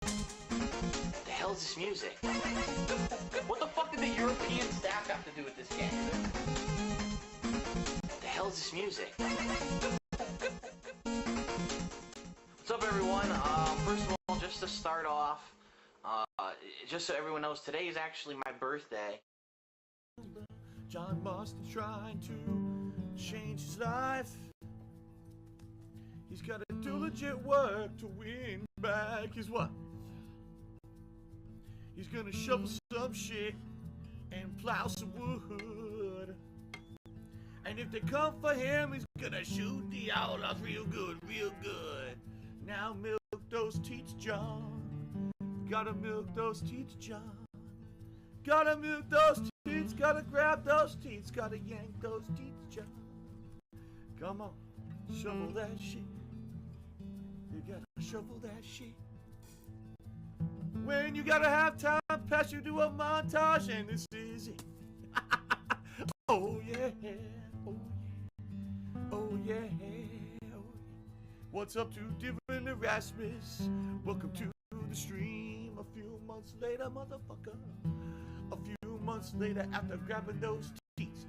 The hell is this music? What the fuck did the European staff have to do with this game? The hell is this music? What's up, everyone? First of all, just to start off, just so everyone knows, today is actually my birthday. John Marston trying to change his life. He's gotta do legit work to win back his wife. He's gonna shovel some shit and plow some wood. And if they come for him, he's gonna shoot the outlaws real good, real good. Now milk those teats, John. Gotta milk those teats, John. Gotta milk those teats, gotta grab those teats, gotta yank those teats, John. Come on, shovel that shit. You gotta shovel that shit. When you gotta have time, pass you do a montage, and this is it. Oh yeah, oh yeah, oh yeah, oh yeah. What's up to Dylan Erasmus? Welcome to the stream. A few months later, motherfucker. A few months later, after grabbing those teats,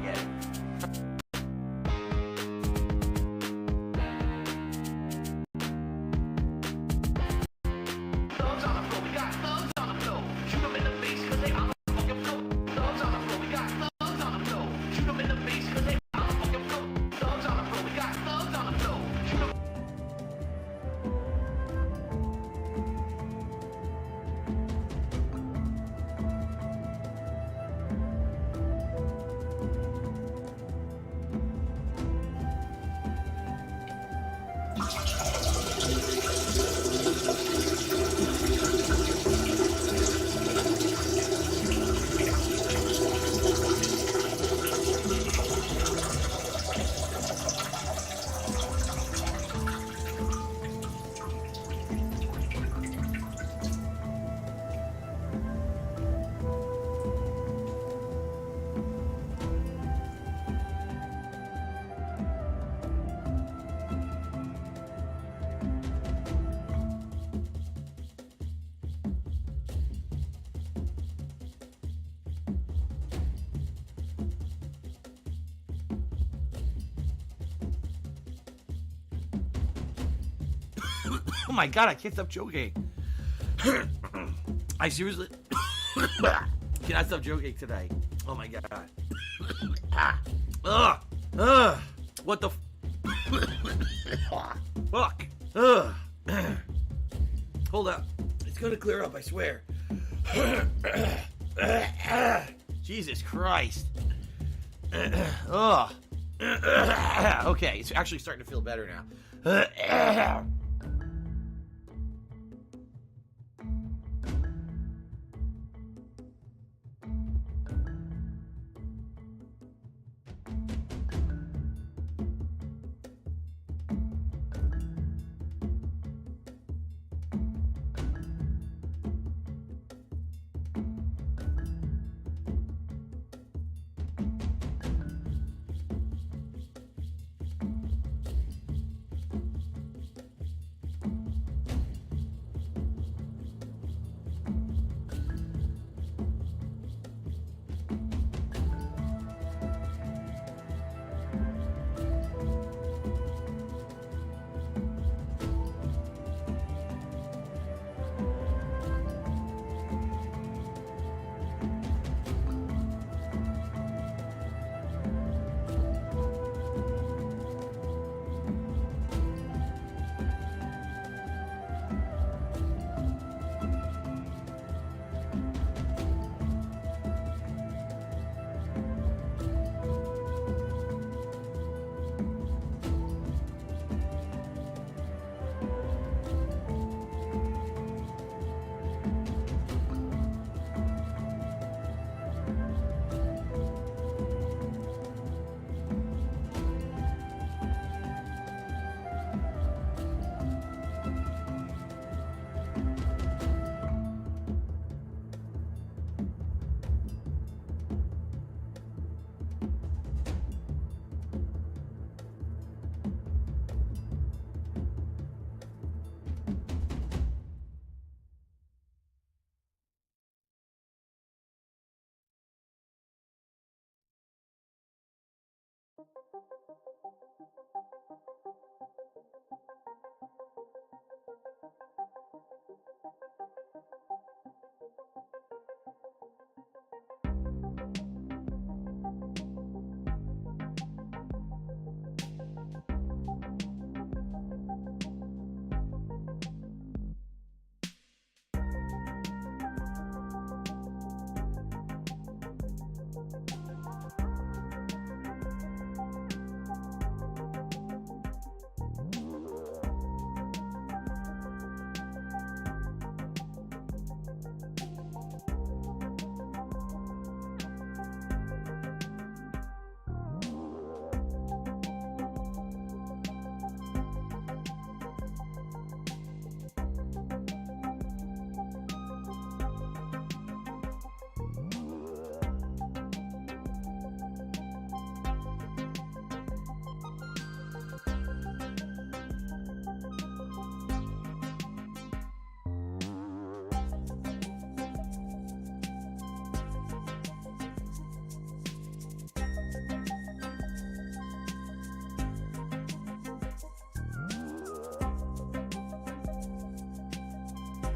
Yeah. Thugs on the floor, we got thugs on the floor. Shoot them in the face cause they on the fucking floor. Thugs on the floor, we got thugs on the floor. Shoot them in the face cause they on the fucking floor. Thugs on the floor, we got thugs on the floor. Shoot them. Oh my god, I can't stop joking. I seriously cannot stop joking today. Oh my god. What the fuck? Hold up. It's gonna clear up, I swear. Jesus Christ. Okay, it's actually starting to feel better now.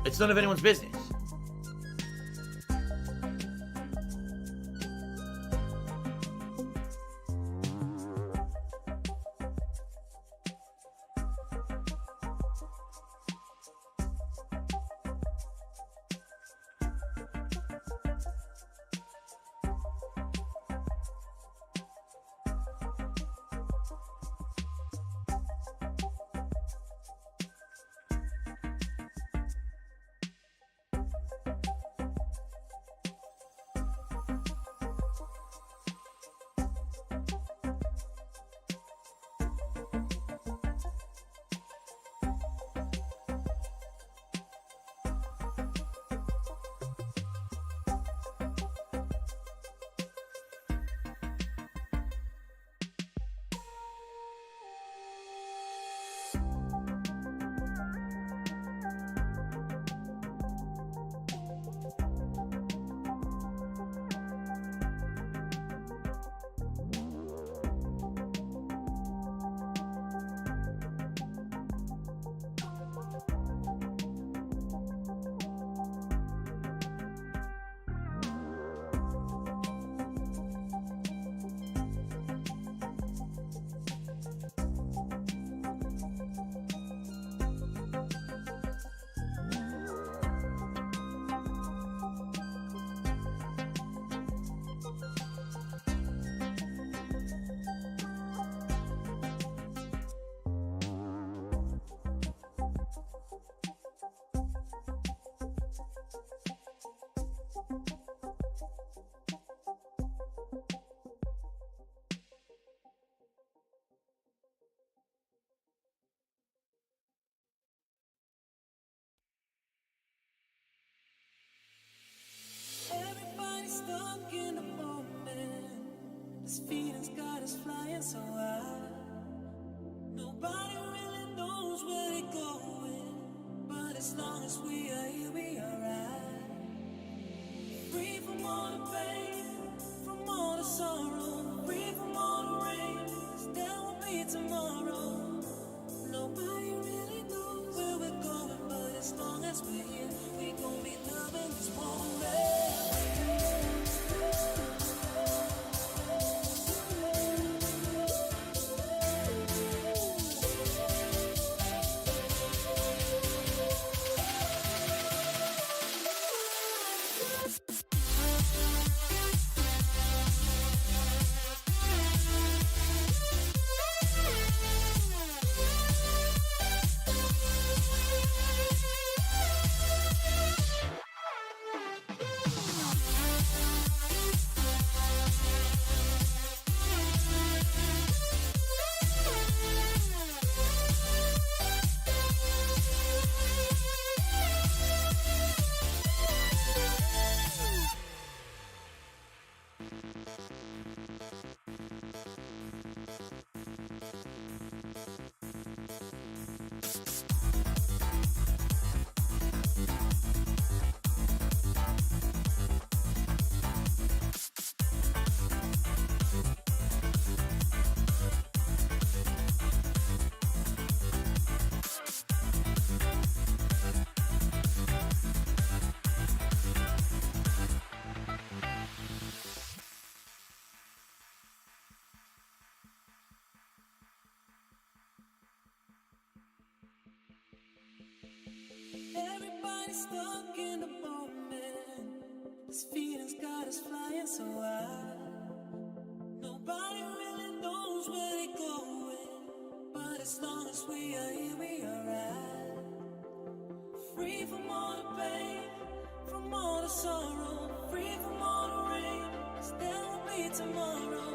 It's none of anyone's business. Stuck in the moment, this feeling's got us flying so high. Nobody really knows where we're going, but as long as we are here, we are right. Free from all the pain, from all the sorrow, free from all the rain, 'cause there will be tomorrow. Nobody really knows where we're going, but as long as we're here, we gon' be loving this moment. stuck in the moment. This feeling's got us flying so high. Nobody really knows where they're going, but as long as we are here, we are right. Free from all the pain, from all the sorrow, free from all the rain, 'cause there will be tomorrow.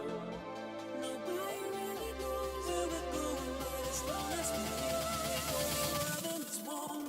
Nobody really knows where we're going, but as long as we're here, we're going wild in this moment.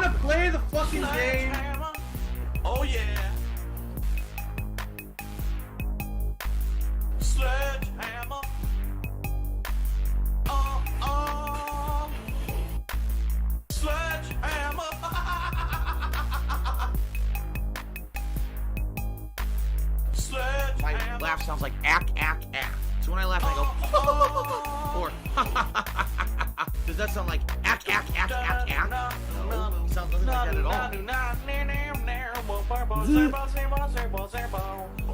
wanna play the fucking game? Sledgehammer. Oh yeah. Sledgehammer. Sledgehammer. My laugh sounds like ack, ack, ack. So when I laugh, I go, or, does that sound like ack, ack, ack, ack, ack? No, it sounds nothing like that at all.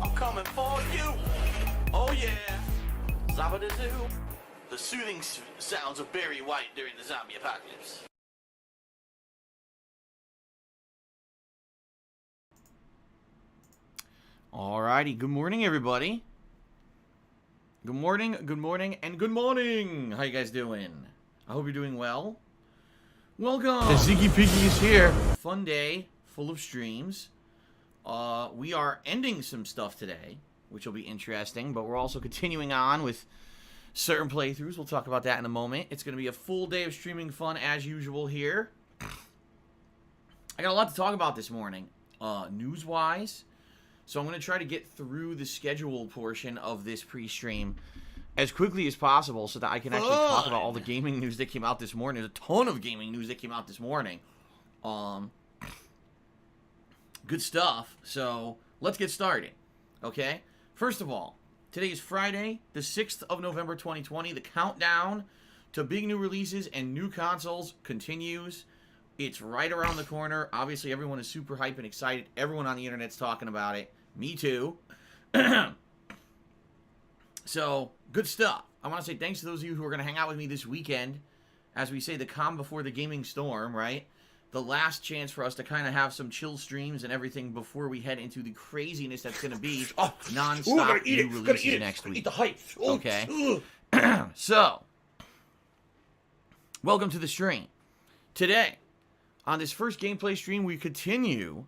I'm coming for you. Oh yeah. Zabba-da-zoo. The soothing sounds of Barry White during the zombie apocalypse. Alrighty, good morning, everybody. Good morning, and good morning. How you guys doing? I hope you're doing well. Welcome. The Ziggy Piggy is here. Fun day, full of streams. We are ending some stuff today, which will be interesting, but we're also continuing on with certain playthroughs. We'll talk about that in a moment. It's going to be a full day of streaming fun as usual here. I got a lot to talk about this morning, news-wise. So I'm going to try to get through the schedule portion of this pre-stream as quickly as possible so that I can actually talk about all the gaming news that came out this morning. There's a ton of gaming news that came out this morning. Good stuff. So let's get started. Okay? First of all, today is Friday, the 6th of November 2020. The countdown to big new releases and new consoles continues. It's right around the corner. Obviously, everyone is super hype and excited. Everyone on the internet's talking about it. Me too. So, good stuff. I want to say thanks to those of you who are going to hang out with me this weekend. As we say, the calm before the gaming storm, right? The last chance for us to kind of have some chill streams and everything before we head into the craziness that's going to be non-stop new releases next week. Eat the hype. Okay? So, welcome to the stream. Today, on this first gameplay stream, we continue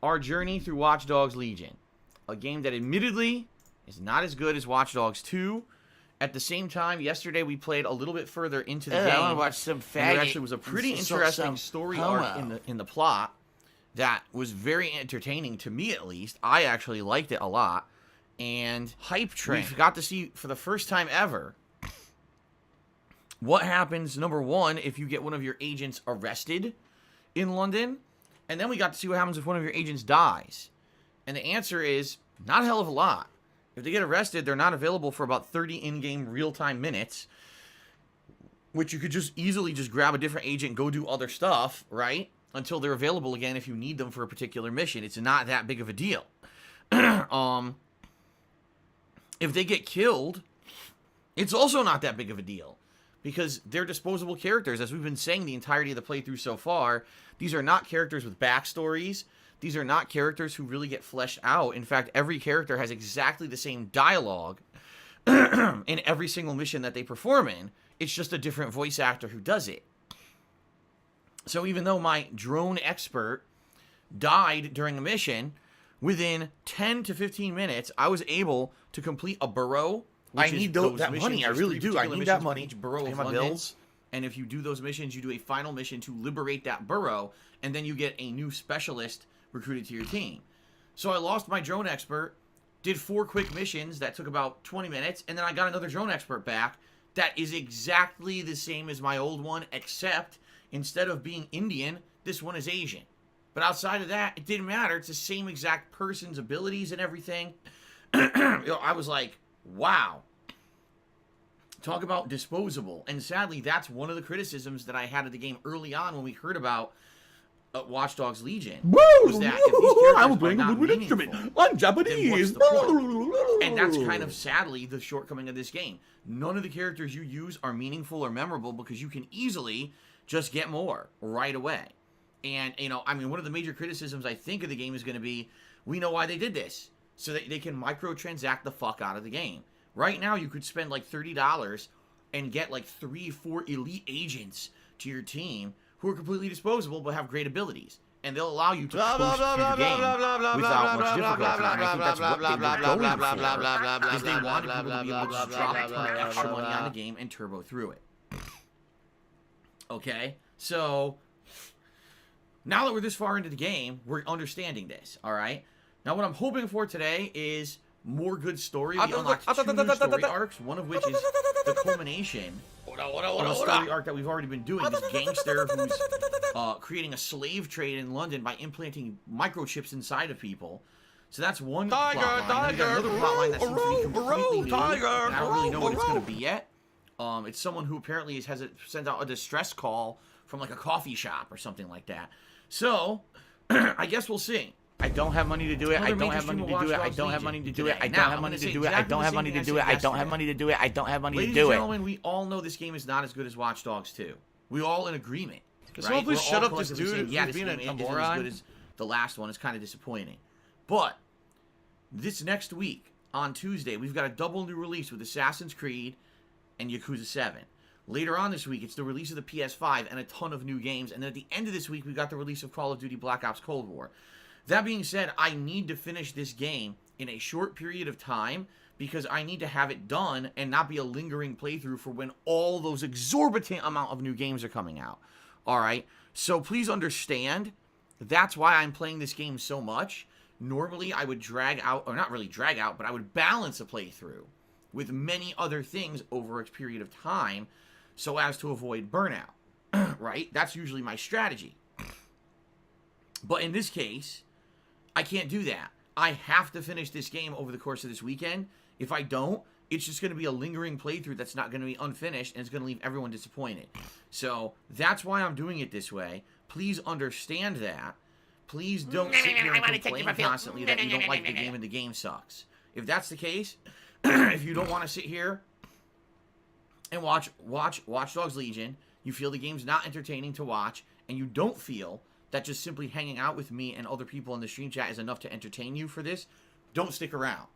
our journey through Watch Dogs Legion. A game that admittedly is not as good as Watch Dogs 2. At the same time, yesterday we played a little bit further into the game. I want to watch some faggot. And there actually was a pretty interesting story arc in the plot that was very entertaining to me, at least. I actually liked it a lot. And Hype train. we got to see for the first time ever what happens, number one, if you get one of your agents arrested in London. And then we got to see what happens if one of your agents dies. And the answer is not a hell of a lot. If they get arrested, they're not available for about 30 in-game real-time minutes, which you could just easily just grab a different agent and go do other stuff, right? Until they're available again if you need them for a particular mission. It's not that big of a deal. If they get killed, it's also not that big of a deal. Because they're disposable characters. As we've been saying the entirety of the playthrough so far, these are not characters with backstories. These are not characters who really get fleshed out. In fact, every character has exactly the same dialogue in every single mission that they perform in. It's just a different voice actor who does it. So even though my drone expert died during a mission, within 10 to 15 minutes, I was able to complete a borough. I need that money. I really do. I need that money. Each borough Pay of my London. bills. And if you do those missions, you do a final mission to liberate that borough, and then you get a new specialist recruited to your team. So I lost my drone expert, did 4 quick missions that took about 20 minutes, and then I got another drone expert back that is exactly the same as my old one, except instead of being Indian, this one is Asian. But outside of that, it didn't matter. It's the same exact person's abilities and everything. I was like, wow. Talk about disposable. And sadly, that's one of the criticisms that I had of the game early on when we heard about Watch Dogs Legion. Was that if these characters I'm are playing a not woodwind meaningful, instrument. I'm then what's Japanese. the point? And that's kind of sadly the shortcoming of this game. None of the characters you use are meaningful or memorable because you can easily just get more right away. And, you know, I mean, one of the major criticisms I think of the game is going to be, we know why they did this. So that they can microtransact the fuck out of the game. Right now, you could spend like $30 and get like 3-4 elite agents to your team who are completely disposable but have great abilities. And they'll allow you to coast through the game without much difficulty. And I think that's what they were going for, is they wanted people to be able to just drop a ton of extra money on the game and turbo through it. Okay? So, now that we're this far into the game, we're understanding this, all right? Now, what I'm hoping for today is more good story. We unlocked 2 new story arcs, one of which is the culmination of a story arc that we've already been doing. This gangster who's creating a slave trade in London by implanting microchips inside of people. So that's one plot line. We got another plot line that seems to be completely new, and I don't really know what it's going to be yet. It's someone who apparently sent out a distress call from like a coffee shop or something like that. So, I guess we'll see. I don't have money to do it. I don't have money to do it. I don't have money to do it. I don't have money to do it. I don't have money to do it. I don't have money to do it. I don't have money to do it. Ladies and gentlemen, we all know this game is not as good as Watch Dogs 2. We all in agreement. Can someone please shut up this dude? Yeah, this game isn't as good as the last one. It's kind of disappointing. But this next week, on Tuesday, we've got a double new release with Assassin's Creed and Yakuza 7. Later on this week, it's the release of the PS5 and a ton of new games. And then at the end of this week, we got the release of Call of Duty Black Ops Cold War. That being said, I need to finish this game in a short period of time because I need to have it done and not be a lingering playthrough for when all those exorbitant amount of new games are coming out. Alright? So please understand, that's why I'm playing this game so much. Normally, I would drag out, or not really drag out, but I would balance a playthrough with many other things over a period of time so as to avoid burnout. Right? That's usually my strategy. But in this case, I can't do that. I have to finish this game over the course of this weekend. If I don't, it's just going to be a lingering playthrough that's not going to be unfinished, and it's going to leave everyone disappointed. So that's why I'm doing it this way. Please understand that. Please don't sit here and complain constantly that you don't like the game and the game sucks. If that's the case, if you don't want to sit here and watch Watch Dogs Legion, you feel the game's not entertaining to watch, and you don't feel that just simply hanging out with me and other people in the stream chat is enough to entertain you for this, don't stick around.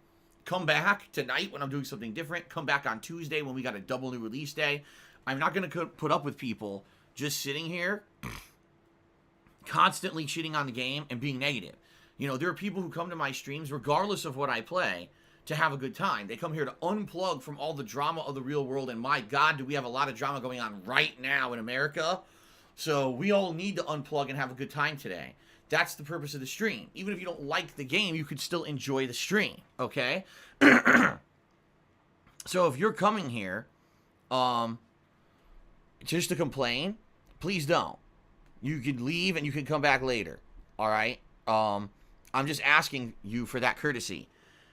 Come back tonight when I'm doing something different. Come back on Tuesday when we got a double new release day. I'm not going to put up with people just sitting here constantly shitting on the game and being negative. You know, there are people who come to my streams, regardless of what I play, to have a good time. They come here to unplug from all the drama of the real world, and my God, do we have a lot of drama going on right now in America. So we all need to unplug and have a good time today. That's the purpose of the stream. Even if you don't like the game, you could still enjoy the stream, okay? So if you're coming here just to complain, please don't. You could leave and you can come back later, all right? I'm just asking you for that courtesy.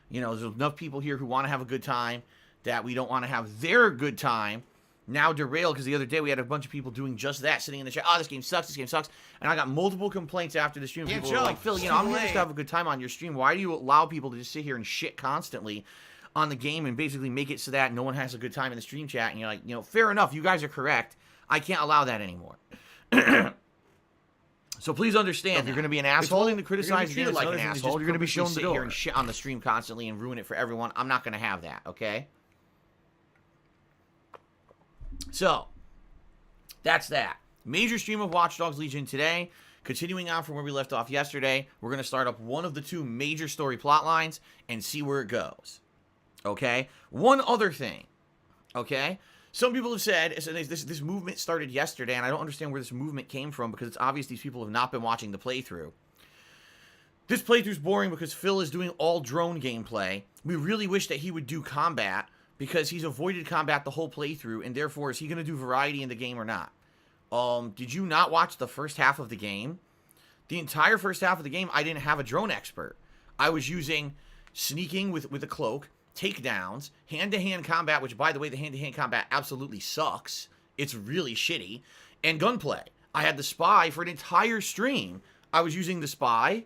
You know, there's enough people here who want to have a good time that we don't want to have their good time now derailed, because the other day we had a bunch of people doing just that, sitting in the chat. Oh, this game sucks, and I got multiple complaints after the stream. People were like, Phil, you know, I'm here just to have a good time on your stream. Why do you allow people to just sit here and shit constantly on the game and basically make it so that no one has a good time in the stream chat? And you're like, you know, fair enough, you guys are correct. I can't allow that anymore. So please understand, if you're going to be an asshole, holding to criticize you like an asshole, you're going to be shown the door here and shit on the stream constantly and ruin it for everyone. I'm not going to have that, okay? So, that's that. Major stream of Watch Dogs Legion today. Continuing on from where we left off yesterday, we're going to start up one of the 2 major story plot lines and see where it goes. Okay? One other thing. Okay? Some people have said, this movement started yesterday, and I don't understand where this movement came from, because it's obvious these people have not been watching the playthrough. This playthrough's boring because Phil is doing all drone gameplay. We really wish that he would do combat, because he's avoided combat the whole playthrough, and therefore, is he going to do variety in the game or not? Did you not watch the first half of the game? The entire first half of the game, I didn't have a drone expert. I was using sneaking with a cloak, takedowns, hand-to-hand combat, which, by the way, the hand-to-hand combat absolutely sucks. It's really shitty. And gunplay. I had the spy for an entire stream. I was using the spy,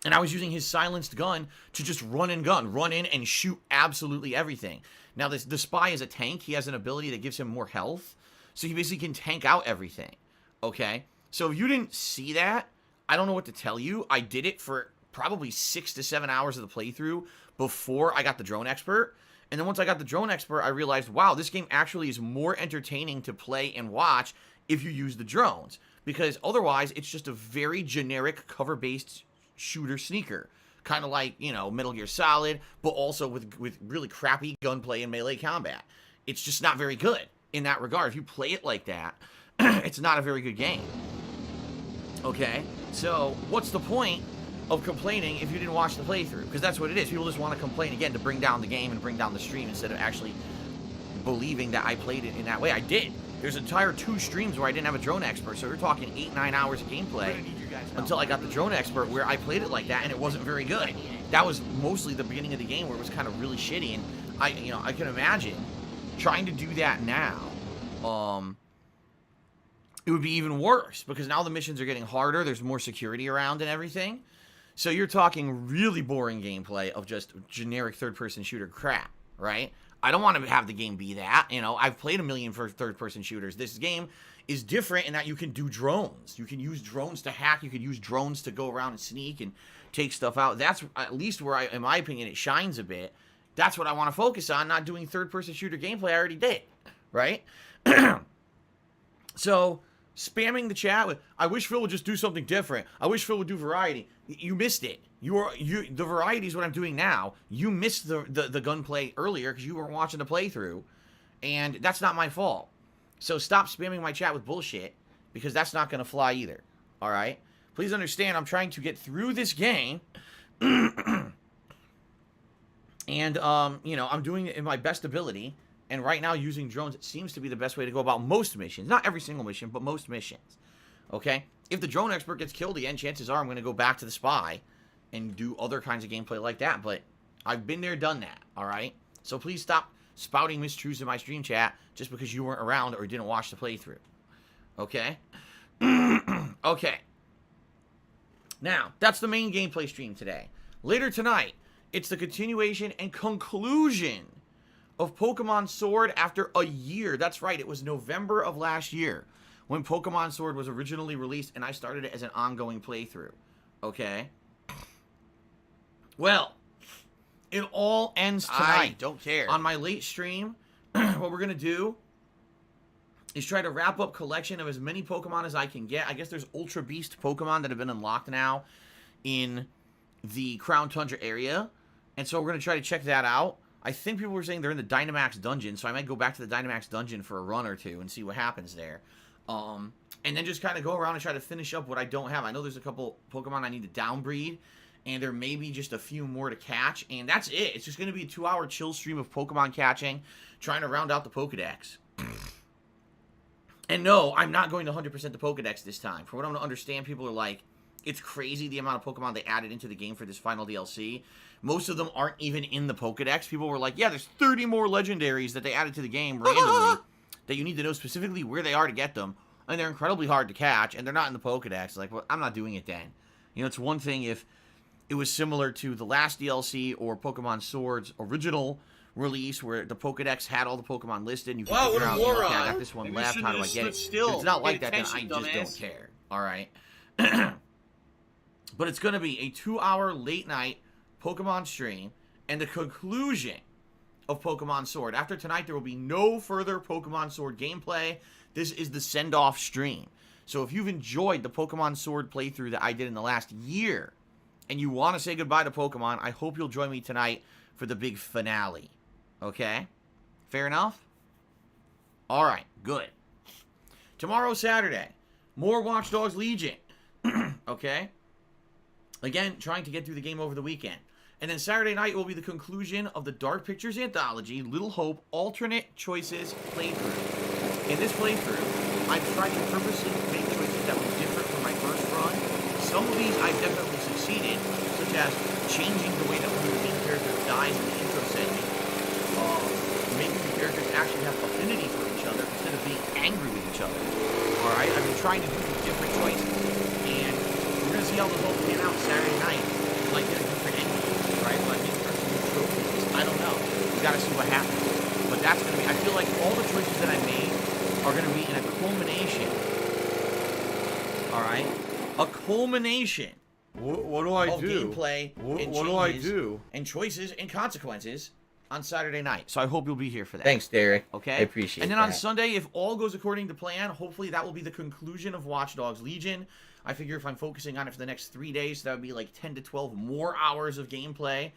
and I was using his silenced gun to just run in and shoot absolutely everything. Now, the spy is a tank. He has an ability that gives him more health, so he basically can tank out everything, okay? So if you didn't see that, I don't know what to tell you. I did it for probably 6 to 7 hours of the playthrough before I got the drone expert. And then once I got the drone expert, I realized, wow, this game actually is more entertaining to play and watch if you use the drones. Because otherwise, it's just a very generic cover-based shooter sneaker. Kind of like, you know, Metal Gear Solid, but also with really crappy gunplay and melee combat. It's just not very good in that regard. If you play it like that, it's not a very good game. Okay? So, what's the point of complaining if you didn't watch the playthrough? Because that's what it is. People just want to complain again to bring down the game and bring down the stream instead of actually believing that I played it in that way. I did. There's entire 2 streams where I didn't have a drone expert, so we're talking 8-9 hours of gameplay until I got the drone expert where I played it like that and it wasn't very good. That was mostly the beginning of the game where it was kind of really shitty, and I can imagine trying to do that now. It would be even worse because now the missions are getting harder. There's more security around and everything. So you're talking really boring gameplay of just generic third-person shooter crap, right? I don't want to have the game be that. I've played a million for third-person shooters. This game is different in that you can do drones. You can use drones to hack. You can use drones to go around and sneak and take stuff out. That's at least where, in my opinion, it shines a bit. That's what I want to focus on, not doing third-person shooter gameplay. I already did, right? So, spamming the chat with, I wish Phil would just do something different. I wish Phil would do variety. You missed it. The variety is what I'm doing now. You missed the gunplay earlier because you weren't watching the playthrough, and that's not my fault. So stop spamming my chat with bullshit because that's not going to fly either. All right? Please understand, I'm trying to get through this game, and I'm doing it in my best ability. And right now, using drones seems to be the best way to go about most missions. Not every single mission, but most missions. Okay? If the drone expert gets killed again, chances are I'm going to go back to the spy and do other kinds of gameplay like that. But I've been there, done that. Alright? So please stop spouting mistruths in my stream chat just because you weren't around or didn't watch the playthrough. Okay? Okay. Now, that's the main gameplay stream today. Later tonight, it's the continuation and conclusion of Pokemon Sword after a year. That's right, it was November of last year when Pokemon Sword was originally released, and I started it as an ongoing playthrough. Okay? Well, it all ends tonight. I don't care. On my late stream, what we're going to do is try to wrap up collection of as many Pokemon as I can get. I guess there's Ultra Beast Pokemon that have been unlocked now in the Crown Tundra area, and so we're going to try to check that out. I think people were saying they're in the Dynamax dungeon, so I might go back to the Dynamax dungeon for a run or two and see what happens there. And then just kind of go around and try to finish up what I don't have. I know there's a couple Pokemon I need to downbreed, and there may be just a few more to catch, and that's it. It's just going to be a 2-hour chill stream of Pokemon catching, trying to round out the Pokedex. And no, I'm not going to 100% the Pokedex this time. From what I'm going to understand, people are like, it's crazy the amount of Pokemon they added into the game for this final DLC. Most of them aren't even in the Pokedex. People were like, yeah, there's 30 more legendaries that they added to the game randomly that you need to know specifically where they are to get them. And they're incredibly hard to catch, and they're not in the Pokedex. Like, well, I'm not doing it then. It's one thing if it was similar to the last DLC or Pokemon Sword's original release where the Pokedex had all the Pokemon listed and you can figure out, okay, I got this one left, how do I get it? If it's not like that, then I just don't care. Alright? But it's going to be a 2-hour late night Pokemon stream and the conclusion of Pokemon Sword. After tonight, there will be no further Pokemon Sword gameplay. This is the send-off stream. So if you've enjoyed the Pokemon Sword playthrough that I did in the last year, and you want to say goodbye to Pokemon, I hope you'll join me tonight for the big finale. Okay? Fair enough? Alright, good. Tomorrow, Saturday, more Watch Dogs Legion. Okay? Again, trying to get through the game over the weekend. And then Saturday night will be the conclusion of the Dark Pictures Anthology, Little Hope Alternate Choices playthrough. In this playthrough, I've tried to purposely make choices that were different from my first run. Some of these I've definitely succeeded, such as changing the way that one of the main characters dies in the intro setting. Making the characters actually have affinity for each other instead of being angry with each other. Alright, I've been trying to do these different choices. And we're going to see how the whole pan out Saturday night. Like, get a different ending, right? Like, this person gets trophies. I don't know. We got to see what happens. But that's going to be, I feel like all the choices that I made are going to be in a culmination. Alright? A culmination. What do I do? Gameplay and what do I do? And choices and consequences on Saturday night. So I hope you'll be here for that. Thanks, Derek. Okay? I appreciate it. And then on Sunday, if all goes according to plan, hopefully that will be the conclusion of Watch Dogs Legion. I figure if I'm focusing on it for the next 3 days, that would be like 10 to 12 more hours of gameplay.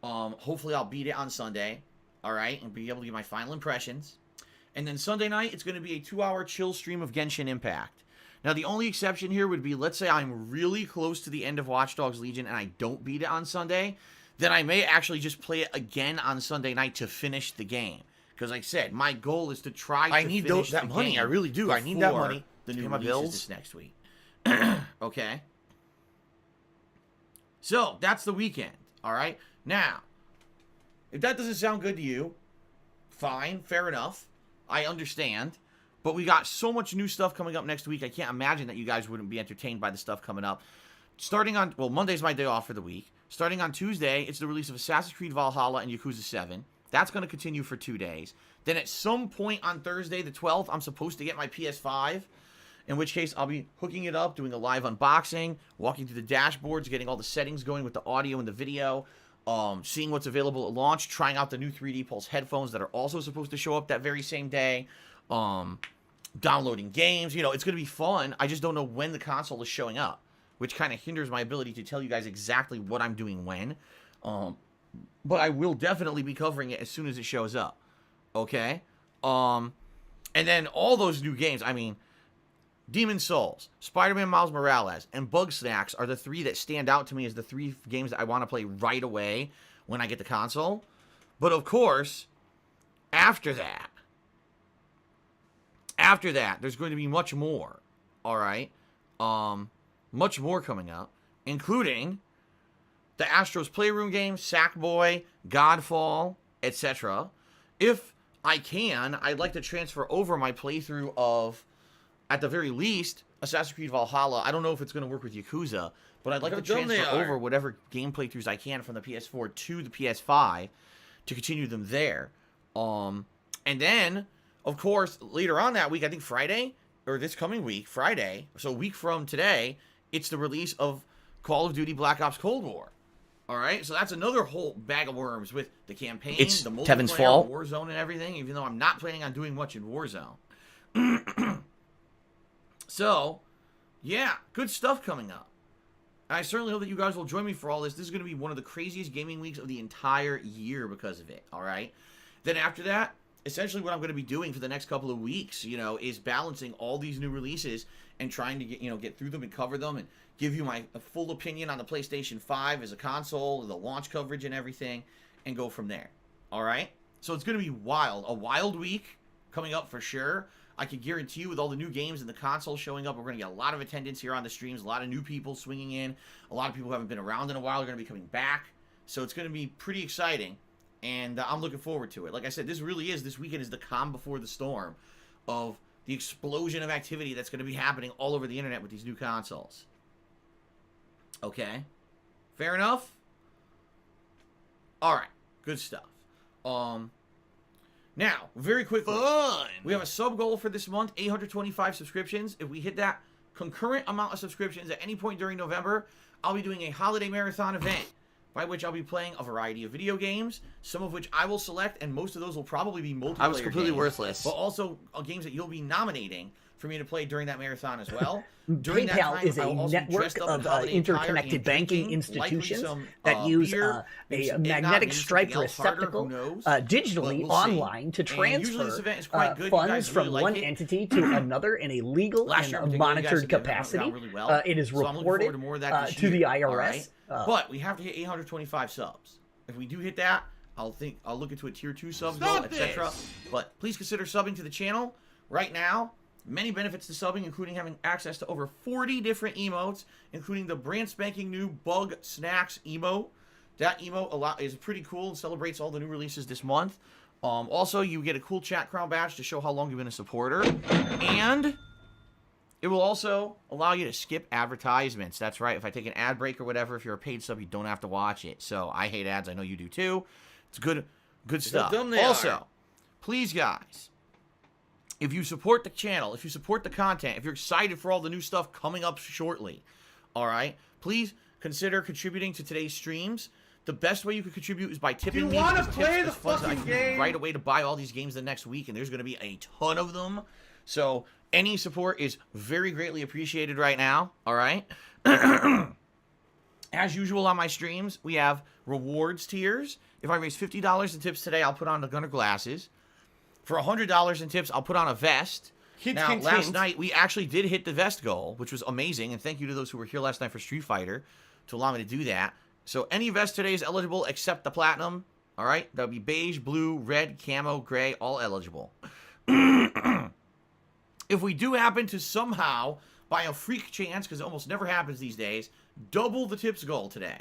Hopefully I'll beat it on Sunday. Alright? And be able to get my final impressions. And then Sunday night, it's going to be a 2-hour chill stream of Genshin Impact. Now, the only exception here would be, let's say I'm really close to the end of Watch Dogs Legion and I don't beat it on Sunday, then I may actually just play it again on Sunday night to finish the game. Because like I said, my goal is to try to finish that money. I really do. I need that money the to new pay my releases bills this next week. Okay? So, that's the weekend. All right? Now, if that doesn't sound good to you, fine, fair enough. I understand. But we got so much new stuff coming up next week, I can't imagine that you guys wouldn't be entertained by the stuff coming up. Starting on, well, Monday's my day off for the week. Starting on Tuesday, it's the release of Assassin's Creed Valhalla and Yakuza 7. That's going to continue for 2 days. Then at some point on Thursday, the 12th, I'm supposed to get my PS5. In which case, I'll be hooking it up, doing a live unboxing, walking through the dashboards, getting all the settings going with the audio and the video, seeing what's available at launch, trying out the new 3D Pulse headphones that are also supposed to show up that very same day, downloading games. You know, it's going to be fun. I just don't know when the console is showing up, which kind of hinders my ability to tell you guys exactly what I'm doing when. But I will definitely be covering it as soon as it shows up. Okay? And then all those new games, I mean, Demon's Souls, Spider-Man Miles Morales, and Bugsnax are the 3 that stand out to me as the 3 games that I want to play right away when I get the console. But of course, after that, there's going to be much more. All right? Much more coming up, including the Astros Playroom game, Sackboy, Godfall, etc. If I can, I'd like to transfer over my playthrough of, at the very least, Assassin's Creed Valhalla. I don't know if it's going to work with Yakuza, but I'd like to transfer over whatever game playthroughs I can from the PS4 to the PS5 to continue them there. And then, of course, later on that week, I think Friday, or this coming week, Friday, so a week from today, it's the release of Call of Duty Black Ops Cold War. All right, so that's another whole bag of worms with the campaign, it's the multiplayer, Tevin's fault. Warzone, and everything, even though I'm not planning on doing much in Warzone. So, yeah, good stuff coming up. I certainly hope that you guys will join me for all this. This is going to be one of the craziest gaming weeks of the entire year because of it, all right? Then after that, essentially what I'm going to be doing for the next couple of weeks, you know, is balancing all these new releases and trying to get through them and cover them and give you my full opinion on the PlayStation 5 as a console, the launch coverage and everything, and go from there. All right? So it's going to be wild. A wild week coming up for sure. I can guarantee you with all the new games and the console showing up, we're going to get a lot of attendance here on the streams, a lot of new people swinging in. A lot of people who haven't been around in a while are going to be coming back. So it's going to be pretty exciting, and I'm looking forward to it. Like I said, this weekend is the calm before the storm of the explosion of activity that's going to be happening all over the internet with these new consoles. Okay? Fair enough? Alright, good stuff. Now, very quickly, we have a sub goal for this month, 825 subscriptions. If we hit that concurrent amount of subscriptions at any point during November, I'll be doing a holiday marathon event, by which I'll be playing a variety of video games, some of which I will select, and most of those will probably be multiplayer I was completely games, worthless. but also games that you'll be nominating for me to play during that marathon as well. During PayPal that time, is I a will also be network dressed up in of holiday interconnected attire banking and institutions likely some, that use beer, maybe a some eggnog, magnetic maybe striped something else harder, receptacle who knows? digitally But we'll see. online to And usually this event is transfer quite good. You funds guys from really like one it. entity to another in a legal Last year in and particular, you guys monitored did the event capacity. out really well. It is So I'm looking forward reported to more of that this to the year, IRS. all right? But we have to hit 825 subs. If we do hit that, I'll look into a tier 2 sub goal, etc. But please consider subbing to the channel right now. Many benefits to subbing, including having access to over 40 different emotes, including the brand spanking new Bug Snacks emote. That emote is pretty cool and celebrates all the new releases this month. Also, you get a cool chat crown badge to show how long you've been a supporter. And it will also allow you to skip advertisements. That's right. If I take an ad break or whatever, if you're a paid sub, you don't have to watch it. So I hate ads. I know you do too. It's good stuff. Also, please, guys, if you support the channel, if you support the content, if you're excited for all the new stuff coming up shortly, all right, please consider contributing to today's streams. The best way you can contribute is by tipping me. You wanna because play tips the is funds that I fucking can use game? right away to buy all these games the next week, and there's going to be a ton of them. So any support is very greatly appreciated right now, all right? As usual on my streams, we have rewards tiers. If I raise $50 in tips today, I'll put on the Gunner glasses. For $100 in tips, I'll put on a vest. Now, hint, last hint. night, we actually did hit the vest goal, which was amazing, and thank you to those who were here last night for Street Fighter to allow me to do that. So any vest today is eligible except the platinum. All right? That would be beige, blue, red, camo, gray, all eligible. If we do happen to somehow, by a freak chance, because it almost never happens these days, double the tips goal today,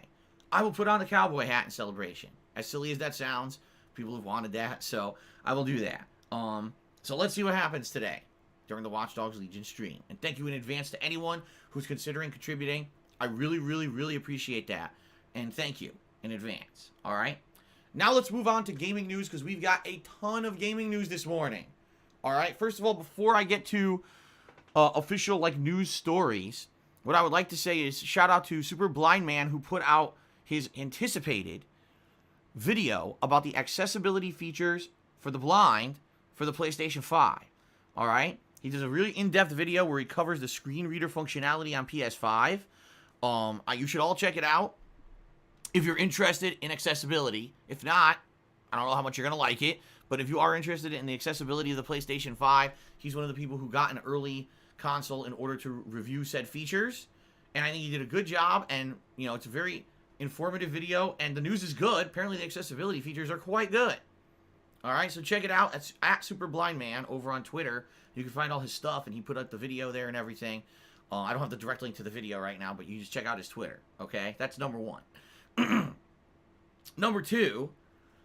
I will put on the cowboy hat in celebration. As silly as that sounds, people have wanted that, so I will do that. So let's see what happens today during the Watch Dogs Legion stream. And thank you in advance to anyone who's considering contributing. I really, really, really appreciate that. And thank you in advance. All right? Now let's move on to gaming news, because we've got a ton of gaming news this morning. All right? First of all, before I get to official news stories, what I would like to say is shout out to Super Blind Man, who put out his anticipated video about the accessibility features for the blind for the PlayStation 5. All right? He does a really in-depth video where he covers the screen reader functionality on PS5. You should all check it out if you're interested in accessibility. If not, I don't know how much you're going to like it, but if you are interested in the accessibility of the PlayStation 5, he's one of the people who got an early console in order to review said features, and I think he did a good job, and, it's a very informative video, and the news is good. Apparently the accessibility features are quite good. All right, so check it out. It's at Super Blind Man over on Twitter. You can find all his stuff, and he put up the video there and everything. I don't have the direct link to the video right now, but you just check out his Twitter, okay? That's number one. Number two,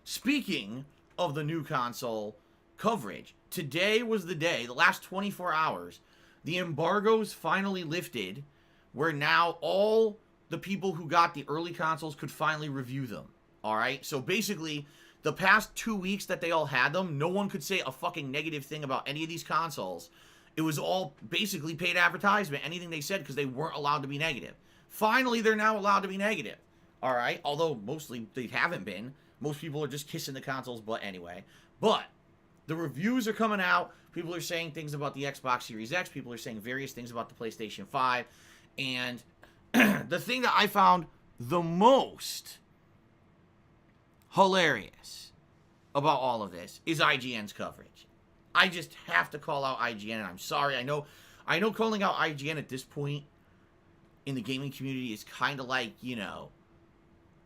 speaking of the new console coverage, today was the day, the last 24 hours, the embargoes finally lifted, where now all the people who got the early consoles could finally review them, all right? So basically, the past 2 weeks that they all had them, no one could say a fucking negative thing about any of these consoles. It was all basically paid advertisement, anything they said, because they weren't allowed to be negative. Finally, they're now allowed to be negative, all right? Although mostly they haven't been. Most people are just kissing the console's butt anyway. But the reviews are coming out. People are saying things about the Xbox Series X. People are saying various things about the PlayStation 5. And the thing that I found the most hilarious about all of this is IGN's coverage. I just have to call out IGN, and I'm sorry. I know calling out IGN at this point in the gaming community is kind of like,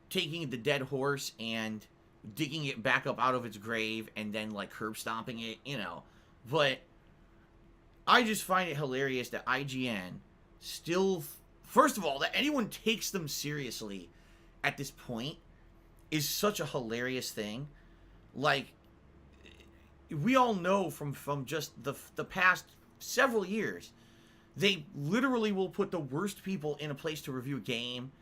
taking the dead horse and digging it back up out of its grave and then curb stomping it, But I just find it hilarious that IGN still, first of all, that anyone takes them seriously at this point is such a hilarious thing. We all know from just the past several years, they literally will put the worst people in a place to review a game.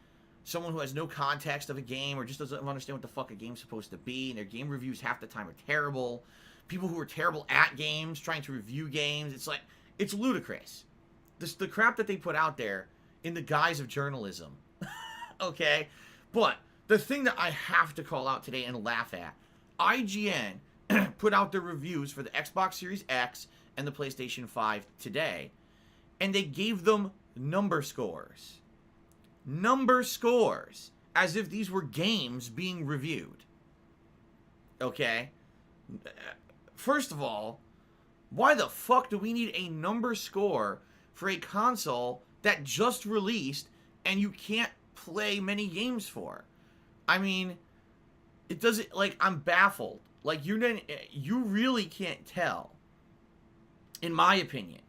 Someone who has no context of a game or just doesn't understand what the fuck a game's supposed to be, and their game reviews half the time are terrible. People who are terrible at games, trying to review games, it's ludicrous. The crap that they put out there in the guise of journalism. Okay? But the thing that I have to call out today and laugh at, IGN put out their reviews for the Xbox Series X and the PlayStation 5 today, and they gave them number scores. Number scores, as if these were games being reviewed. Okay? First of all, why the fuck do we need a number score for a console that just released and you can't play many games for? I mean, it doesn't, I'm baffled. You really can't tell, in my opinion,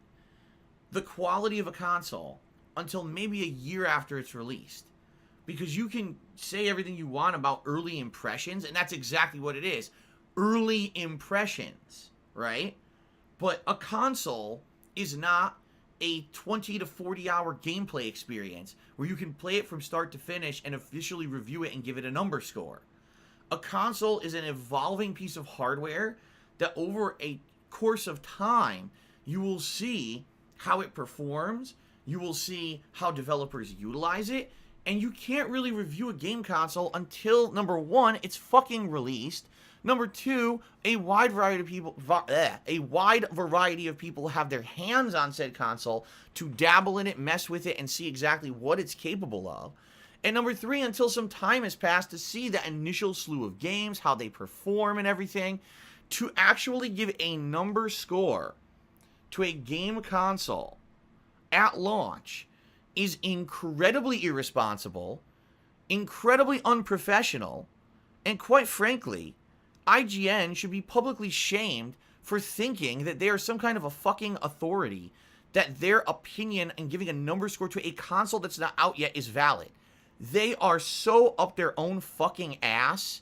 the quality of a console until maybe a year after it's released. Because you can say everything you want about early impressions, and that's exactly what it is. Early impressions, right? But a console is not a 20 to 40 hour gameplay experience where you can play it from start to finish and officially review it and give it a number score. A console is an evolving piece of hardware that over a course of time, you will see how it performs, you will see how developers utilize it, and you can't really review a game console until, number one, it's fucking released. Number two, a wide variety of people have their hands on said console to dabble in it, mess with it, and see exactly what it's capable of. And number three, until some time has passed to see the initial slew of games, how they perform and everything, to actually give a number score to a game console at launch is incredibly irresponsible, incredibly unprofessional, and quite frankly, IGN should be publicly shamed for thinking that they are some kind of a fucking authority, that their opinion and giving a number score to a console that's not out yet is valid. They are so up their own fucking ass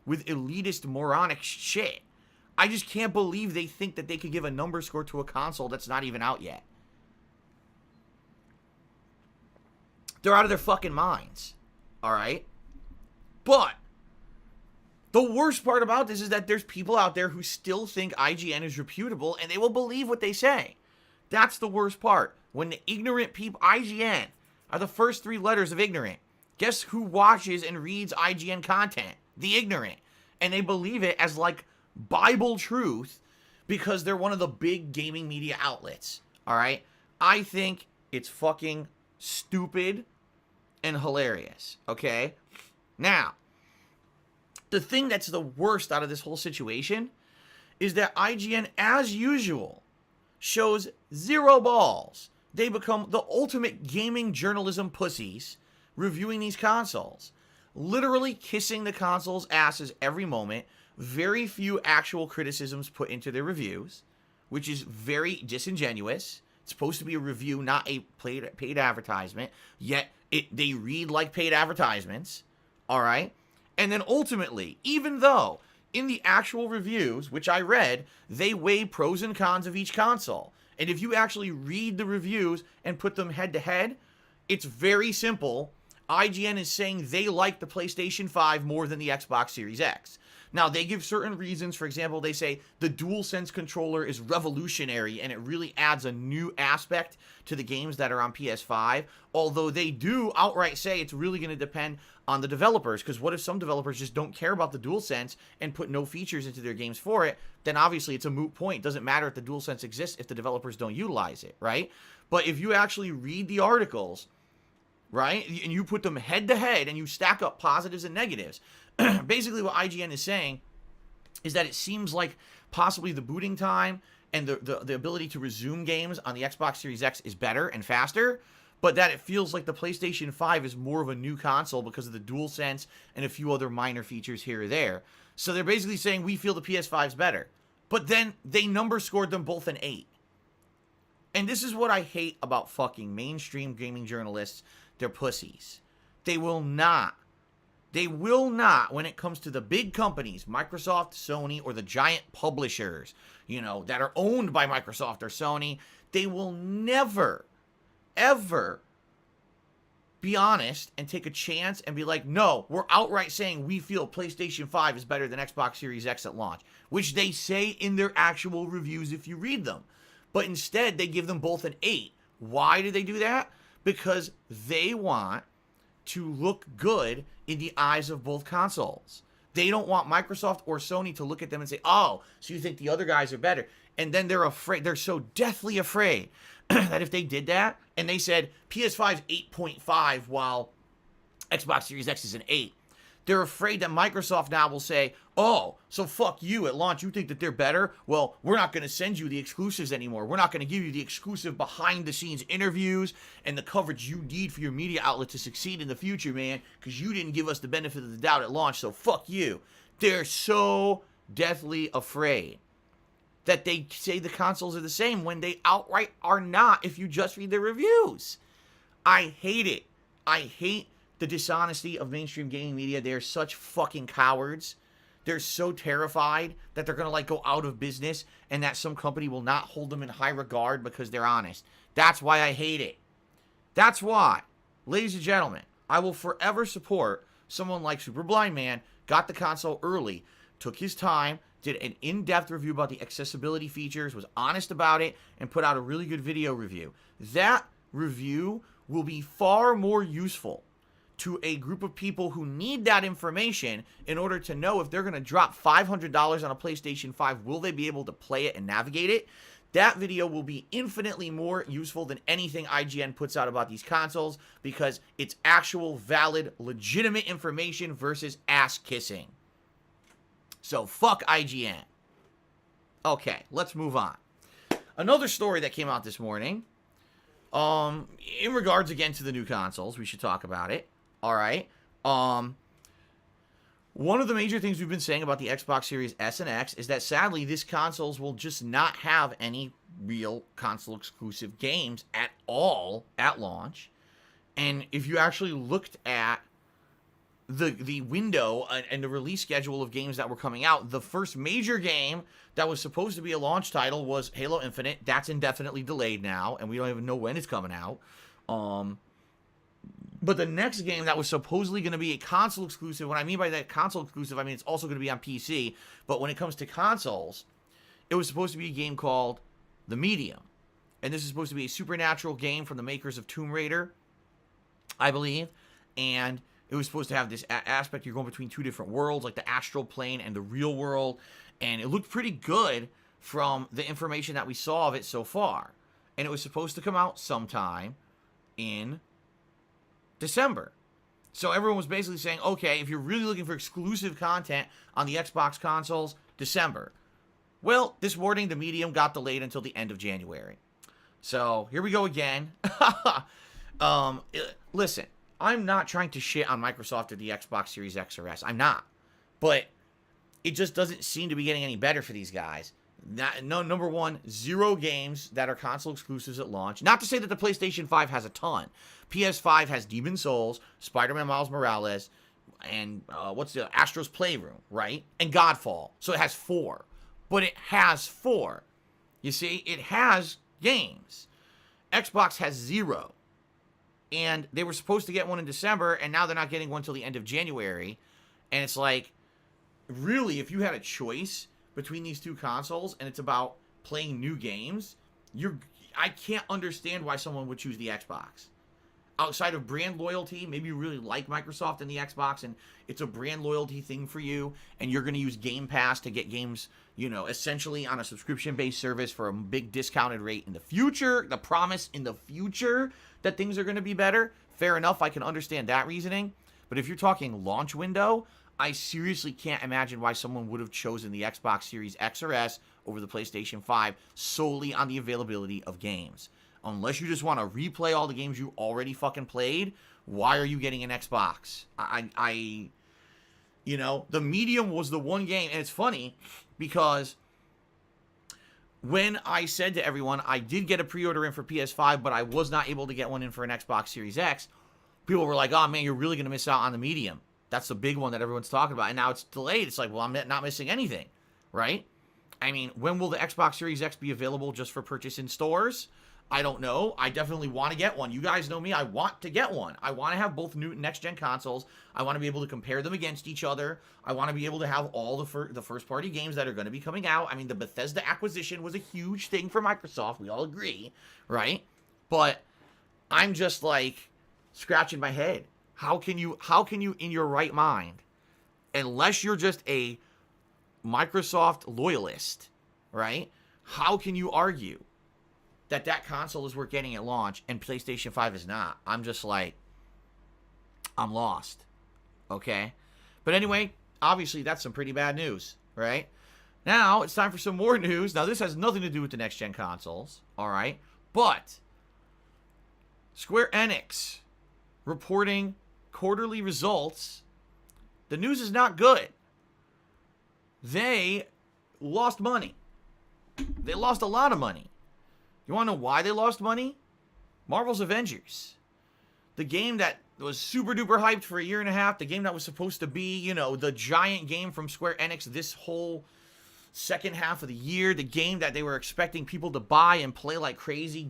with elitist moronic shit. I just can't believe they think that they could give a number score to a console that's not even out yet. They're out of their fucking minds. Alright? But the worst part about this is that there's people out there who still think IGN is reputable and they will believe what they say. That's the worst part. When the ignorant people, IGN, are the first three letters of ignorant. Guess who watches and reads IGN content? The ignorant. And they believe it as like Bible truth because they're one of the big gaming media outlets. Alright? I think it's fucking stupid and hilarious. Okay? Now, the thing that's the worst out of this whole situation is that IGN, as usual, shows zero balls. They become the ultimate gaming journalism pussies reviewing these consoles. Literally kissing the consoles' asses every moment. Very few actual criticisms put into their reviews, which is very disingenuous. It's supposed to be a review, not a paid advertisement. Yet, they read like paid advertisements. Alright? And then ultimately, even though in the actual reviews, which I read, they weigh pros and cons of each console. And if you actually read the reviews and put them head to head, it's very simple. IGN is saying they like the PlayStation 5 more than the Xbox Series X. Now, they give certain reasons. For example, they say the DualSense controller is revolutionary and it really adds a new aspect to the games that are on PS5. Although they do outright say it's really going to depend on the developers. Because what if some developers just don't care about the DualSense and put no features into their games for it? Then obviously it's a moot point. It doesn't matter if the DualSense exists if the developers don't utilize it, right? But if you actually read the articles, right, and you put them head to head and you stack up positives and negatives, basically what IGN is saying is that it seems like possibly the booting time and the ability to resume games on the Xbox Series X is better and faster, but that it feels like the PlayStation 5 is more of a new console because of the DualSense and a few other minor features here or there. So they're basically saying we feel the PS5 is better. But then they number scored them both an 8. And this is what I hate about fucking mainstream gaming journalists. They're pussies. They will not, when it comes to the big companies, Microsoft, Sony, or the giant publishers, that are owned by Microsoft or Sony, they will never, ever be honest and take a chance and be like, no, we're outright saying we feel PlayStation 5 is better than Xbox Series X at launch, which they say in their actual reviews if you read them. But instead, they give them both an 8. Why do they do that? Because they want to look good in the eyes of both consoles. They don't want Microsoft or Sony to look at them and say, oh, so you think the other guys are better. And then they're afraid, they're so deathly afraid that if they did that and they said PS5 is 8.5 while Xbox Series X is an 8, they're afraid that Microsoft now will say, oh, so fuck you at launch, you think that they're better? Well, we're not going to send you the exclusives anymore. We're not going to give you the exclusive behind-the-scenes interviews and the coverage you need for your media outlet to succeed in the future, man, because you didn't give us the benefit of the doubt at launch, so fuck you. They're so deathly afraid that they say the consoles are the same when they outright are not if you just read their reviews. I hate it. I hate the dishonesty of mainstream gaming media. They're such fucking cowards. They're so terrified that they're going to go out of business and that some company will not hold them in high regard because they're honest. That's why I hate it. That's why, ladies and gentlemen, I will forever support someone like Super Blind Man, got the console early, took his time, did an in-depth review about the accessibility features, was honest about it, and put out a really good video review. That review will be far more useful to a group of people who need that information in order to know if they're going to drop $500 on a PlayStation 5, will they be able to play it and navigate it? That video will be infinitely more useful than anything IGN puts out about these consoles because it's actual, valid, legitimate information versus ass-kissing. So, fuck IGN. Okay, let's move on. another story that came out this morning. In regards again to the new consoles, we should talk about it. All right. One of the major things we've been saying about the Xbox Series S and X is that sadly, these consoles will just not have any real console exclusive games at all at launch. And if you actually looked at the window and the release schedule of games that were coming out, the first major game that was supposed to be a launch title was Halo Infinite. That's indefinitely delayed now, and we don't even know when it's coming out. But the next game that was supposedly going to be a console exclusive, what I mean by that console exclusive, I mean it's also going to be on PC, but when it comes to consoles, it was supposed to be a game called The Medium. And this is supposed to be a supernatural game from the makers of Tomb Raider, I believe. And it was supposed to have this aspect, you're going between two different worlds, like the astral plane and the real world. And it looked pretty good from the information that we saw of it so far. And it was supposed to come out sometime in December. So everyone was basically saying, okay, if you're really looking for exclusive content on the Xbox consoles, December. Well, this morning, the Medium got delayed until the end of January. So here we go again. Listen, I'm not trying to shit on Microsoft or the Xbox Series X or S. I'm not. But it just doesn't seem to be getting any better for these guys. Number one, 0 games that are console exclusives at launch. Not to say that the PlayStation 5 has a ton. PS5 has Demon's Souls, Spider-Man Miles Morales, and what's the Astro's Playroom, right? And Godfall. So it has 4. But it has 4. You see, it has games. Xbox has 0. And they were supposed to get one in December, and now they're not getting one till the end of January. And it's like, really, if you had a choice between these two consoles and it's about playing new games, I can't understand why someone would choose the Xbox. Outside of brand loyalty, maybe you really like Microsoft and the Xbox and it's a brand loyalty thing for you and you're going to use Game Pass to get games, essentially on a subscription-based service for a big discounted rate in the future, the promise in the future that things are going to be better. Fair enough, I can understand that reasoning. But if you're talking launch window, I seriously can't imagine why someone would have chosen the Xbox Series X or S over the PlayStation 5 solely on the availability of games. Unless you just want to replay all the games you already fucking played, why are you getting an Xbox? The Medium was the one game, and it's funny because when I said to everyone I did get a pre-order in for PS5, but I was not able to get one in for an Xbox Series X, people were like, oh man, you're really going to miss out on the Medium. That's the big one that everyone's talking about. And now it's delayed. It's like, well, I'm not missing anything, right? I mean, when will the Xbox Series X be available just for purchase in stores? I don't know. I definitely want to get one. You guys know me. I want to get one. I want to have both new next-gen consoles. I want to be able to compare them against each other. I want to be able to have all the first-party games that are going to be coming out. I mean, the Bethesda acquisition was a huge thing for Microsoft. We all agree, right? But I'm just like scratching my head. How can you in your right mind, unless you're just a Microsoft loyalist, right? How can you argue that console is worth getting at launch and PlayStation 5 is not? I'm just like, I'm lost. Okay? But anyway, obviously that's some pretty bad news, right? Now, it's time for some more news. Now, this has nothing to do with the next-gen consoles, all right? But Square Enix reporting quarterly results. The news is not good. They lost money. They lost a lot of money. You want to know why they lost money? Marvel's Avengers. The game that was super duper hyped for a year and a half. The game that was supposed to be, the giant game from Square Enix this whole second half of the year. The game that they were expecting people to buy and play like crazy.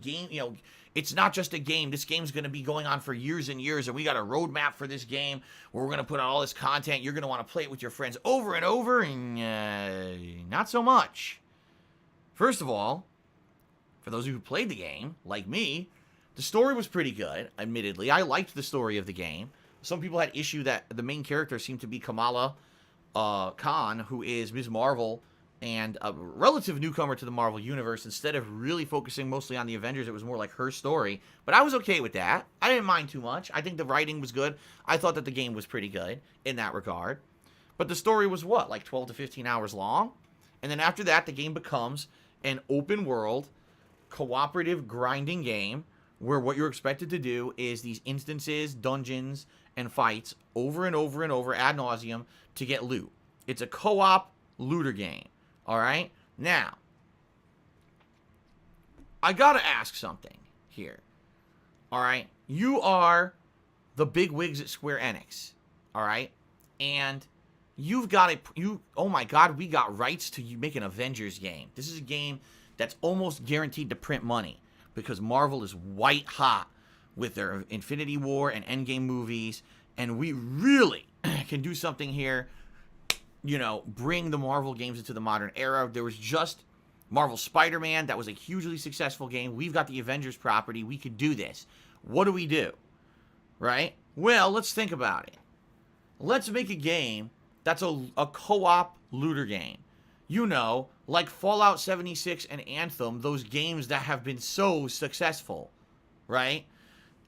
It's not just a game. This game's going to be going on for years and years, and we got a roadmap for this game where we're going to put out all this content. You're going to want to play it with your friends over and over, and not so much. First of all, for those who played the game, like me, the story was pretty good, admittedly. I liked the story of the game. Some people had issue that the main character seemed to be Kamala Khan, who is Ms. Marvel, and a relative newcomer to the Marvel Universe. Instead of really focusing mostly on the Avengers, it was more like her story. But I was okay with that. I didn't mind too much. I think the writing was good. I thought that the game was pretty good in that regard. But the story was what, like 12 to 15 hours long? And then after that, the game becomes an open world, cooperative grinding game where what you're expected to do is these instances, dungeons, and fights over and over and over ad nauseum to get loot. It's a co-op looter game. All right? Now, I gotta ask something here. All right? You are the big wigs at Square Enix. All right? And you've got oh my god, we got rights to you make an Avengers game. This is a game that's almost guaranteed to print money because Marvel is white hot with their Infinity War and Endgame movies, and we really can do something here, you know, bring the Marvel games into the modern era. There was just Marvel Spider-Man. That was a hugely successful game. We've got the Avengers property. We could do this. What do? Right? Well, let's think about it. Let's make a game that's a co-op looter game. You know, like Fallout 76 and Anthem, those games that have been so successful, right?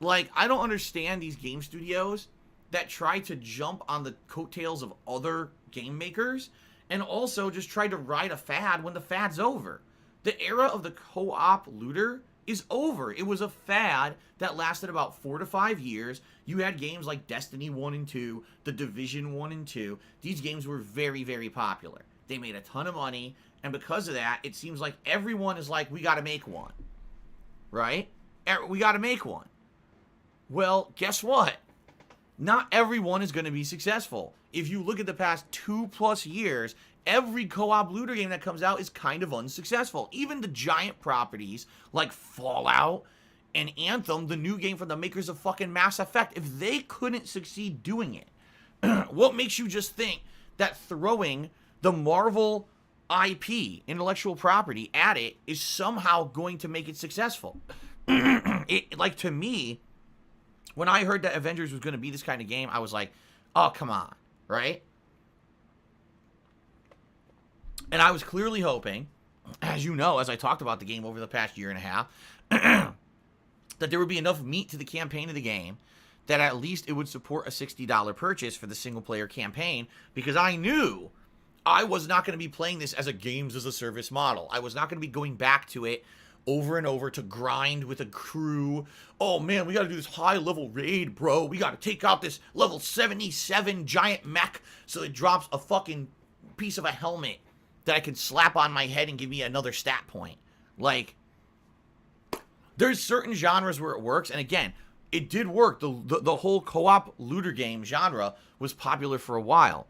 Like, I don't understand these game studios that try to jump on the coattails of other game makers and also just try to ride a fad when the fad's over. The era of the co-op looter is over. It was a fad that lasted about 4 to 5 years. You had games like Destiny 1 and 2, The Division 1 and 2. These games were very, very popular. They made a ton of money, and because of that, it seems like everyone is like, we gotta make one. Right? We gotta make one. Well, guess what? Not everyone is going to be successful. If you look at the past 2+ years, every co-op looter game that comes out is kind of unsuccessful. Even the giant properties like Fallout and Anthem, the new game from the makers of fucking Mass Effect, if they couldn't succeed doing it, what makes you just think that throwing the Marvel IP, intellectual property, at it is somehow going to make it successful? Like, to me, when I heard that Avengers was going to be this kind of game, I was like, oh, come on, right? And I was clearly hoping, as you know, as I talked about the game over the past year and a half, that there would be enough meat to the campaign of the game that at least it would support a $60 purchase for the single-player campaign, because I knew I was not going to be playing this as a games-as-a-service model. I was not going to be going back to it over and over to grind with a crew. Oh man, we gotta do this high-level raid, bro. We gotta take out this level 77 giant mech so it drops a fucking piece of a helmet that I can slap on my head and give me another stat point. Like, there's certain genres where it works, and again, it did work. The whole co-op looter game genre was popular for a while.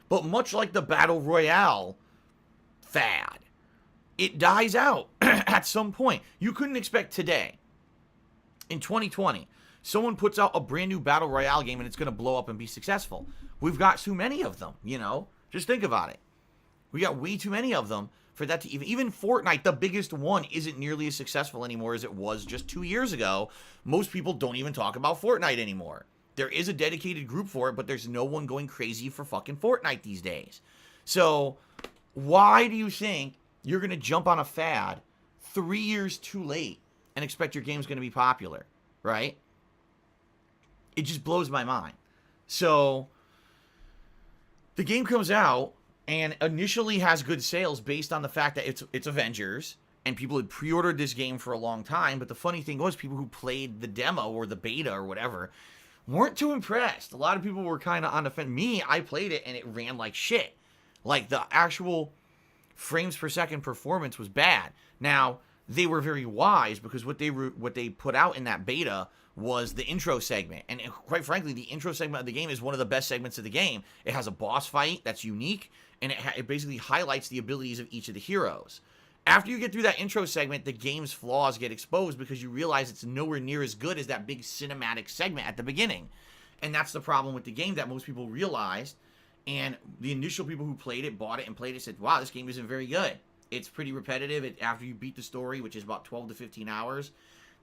But much like the Battle Royale fad, it dies out at some point. You couldn't expect today, in 2020, someone puts out a brand new Battle Royale game and it's going to blow up and be successful. We've got too many of them, you know? Just think about it. We got way too many of them for that to even Fortnite, the biggest one, isn't nearly as successful anymore as it was just 2 years ago. Most people don't even talk about Fortnite anymore. There is a dedicated group for it, but there's no one going crazy for fucking Fortnite these days. So, why do you think you're going to jump on a fad 3 years too late and expect your game's going to be popular, right? It just blows my mind. So, the game comes out and initially has good sales based on the fact that it's Avengers, and people had pre-ordered this game for a long time, but the funny thing was people who played the demo or the beta or whatever weren't too impressed. A lot of people were kind of on the fence. Me, I played it and it ran like shit. Like, the actual frames per second performance was bad. Now, they were very wise because what they put out in that beta was the intro segment. And quite frankly, the intro segment of the game is one of the best segments of the game. It has a boss fight that's unique, and it basically highlights the abilities of each of the heroes. After you get through that intro segment, the game's flaws get exposed because you realize it's nowhere near as good as that big cinematic segment at the beginning. And that's the problem with the game that most people realized. And the initial people who played it, bought it, and played it said, wow, this game isn't very good. It's pretty repetitive. After you beat the story, which is about 12 to 15 hours,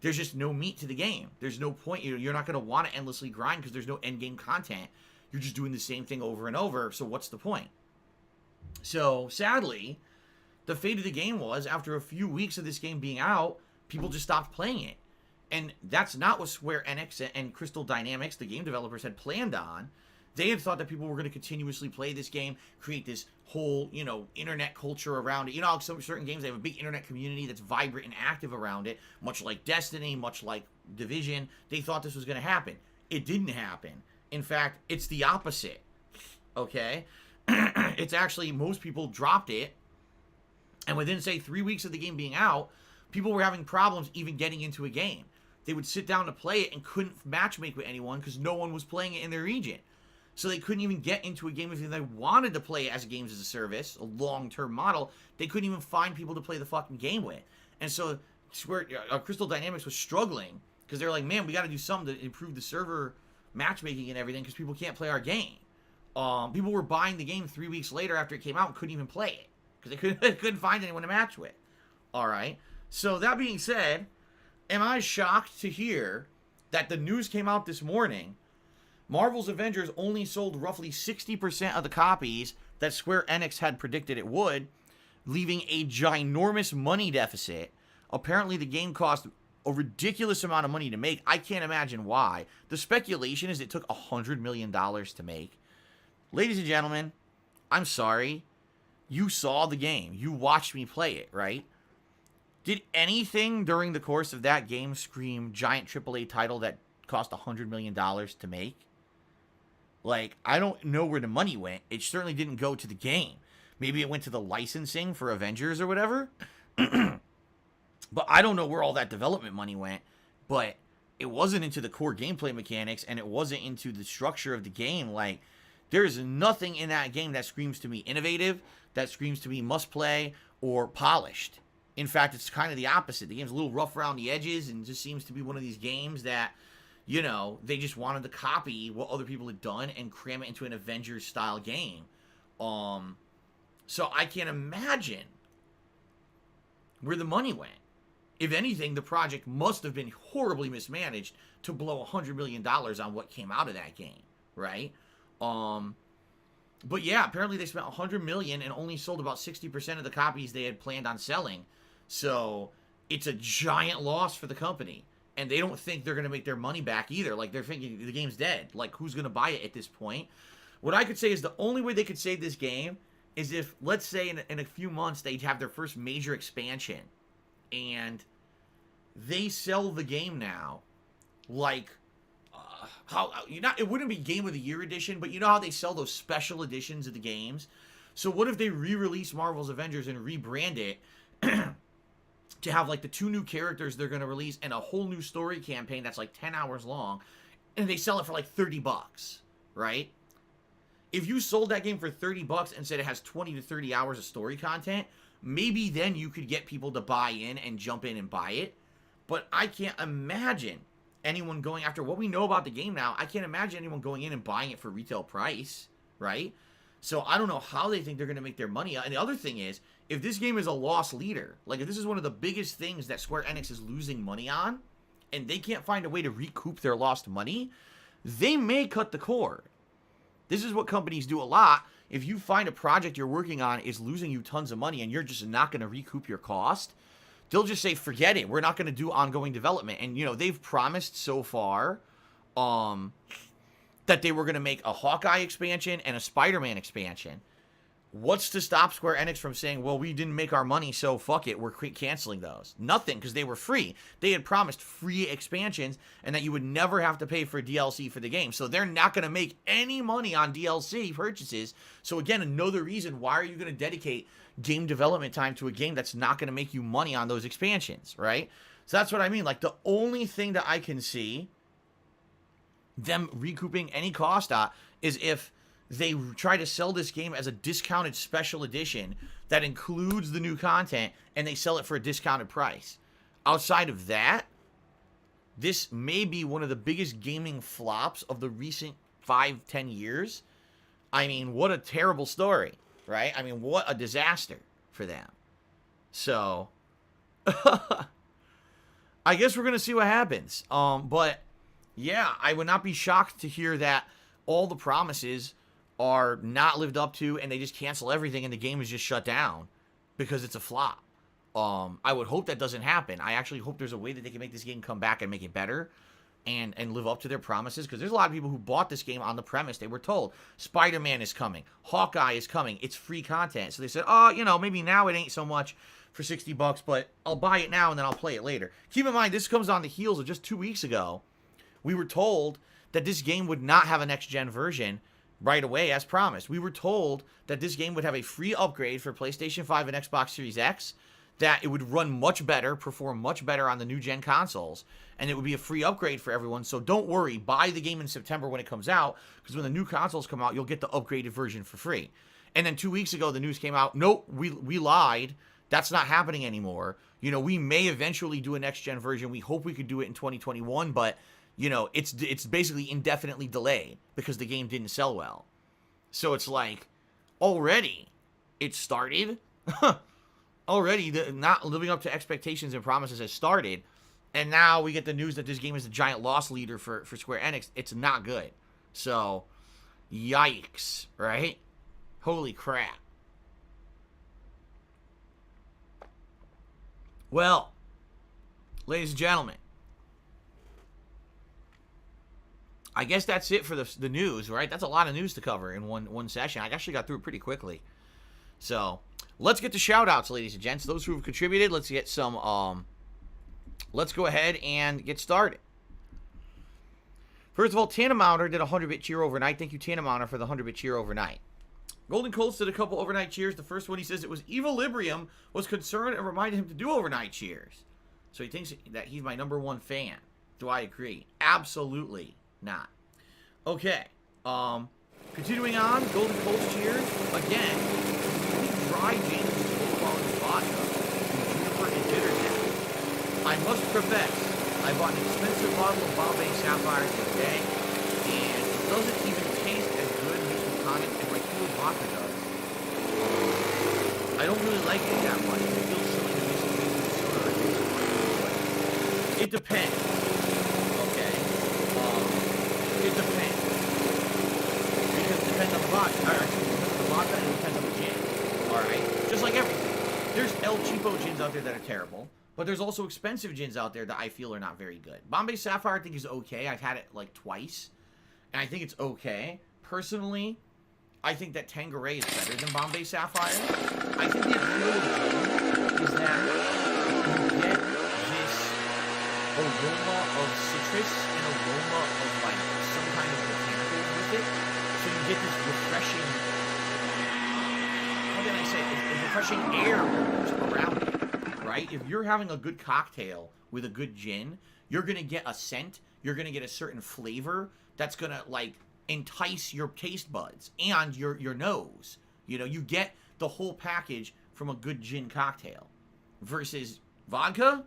there's just no meat to the game. There's no point. You're not going to want to endlessly grind because there's no end game content. You're just doing the same thing over and over. So what's the point? So sadly, the fate of the game was, after a few weeks of this game being out, people just stopped playing it. And that's not what Square Enix and Crystal Dynamics, the game developers, had planned on. They had thought that people were going to continuously play this game, create this whole, you know, internet culture around it. You know how some certain games, they have a big internet community that's vibrant and active around it, much like Destiny, much like Division. They thought this was going to happen. It didn't happen. In fact, it's the opposite, okay? It's actually, most people dropped it, and within, say, 3 weeks of the game being out, people were having problems even getting into a game. They would sit down to play it and couldn't matchmake with anyone because no one was playing it in their region. So they couldn't even get into a game if they wanted to play it as a games as a service, a long-term model. They couldn't even find people to play the fucking game with. And so Crystal Dynamics was struggling because they're like, man, we got to do something to improve the server matchmaking and everything because people can't play our game. People were buying the game 3 weeks later after it came out and couldn't even play it because they couldn't find anyone to match with. All right. So that being said, am I shocked to hear that the news came out this morning? Marvel's Avengers only sold roughly 60% of the copies that Square Enix had predicted it would, leaving a ginormous money deficit. Apparently, the game cost a ridiculous amount of money to make. I can't imagine why. The speculation is it took $100 million to make. Ladies and gentlemen, I'm sorry. You saw the game. You watched me play it, right? Did anything during the course of that game scream giant AAA title that cost $100 million to make? Like, I don't know where the money went. It certainly didn't go to the game. Maybe it went to the licensing for Avengers or whatever. But I don't know where all that development money went. But it wasn't into the core gameplay mechanics, and it wasn't into the structure of the game. Like, there's nothing in that game that screams to me innovative, that screams to me must play, or polished. In fact, it's kind of the opposite. The game's a little rough around the edges and just seems to be one of these games that, you know, they just wanted to copy what other people had done and cram it into an Avengers-style game. So I can't imagine where the money went. If anything, the project must have been horribly mismanaged to blow $100 million on what came out of that game, right? But yeah, apparently they spent $100 million and only sold about 60% of the copies they had planned on selling. So it's a giant loss for the company. And they don't think they're going to make their money back either. Like, they're thinking the game's dead. Like, who's going to buy it at this point? What I could say is the only way they could save this game is if, let's say, in a few months, they have their first major expansion. And they sell the game now. Like, it wouldn't be Game of the Year edition, but you know how they sell those special editions of the games? So what if they re-release Marvel's Avengers and rebrand it to have, like, the 2 new characters they're going to release and a whole new story campaign that's, like, 10 hours long, and they sell it for, like, $30, right? If you sold that game for $30 and said it has 20 to 30 hours of story content, maybe then you could get people to buy in and jump in and buy it. But I can't imagine anyone going, after what we know about the game now, I can't imagine anyone going in and buying it for retail price, right? So I don't know how they think they're going to make their money. And the other thing is, if this game is a loss leader, like if this is one of the biggest things that Square Enix is losing money on, and they can't find a way to recoup their lost money, they may cut the cord. This is what companies do a lot. If you find a project you're working on is losing you tons of money and you're just not going to recoup your cost, they'll just say, forget it. We're not going to do ongoing development. And, you know, they've promised so far that they were going to make a Hawkeye expansion and a Spider-Man expansion. What's to stop Square Enix from saying, well, we didn't make our money, so fuck it, we're canceling those? Nothing, because they were free. They had promised free expansions and that you would never have to pay for DLC for the game. So they're not going to make any money on DLC purchases. So again, another reason, why are you going to dedicate game development time to a game that's not going to make you money on those expansions, right? So that's what I mean. Like, the only thing that I can see them recouping any cost at is if they try to sell this game as a discounted special edition that includes the new content and they sell it for a discounted price. Outside of that, this may be one of the biggest gaming flops of the recent 5-10 years. I mean, what a terrible story, right? I mean, what a disaster for them. So, I guess we're going to see what happens. But, yeah, I would not be shocked to hear that all the promises are not lived up to and they just cancel everything and the game is just shut down because it's a flop. I would hope that doesn't happen. I actually hope there's a way that they can make this game come back and make it better. and live up to their promises, because there's a lot of people who bought this game on the premise they were told Spider-Man is coming, Hawkeye is coming, it's free content. So they said, oh, you know, maybe now it ain't so much for $60, but I'll buy it now and then I'll play it later. Keep in mind, this comes on the heels of just 2 weeks ago. We were told that this game would not have a next-gen version right away, as promised. We were told that this game would have a free upgrade for PlayStation 5 and Xbox Series X, that it would run much better, perform much better on the new-gen consoles, and it would be a free upgrade for everyone. So don't worry, buy the game in September when it comes out, because when the new consoles come out, you'll get the upgraded version for free. And then 2 weeks ago, the news came out, nope, we lied. That's not happening anymore. You know, we may eventually do a next-gen version. We hope we could do it in 2021, but, you know, it's basically indefinitely delayed because the game didn't sell well. So it's like, already, it started. Already, not living up to expectations and promises has started. And now we get the news that this game is a giant loss leader for Square Enix. It's not good. So, yikes, right? Holy crap. Well, ladies and gentlemen, I guess that's it for the news, right? That's a lot of news to cover in one session. I actually got through it pretty quickly. So, let's get to shout-outs, ladies and gents. Those who have contributed, let's get some, let's go ahead and get started. First of all, Tanamounder did a 100-bit cheer overnight. Thank you, Tanamounder, for the 100-bit cheer overnight. Golden Colts did a couple overnight cheers. The first one, he says it was Equilibrium was concerned and reminded him to do overnight cheers. So he thinks that he's my #1 fan. Do I agree? Absolutely not. Okay. Continuing on, Golden Colts cheers. Again, dry gin is low-quality vodka with juniper and bitterness. I must profess, I bought an expensive bottle of Bombay Sapphire today, and it doesn't even taste as good and makes me tonic as my Kilo vodka does. I don't really like it that much. It feels silly to mix it with soda. It depends. Okay. It depends. Because it depends on the vodka. Or actually, it depends on the vodka and it depends on the gin. Alright? Just like everything. There's El Cheapo gins out there that are terrible. But there's also expensive gins out there that I feel are not very good. Bombay Sapphire I think is okay. I've had it like twice. And I think it's okay. Personally, I think that Tanqueray is better than Bombay Sapphire. I think the appeal of gin is that you get this aroma of citrus and aroma of like some kind of botanical with it. So you get this refreshing, how can I say, it's refreshing air almost around it, right? If you're having a good cocktail with a good gin, you're going to get a scent, you're going to get a certain flavor that's going to like entice your taste buds and your nose. You know, you get the whole package from a good gin cocktail. Versus vodka,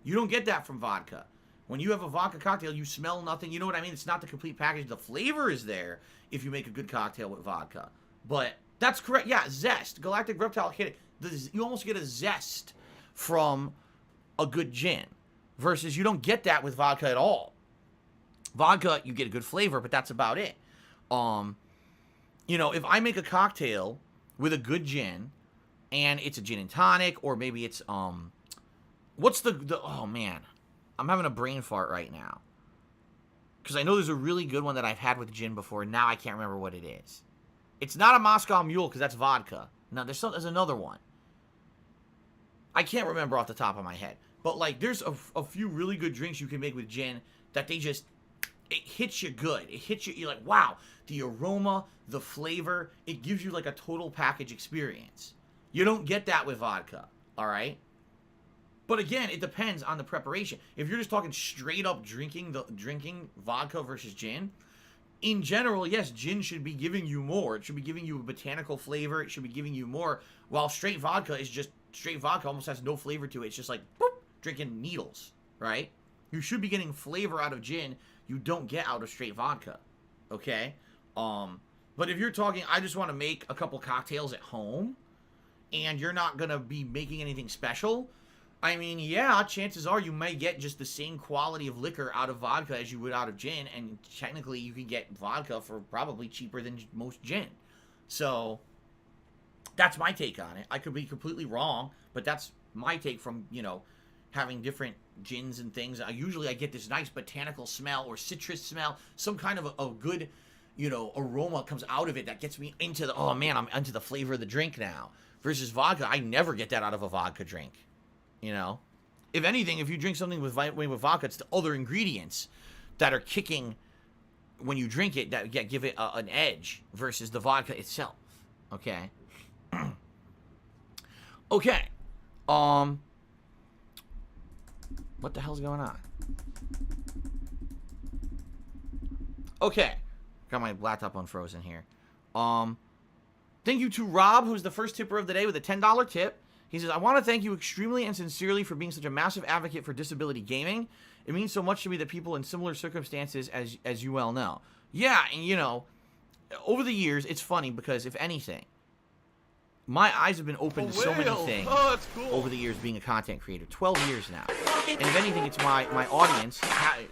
you don't get that from vodka. When you have a vodka cocktail, you smell nothing. You know what I mean? It's not the complete package. The flavor is there if you make a good cocktail with vodka. But that's correct. Yeah, zest. Galactic Reptile hit it. You almost get a zest from a good gin. Versus you don't get that with vodka at all. Vodka, you get a good flavor, but that's about it. You know, if I make a cocktail with a good gin, and it's a gin and tonic, or maybe it's, what's the oh man, I'm having a brain fart right now. Because I know there's a really good one that I've had with gin before, and now I can't remember what it is. It's not a Moscow Mule, because that's vodka. No, there's another one. I can't remember off the top of my head. But, like, there's a few really good drinks you can make with gin that they just, it hits you good. It hits you, you're like, wow, the aroma, the flavor, it gives you, like, a total package experience. You don't get that with vodka, all right? But again, it depends on the preparation. If you're just talking straight up drinking vodka versus gin, in general, yes, gin should be giving you more. It should be giving you a botanical flavor. It should be giving you more. While straight vodka is just, straight vodka almost has no flavor to it. It's just like, boop, drinking needles, right? You should be getting flavor out of gin you don't get out of straight vodka, okay? But if you're talking, I just want to make a couple cocktails at home, and you're not going to be making anything special, I mean, yeah, chances are you may get just the same quality of liquor out of vodka as you would out of gin, and technically you can get vodka for probably cheaper than most gin. So, that's my take on it. I could be completely wrong, but that's my take from, you know, having different gins and things, usually I get this nice botanical smell or citrus smell, some kind of a good, you know, aroma comes out of it that gets me into the, oh man, I'm into the flavor of the drink now. Versus vodka, I never get that out of a vodka drink, you know? If anything, if you drink something with vodka, it's the other ingredients that are kicking when you drink it that give it an edge versus the vodka itself, okay? Okay, what the hell's going on? Okay, got my laptop unfrozen here. Thank you to Rob, who's the first tipper of the day with a $10 tip. He says, I want to thank you extremely and sincerely for being such a massive advocate for disability gaming. It means so much to me that people in similar circumstances, as you well know. Yeah, and you know, over the years, it's funny because if anything, my eyes have been open to so many things over the years being a content creator. 12 years now. And if anything, it's my audience,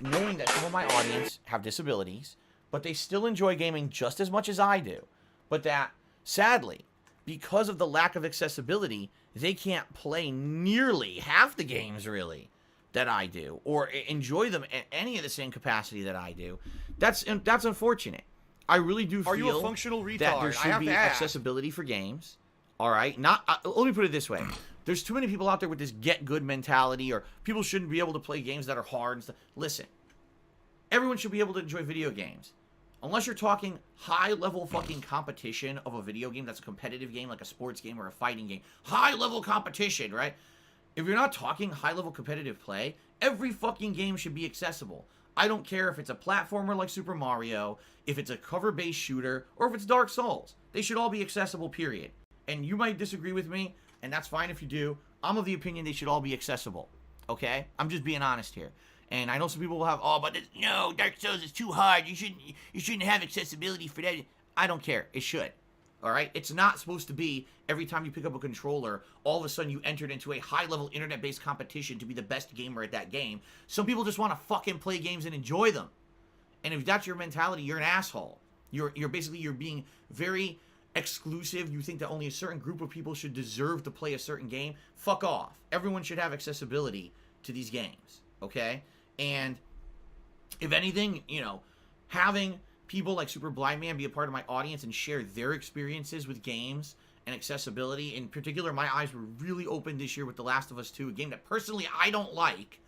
knowing that some of my audience have disabilities, but they still enjoy gaming just as much as I do. But that, sadly, because of the lack of accessibility, they can't play nearly half the games, really, that I do, or enjoy them at any of the same capacity that I do. That's unfortunate. I really do feel Are you a functional retard? that there should be accessibility for games. All right, let me put it this way: there's too many people out there with this get good mentality, or people shouldn't be able to play games that are hard and stuff. Listen, everyone should be able to enjoy video games. Unless you're talking high-level fucking competition of a video game that's a competitive game, like a sports game or a fighting game. High-level competition, right? If you're not talking high-level competitive play, every fucking game should be accessible. I don't care if it's a platformer like Super Mario, if it's a cover-based shooter, or if it's Dark Souls. They should all be accessible, period. And you might disagree with me, and that's fine if you do. I'm of the opinion they should all be accessible, okay? I'm just being honest here. And I know some people will have, oh, but no, Dark Souls is too hard. You shouldn't have accessibility for that. I don't care. It should. All right? It's not supposed to be every time you pick up a controller, all of a sudden you entered into a high-level internet-based competition to be the best gamer at that game. Some people just want to fucking play games and enjoy them. And if that's your mentality, you're an asshole. You're being very exclusive. You think that only a certain group of people should deserve to play a certain game. Fuck off. Everyone should have accessibility to these games. Okay? And if anything, you know, having people like Super Blind Man be a part of my audience and share their experiences with games and accessibility. In particular, my eyes were really open this year with The Last of Us 2, a game that personally I don't like,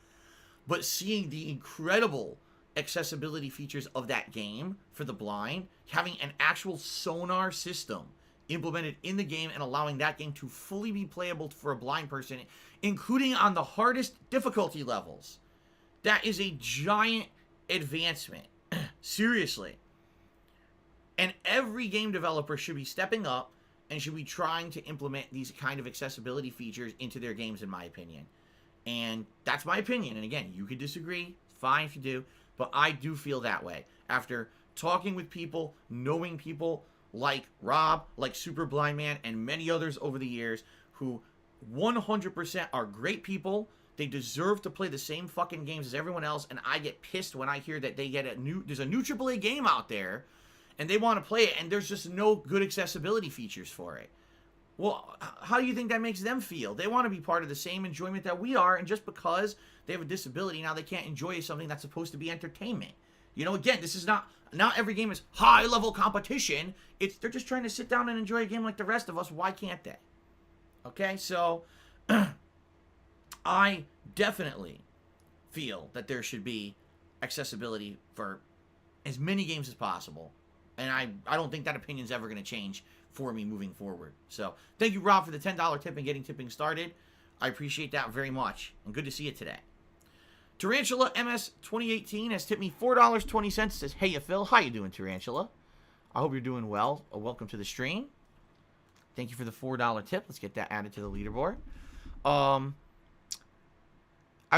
but seeing the incredible accessibility features of that game for the blind, having an actual sonar system implemented in the game and allowing that game to fully be playable for a blind person, including on the hardest difficulty levels. That is a giant advancement. Seriously. And every game developer should be stepping up and should be trying to implement these kind of accessibility features into their games, in my opinion. And that's my opinion. And again, you could disagree. It's fine if you do. But I do feel that way. After talking with people, knowing people like Rob, like Super Blind Man, and many others over the years who 100% are great people. They deserve to play the same fucking games as everyone else, and I get pissed when I hear that they get there's a new AAA game out there, and they want to play it, and there's just no good accessibility features for it. Well, how do you think that makes them feel? They want to be part of the same enjoyment that we are, and just because they have a disability, now they can't enjoy something that's supposed to be entertainment. You know, again, this is not every game is high-level competition. They're just trying to sit down and enjoy a game like the rest of us. Why can't they? Okay, so I definitely feel that there should be accessibility for as many games as possible. And I don't think that opinion's ever going to change for me moving forward. So, thank you, Rob, for the $10 tip and getting tipping started. I appreciate that very much. And good to see you today. Tarantula MS 2018 has tipped me $4.20. Says, hey, Phil. How you doing, Tarantula? I hope you're doing well. Welcome to the stream. Thank you for the $4 tip. Let's get that added to the leaderboard. I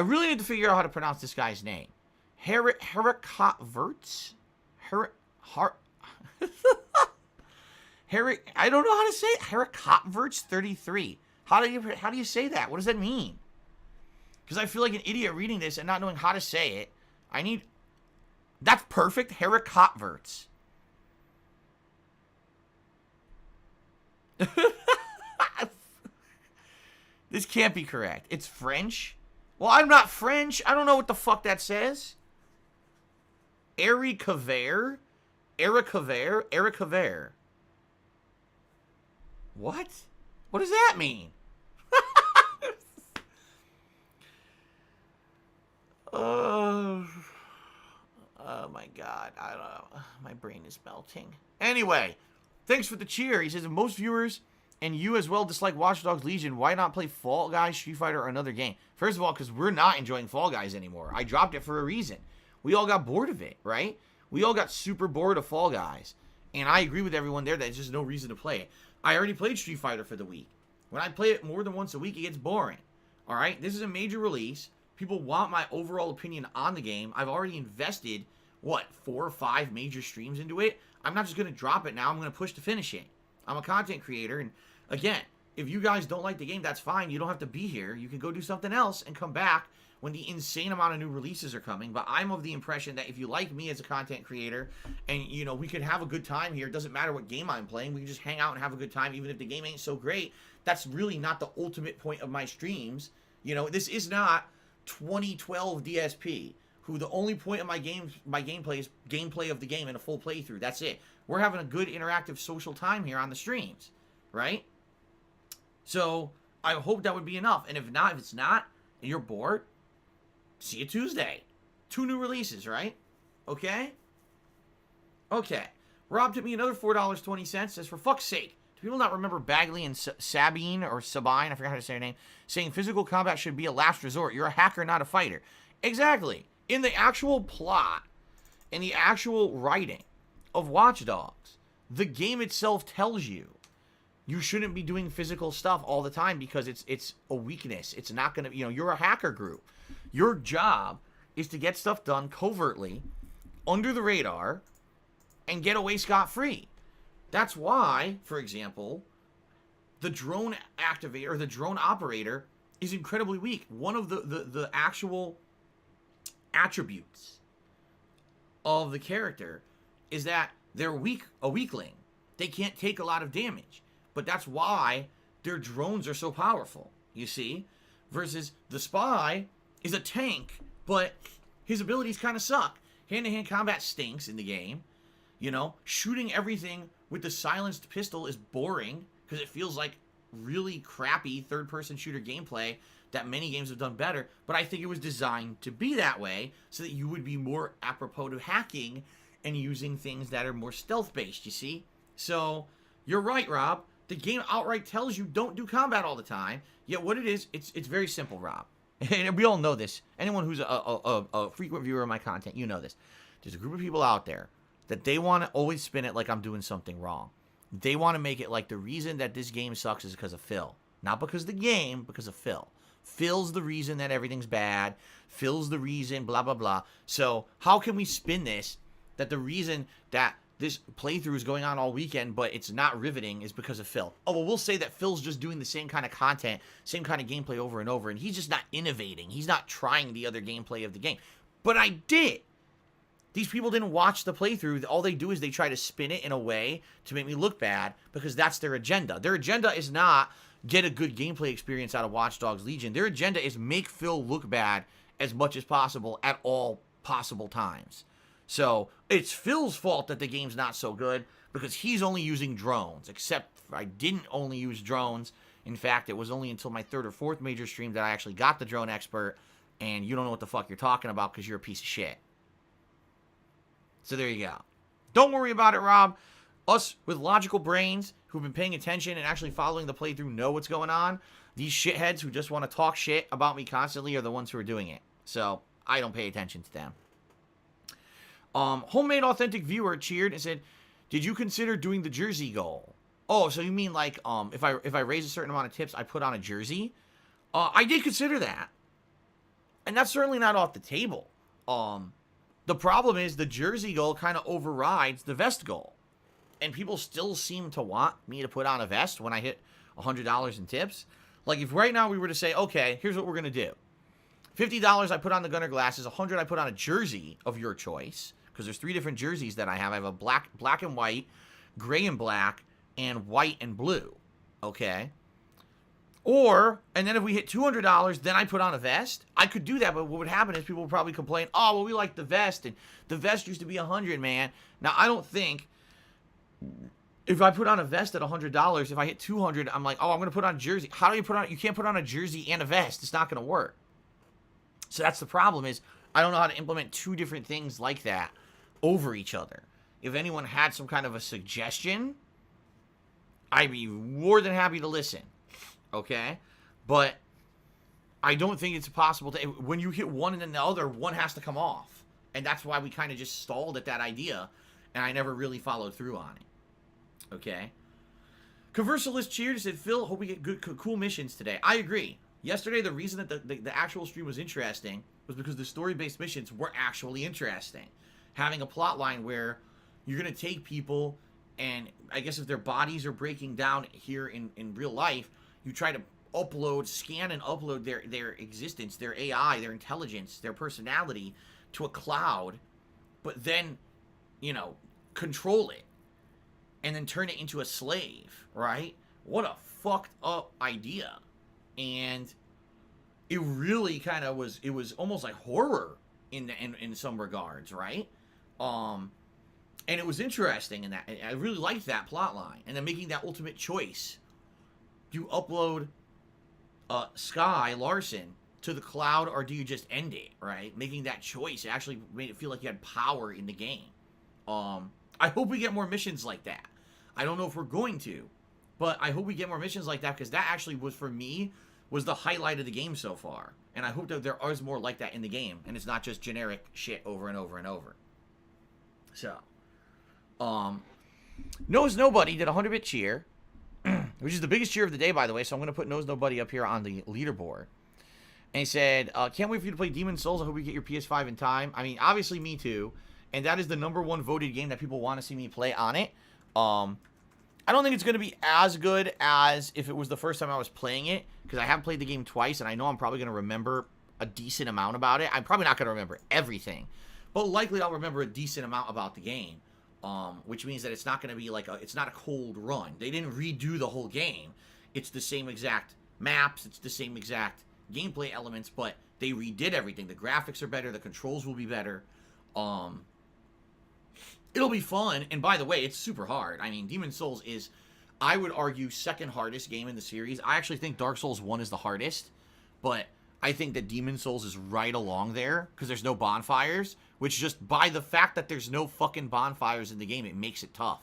really need to figure out how to pronounce this guy's name. Herikotverts? I don't know how to say it. Herikotverts 33. How do you say that? What does that mean? Because I feel like an idiot reading this and not knowing how to say it. That's perfect. Herikotverts. This can't be correct. It's French. Well, I'm not French. I don't know what the fuck that says. Eric Caver? What? What does that mean? Oh my God. I don't know. My brain is melting. Anyway, thanks for the cheer. He says, if most viewers and you as well dislike Watch Dogs Legion, why not play Fall Guys, Street Fighter, or another game? First of all, because we're not enjoying Fall Guys anymore. I dropped it for a reason. We all got bored of it, right? We all got super bored of Fall Guys. And I agree with everyone there that there's just no reason to play it. I already played Street Fighter for the week. When I play it more than once a week, it gets boring. All right? This is a major release. People want my overall opinion on the game. I've already invested, 4 or 5 major streams into it. I'm not just going to drop it now. I'm going to push to finish it. I'm a content creator. And again, if you guys don't like the game, that's fine. You don't have to be here. You can go do something else and come back when the insane amount of new releases are coming. But I'm of the impression that if you like me as a content creator and, you know, we could have a good time here. It doesn't matter what game I'm playing. We can just hang out and have a good time even if the game ain't so great. That's really not the ultimate point of my streams. You know, this is not 2012 DSP, who the only point of my gameplay is gameplay of the game and a full playthrough. That's it. We're having a good interactive social time here on the streams, right? So I hope that would be enough. And if it's not, and you're bored, see you Tuesday. 2 new releases, right? Okay? Okay. Rob took me another $4.20. Says, for fuck's sake, do people not remember Bagley and Sabine, or Sabine, I forgot how to say her name, saying physical combat should be a last resort. You're a hacker, not a fighter. Exactly. In the actual plot, in the actual writing of Watch Dogs, the game itself tells you you shouldn't be doing physical stuff all the time because it's a weakness. It's not going to, you know, you're a hacker group. Your job is to get stuff done covertly, under the radar, and get away scot-free. That's why, for example, the drone activator, or the drone operator, is incredibly weak. One of the actual attributes of the character is that they're a weakling. They can't take a lot of damage. But that's why their drones are so powerful, you see? Versus the spy is a tank, but his abilities kind of suck. Hand-to-hand combat stinks in the game. You know, shooting everything with the silenced pistol is boring because it feels like really crappy third-person shooter gameplay that many games have done better. But I think it was designed to be that way so that you would be more apropos to hacking and using things that are more stealth-based, you see? So, you're right, Rob. The game outright tells you don't do combat all the time. Yet what it is, it's very simple, Rob. And we all know this. Anyone who's a frequent viewer of my content, you know this. There's a group of people out there that they want to always spin it like I'm doing something wrong. They want to make it like the reason that this game sucks is because of Phil. Not because of the game, because of Phil. Phil's the reason that everything's bad. Phil's the reason, blah, blah, blah. So how can we spin this that the reason that this playthrough is going on all weekend, but it's not riveting, is because of Phil? Oh, well, we'll say that Phil's just doing the same kind of content, same kind of gameplay over and over, and he's just not innovating. He's not trying the other gameplay of the game. But I did. These people didn't watch the playthrough. All they do is they try to spin it in a way to make me look bad because that's their agenda. Their agenda is not get a good gameplay experience out of Watch Dogs Legion. Their agenda is make Phil look bad as much as possible at all possible times. So it's Phil's fault that the game's not so good because he's only using drones, except I didn't only use drones. In fact, it was only until my 3rd or 4th major stream that I actually got the drone expert, and you don't know what the fuck you're talking about because you're a piece of shit. So there you go. Don't worry about it, Rob. Us with logical brains who've been paying attention and actually following the playthrough know what's going on. These shitheads who just want to talk shit about me constantly are the ones who are doing it. So I don't pay attention to them. Homemade Authentic Viewer cheered and said, did you consider doing the jersey goal? Oh, so you mean like if I raise a certain amount of tips, I put on a jersey? I did consider that. And that's certainly not off the table. The problem is the jersey goal kind of overrides the vest goal. And people still seem to want me to put on a vest when I hit $100 in tips. Like if right now we were to say, okay, here's what we're going to do. $50 I put on the gunner glasses, $100 I put on a jersey of your choice. Because there's 3 different jerseys that I have. I have a black and white, gray and black, and white and blue. Okay? Or, and then if we hit $200, then I put on a vest. I could do that, but what would happen is people would probably complain, oh, well, we like the vest, and the vest used to be $100, man. Now, I don't think, if I put on a vest at $100, if I hit 200, I'm like, oh, I'm going to put on a jersey. How do you put on, you can't put on a jersey and a vest. It's not going to work. So that's the problem is, I don't know how to implement two different things like that over each other. If anyone had some kind of a suggestion, I'd be more than happy to listen. Okay? But I don't think it's possible to, when you hit one and then the other, one has to come off. And that's why we kind of just stalled at that idea, and I never really followed through on it. Okay? Conversalist cheered and said, Phil, hope we get good, cool missions today. I agree. Yesterday, the reason that the actual stream was interesting was because the story-based missions were actually interesting. Having a plot line where you're going to take people, and I guess if their bodies are breaking down here in real life, you try to scan and upload their existence, their AI, their intelligence, their personality to a cloud, but then, you know, control it, and then turn it into a slave, right? What a fucked up idea. And it really kind of was, it was almost like horror in some regards, right? And it was interesting in that, I really liked that plot line. And then making that ultimate choice. Do you upload Sky Larson to the cloud, or do you just end it, right? Making that choice actually made it feel like you had power in the game. I hope we get more missions like that. I don't know if we're going to, but I hope we get more missions like that, because that actually was, for me, was the highlight of the game so far. And I hope that there is more like that in the game, and it's not just generic shit over and over and over. So, Knows Nobody did a 100-bit cheer, which is the biggest cheer of the day, by the way, so I'm going to put Knows Nobody up here on the leaderboard. And he said, can't wait for you to play Demon's Souls. I hope you get your PS5 in time. I mean, obviously me too. And that is the #1 voted game that people want to see me play on it. I don't think it's going to be as good as if it was the first time I was playing it, because I have played the game twice, and I know I'm probably going to remember a decent amount about it. I'm probably not going to remember everything, but likely I'll remember a decent amount about the game, which means that it's not going to be like it's not a cold run. They didn't redo the whole game. It's the same exact maps. It's the same exact gameplay elements, but they redid everything. The graphics are better. The controls will be better. It'll be fun, and by the way, it's super hard. I mean, Demon's Souls is, I would argue, second hardest game in the series. I actually think Dark Souls 1 is the hardest, but I think that Demon's Souls is right along there, because there's no bonfires, which just, by the fact that there's no fucking bonfires in the game, it makes it tough.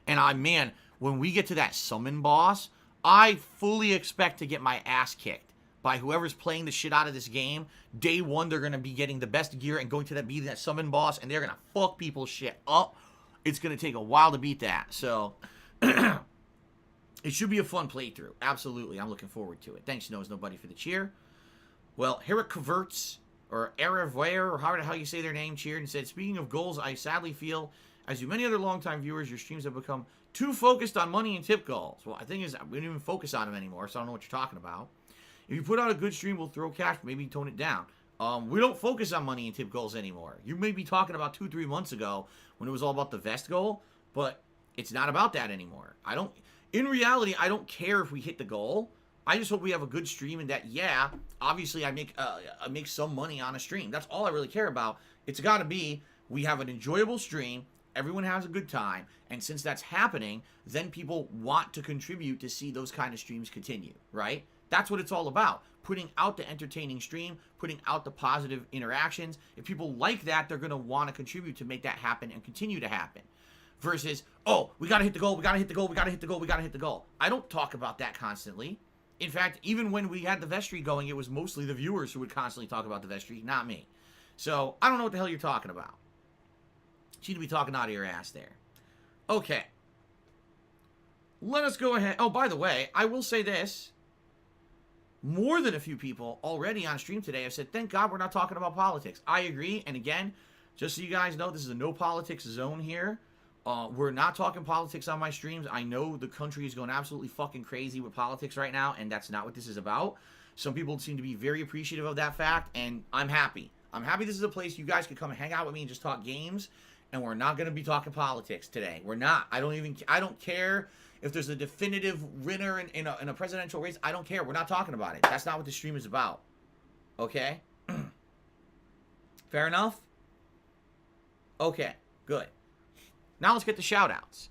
And man, when we get to that summon boss, I fully expect to get my ass kicked by whoever's playing the shit out of this game. Day one, they're going to be getting the best gear and going to be that summon boss, and they're going to fuck people's shit up. It's going to take a while to beat that. So, it should be a fun playthrough. Absolutely. I'm looking forward to it. Thanks, Knows Nobody, for the cheer. Well, Herrick Converts, or Erevair, or however the hell you say their name, cheered and said, speaking of goals, I sadly feel, as do many other longtime viewers, your streams have become too focused on money and tip goals. Well, the thing is, we don't even focus on them anymore, so I don't know what you're talking about. If you put out a good stream, we'll throw cash, maybe tone it down. We don't focus on money and tip goals anymore. You may be talking about 2-3 months ago when it was all about the vest goal, but it's not about that anymore. In reality, I don't care if we hit the goal. I just hope we have a good stream, and that, yeah, obviously I make some money on a stream. That's all I really care about. It's got to be, we have an enjoyable stream, everyone has a good time, and since that's happening, then people want to contribute to see those kind of streams continue, right? That's what it's all about. Putting out the entertaining stream, putting out the positive interactions. If people like that, they're going to want to contribute to make that happen and continue to happen. Versus, oh, we got to hit the goal, we got to hit the goal, we got to hit the goal, we got to hit the goal. I don't talk about that constantly. In fact, even when we had the vestry going, it was mostly the viewers who would constantly talk about the vestry, not me. So, I don't know what the hell you're talking about. You need to be talking out of your ass there. Okay. Let us go ahead. Oh, by the way, I will say this. More than a few people already on stream today have said, thank God we're not talking about politics. I agree. And again, just so you guys know, this is a no politics zone here. We're not talking politics on my streams. I know the country is going absolutely fucking crazy with politics right now, and that's not what this is about. Some people seem to be very appreciative of that fact, and I'm happy. I'm happy this is a place you guys can come and hang out with me and just talk games And we're not going to be talking politics today. We're not. I don't care if there's a definitive winner in a presidential race. I don't care. We're not talking about it. That's not what the stream is about. Okay? Fair enough? Okay, good. Now let's get the shout-outs.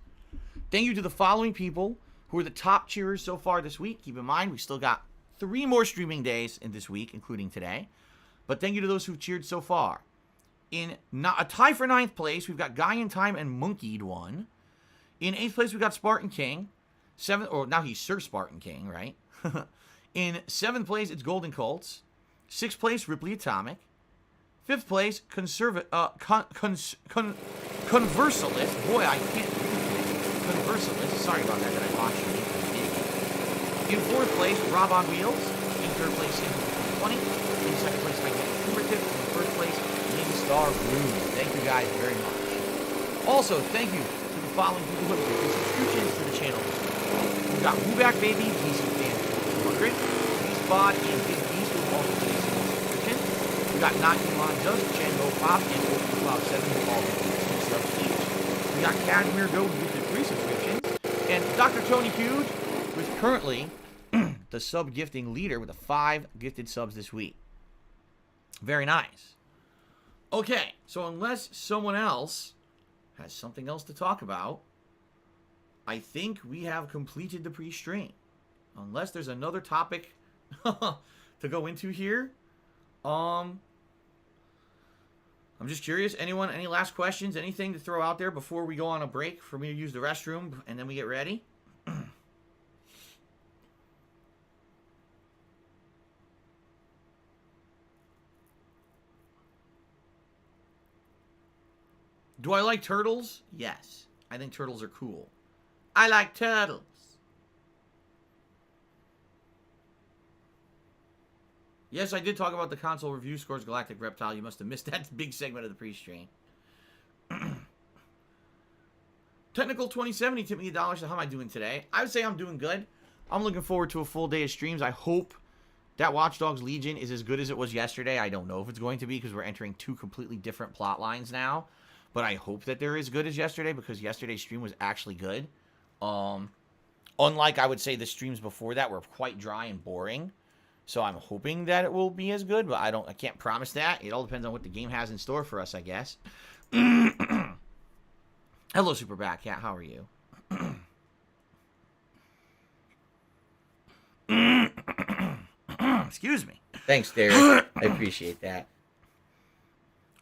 Thank you to the following people who are the top cheerers so far this week. Keep in mind, we still got 3 more streaming days in this week, including today. But thank you to those who've cheered so far. In a tie for 9th place, we've got Guy in Time and Monkeyed One. In 8th place, we've got Spartan King. Now he's Sir Spartan King, right? In 7th place, it's Golden Colts. 6th place, Ripley Atomic. 5th place, Conversalist. Boy, I can't read this. Conversalist. Sorry about that I botched your name. In 4th place, Rob on Wheels. In 3rd place, in 20. In 2nd place, I get Fingertip. In 1st place, Star Room. Thank you guys very much. Also, thank you to the following people who have given subscriptions to the channel. We've got Wooback Baby, DC Fan 200, Beast Bod, and Big Beast with all the subscriptions. We got Not Elon Just, Chango Pop, and Open Cloud 7 with all the subs each. We got Cashmere Go with the 3 subscriptions. And Dr. Tony Huge, who is currently the sub gifting leader with the 5 gifted subs this week. Very nice. Okay, so unless someone else has something else to talk about, I think we have completed the pre-stream. Unless there's another topic to go into here. I'm just curious. Anyone, any last questions? Anything to throw out there before we go on a break for me to use the restroom and then we get ready? Do I like turtles? Yes. I think turtles are cool. I like turtles. Yes, I did talk about the console review scores, Galactic Reptile. You must have missed that big segment of the pre-stream. Technical 2070 tipped me $1. So how am I doing today? I would say I'm doing good. I'm looking forward to a full day of streams. I hope that Watch Dogs Legion is as good as it was yesterday. I don't know if it's going to be because we're entering 2 completely different plot lines now. But I hope that they're as good as yesterday because yesterday's stream was actually good. Unlike, I would say, the streams before that were quite dry and boring. So I'm hoping that it will be as good, but I can't promise that. It all depends on what the game has in store for us, I guess. Hello, Super Bat Cat. How are you? Excuse me. Thanks, Derek. I appreciate that.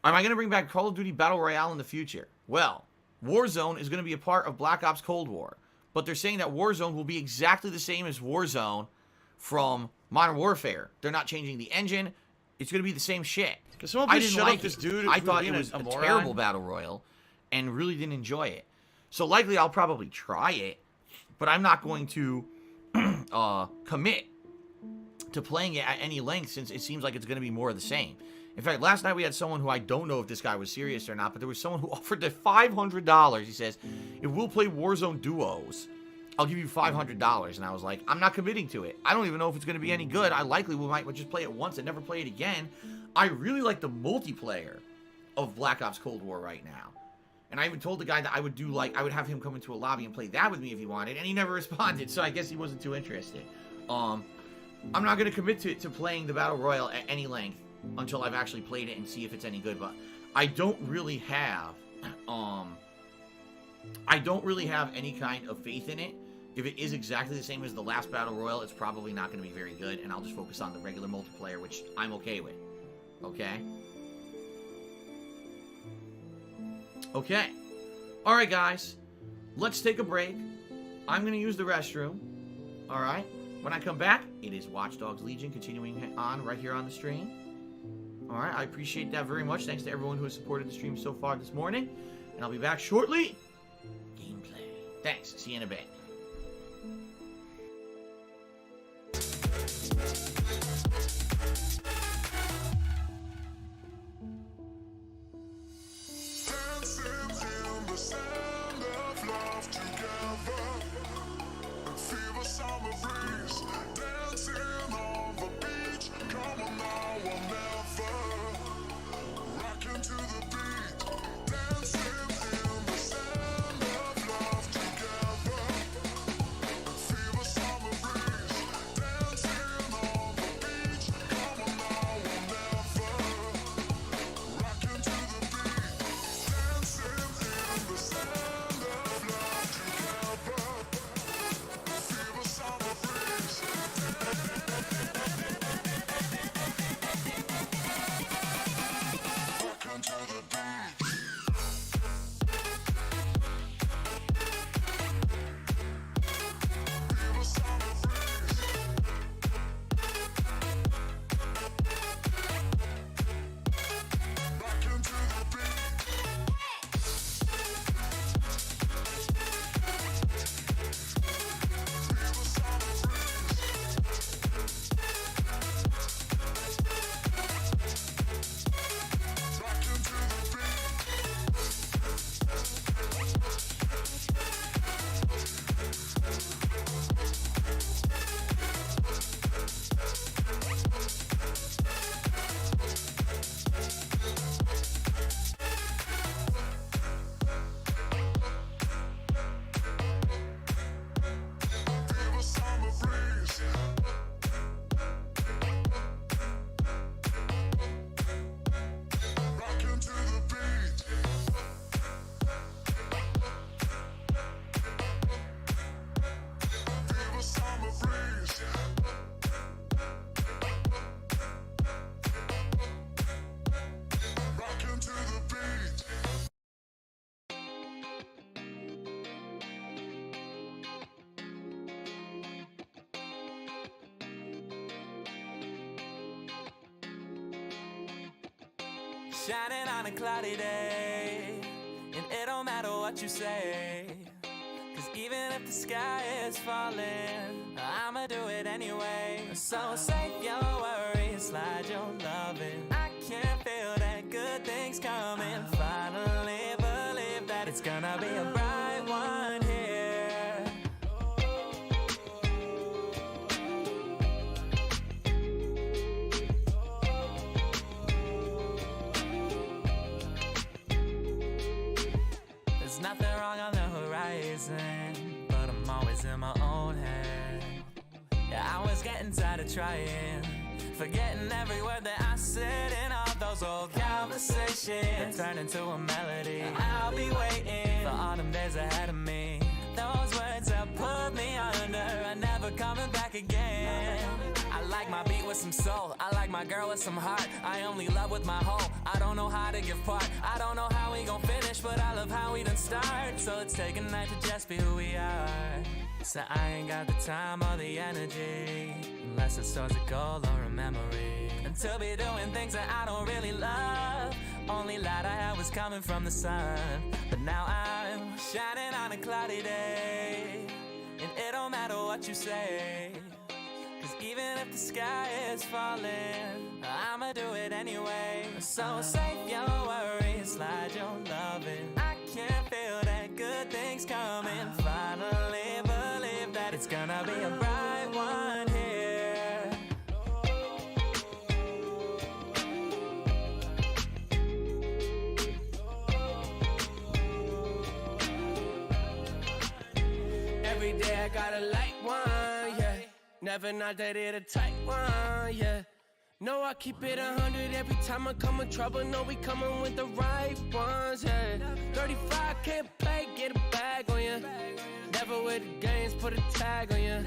Am I going to bring back Call of Duty Battle Royale in the future? Well, Warzone is going to be a part of Black Ops Cold War. But they're saying that Warzone will be exactly the same as Warzone from Modern Warfare. They're not changing the engine. It's going to be the same shit. I didn't like this dude. I thought it was a terrible Battle Royale and really didn't enjoy it. So likely I'll probably try it, but I'm not going to commit to playing it at any length since it seems like it's going to be more of the same. In fact, last night we had someone who I don't know if this guy was serious or not, but there was someone who offered to $500. He says, if we'll play Warzone duos, I'll give you $500. And I was like, I'm not committing to it. I don't even know if it's going to be any good. I likely might just play it once and never play it again. I really like the multiplayer of Black Ops Cold War right now. And I even told the guy that I would have him come into a lobby and play that with me if he wanted, and he never responded, so I guess he wasn't too interested. I'm not going to commit to playing the Battle Royale at any length until I've actually played it and see if it's any good, but I don't really have any kind of faith in it. If it is exactly the same as the last Battle Royale, it's probably not going to be very good, and I'll just focus on the regular multiplayer, which I'm okay with. Okay? Okay. Alright, guys. Let's take a break. I'm going to use the restroom. Alright? When I come back, it is Watch Dogs Legion continuing on right here on the stream. Alright, I appreciate that very much. Thanks to everyone who has supported the stream so far this morning. And I'll be back shortly. Gameplay. Thanks. See you in a bit. To the beat, dancing shining on a cloudy day, and it don't matter what you say, 'cause even if the sky is falling, I'ma do it anyway. So save your worries, slide your loving. I can feel that good things coming. Finally believe that it's gonna be a bright one here. There's nothing wrong on the horizon, but I'm always in my own head. Yeah, I was getting tired of trying, forgetting every word that I said in all those old conversations that turned into a melody. I'll be waiting for autumn days ahead of me. Those words that pulled me under are never coming back again. I like my beat with some soul, I like my girl with some heart. I only love with my whole, I don't know how to give part. I don't know how we gon' finish, but I love how we done start. So let's take a night to just be who we are. So I ain't got the time or the energy, unless it's towards a goal or a memory. And to be doing things that I don't really love. Only light I had was coming from the sun, but now I'm shining on a cloudy day, and it don't matter what you say, 'cause even if the sky is falling, I'ma do it anyway. So save your worries, slide your loving. I can feel that good things coming. Finally believe that it's gonna be a bright one here. Every day I got a light one, yeah. Never not dated a tight one, yeah. No, I keep it 100 every time I come in trouble. No, we coming with the right ones, yeah. 35 can't play, get a bag on ya. Never with the games, put a tag on ya.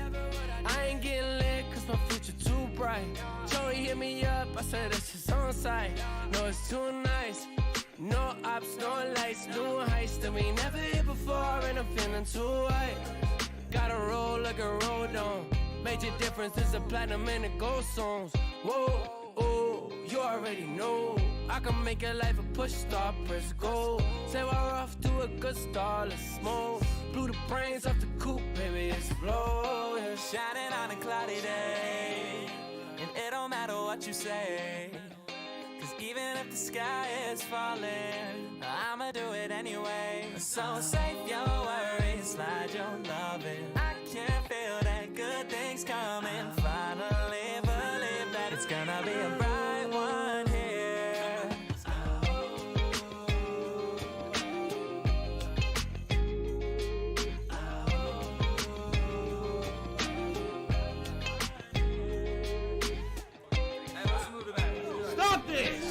I ain't getting lit, 'cause my future too bright. Joey hit me up, I said this is on site. No, it's too nice. No ops, no lights, new heights that we never hit before, and I'm feeling too white. Gotta roll like a road on. Major difference, this a platinum and a gold songs. Whoa, oh, you already know. I can make your life a push star, press go. Say we're off to a good start, let's smoke. Blew the brains off the coupe, baby, explode. Yeah. Shining on a cloudy day, and it don't matter what you say, 'cause even if the sky is falling, I'ma do it anyway. So save your worries, slide your loving. I can feel that good things coming. Finally believe that it's gonna be a bright one here. Stop this!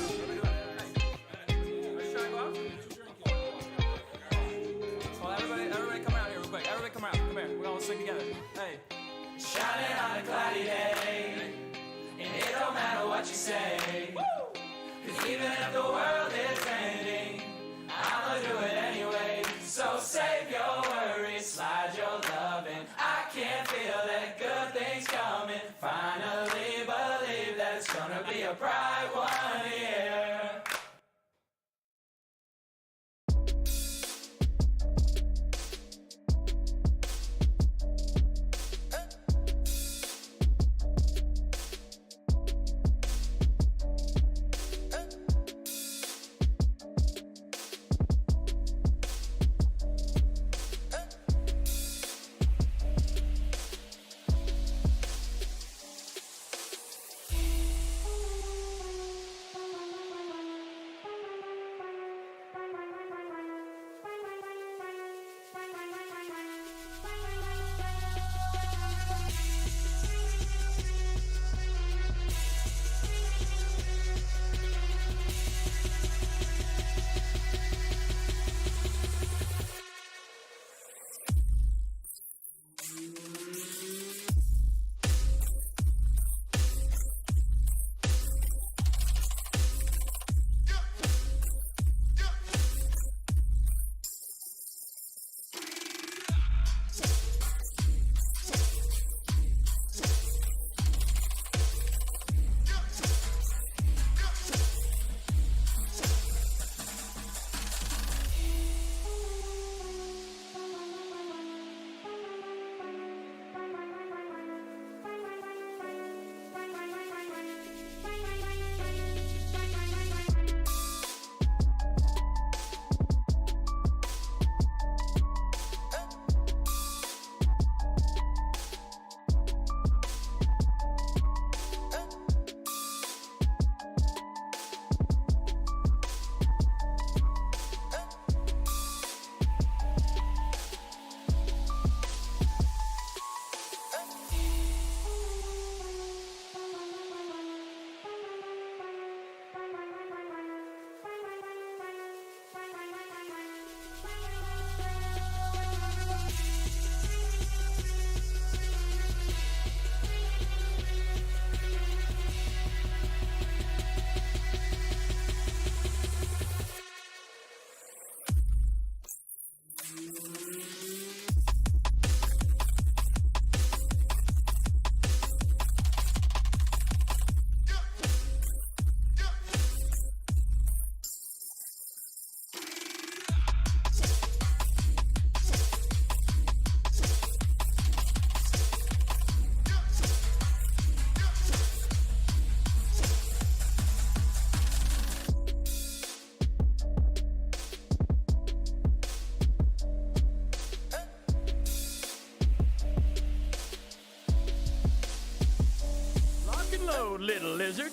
Everybody come out here real quick. Everybody come out. Come here. We're gonna sing together. Hey. Shining on a cloudy day, and it don't matter what you say. 'Cause even if the world is ending, I'ma do it anyway. So save your worries, slide your loving. I can feel that good things coming. Finally believe that it's gonna be a bright one here. Download, little lizard.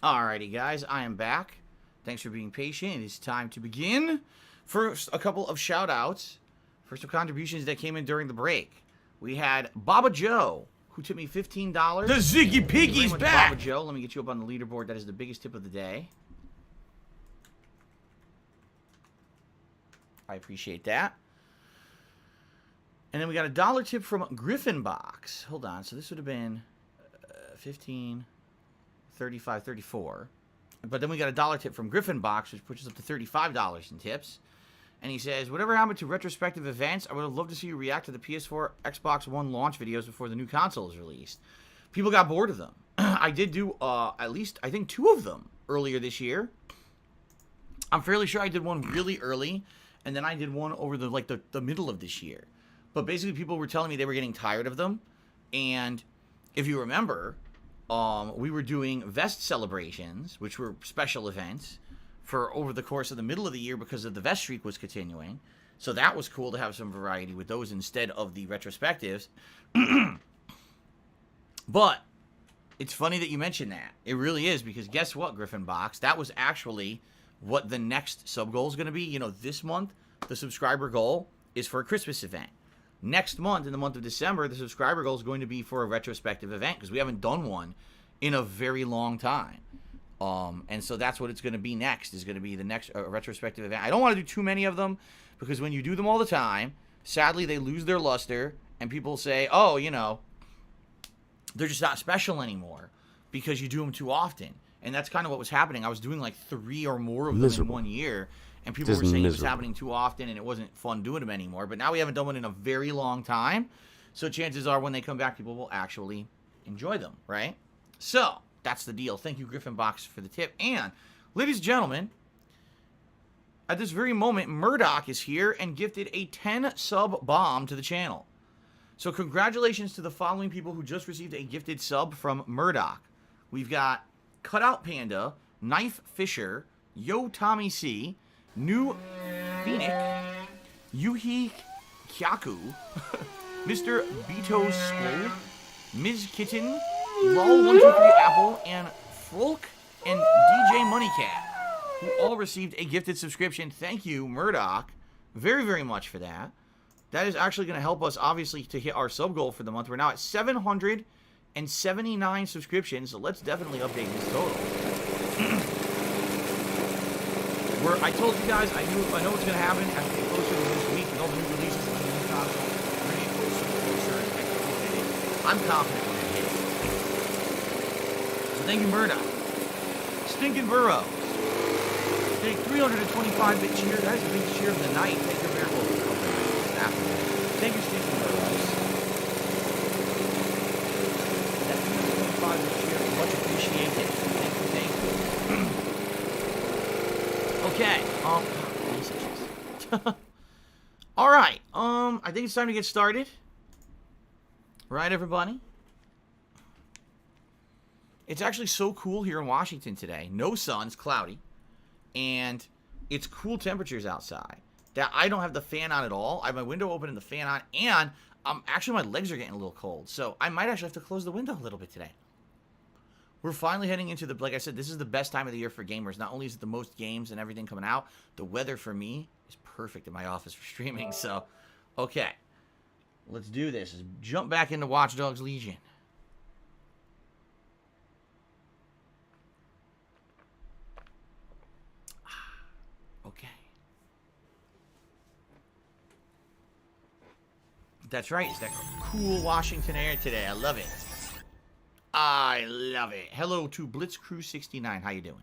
Alrighty, guys, I am back. Thanks for being patient. It is time to begin. First, a couple of shout-outs. First, of contributions that came in during the break. We had Baba Joe, who tipped me $15. The Ziggy Piggy's back! Baba Joe, let me get you up on the leaderboard. That is the biggest tip of the day. I appreciate that. And then we got a $1 tip from Griffin Box. Hold on. So this would have been 15, 35, 34. But then we got a $1 tip from Griffin Box, which pushes up to $35 in tips. And he says, whatever happened to retrospective events, I would have loved to see you react to the PS4, Xbox One launch videos before the new console is released. People got bored of them. I did do at least, I think, 2 of them earlier this year. I'm fairly sure I did one really early, and then I did one over the middle of this year. But basically, people were telling me they were getting tired of them. And if you remember, we were doing Vest celebrations, which were special events, for over the course of the middle of the year because of the Vest streak was continuing. So that was cool to have some variety with those instead of the retrospectives. But it's funny that you mentioned that. It really is, because guess what, Griffin Box? That was actually what the next sub goal is going to be. You know, this month, the subscriber goal is for a Christmas event. Next month, in the month of December, the subscriber goal is going to be for a retrospective event, because we haven't done one in a very long time. And so that's what it's going to be next, is going to be the next retrospective event. I don't want to do too many of them, because when you do them all the time, sadly, they lose their luster, and people say, oh, you know, they're just not special anymore because you do them too often. And that's kind of what was happening. I was doing like 3 or more of them in 1 year, and people were saying it was happening too often and it wasn't fun doing them anymore. But now we haven't done one in a very long time, so chances are when they come back, people will actually enjoy them, right? So that's the deal. Thank you, Griffin Box, for the tip. And, ladies and gentlemen, at this very moment, Murdoch is here and gifted a 10-sub bomb to the channel. So congratulations to the following people who just received a gifted sub from Murdoch. We've got Cutout Panda, Knife Fisher, Yo Tommy C, New Phoenix, Yuhi Kyaku, Mr. Beto's Skull, Ms. Kitten, LOL123 Apple, and Frolk and DJ Moneycat, who all received a gifted subscription. Thank you, Murdoch, very, very much for that. That is actually going to help us, obviously, to hit our sub goal for the month. We're now at 779 subscriptions, so let's definitely update this total. I told you guys, I know what's going to happen as we get closer to this week with all the new releases of the new console. We're going to get closer and closer, and we'll hit it. I'm confident we're going to hit it. So thank you, Murdoch. Stinkin' Burrows. Big 325-bit cheer. That is the biggest cheer of the night. Thank you very much. Thank you, Stinkin' Burrows. That 325-bit cheer is much appreciated. Thank you. Okay. All right. I think it's time to get started. Right, everybody? It's actually so cool here in Washington today. No sun, it's cloudy, and it's cool temperatures outside. That I don't have the fan on at all. I have my window open and the fan on, and actually my legs are getting a little cold, so I might actually have to close the window a little bit today. We're finally heading into the, like I said, this is the best time of the year for gamers. Not only is it the most games and everything coming out, the weather for me is perfect in my office for streaming. So, okay, let's do this. Let's jump back into Watch Dogs Legion. Okay. That's right. It's that cool Washington air today. I love it. I love it. Hello to Blitz Crew 69. How you doing?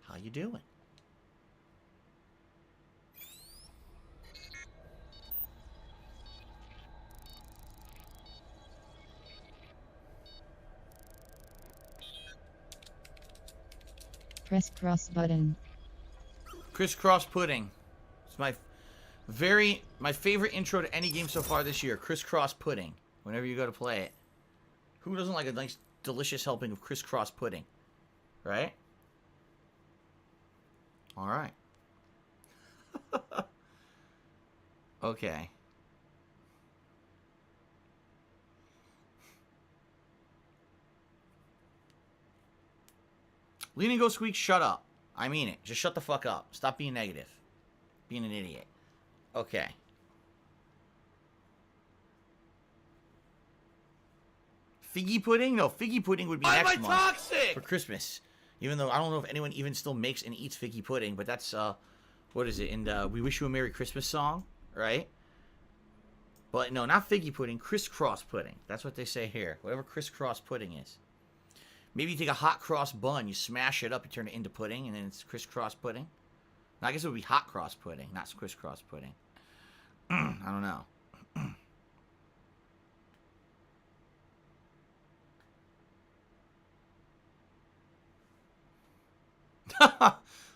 How you doing? Crisscross button. Crisscross pudding. It's my favorite intro to any game so far this year. Crisscross pudding. Whenever you go to play it. Who doesn't like a nice, delicious helping of crisscross pudding? Right? Alright. Okay. Leaning Go Squeak, shut up. I mean it. Just shut the fuck up. Stop being negative. Being an idiot. Okay. Figgy pudding? No, figgy pudding would be Why am next I month toxic? for Christmas. Even though I don't know if anyone even still makes and eats figgy pudding, but that's what is it? In the We Wish You a Merry Christmas song, right? But no, not figgy pudding, crisscross pudding. That's what they say here. Whatever crisscross pudding is. Maybe you take a hot cross bun, you smash it up, you turn it into pudding, and then it's crisscross pudding. No, I guess it would be hot cross pudding, not crisscross pudding. I don't know.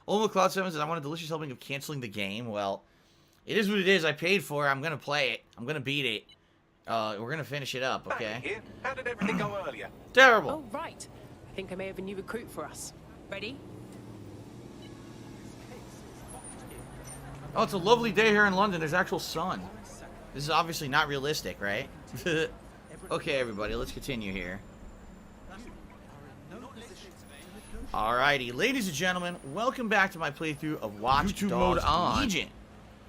Old McCloud 7 says, I want a delicious helping of canceling the game. Well, it is what it is. I paid for it. I'm going to play it. I'm going to beat it. We're going to finish it up, okay? Here. How did everything go earlier? Terrible. Oh, right. I think I may have a new recruit for us. Ready? Oh, it's a lovely day here in London. There's actual sun. This is obviously not realistic, right? Okay, everybody, let's continue here. Alrighty, ladies and gentlemen, welcome back to my playthrough of Watch YouTube Dogs mode on. Legion.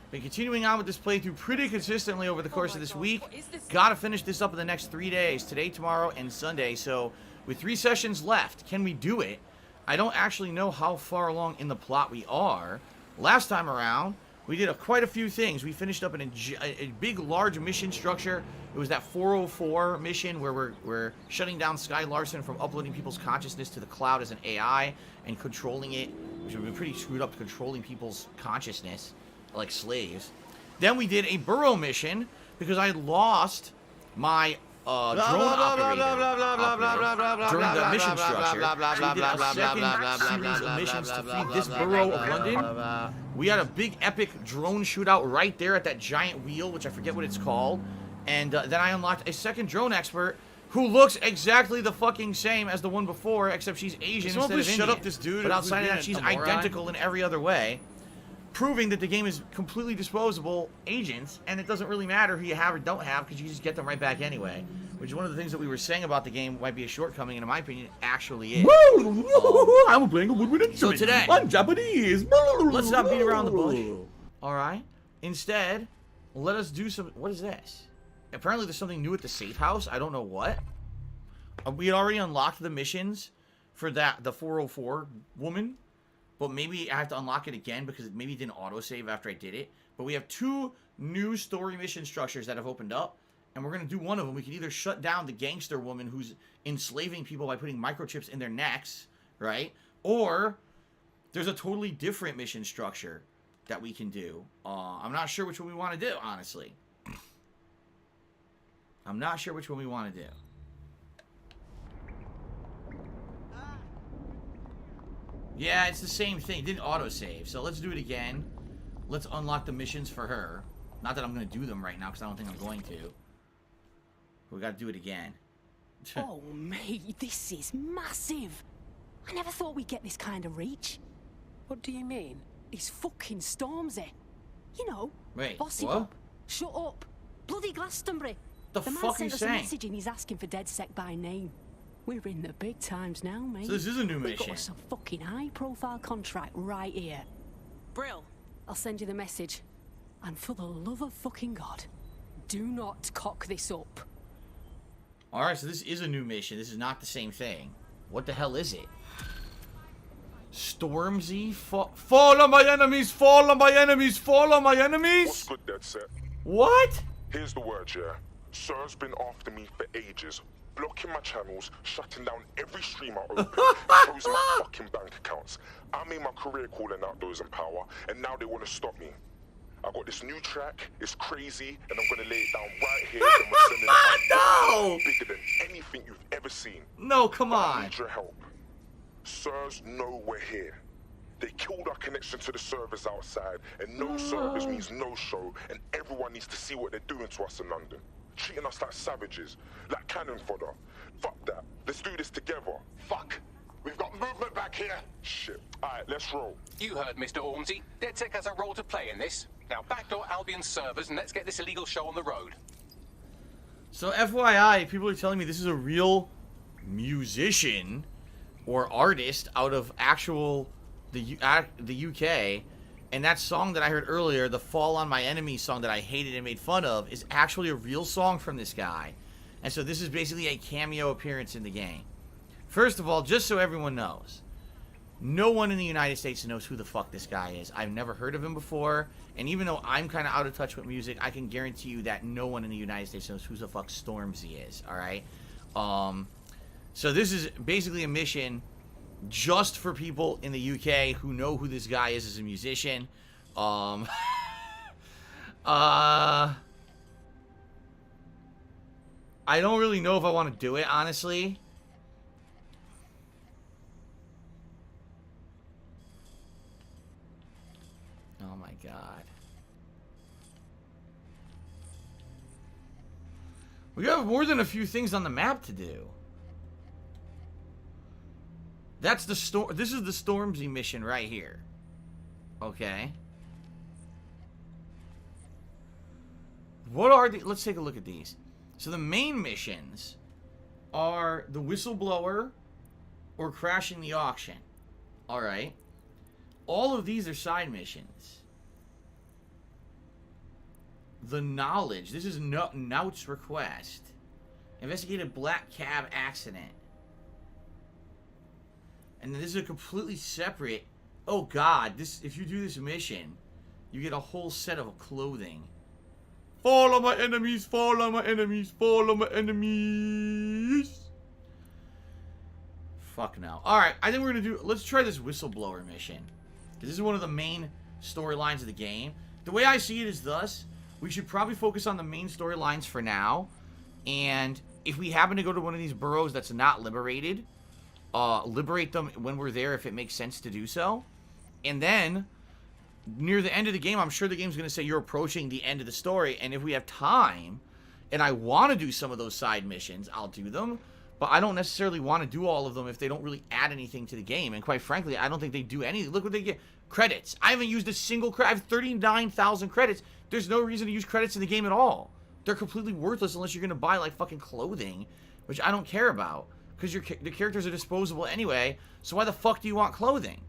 Been continuing on with this playthrough pretty consistently over the course of this week. Gotta finish this up in the next 3 days, today, tomorrow, and Sunday. So, with 3 sessions left, can we do it? I don't actually know how far along in the plot we are. Last time around, we did quite a few things. We finished up in a big, large mission structure. It was that 404 mission where we're shutting down Sky Larson from uploading people's consciousness to the cloud as an AI and controlling it, which would be pretty screwed up, controlling people's consciousness like slaves. Then we did a burrow mission because I lost my drone operator during the mission structure. So we did a second series of missions to feed this borough of London. We had a big epic drone shootout right there at that giant wheel, which I forget what it's called. And then I unlocked a second drone expert who looks exactly the fucking same as the one before, except she's Asian instead of Indian. Shut up this dude. But outside of that, she's identical in every other way, proving that the game is completely disposable agents, and it doesn't really matter who you have or don't have, because you just get them right back anyway. Which is one of the things that we were saying about the game might be a shortcoming, and in my opinion, it actually is. I'm playing a woodwind instrument. So today, I'm Japanese. let's not beat around the bush. Alright? Instead, let us do some... What is this? Apparently there's something new at the safe house. I don't know what. We had already unlocked the missions for the 404 woman. But maybe I have to unlock it again because it maybe didn't autosave after I did it. But we have 2 new story mission structures that have opened up. And we're going to do one of them. We can either shut down the gangster woman who's enslaving people by putting microchips in their necks, right? Or there's a totally different mission structure that we can do. I'm not sure which one we want to do, honestly. I'm not sure which one we want to do. Yeah, it's the same thing. It didn't autosave. So let's do it again. Let's unlock the missions for her. Not that I'm going to do them right now, because I don't think I'm going to. We got to do it again. Oh, mate, this is massive. I never thought we'd get this kind of reach. What do you mean? It's fucking Stormzy. You know, Wait, bossy what? up, shut up, bloody Glastonbury. The man fuck are sent you us saying? a message and he's asking for DedSec by name. We're in the big times now, mate. So this is a new We've got mission. us a fucking high-profile contract right here. Brill, I'll send you the message. And for the love of fucking God, do not cock this up. Alright, so this is a new mission. This is not the same thing. What the hell is it? Stormzy? Fall on my enemies! Fall on my enemies! Fall on my enemies! What's good, Dead Set? What? Here's the word, yeah. Sir's been after me for ages, blocking my channels, shutting down every stream I open, closing my fucking bank accounts. I made my career calling out those in power, and now they want to stop me. I got this new track, it's crazy, and I'm gonna lay it down right here, and we're sending it out No! bigger than anything you've ever seen. No, come I on. need your help. Sirs know we're here. They killed our connection to the servers outside, and no servers means no show, and everyone needs to see what they're doing to us in London. Treating us like savages, like cannon fodder. Fuck that. Let's do this together. Fuck. We've got movement back here. Shit. Alright, let's roll. You heard Mr. Ormsey. DedSec has a role to play in this. Now backdoor Albion's servers and let's get this illegal show on the road. So FYI, people are telling me this is a real musician or artist out of actual the UK, and that song that I heard earlier, the Fall on My Enemies song that I hated and made fun of, is actually a real song from this guy. And so this is basically a cameo appearance in the game. First of all, just so everyone knows, no one in the United States knows who the fuck this guy is. I've never heard of him before, and even though I'm kind of out of touch with music, I can guarantee you that no one in the United States knows who the fuck Stormzy is, alright? So this is basically a mission just for people in the UK who know who this guy is as a musician. I don't really know if I want to do it, honestly. Oh my god. We have more than a few things on the map to do. That's the storm. This is the Stormzy mission right here. Okay. What are the... Let's take a look at these. So the main missions are the whistleblower or crashing the auction. Alright. All of these are side missions. The knowledge. This is Nout's request. Investigate a black cab accident. And then this is a completely separate... Oh god, this, if you do this mission, you get a whole set of clothing. Fall on my enemies, fall on my enemies, fall on my enemies. Fuck no. Alright, I think we're gonna do... Let's try this whistleblower mission. Because this is one of the main storylines of the game. The way I see it is thus. We should probably focus on the main storylines for now. And if we happen to go to one of these boroughs that's not liberated... liberate them when we're there if it makes sense to do so. And then, near the end of the game, I'm sure the game's going to say you're approaching the end of the story, and if we have time, and I want to do some of those side missions, I'll do them, but I don't necessarily want to do all of them if they don't really add anything to the game, and quite frankly, I don't think they do anything. Look what they get. Credits. I haven't used a single credit. I have 39,000 credits. There's no reason to use credits in the game at all. They're completely worthless unless you're going to buy, like, fucking clothing, which I don't care about. Because the characters are disposable anyway, so why the fuck do you want clothing?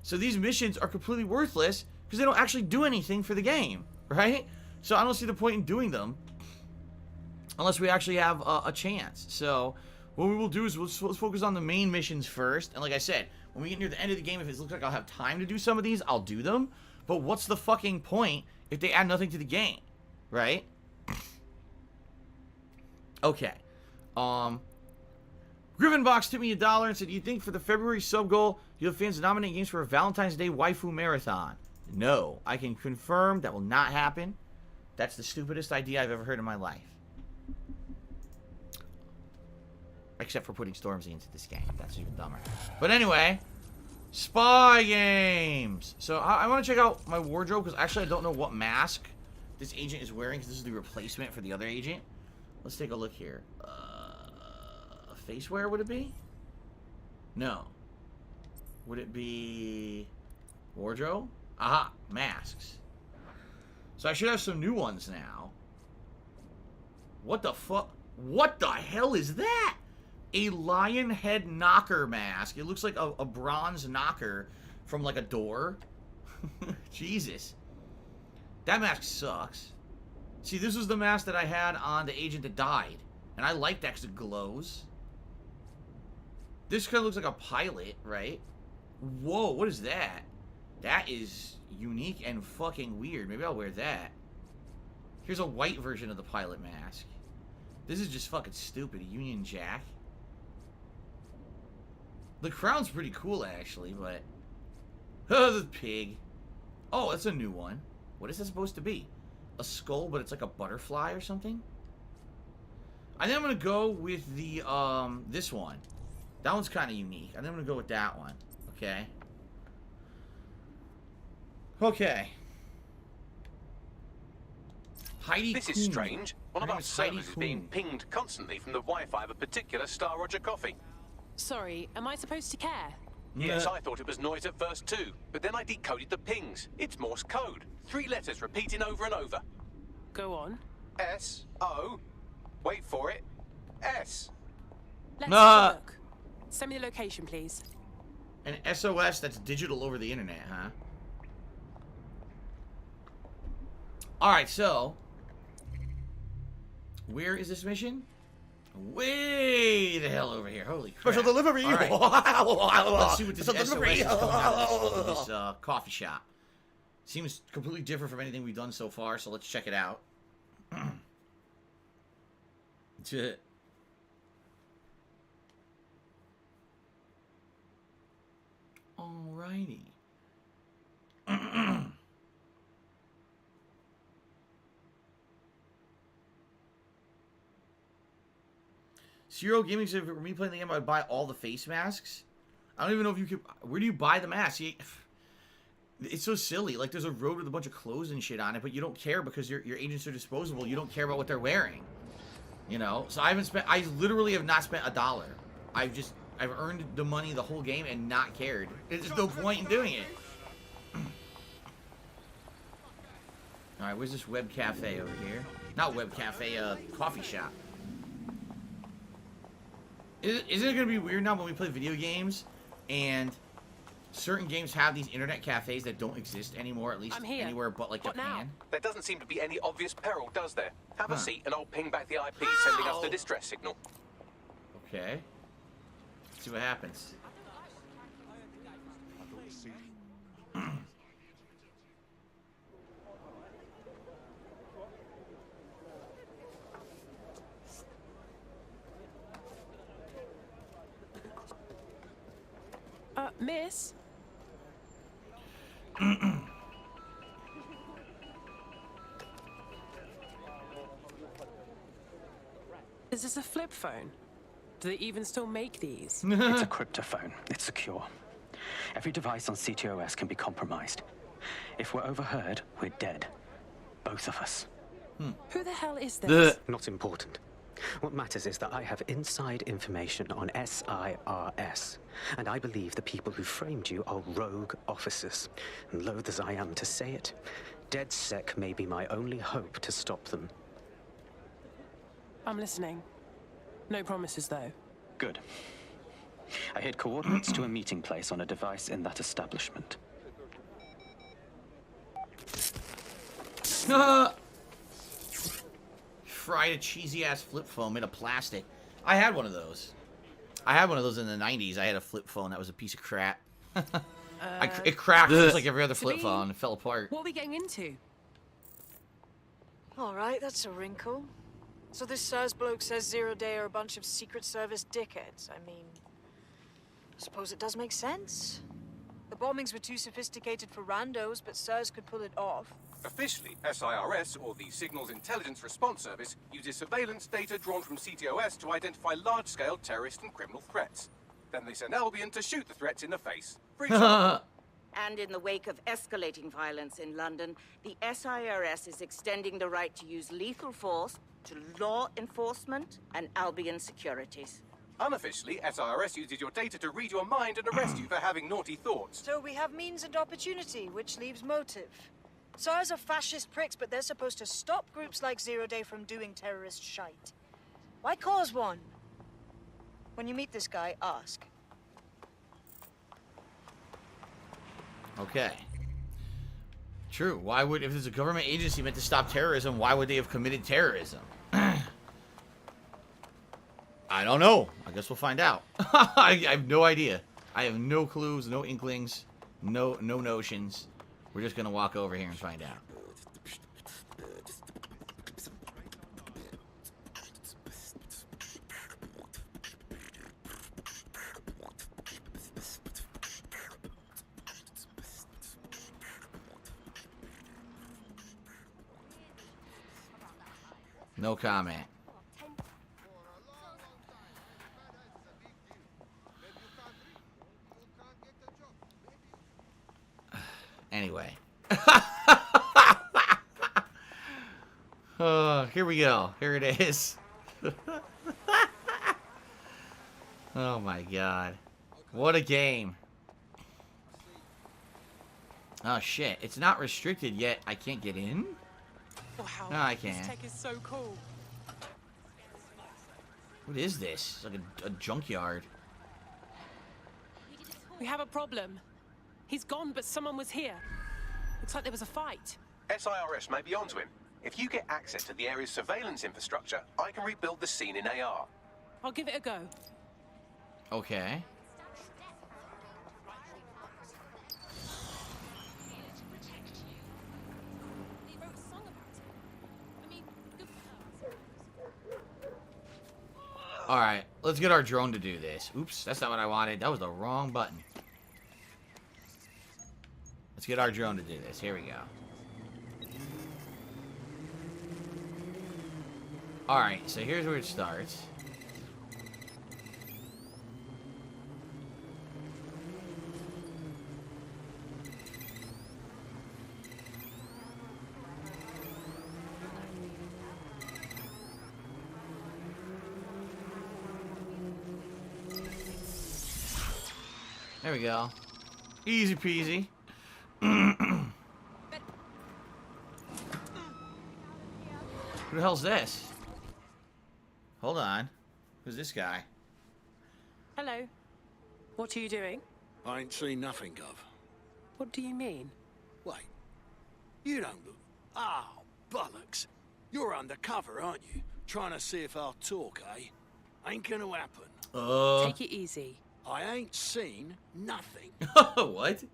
So these missions are completely worthless because they don't actually do anything for the game, right? So I don't see the point in doing them unless we actually have a chance. So what we will do is let's focus on the main missions first. And like I said, when we get near the end of the game, if it looks like I'll have time to do some of these, I'll do them. But what's the fucking point if they add nothing to the game, right? Okay. Griffenbox tipped me $1 and said, do you think for the February sub goal, you'll have fans nominate games for a Valentine's Day waifu marathon? No. I can confirm that will not happen. That's the stupidest idea I've ever heard in my life. Except for putting Stormzy into this game. That's even dumber. But anyway, spy games. So I want to check out my wardrobe because actually I don't know what mask this agent is wearing because this is the replacement for the other agent. Let's take a look here. Face wear, would it be? No. Would it be wardrobe? Aha, masks. So I should have some new ones now. What the fuck? What the hell is that? A lion head knocker mask. It looks like a bronze knocker from like a door. Jesus. That mask sucks. See, this was the mask that I had on the agent that died. And I like that because it glows. This kind of looks like a pilot, right? Whoa, what is that? That is unique and fucking weird. Maybe I'll wear that. Here's a white version of the pilot mask. This is just fucking stupid. A Union Jack. The crown's pretty cool, actually, but... Oh, the pig. Oh, that's a new one. What is that supposed to be? A skull, but it's like a butterfly or something? I think I'm gonna go with the, this one. That one's kind of unique. I think I'm gonna go with that one. Okay. Okay. Heidi This Kuhn. is strange. One of Her name our is Heidi servers is being Kuhn. pinged constantly from the Wi-Fi of a particular Star Roger coffee. Sorry, am I supposed to care? Yes, I thought it was noise at first too, but then I decoded the pings. It's Morse code. 3 letters repeating over and over. Go on. S-O. Wait for it. S. Let's have a look. Send me the location, please. An SOS that's digital over the internet, huh? Alright, so... where is this mission? Way the hell over here. Holy crap. Special delivery. All right. Let's see what this Special SOS delivery. is coming out of this coffee shop. Seems completely different from anything we've done so far, so let's check it out. Alrighty. Zero Gaming said, for me playing the game, I'd buy all the face masks. I don't even know if you could... where do you buy the masks? It's so silly. Like, there's a road with a bunch of clothes and shit on it, but you don't care because your agents are disposable. You don't care about what they're wearing. You know? So I literally have not spent $1. I've earned the money the whole game and not cared. There's no point in doing it. Alright, where's this web cafe over here? Not web cafe, coffee shop. Isn't it going to be weird now when we play video games and certain games have these internet cafes that don't exist anymore, at least anywhere but like What Japan? now? There doesn't seem to be any obvious peril, does there? Have a seat and I'll ping back the IP sending us the distress signal. Okay. Let's see what happens. Miss? Is this a flip phone? Do they even still make these? It's a cryptophone. It's secure. Every device on CTOS can be compromised. If we're overheard, we're dead. Both of us. Who the hell is this? Not important. What matters is that I have inside information on SIRS, and I believe the people who framed you are rogue officers. And loath as I am to say it, DedSec may be my only hope to stop them. I'm listening. No promises, though. Good. I hid coordinates to a meeting place on a device in that establishment. Fried a cheesy ass flip phone made of plastic. I had one of those. I had one of those in the 90s. I had a flip phone that was a piece of crap. It cracked just like every other flip phone. It fell apart. What are we getting into? Alright, that's a wrinkle. So this SIRS bloke says Zero Day are a bunch of Secret Service dickheads. I mean, I suppose it does make sense. The bombings were too sophisticated for randos, but SIRS could pull it off. Officially, SIRS, or the Signals Intelligence Response Service, uses surveillance data drawn from CTOS to identify large-scale terrorist and criminal threats. Then they send Albion to shoot the threats in the face. For example, And in the wake of escalating violence in London, the SIRS is extending the right to use lethal force to law enforcement and Albion securities. unofficially, SIRS uses your data to read your mind and arrest you for having naughty thoughts. So we have means and opportunity, which leaves motive. SIRS are fascist pricks, but they're supposed to stop groups like Zero Day from doing terrorist shite. Why cause one? When you meet this guy, ask. Okay. True. Why would, if there's a government agency meant to stop terrorism, why would they have committed terrorism? I don't know. I guess we'll find out. I have no idea. I have no clues, no inklings, no notions. We're just gonna walk over here and find out. No comment. Anyway. Here we go. Here it is. Oh my god. What a game. Oh shit. It's not restricted yet. I can't get in? Wow, No, I can. This tech is so cool. What is this? It's like a junkyard. We have a problem. He's gone, but someone was here. Looks like there was a fight. SIRS may be onto him. If you get access to the area's surveillance infrastructure, I can rebuild the scene in AR. I'll give it a go. Okay. Alright, let's get our drone to do this. Oops, that's not what I wanted. That was the wrong button. Let's get our drone to do this. Here we go. Alright, so here's where it starts. There we go. Easy peasy. Who the hell's this? Hold on. Who's this guy? Hello. What are you doing? I ain't seen nothing, Gov. What do you mean? Wait. You don't look... Oh, bollocks. You're undercover, aren't you? Trying to see if I'll talk, eh? Ain't gonna happen. Take it easy. I ain't seen nothing. What?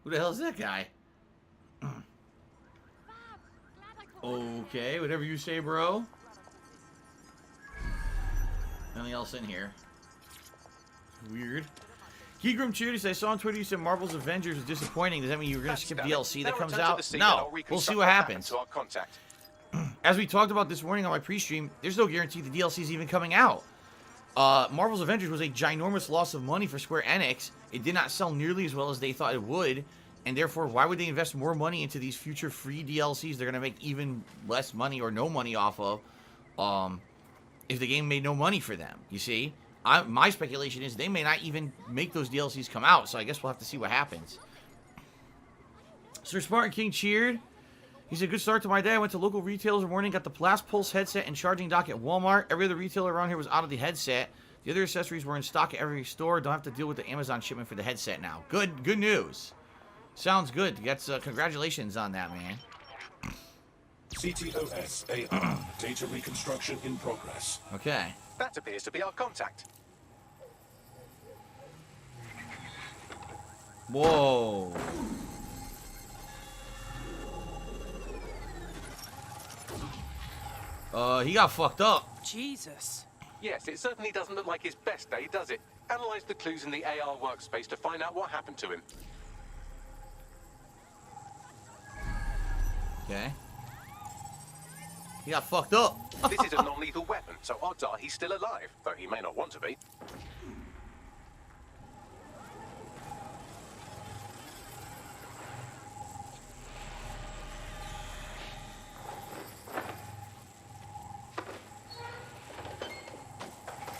Who the hell is that guy? Okay, whatever you say, bro. Nothing else in here. Weird. Keegrum Cheers, I saw on Twitter you said Marvel's Avengers was disappointing. Does that mean you were going to skip DLC that comes out? No. We'll see what happens. As we talked about this morning on my pre-stream, there's no guarantee the DLC is even coming out. Marvel's Avengers was a ginormous loss of money for Square Enix. It did not sell nearly as well as they thought it would, and therefore, why would they invest more money into these future free DLCs they're going to make even less money or no money off of, if the game made no money for them, you see? My speculation is they may not even make those DLCs come out, so I guess we'll have to see what happens. Sir Spartan King cheered. He said, good start to my day. I went to local retailers in the morning, got the Blast Pulse headset and charging dock at Walmart. Every other retailer around here was out of the headset. The other accessories were in stock at every store. Don't have to deal with the Amazon shipment for the headset now. Good news. Sounds good. Congratulations on that, man. CTOS AR. Data reconstruction in progress. Okay. That appears to be our contact. Whoa. He got fucked up. Jesus. Yes, it certainly doesn't look like his best day, does it? Analyze the clues in the AR workspace to find out what happened to him. Okay. He got fucked up. This is a non-lethal weapon, so odds are he's still alive, though he may not want to be.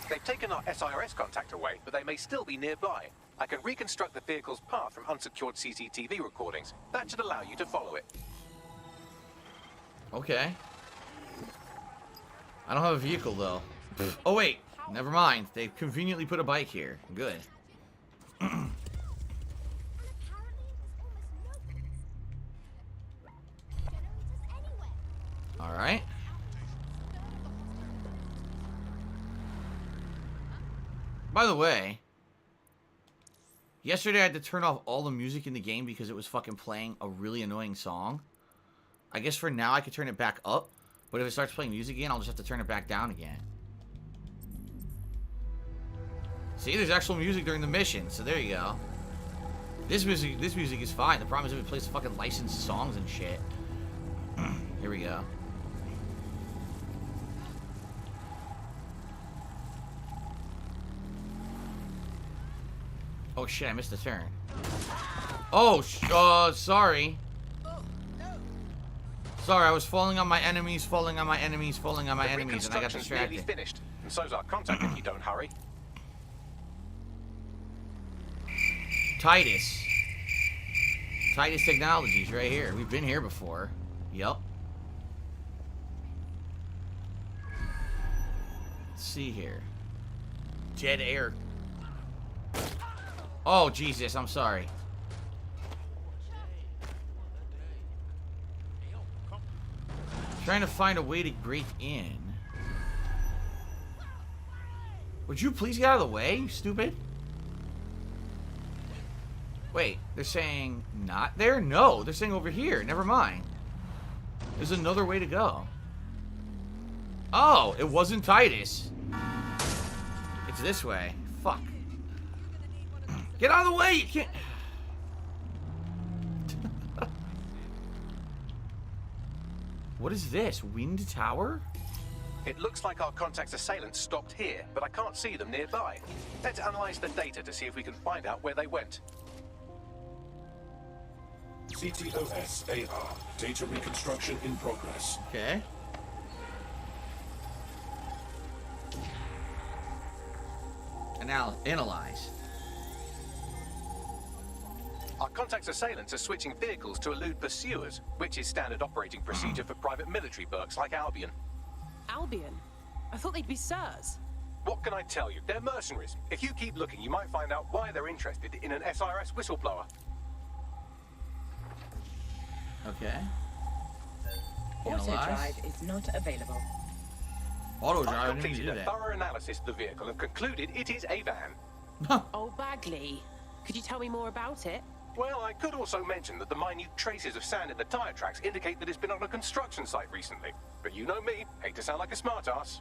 They've taken our SIRS contact away, but they may still be nearby. I can reconstruct the vehicle's path from unsecured CCTV recordings. That should allow you to follow it. Okay. I don't have a vehicle, though. Oh, wait. Never mind. They conveniently put a bike here. Good. Alright. By the way, yesterday I had to turn off all the music in the game because it was fucking playing a really annoying song. I guess for now I could turn it back up, but if it starts playing music again, I'll just have to turn it back down again. See, there's actual music during the mission, so there you go. This music is fine. The problem is if it plays fucking licensed songs and shit. Here we go. Oh shit, I missed a turn. Oh, sorry. Sorry, I was falling on my enemies, and I got distracted. Nearly finished, and so's our contact if you don't hurry. Titus Technologies right here. We've been here before. Yep. Let's see here. Jet Air. Oh, Jesus, I'm sorry. Trying to find a way to break in. Would you please get out of the way, you stupid? Wait, they're saying not there? No, they're saying over here. Never mind. There's another way to go. Oh, it wasn't Titus. It's this way. Fuck. Get out of the way! You can't... What is this? Wind tower? It looks like our contact's assailants stopped here, but I can't see them nearby. Let's analyze the data to see if we can find out where they went. CTOS AR. Data reconstruction in progress. Okay. Analyze. Our contact's assailants are switching vehicles to elude pursuers, which is standard operating procedure for private military burks like Albion. Albion? I thought they'd be SIRS. What can I tell you? They're mercenaries. If you keep looking, you might find out why they're interested in an SIRS whistleblower. Okay. Autodrive is not available. Autodrive, I've I didn't completed do a that. thorough analysis of the vehicle and concluded it is a van. Oh, Bagley. Could you tell me more about it? Well, I could also mention that the minute traces of sand in the tire tracks indicate that it's been on a construction site recently. But you know me, hate to sound like a smartass.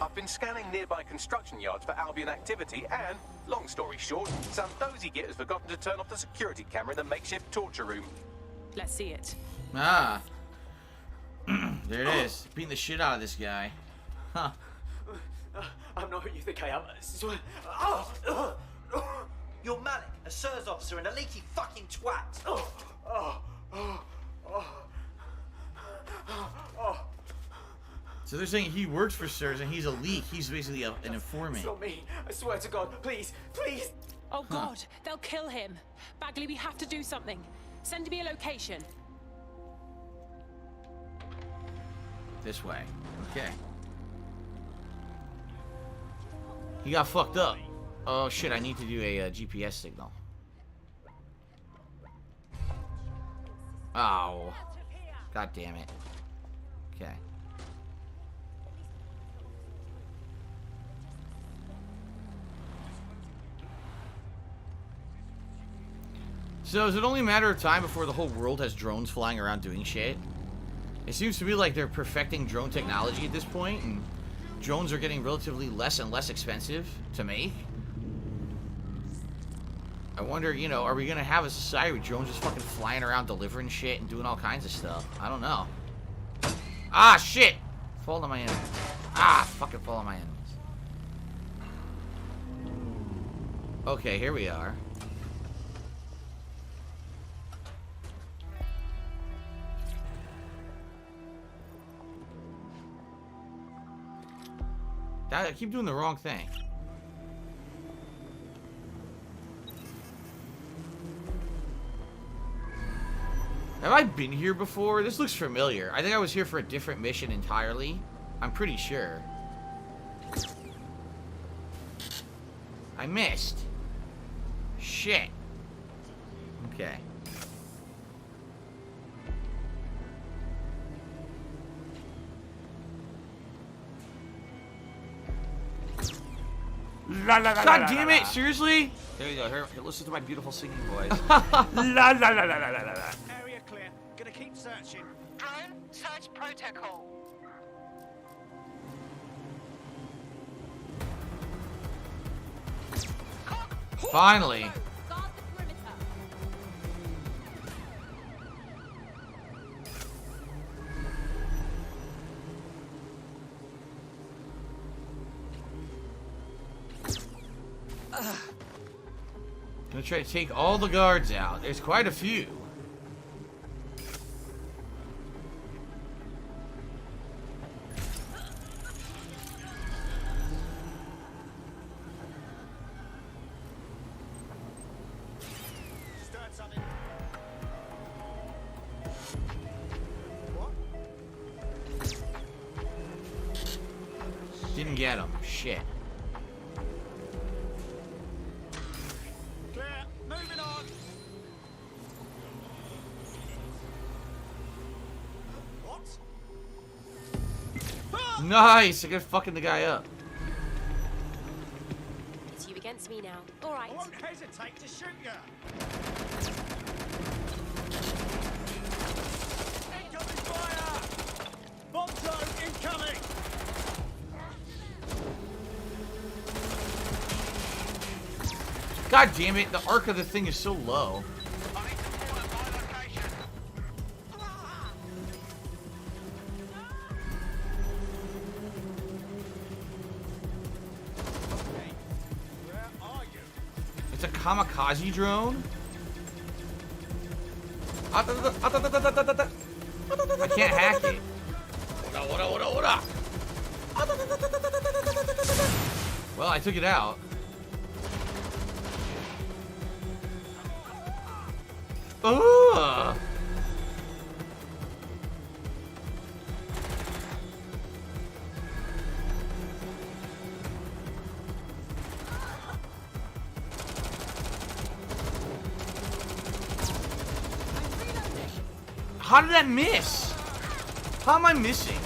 I've been scanning nearby construction yards for Albion activity and, long story short, some dozy git has forgotten to turn off the security camera in the makeshift torture room. Let's see it. Ah. There it is. Beating the shit out of this guy. Huh. I'm not who you think I am. You're Malik, a SIRS officer and a leaky fucking twat. So they're saying he works for SIRS and he's a leak. He's basically an informant. It's not me. I swear to God. Please, please. Oh, God. They'll kill him. Bagley, we have to do something. Send me a location. This way. Okay. He got fucked up. Oh shit, I need to do a GPS signal. Oh. God damn it. Okay. So is it only a matter of time before the whole world has drones flying around doing shit? It seems to me like they're perfecting drone technology at this point, and drones are getting relatively less and less expensive to make. I wonder, you know, are we gonna have a society with drones just fucking flying around delivering shit and doing all kinds of stuff? I don't know. Ah, shit! Fall on my enemies. Ah, fucking fall on my enemies. Okay, here we are. I keep doing the wrong thing. Have I been here before? This looks familiar. I think I was here for a different mission entirely. I'm pretty sure. I missed. Shit. Okay. God damn it! Seriously? There you go. Here, listen to my beautiful singing voice. Area clear. Gonna keep searching. Drone, search protocol. Finally. Guard the perimeter. Gonna try to take all the guards out. There's quite a few. Didn't get him. Shit. Nice! I got fucking the guy up. It's you against me now. All right. I won't hesitate to shoot you. Incoming fire! Bomb zone incoming! God damn it, the arc of the thing is so low. It's a kamikaze drone? I can't hack it. Well, I took it out. Ugh. How did that miss? How am I missing?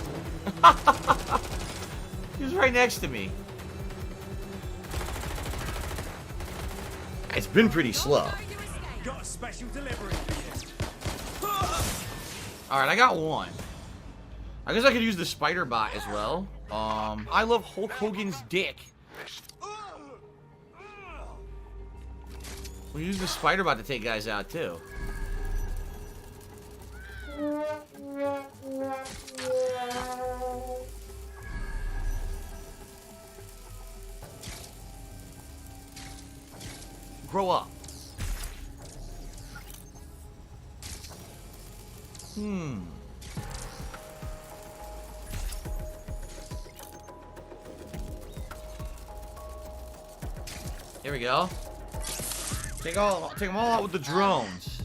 He was right next to me. It's been pretty slow. Got a special delivery for you. Alright, I got one. I guess I could use the spider bot as well. I love Hulk Hogan's dick. We'll use the spider bot to take guys out too. Grow up. Here we go. Take them all out with the drones.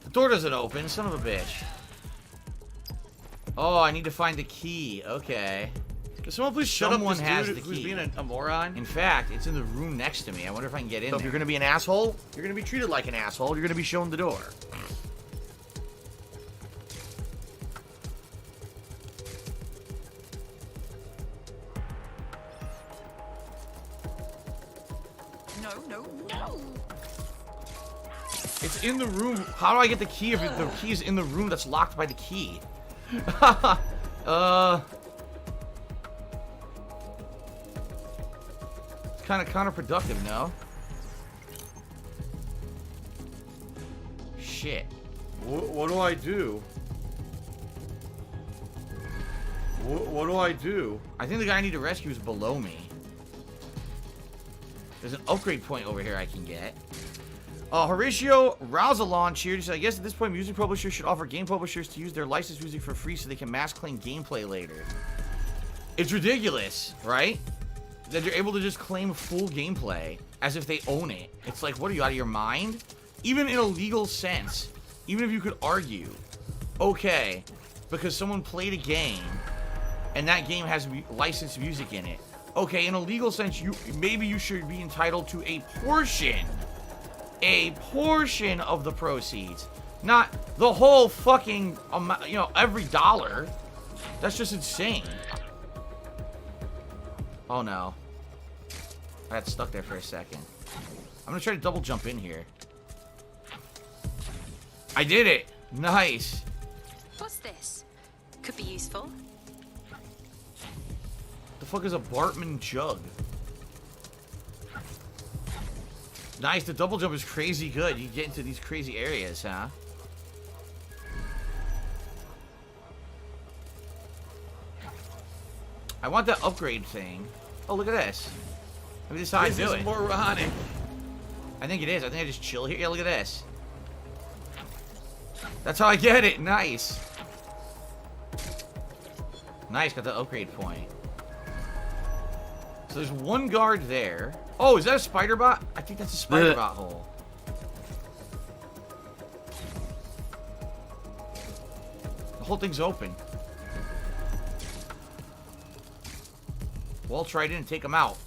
The door doesn't open, son of a bitch. Oh, I need to find the key. Okay. Can someone please shut up this has dude the who's key. being a moron? In fact, it's in the room next to me. I wonder if I can get in So there. if you're gonna be an asshole, you're gonna be treated like an asshole. You're gonna be shown the door. No. It's in the room. How do I get the key if the key is in the room that's locked by the key? It's kind of counterproductive, no? Shit. What do I do? What do I do? I think the guy I need to rescue is below me. There's an upgrade point over here I can get. Horatio Rousalawn cheered. He said, I guess at this point, music publishers should offer game publishers to use their licensed music for free so they can mass claim gameplay later. It's ridiculous, right? That you're able to just claim full gameplay as if they own it. It's like, what are you, out of your mind? Even in a legal sense, even if you could argue, okay, because someone played a game and that game has licensed music in it. Okay, in a legal sense, maybe you should be entitled to a portion of the proceeds, not the whole fucking amount, you know, every dollar. That's just insane. Oh no, I got stuck there for a second. I'm gonna try to double jump in here. I did it. Nice. What's this? Could be useful. The fuck is a Bartman jug? Nice, the double jump is crazy good. You get into these crazy areas, huh? I want that upgrade thing. Oh, look at this. Maybe this is how I do it. This is moronic. I think it is. I think I just chill here. Yeah, look at this. That's how I get it. Nice. Nice, got the upgrade point. So there's one guard there. Oh, is that a spider bot? I think that's a spider bot hole. The whole thing's open. Walt's right in and take him out.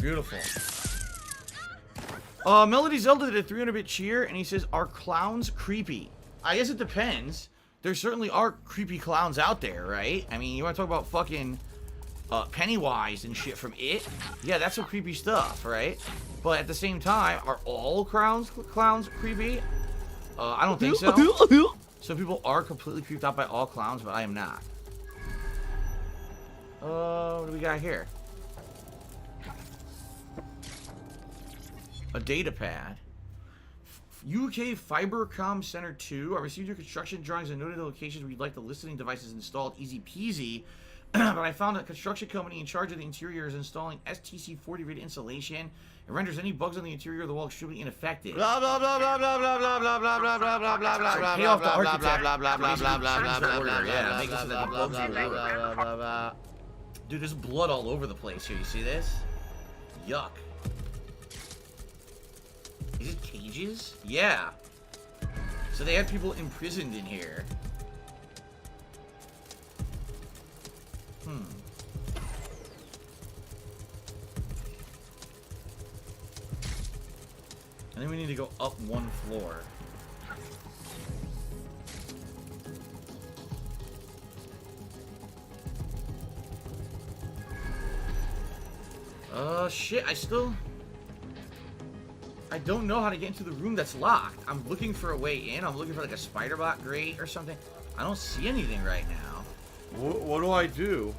Beautiful. Melody Zelda did a 300-bit cheer, and he says, are clowns creepy? I guess it depends. There certainly are creepy clowns out there, right? I mean, you want to talk about fucking Pennywise and shit from It? Yeah, that's some creepy stuff, right? But at the same time, are all clowns creepy? I don't think so. Some people are completely creeped out by all clowns, but I am not. What do we got here? A data pad. UK Fibercom Center 2. I received your construction drawings and noted the locations where you'd like the listening devices installed. Easy peasy. But I found a construction company in charge of the interior is installing STC-40 grid insulation. It renders any bugs on the interior of the wall extremely ineffective. Blah blah blah blah blah blah blah blah blah blah blah blah blah blah blah. Pay off the architect. Yeah, make it so that the bugs are. Dude, there's blood all over the place here. You see this? Yuck. Is it cages? Yeah. So they had people imprisoned in here. And then we need to go up one floor. Shit, I don't know how to get into the room that's locked. I'm looking for a way in. I'm looking for like a spider bot grate or something. I don't see anything right now. What do I do?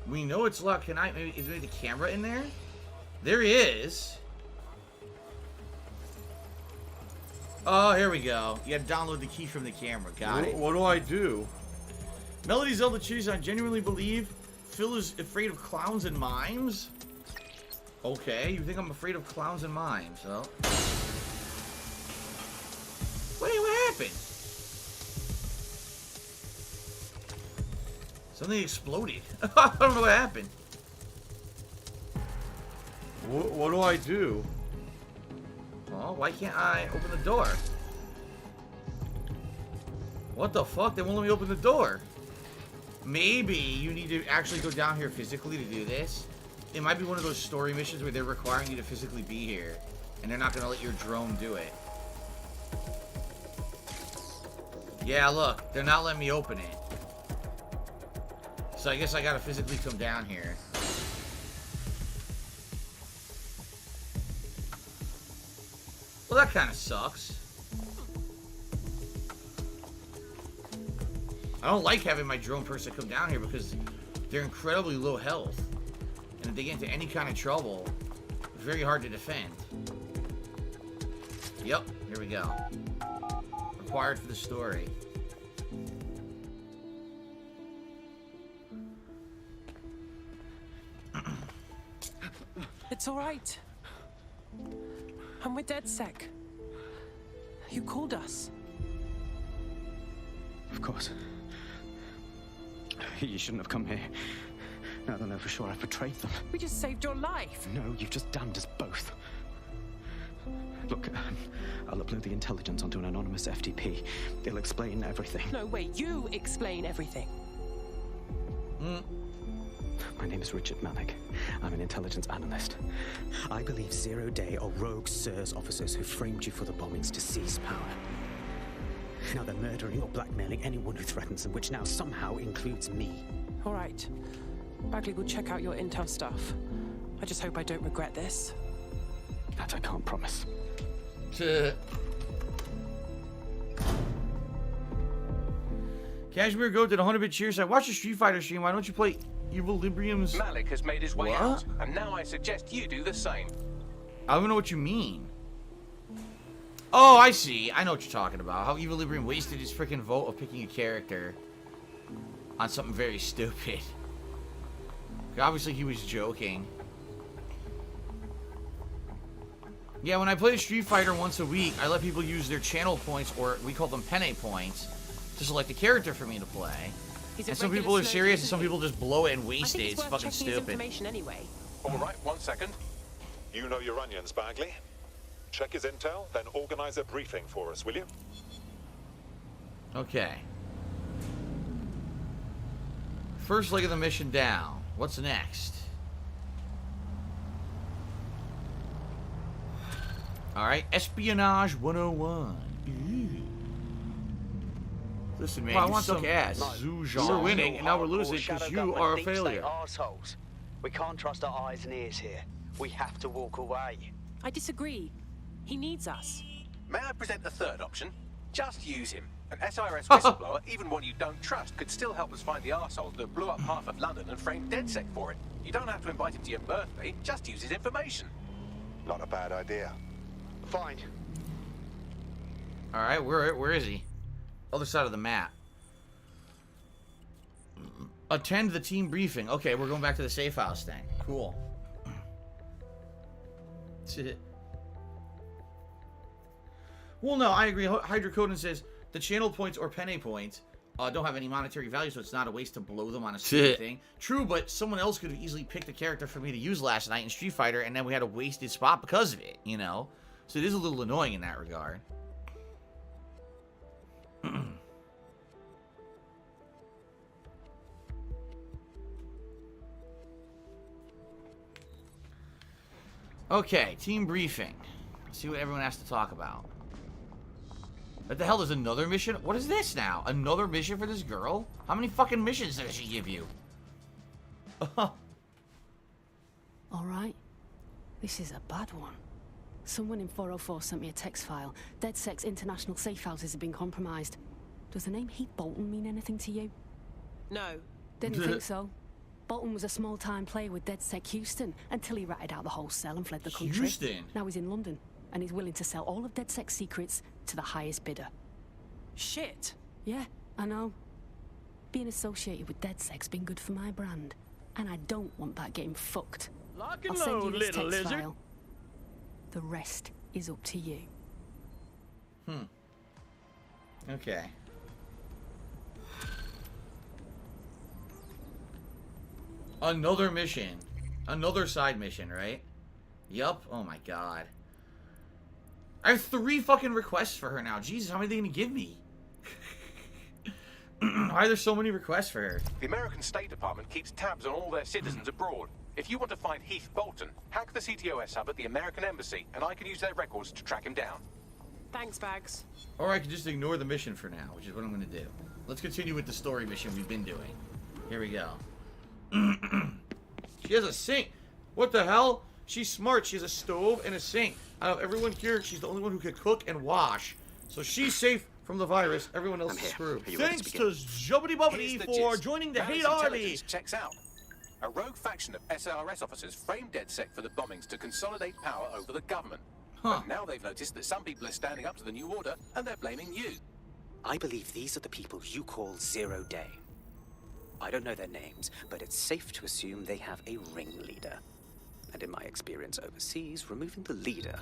We know it's locked. Can I, maybe, is there the camera in there? There he is. Oh, here we go. You gotta download the key from the camera. Got it. What do I do? Melody Zelda Cheese, I genuinely believe Phil is afraid of clowns and mimes. Okay, you think I'm afraid of clowns and mimes, so. Wait, what happened? Something exploded. I don't know what happened. What do I do? Oh, why can't I open the door? What the fuck? They won't let me open the door. Maybe you need to actually go down here physically to do this. It might be one of those story missions where they're requiring you to physically be here. And they're not going to let your drone do it. Yeah, look. They're not letting me open it. So I guess I got to physically come down here. Well, that kind of sucks. I don't like having my drone person come down here because they're incredibly low health. And if they get into any kind of trouble, it's very hard to defend. Yep, here we go. Required for the story. It's all right. I'm with DedSec. You called us. Of course. You shouldn't have come here. Now they'll know for sure I've betrayed them. We just saved your life. No, you've just damned us both. Look, I'll upload the intelligence onto an anonymous FTP. It'll explain everything. No, wait, you explain everything. My name is Richard Malik. I'm an intelligence analyst. I believe Zero Day are rogue SIRS officers who framed you for the bombings to seize power. Now they're murdering or blackmailing anyone who threatens them, which now somehow includes me. All right. Bagley will check out your intel stuff. I just hope I don't regret this. That I can't promise. Cashmere Goat did 100-bit cheers. I watched a Street Fighter stream. Why don't you play Equilibrium's... Malik has made his way out, and now I suggest you do the same. I don't know what you mean. Oh, I see. I know what you're talking about. How Equilibrium wasted his freaking vote of picking a character on something very stupid. Obviously, he was joking. Yeah, when I play Street Fighter once a week, I let people use their channel points, or we call them penne points, to select a character for me to play. And some people are serious, and some people just blow it and waste it. It's fucking stupid. Anyway. All right, 1 second. You know your onions, Bagley. Check his intel, then organize a briefing for us, will you? Okay. First leg of the mission down. What's next? Alright, Espionage 101. Listen, man, Well, I you want suck some ass. Zoojan. We're winning, and now we're losing because you are a failure. Arseholes. We can't trust our eyes and ears here. We have to walk away. I disagree. He needs us. May I present a third option? Just use him. An SIRS whistleblower, even one you don't trust, could still help us find the arseholes that blew up half of London and framed DedSec for it. You don't have to invite him to your birthday, just use his information. Not a bad idea. Fine. Alright, where is he? Other side of the map. Attend the team briefing. Okay, we're going back to the safe house thing. Cool. That's it. Well, no, I agree. Hydrocodon says the channel points or penne points don't have any monetary value, so it's not a waste to blow them on a stupid thing. True, but someone else could have easily picked a character for me to use last night in Street Fighter, and then we had a wasted spot because of it, you know? So it is a little annoying in that regard. Okay, team briefing. Let's see what everyone has to talk about. What the hell is another mission? What is this now? Another mission for this girl? How many fucking missions does she give you? Alright. This is a bad one. Someone in 404 sent me a text file. DedSec's international safe houses have been compromised. Does the name Heath Bolton mean anything to you? No. Didn't think so. Bolton was a small-time player with DedSec Houston until he ratted out the whole cell and fled the country. Houston? Now he's in London, and he's willing to sell all of DedSec's secrets to the highest bidder. Shit. Yeah, I know. Being associated with DedSec's been good for my brand, and I don't want that getting fucked. Lock I'll and send you load, this little text lizard. file. The rest is up to you. Okay. Another mission. Another side mission, right? Yup. Oh my god. I have 3 fucking requests for her now. Jesus, how many are they gonna give me? Why are there so many requests for her? The American State Department keeps tabs on all their citizens abroad. If you want to find Heath Bolton, hack the CTOS hub at the American Embassy, and I can use their records to track him down. Thanks, Bags. Or I can just ignore the mission for now, which is what I'm gonna do. Let's continue with the story mission we've been doing. Here we go. She has a sink. What the hell? She's smart. She has a stove and a sink. Out of everyone here, she's the only one who can cook and wash. So she's safe from the virus. Everyone else is screwed. Thanks to Jubbity Bubbity for joining the Hate Army. Checks out. A rogue faction of SRS officers framed DedSec for the bombings to consolidate power over the government. But now they've noticed that some people are standing up to the new order, and they're blaming you. I believe these are the people you call Zero Day. I don't know their names, but it's safe to assume they have a ringleader. And in my experience overseas, removing the leader...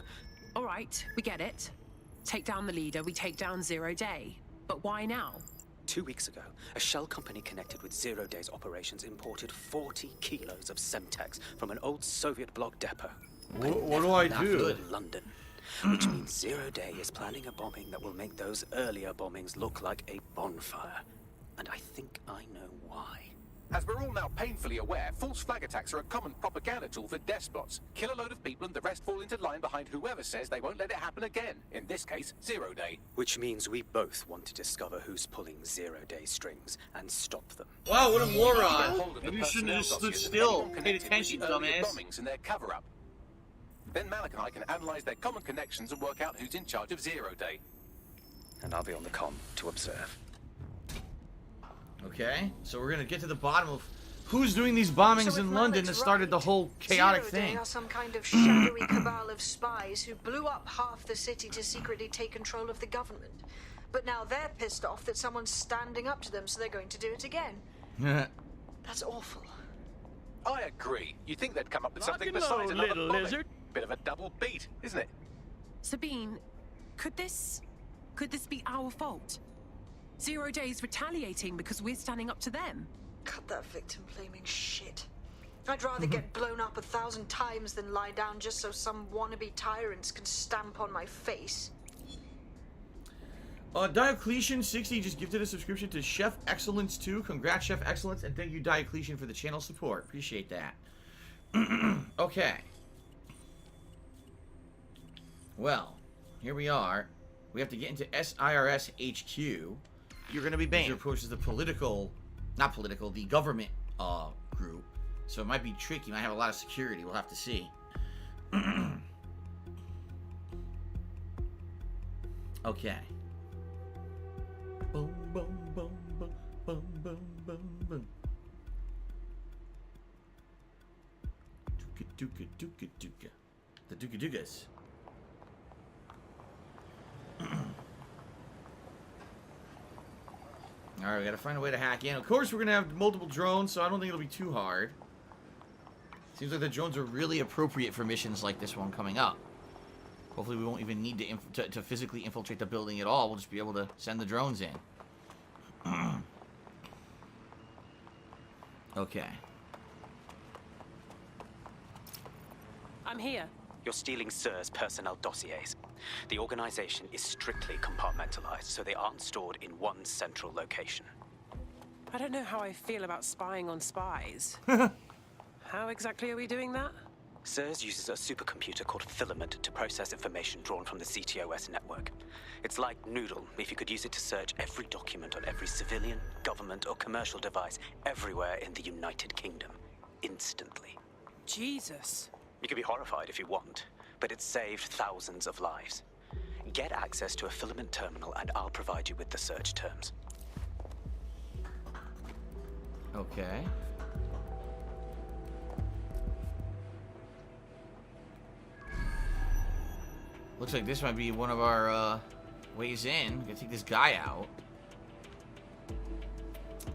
All right, we get it. Take down the leader, we take down Zero Day. But why now? 2 weeks ago, a shell company connected with Zero Day's operations imported 40 kilos of Semtex from an old Soviet bloc depot. What do I do? In London, which means Zero Day is planning a bombing that will make those earlier bombings look like a bonfire. And I think I know why. As we're all now painfully aware, false flag attacks are a common propaganda tool for despots. Kill a load of people and the rest fall into line behind whoever says they won't let it happen again. In this case, Zero Day. Which means we both want to discover who's pulling Zero Day strings and stop them. Wow, what a moron. Maybe you shouldn't have just stood still. Paid attention, dumbass. Bombings and their cover-up. Then Malik and I can analyze their common connections and work out who's in charge of Zero Day. And I'll be on the comm to observe. Okay, so we're gonna get to the bottom of who's doing these bombings in London that started the whole chaotic Zero Day thing. are some kind of shadowy cabal of spies who blew up half the city to secretly take control of the government. But now they're pissed off that someone's standing up to them, so they're going to do it again. That's awful. I agree. You'd think they'd come up with Lock something and besides load, another little bombing. lizard. Bit of a double beat, isn't it? Sabine, could this be our fault? Zero Day's retaliating because we're standing up to them. Cut that victim-blaming shit. I'd rather get blown up 1,000 times than lie down just so some wannabe tyrants can stamp on my face. Diocletian60 just gifted a subscription to Chef Excellence 2. Congrats, Chef Excellence, and thank you, Diocletian, for the channel support. Appreciate that. Okay. Well, here we are. We have to get into SIRS HQ. you're going to be banned. Your approach is the the government group. So it might be tricky. You might have a lot of security. We'll have to see. Okay. Boom, boom, boom, boom, boom, boom, boom, boom. Dooka, dooka, dooka. The dooka dookas. Alright, we gotta find a way to hack in. Of course, we're gonna have multiple drones, so I don't think it'll be too hard. Seems like the drones are really appropriate for missions like this one coming up. Hopefully we won't even need to physically infiltrate the building at all. We'll just be able to send the drones in. Okay. I'm here. You're stealing SIR's personnel dossiers. The organization is strictly compartmentalized, so they aren't stored in one central location. I don't know how I feel about spying on spies. How exactly are we doing that? SIRS uses a supercomputer called Filament to process information drawn from the CTOS network. It's like Noodle if you could use it to search every document on every civilian, government, or commercial device everywhere in the United Kingdom. Instantly. Jesus. You can be horrified if you want, but it's saved thousands of lives. Get access to a Filament terminal and I'll provide you with the search terms. Okay. Looks like this might be one of our ways in. We're gonna take this guy out.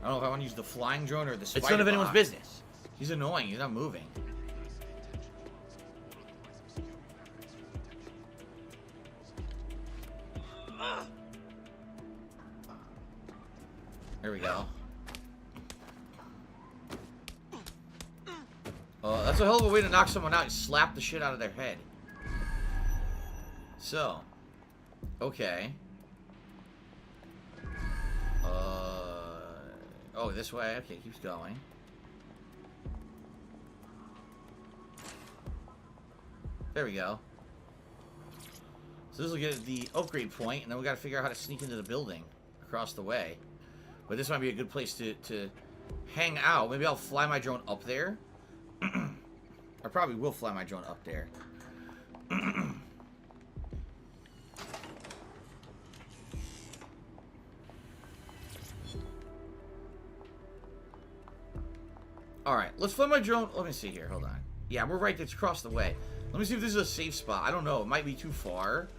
I don't know if I want to use the flying drone or the spider. It's none of anyone's business. He's annoying. He's not moving. There we go. Oh, that's a hell of a way to knock someone out. You slap the shit out of their head. So, okay. Oh, this way. Okay, keeps going. There we go. So this will get the upgrade point, and then we got to figure out how to sneak into the building across the way. But this might be a good place to hang out. Maybe I'll fly my drone up there. I probably will fly my drone up there. Alright, let's fly my drone. Let me see here. Hold on. Yeah, we're right. It's across the way. Let me see if this is a safe spot. I don't know. It might be too far.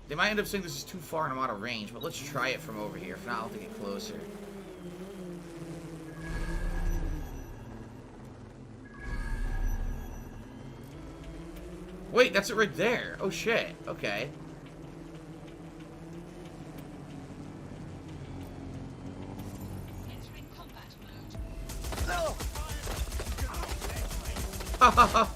They might end up saying this is too far and I'm out of range, but let's try it from over here. If not, I'll have to get closer. Wait, that's it right there. Oh, shit. Okay. Ha ha ha.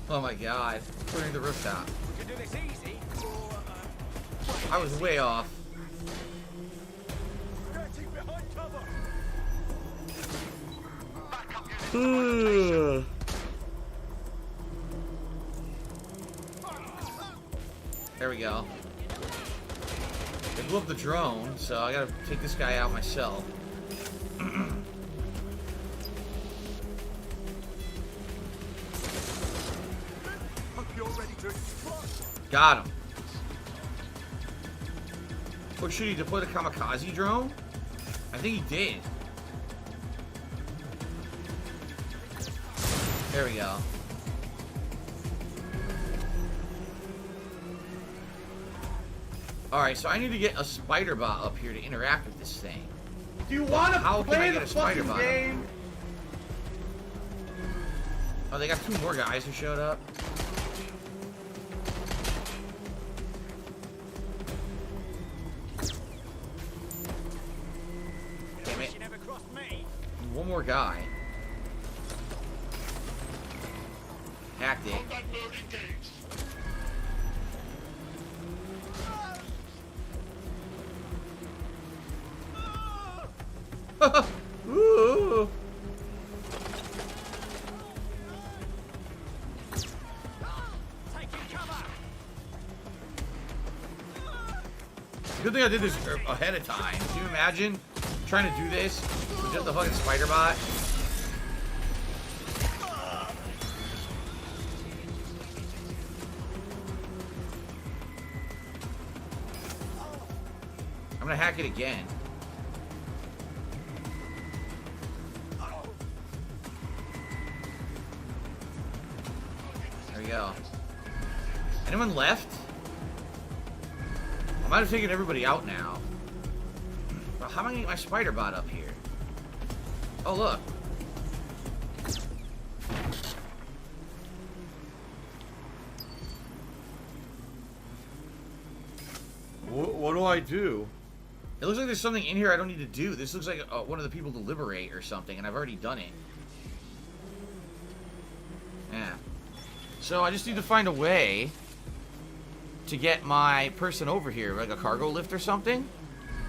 Oh my god. Putting the rooftop. I was way off. There we go. They blew up the drone, so I gotta take this guy out myself. Got him. Or should he deploy the kamikaze drone? I think he did. There we go. Alright, so I need to get a spider bot up here to interact with this thing. Do you want to play the spider fucking bot game? Oh, they got two more guys who showed up. Damn it. One more guy. Hacked it. Ooh. Good thing I did this ahead of time. Can you imagine trying to do this with just the fucking spider bot? I'm gonna hack it again. There we go. Anyone left? I might have taken everybody out now. Well, how am I gonna get my spider bot up here? Oh, look. What do I do? It looks like there's something in here I don't need to do. This looks like one of the people to liberate or something, and I've already done it. Yeah. So I just need to find a way to get my person over here, like a cargo lift or something.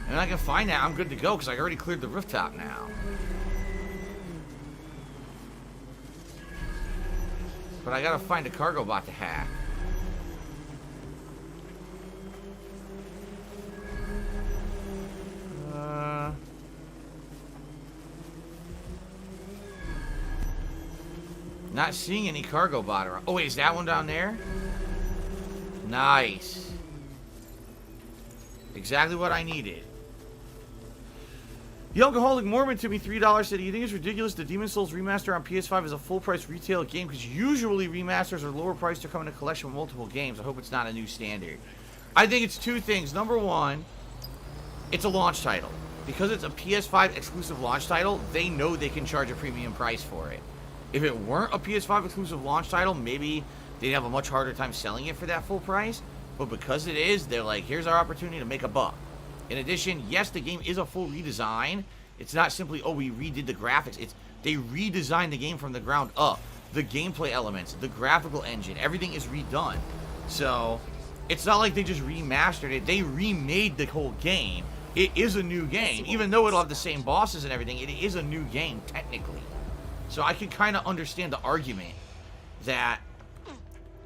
And I can find that, I'm good to go, because I already cleared the rooftop now. But I gotta find a cargo bot to hack. Not seeing any cargo bot around. Oh, wait, is that one down there? Nice. Exactly what I needed. The Alcoholic Mormon to me $3 said, you think it's ridiculous the Demon's Souls remaster on PS5 is a full-price retail game because usually remasters are lower priced to come in a collection with multiple games. I hope it's not a new standard. I think it's two things. Number one, it's a launch title. Because it's a PS5 exclusive launch title, they know they can charge a premium price for it. If it weren't a PS5 exclusive launch title, maybe they'd have a much harder time selling it for that full price. But because it is, they're like, here's our opportunity to make a buck. In addition, yes, the game is a full redesign. It's not simply, oh, we redid the graphics. They redesigned the game from the ground up. The gameplay elements, the graphical engine, everything is redone. So, it's not like they just remastered it. They remade the whole game. It is a new game. Even though it'll have the same bosses and everything, it is a new game, technically. So I can kind of understand the argument that,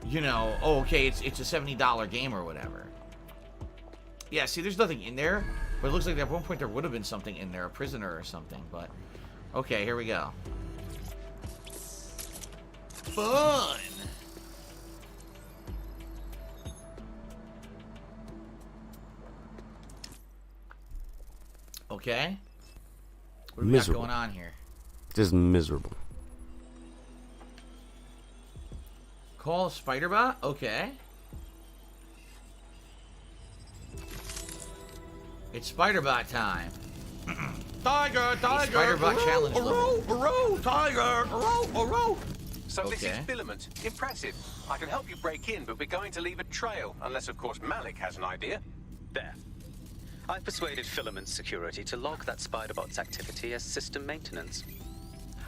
you know, oh, okay, it's a $70 game or whatever. Yeah, see, there's nothing in there, but it looks like at one point there would have been something in there, a prisoner or something, but okay, here we go. Fun! Okay. What do we got going on here? Just miserable. Call Spiderbot? Okay. It's Spiderbot time. Tiger, tiger, Spiderbot challenge level. Tiger, So this is Filament. Impressive. I can help you break in, but we're going to leave a trail, unless of course Malik has an idea. There. I persuaded Filament Security to log that Spiderbot's activity as system maintenance.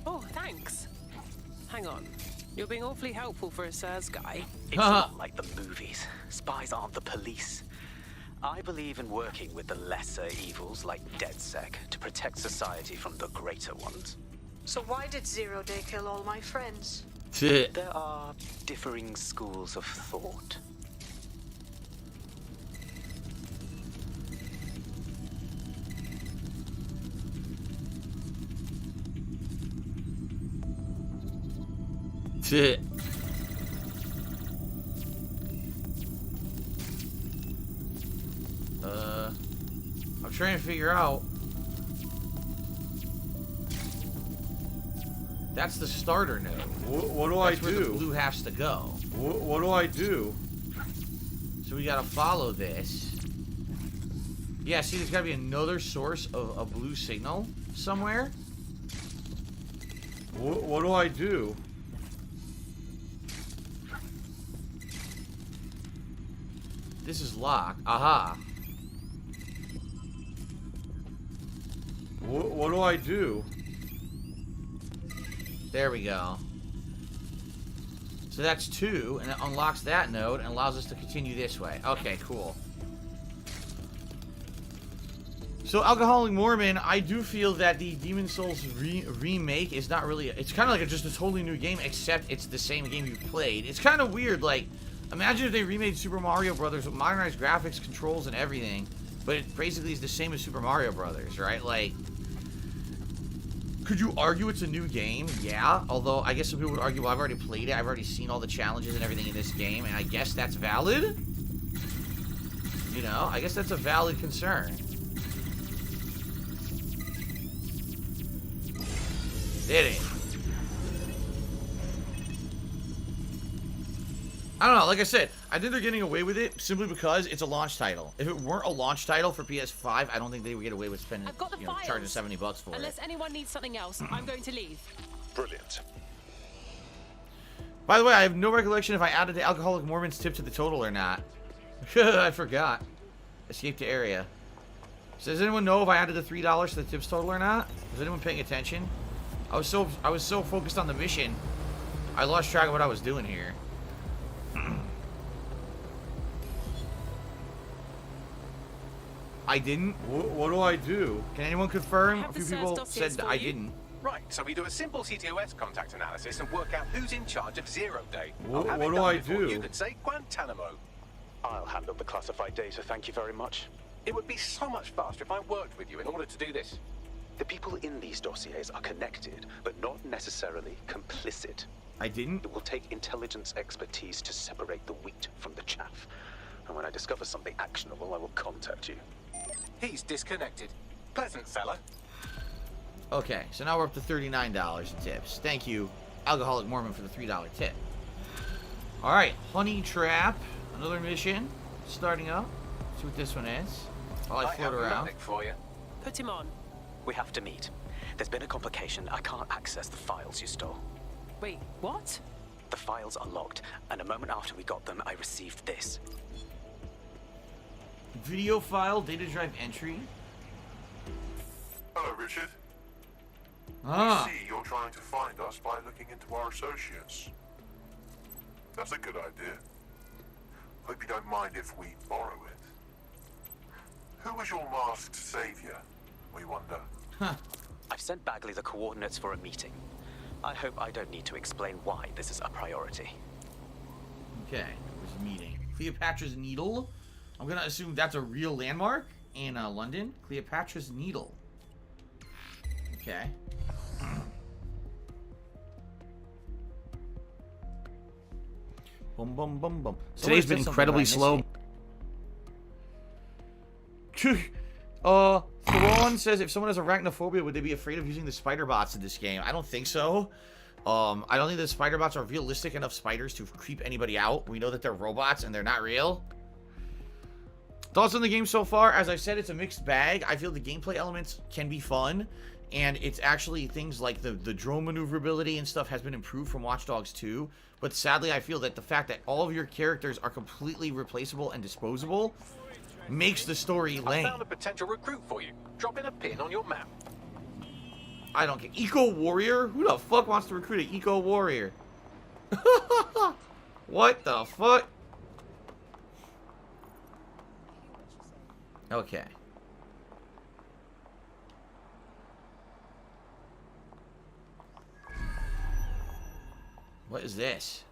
Oh, thanks. Hang on. You're being awfully helpful for a SIRS guy. It's not like the movies. Spies aren't the police. I believe in working with the lesser evils like DedSec to protect society from the greater ones. So why did Zero Day kill all my friends? There are differing schools of thought. I'm trying to figure out. That's the starter node. What do I do? Where the blue has to go. What do I do? So we gotta follow this. Yeah, see, there's gotta be another source of a blue signal somewhere. What do I do? This is locked. Aha. What do I do? There we go. So that's 2, and it unlocks that node and allows us to continue this way. Okay, cool. So, Alcoholic Mormon, I do feel that the Demon's Souls remake is not really... It's kind of like just a totally new game, except it's the same game you've played. It's kind of weird, like... Imagine if they remade Super Mario Brothers with modernized graphics, controls, and everything. but it basically is the same as Super Mario Brothers, right? Like, could you argue it's a new game? Yeah, although I guess some people would argue, well, I've already played it, I've already seen all the challenges and everything in this game, and I guess that's valid? You know, I guess that's a valid concern. Did it? I don't know, like I said, I think they're getting away with it simply because it's a launch title. If it weren't a launch title for PS5, I don't think they would get away with spending, you know, charging $70 for it. Unless anyone needs something else, I'm going to leave. Brilliant. By the way, I have no recollection if I added the Alcoholic Mormon's tip to the total or not. I forgot. Escape to area. So does anyone know if I added the $3 to the tips total or not? Was anyone paying attention? I was so focused on the mission, I lost track of what I was doing here. I didn't. What do I do? Can anyone confirm? A few people said I didn't. Right, so we do a simple CTOS contact analysis and work out who's in charge of 0 Day. What do I do? You could say Guantanamo. I'll handle the classified data, thank you very much. It would be so much faster if I worked with you in order to do this. The people in these dossiers are connected, but not necessarily complicit. I didn't? It will take intelligence expertise to separate the wheat from the chaff. And when I discover something actionable, I will contact you. He's disconnected. Pleasant fella. Okay, so now we're up to $39 in tips. Thank you, Alcoholic Mormon, for the $3 tip. Alright, Honey Trap. Another mission. Starting up. See what this one is. While I float around. For you. Put him on. We have to meet. There's been a complication. I can't access the files you stole. Wait, what? The files are locked, and a moment after we got them, I received this. Video file, data drive entry. Hello, Richard. Ah. We see you're trying to find us by looking into our associates. That's a good idea. Hope you don't mind if we borrow it. Who was your masked savior, we wonder? I've sent Bagley the coordinates for a meeting. I hope I don't need to explain why this is a priority. Okay, there's a meeting. Cleopatra's Needle. I'm gonna assume that's a real landmark in London. Cleopatra's Needle. Okay. Boom, boom, boom, boom. Today's been incredibly slow. Theron says, if someone has arachnophobia, would they be afraid of using the spider bots in this game? I don't think so. I don't think the spider bots are realistic enough spiders to creep anybody out. We know that they're robots and they're not real. Thoughts on the game so far? As I said, it's a mixed bag. I feel the gameplay elements can be fun, and it's actually things like the drone maneuverability and stuff has been improved from Watch Dogs 2. But sadly, I feel that the fact that all of your characters are completely replaceable and disposable makes the story lame. I found a potential recruit for you. Drop in a pin on your map. I don't get Eco Warrior? Who the fuck wants to recruit an Eco Warrior? What the fuck? Okay. What is this?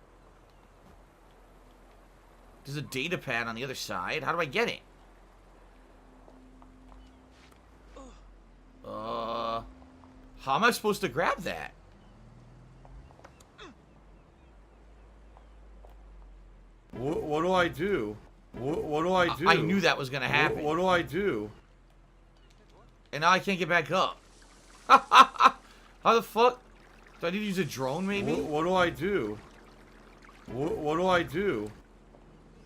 There's a data pad on the other side. How do I get it? How am I supposed to grab that? What do I do? What do I do? I knew that was gonna happen. What do I do? And now I can't get back up. How the fuck? Do I need to use a drone, maybe? What do I do? What do I do?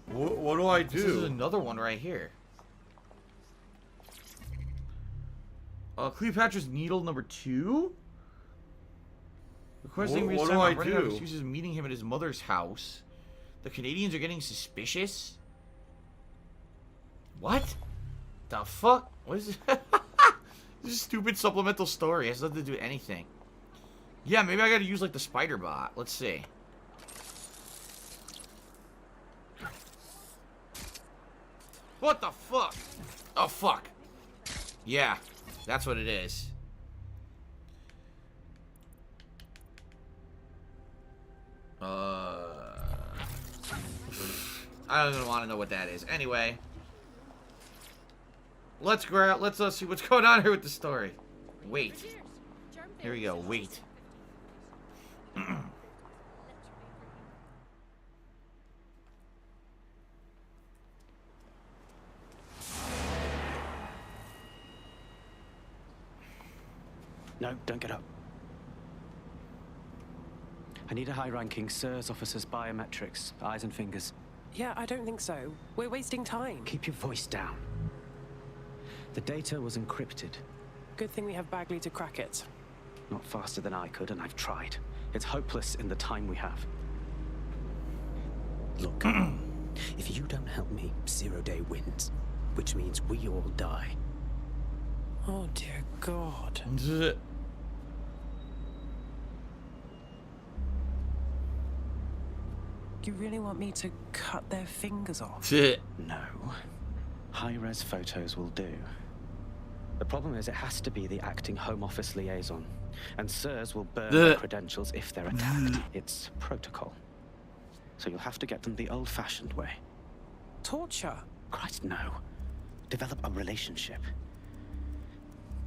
What do I do? This is another one right here. Cleopatra's Needle number 2? Requesting what do I running out of do? excuses meeting him at his mother's house. The Canadians are getting suspicious? What? The fuck? What is this? This is a stupid supplemental story. It has nothing to do with anything. Yeah, maybe I gotta use like the spider bot. Let's see. What the fuck? Oh fuck. Yeah, that's what it is. I don't even want to know what that is. Anyway. Let's see what's going on here with the story. Wait. Here we go. Wait. No, don't get up. I need a high-ranking SIRS officer's biometrics, eyes and fingers. Yeah, I don't think so. We're wasting time. Keep your voice down. The data was encrypted. Good thing we have Bagley to crack it. Not faster than I could, and I've tried. It's hopeless in the time we have. Look, if you don't help me, 0 Day wins. Which means we all die. Oh, dear God. You really want me to cut their fingers off? No. High-res photos will do. The problem is it has to be the acting Home Office liaison. And SIRS will burn their credentials if they're attacked. It's protocol. So you'll have to get them the old-fashioned way. Torture? Christ, no. Develop a relationship.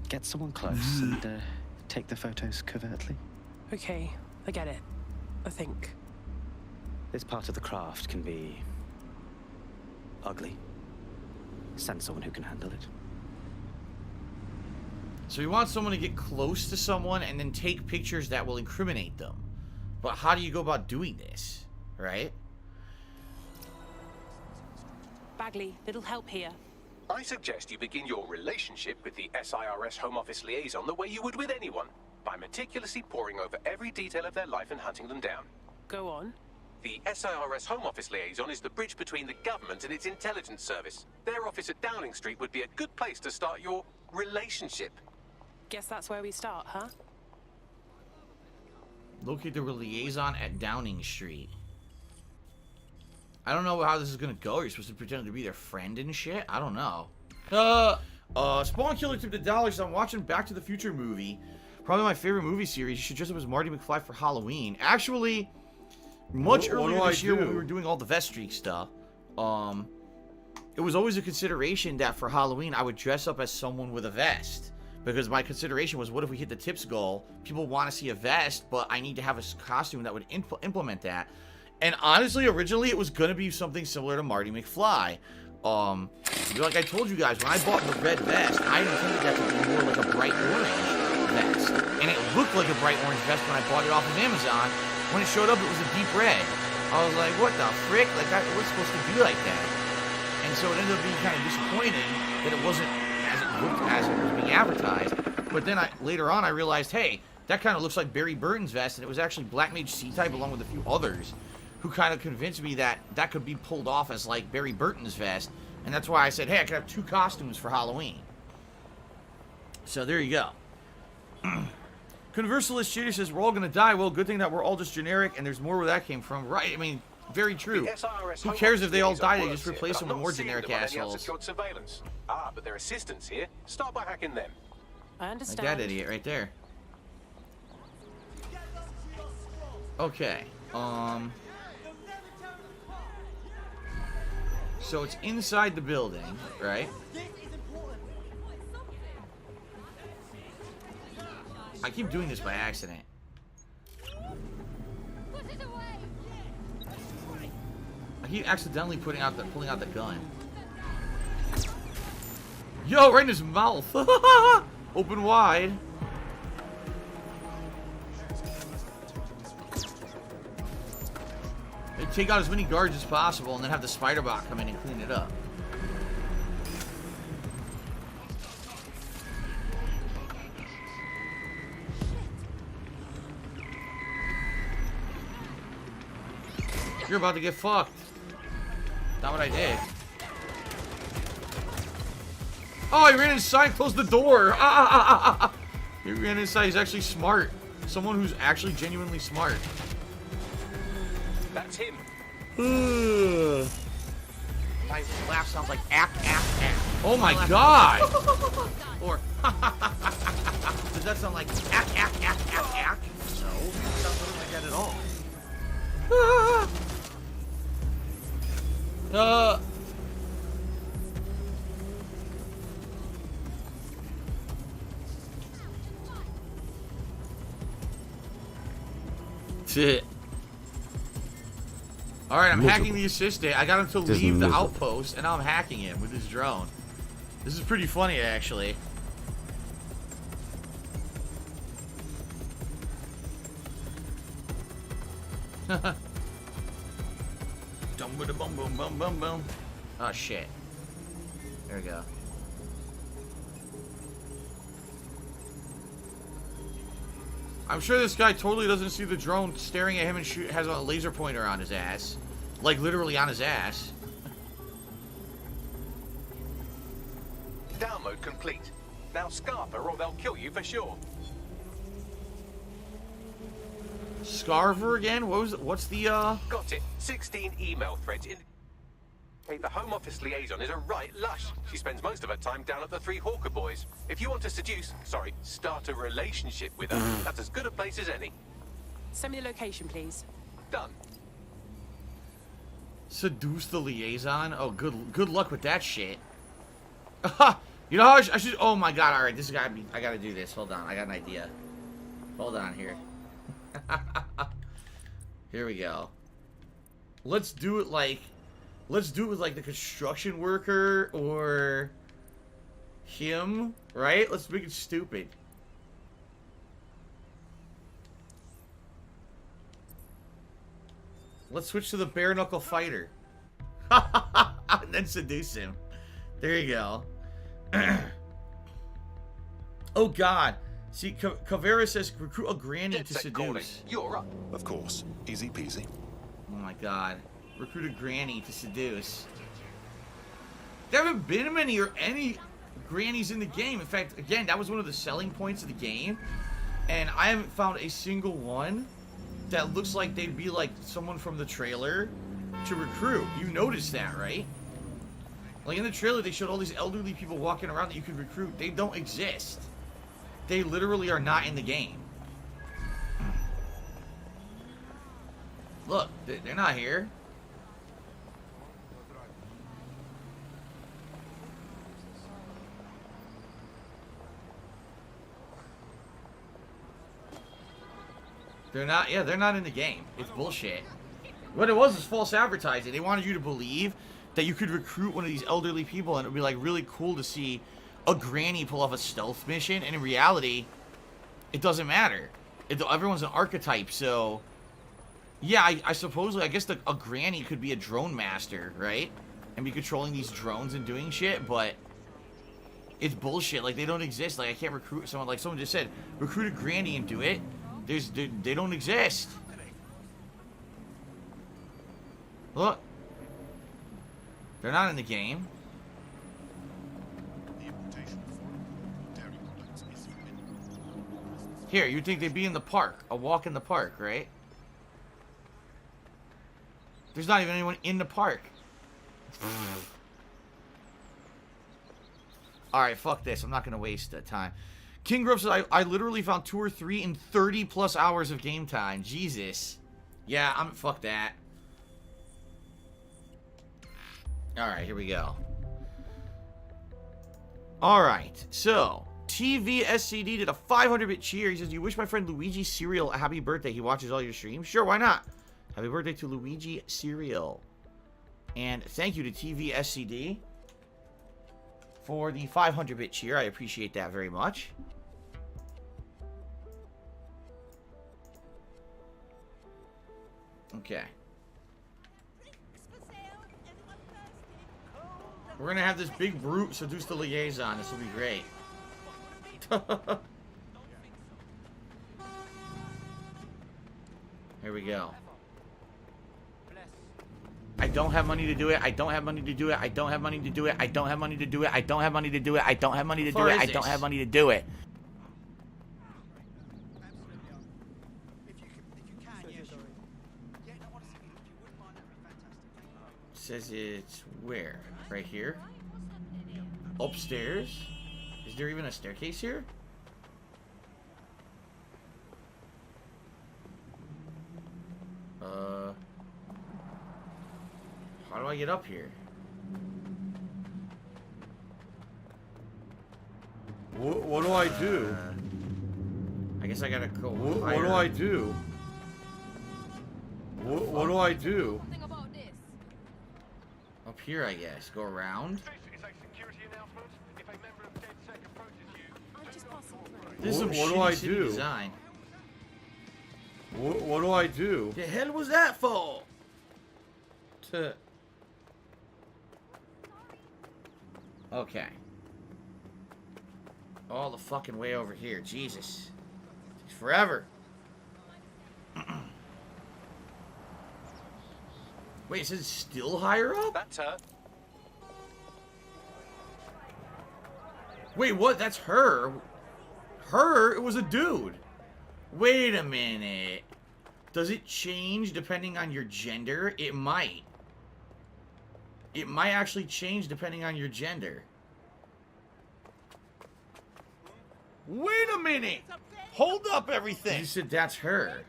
Get someone close and take the photos covertly. Okay, I get it. I think. This part of the craft can be ugly. Send someone who can handle it. So you want someone to get close to someone and then take pictures that will incriminate them. But how do you go about doing this, right? Bagley, little help here. I suggest you begin your relationship with the SIRS Home Office liaison the way you would with anyone, by meticulously poring over every detail of their life and hunting them down. Go on. The SIRS Home Office liaison is the bridge between the government and its intelligence service. Their office at Downing Street would be a good place to start your relationship. Guess that's where we start, huh? Locate the liaison at Downing Street. I don't know how this is gonna go. You're supposed to pretend to be their friend and shit? I don't know. Spawn Killer tipped $1. I'm watching Back to the Future movie. Probably my favorite movie series. You should dress up as Marty McFly for Halloween. Actually, much earlier this year when we were doing all the vest streak stuff, it was always a consideration that for Halloween I would dress up as someone with a vest. Because my consideration was, what if we hit the tips goal? People want to see a vest, but I need to have a costume that would implement that. And honestly, originally it was going to be something similar to Marty McFly. Like I told you guys, when I bought the red vest, I intended that to be more like a bright orange vest. And it looked like a bright orange vest when I bought it off of Amazon. When it showed up, it was a deep red. I was like, what the frick? Like, that was supposed to be like that. And so it ended up being kind of disappointing that it wasn't as it looked as it was being advertised. But then later on I realized, hey, that kind of looks like Barry Burton's vest, and it was actually Black Mage C-Type along with a few others who kind of convinced me that that could be pulled off as like Barry Burton's vest. And that's why I said, hey, I could have 2 costumes for Halloween. So there you go. Conversalist Cheater says, we're all going to die. Well, good thing that we're all just generic, and there's more where that came from. Right, I mean, very true. Who cares if they all die? They just replace them with more generic assholes. Surveillance. Ah, but their assistants here. Start by hacking them. I understand. Like that idiot right there. Okay. So it's inside the building, right? I keep doing this by accident. I keep accidentally pulling out the gun. Yo, right in his mouth. Open wide. They take out as many guards as possible and then have the spider bot come in and clean it up. You're about to get fucked. Not what I did. Oh, he ran inside, closed the door. He ran inside. He's actually smart. Someone who's actually genuinely smart. That's him. My laugh sounds like ack, ack, ack. Oh my god! Or does that sound like ack, ack, ack, ack, ack? No, it sounds nothing like that at all. Alright, I'm hacking the assistant. I got him to leave the outpost, and now I'm hacking him with his drone. This is pretty funny, actually. Boom, boom, boom, boom, boom. Oh, shit. There we go. I'm sure this guy totally doesn't see the drone staring at him and has a laser pointer on his ass. Like, literally on his ass. Download complete. Now scarf her or they'll kill you for sure. Scarver again? What's the, Got it. 16 email threads in... Hey, the Home Office liaison is a right lush. She spends most of her time down at the Three Hawker Boys. If you want to start a relationship with her, that's as good a place as any. Send me the location, please. Done. Seduce the liaison? Oh, good luck with that shit. You know how I should... Oh my god, alright, this gotta be... I gotta do this. Hold on, I got an idea. Hold on here. Here we go. Let's do it like... Let's do it with, like, the construction worker or him, right? Let's make it stupid. Let's switch to the bare-knuckle fighter. And then seduce him. There you go. Oh, God. See, Caveira says recruit a granny to seduce. You're up. Of course. Easy peasy. Oh, my God. Recruit a granny to seduce. There haven't been any grannies in the game. In fact, again, that was one of the selling points of the game. And I haven't found a single one that looks like they'd be like someone from the trailer to recruit. You noticed that, right? Like in the trailer, they showed all these elderly people walking around that you could recruit. They don't exist. They literally are not in the game. Look, they're not here. They're not, yeah, they're not in the game. It's bullshit. What it was false advertising. They wanted you to believe that you could recruit one of these elderly people and it would be like really cool to see a granny pull off a stealth mission. And in reality, it doesn't matter. Everyone's an archetype, so... Yeah, I suppose, I guess a granny could be a drone master, right? And be controlling these drones and doing shit, but... It's bullshit. Like, they don't exist. Like, I can't recruit someone. Like, someone just said, recruit a granny and do it. They don't exist. Look. They're not in the game. Here, you'd think they'd be in the park. A walk in the park, right? There's not even anyone in the park. Alright, fuck this. I'm not going to waste the time. King Grove says, I literally found 2 or 3 in 30 plus hours of game time. Jesus. Yeah, fuck that. Alright, here we go. Alright, so TVSCD did a 500-bit cheer. He says, you wish my friend Luigi Serial a happy birthday. He watches all your streams. Sure, why not? Happy birthday to Luigi Serial. And thank you to TVSCD for the 500-bit cheer. I appreciate that very much. Okay. We're gonna have this big brute seduce the liaison. This will be great. Here we go. I don't have money to do it. I don't have money to do it. I don't have money to do it. I don't have money to do it. I don't have money to do it. I don't have money to do it. I don't have money to do it. Says it's where? Right here? Upstairs? Is there even a staircase here? How do I get up here? What do I do? I guess I gotta go. What do I do? What do I do? Up here, I guess. Go around. This is some shitty design. What do I do? The hell was that for? Okay. All the fucking way over here. Jesus. Takes forever. Wait, it says it's still higher up? That's her. Wait, what? That's her? Her? It was a dude. Wait a minute. Does it change depending on your gender? It might. It might actually change depending on your gender. Wait a minute! Hold up everything! You said that's her.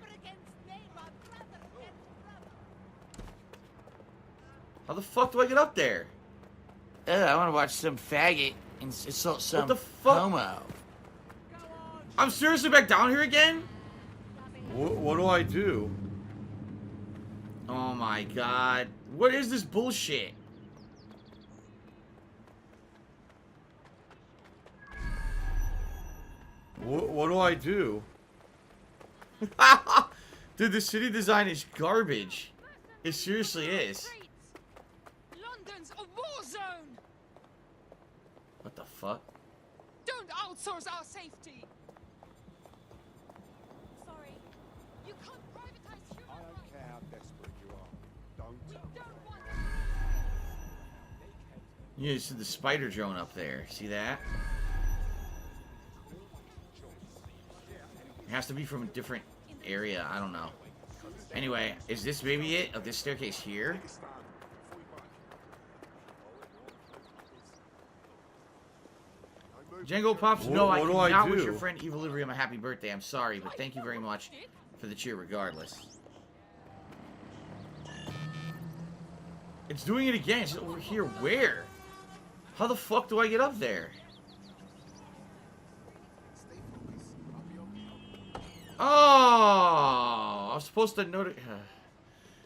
How the fuck do I get up there? I want to watch some faggot insult some What the fuck? homo. I'm seriously back down here again? What do I do? Oh my god. What is this bullshit? What do I do? Dude, the city design is garbage. It seriously is. London's a war zone. What the fuck? Don't outsource our safety. Sorry. You can't privatize human I don't care how desperate you are. Don't. Yeah, you see the spider drone up there. See that? It has to be from a different area. I don't know. Anyway, is this maybe it? Of this staircase here? Django Pops, no, I cannot wish your friend Evil Librium a happy birthday. I'm sorry, but thank you very much for the cheer regardless. It's doing it again. It's over here. Where? How the fuck do I get up there? Oh, I was supposed to notice.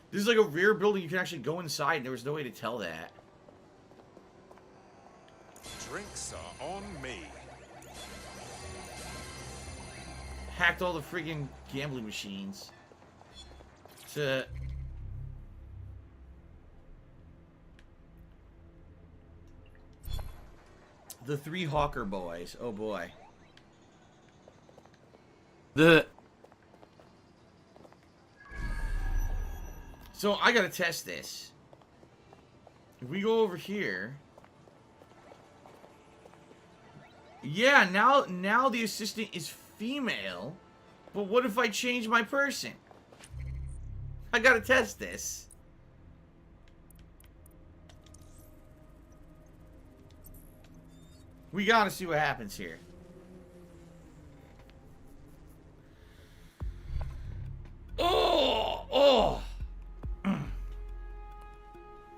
This is like a rear building. You can actually go inside, and there was no way to tell that. Drinks are on me. Hacked all the friggin' gambling machines. To... The three Hawker boys. Oh boy. So I gotta test this. If we go over here. Yeah, now the assistant is female. But what if I change my person? I gotta test this. We gotta see what happens here. Oh!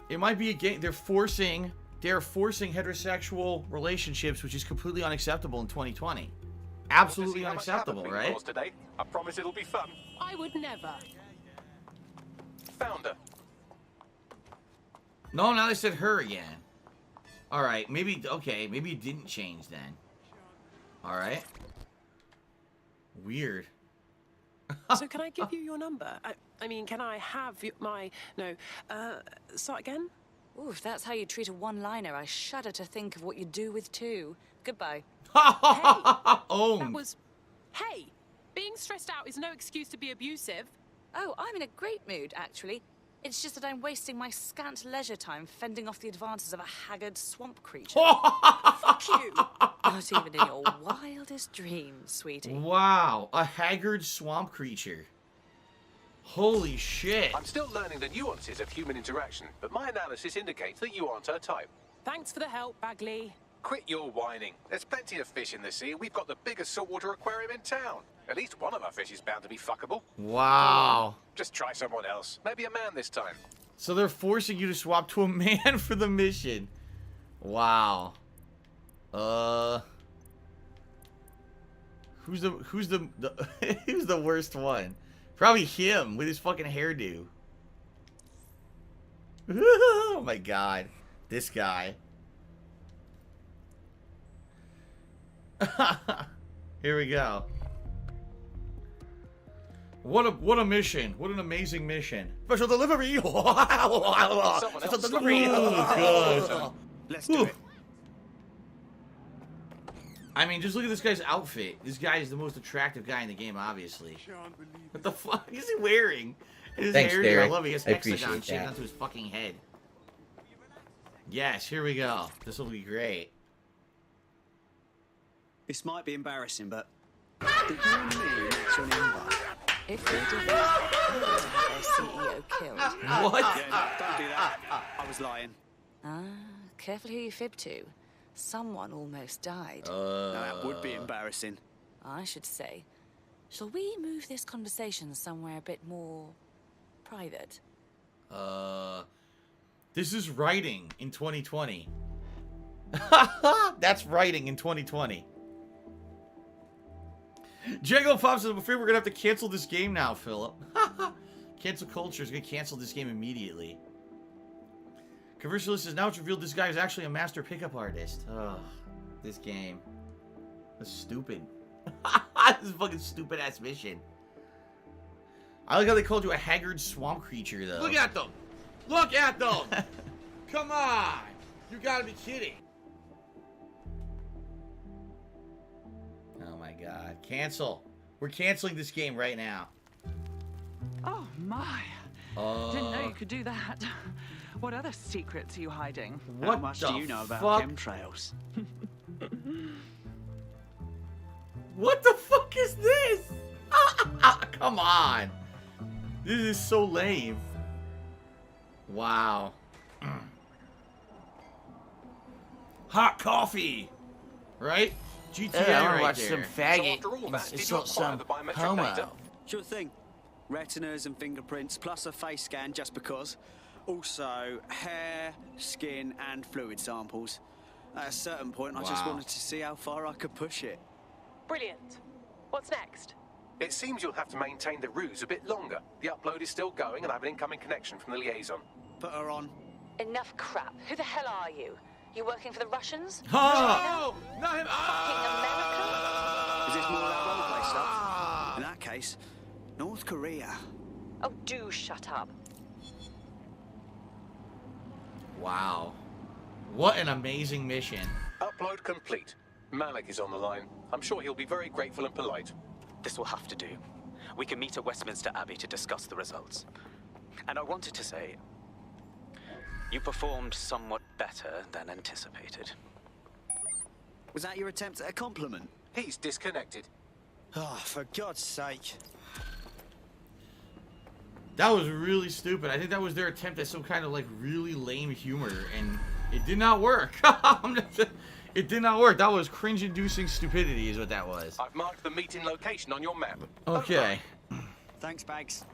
It might be a game. They're forcing heterosexual relationships, which is completely unacceptable in 2020. Absolutely unacceptable, right? Today. I promise it'll be fun. I would never. Found her. No, now they said her again. Alright, maybe, okay, maybe it didn't change then. Alright. Weird. So can I give you your number? I mean, can I have start again? Ooh, if that's how you treat a one-liner, I shudder to think of what you do with two. Goodbye. That was... Hey, being stressed out is no excuse to be abusive. Oh, I'm in a great mood, actually. It's just that I'm wasting my scant leisure time fending off the advances of a haggard swamp creature. Fuck you! Not even in your wildest dreams, sweetie. Wow, a haggard swamp creature. Holy shit. I'm still learning the nuances of human interaction, but my analysis indicates that you aren't her type. Thanks for the help, Bagley. Quit your whining. There's plenty of fish in the sea. We've got the biggest saltwater aquarium in town. At least one of our fish is bound to be fuckable. Wow. Just try someone else. Maybe a man this time. So they're forcing you to swap to a man for the mission. Wow. Who's the who's the worst one? Probably him with his fucking hairdo. Oh my god. This guy. Here we go. What a mission. What an amazing mission. Special delivery. Special delivery. Oh, God. Let's do it. I mean, just look at this guy's outfit. This guy is the most attractive guy in the game, obviously. What the fuck is he wearing? His Thanks, hairdo. Derek. I love it. He has I hexagon appreciate shaved that. onto his fucking head. Yes, here we go. This will be great. This might be embarrassing, but did you and me match on invite? If we did that, their CEO killed. What? Yeah, no, don't do that. I was lying. Ah, careful who you fib to. Someone almost died. No, that would be embarrassing. I should say. Shall we move this conversation somewhere a bit more private? This is writing in 2020. That's writing in 2020. Django Pop says, I'm afraid we're gonna have to cancel this game now, Philip. Cancel culture is gonna cancel this game immediately. Conversalist says, now it's revealed this guy is actually a master pickup artist. Ugh, this game. That's stupid. This is a fucking stupid ass mission. I like how they called you a haggard swamp creature, though. Look at them! Look at them! Come on! You gotta be kidding. Oh my god. Cancel. We're canceling this game right now. Oh my. Didn't know you could do that. What other secrets are you hiding? What How much the do you know about fuck? chemtrails? What the fuck is this? Come on. This is so lame. Wow. Hot coffee. Right? GTA I wanna right watch there. some faggot. It's not some homo. Sure thing. Retinas and fingerprints, plus a face scan just because. Also, hair, skin, and fluid samples. At a certain point, I just Wow. wanted to see how far I could push it. Brilliant. What's next? It seems you'll have to maintain the ruse a bit longer. The upload is still going and I have an incoming connection from the liaison. Put her on. Enough crap. Who the hell are you? You working for the Russians? Oh! Not him! Is this more of that roleplay stuff? In that case, North Korea. Oh, do shut up. Wow. What an amazing mission. Upload complete. Malik is on the line. I'm sure he'll be very grateful and polite. This will have to do. We can meet at Westminster Abbey to discuss the results. And I wanted to say, you performed somewhat better than anticipated. Was that your attempt at a compliment? He's disconnected. Oh, for God's sake. That was really stupid. I think that was their attempt at some kind of like really lame humor, and it did not work. It did not work. That was cringe-inducing stupidity is what that was. I've marked the meeting location on your map. Okay. Thanks, Bags.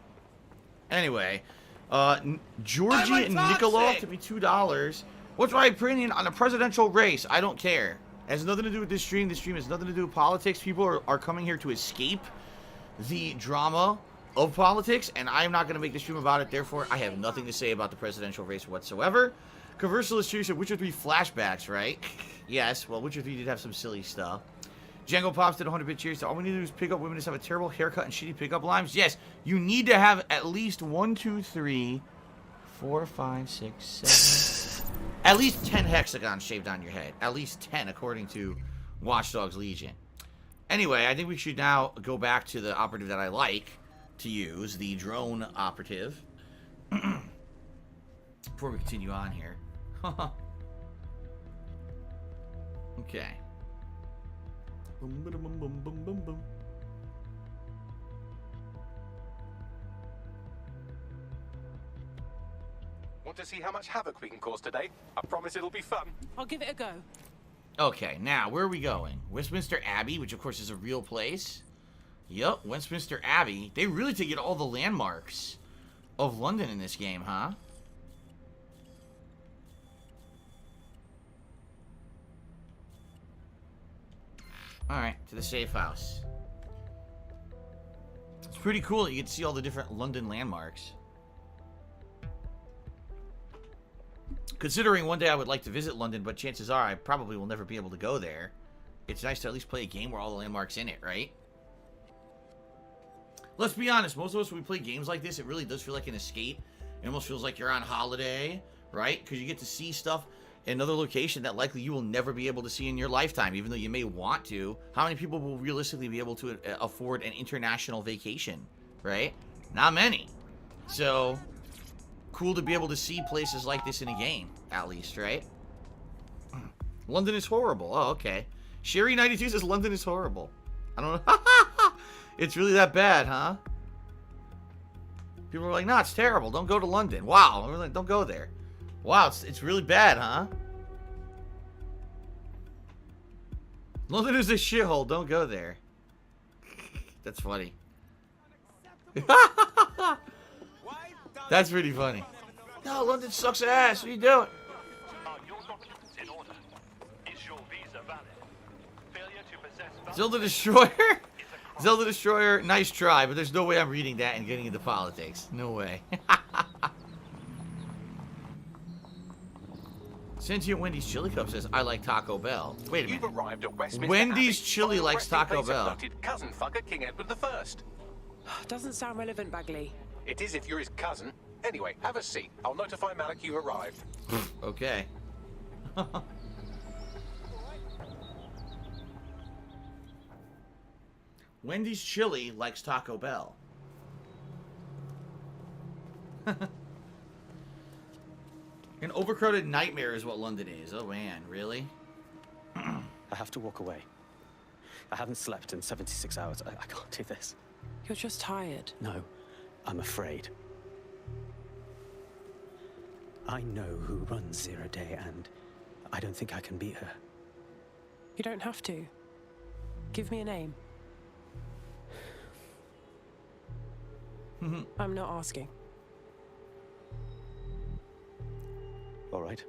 Anyway, Georgie I'm and toxic! Nikolov took me $2. What's my opinion on the presidential race? I don't care. It has nothing to do with this stream. This stream has nothing to do with politics. People are coming here to escape the drama of politics, and I'm not going to make this stream about it. Therefore, I have nothing to say about the presidential race whatsoever. Conversalist Cheer said Witcher 3 flashbacks, right? Yes, well, Witcher 3 did have some silly stuff. Django Pops did 100-bit cheers. So all we need to do is pick up women that have a terrible haircut and shitty pickup lines. Yes, you need to have at least 1, 2, 3, 4, 5, 6, 7... at least 10 hexagons shaved on your head. At least 10, according to Watch Dogs Legion. Anyway, I think we should now go back to the operative that I like to use, the drone operative. Before we continue on here. Okay. Boom, boom, boom, boom, boom, boom, boom. Want to see how much havoc we can cause today? I promise it'll be fun. I'll give it a go. Okay, now, where are we going? Westminster Abbey, which of course is a real place. Yup, Westminster Abbey. They really take you to all the landmarks of London in this game, huh? Alright, to the safe house. It's pretty cool that you get to see all the different London landmarks. Considering one day I would like to visit London, but chances are I probably will never be able to go there. It's nice to at least play a game where all the landmarks in it, right? Let's be honest, most of us, when we play games like this, it really does feel like an escape. It almost feels like you're on holiday, right? Because you get to see stuff in another location that likely you will never be able to see in your lifetime, even though you may want to. How many people will realistically be able to afford an international vacation, right? Not many. So, cool to be able to see places like this in a game, at least, right? London is horrible. Oh, okay. Sherry92 says London is horrible. I don't know. It's really that bad, huh? People are like, no, it's terrible. Don't go to London. Wow. We're like, don't go there. Wow, it's really bad, huh? London is a shithole. Don't go there. That's funny. That's pretty funny. No, London sucks ass. What are you doing? Zelda Destroyer? Zelda Destroyer, nice try, but there's no way I'm reading that and getting into politics. No way. Sentient Wendy's Chili Cup says, I like Taco Bell. Wait a minute. You've arrived at Westminster Wendy's Abbey, Chili likes Taco Bell. abducted cousin fucker King Edward I. Doesn't sound relevant, Bagley. It is if you're his cousin. Anyway, have a seat. I'll notify Malik you've arrived. Okay. Wendy's Chili likes Taco Bell. An overcrowded nightmare is what London is. Oh man, really? I have to walk away. I haven't slept in 76 hours. I can't do this. You're just tired. No, I'm afraid. I know who runs Zero Day, and I don't think I can beat her. You don't have to. Give me a name. I'm not asking. All right.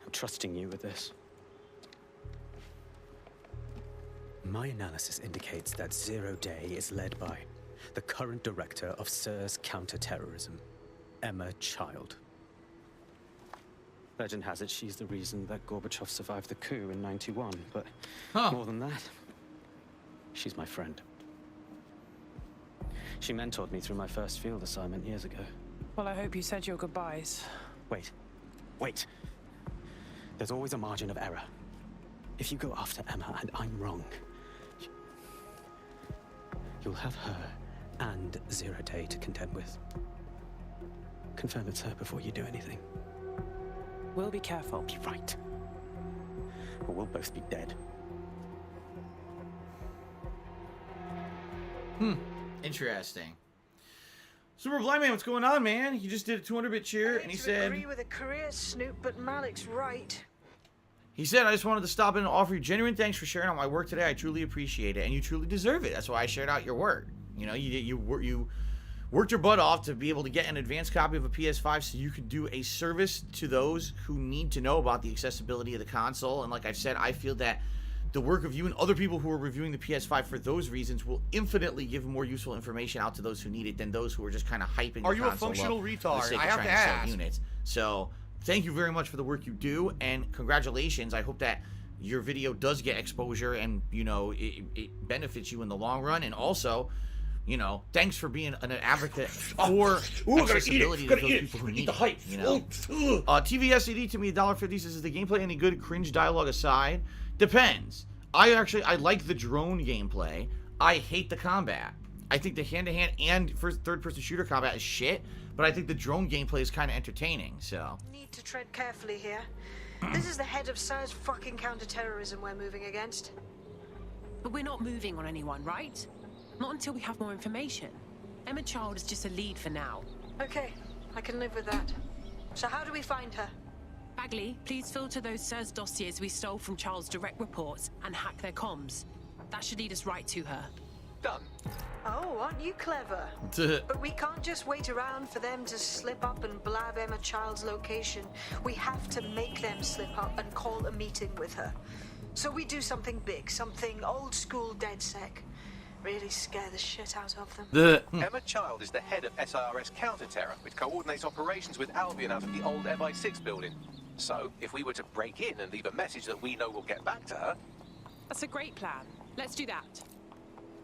I'm trusting you with this. My analysis indicates that Zero Day is led by the current director of SIRS counterterrorism, Emma Child. Legend has it she's the reason that Gorbachev survived the coup in '91, but more than that, she's my friend. She mentored me through my first field assignment years ago. Well, I hope you said your goodbyes. Wait. There's always a margin of error. If you go after Emma and I'm wrong, you'll have her and Zero Day to contend with. Confirm it's her before you do anything. We'll be careful. Be right. Or we'll both be dead. Interesting. Super Blind Man, what's going on, man? He just did a 200-bit cheer, and he said... I agree with a career snoop, but Malik's right. He said, I just wanted to stop in and offer you genuine thanks for sharing out my work today. I truly appreciate it, and you truly deserve it. That's why I shared out your work. You know, you worked your butt off to be able to get an advanced copy of a PS5 so you could do a service to those who need to know about the accessibility of the console. And like I've said, I feel that the work of you and other people who are reviewing the PS5 for those reasons will infinitely give more useful information out to those who need it than those who are just kind of hyping Are the you a console functional up retard? for the sake I of have trying to sell ask. units. So thank you very much for the work you do, and congratulations. I hope that your video does get exposure and, you know, it benefits you in the long run. And also, you know, thanks for being an advocate for accessibility to those people who need it. You know, TVSCD to me $1.50 says, is the gameplay any good? Cringe dialogue aside, depends. I like the drone gameplay. I hate the combat. I think the hand-to-hand and third-person shooter combat is shit, but I think the drone gameplay is kind of entertaining. So Need to tread carefully here. This is the head of SIRS fucking counterterrorism we're moving against. But we're not moving on anyone, right? Not until we have more information. Emma Child is just a lead for now. Okay, I can live with that. So how do we find her? Bagley, please filter those SIRS dossiers we stole from Child's direct reports and hack their comms. That should lead us right to her. Done. Oh, aren't you clever? But we can't just wait around for them to slip up and blab Emma Child's location. We have to make them slip up and call a meeting with her. So we do something big, something old school DedSec. Really scare the shit out of them. Emma Child is the head of SIRS Counter-Terror, which coordinates operations with Albion out of the old MI6 building. So, if we were to break in and leave a message that we know will get back to her... That's a great plan. Let's do that.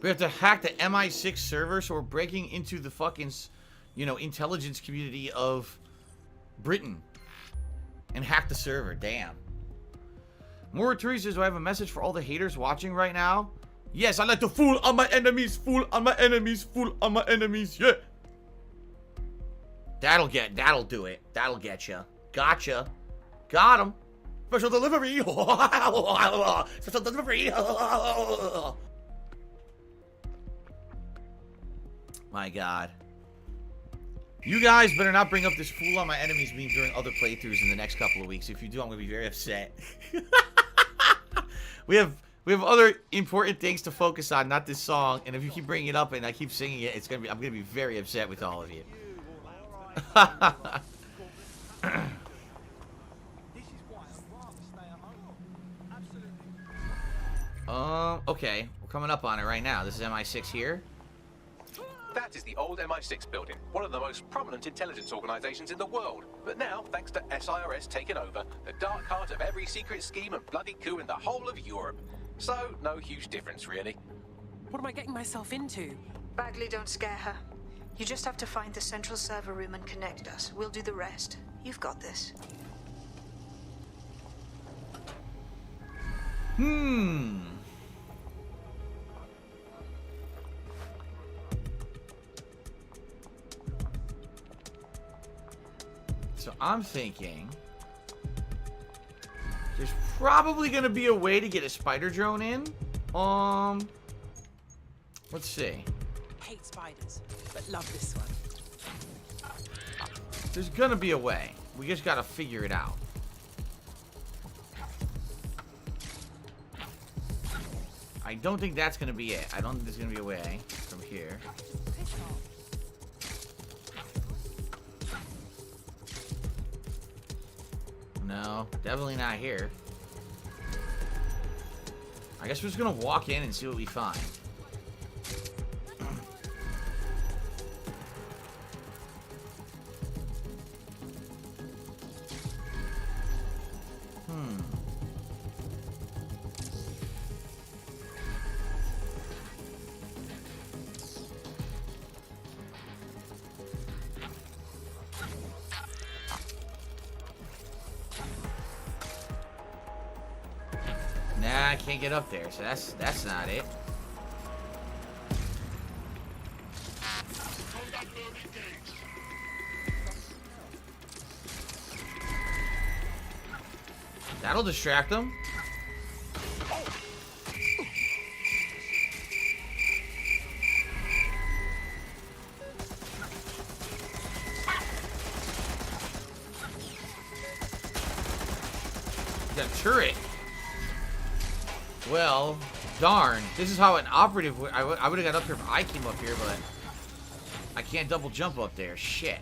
We have to hack the MI6 server, so we're breaking into the fucking, you know, intelligence community of Britain. And hack the server. Damn. Morituri says, do I have a message for all the haters watching right now? Yes, I like to fool on my enemies, fool on my enemies, fool on my enemies, yeah. That'll do it. That'll get you. Gotcha. Got him. Special delivery. Special delivery. My God. You guys better not bring up this fool on my enemies meme during other playthroughs in the next couple of weeks. If you do, I'm going to be very upset. We have other important things to focus on, not this song. And if you keep bringing it up and I keep singing it, I'm going to be very upset with all of you. Okay. We're coming up on it right now. This is MI6 here. That is the old MI6 building, one of the most prominent intelligence organizations in the world. But now, thanks to SIRS taking over, the dark heart of every secret scheme and bloody coup in the whole of Europe. So, no huge difference, really. What am I getting myself into? Bagley, don't scare her. You just have to find the central server room and connect us. We'll do the rest. You've got this. So I'm thinking there's probably gonna be a way to get a spider drone in. Let's see. Hate spiders, but love this one. There's gonna be a way. We just gotta figure it out. I don't think that's gonna be it. I don't think there's gonna be a way from here. No, definitely not here. I guess we're just gonna walk in and see what we find. Nah, I can't get up there, so that's not it. That'll distract them. That turret. Well, darn. This is how an operative would... I would have got up here if I came up here, but... I can't double jump up there. Shit.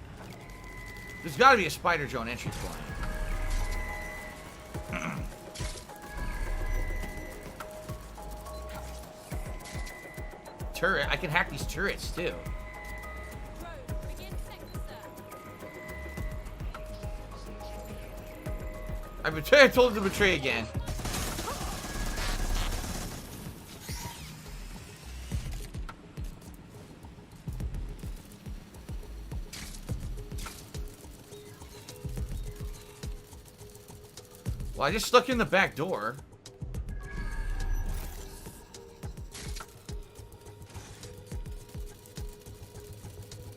There's got to be a spider drone entry point. Turret. I can hack these turrets, too. I told him to betray again. Well, I just stuck in the back door.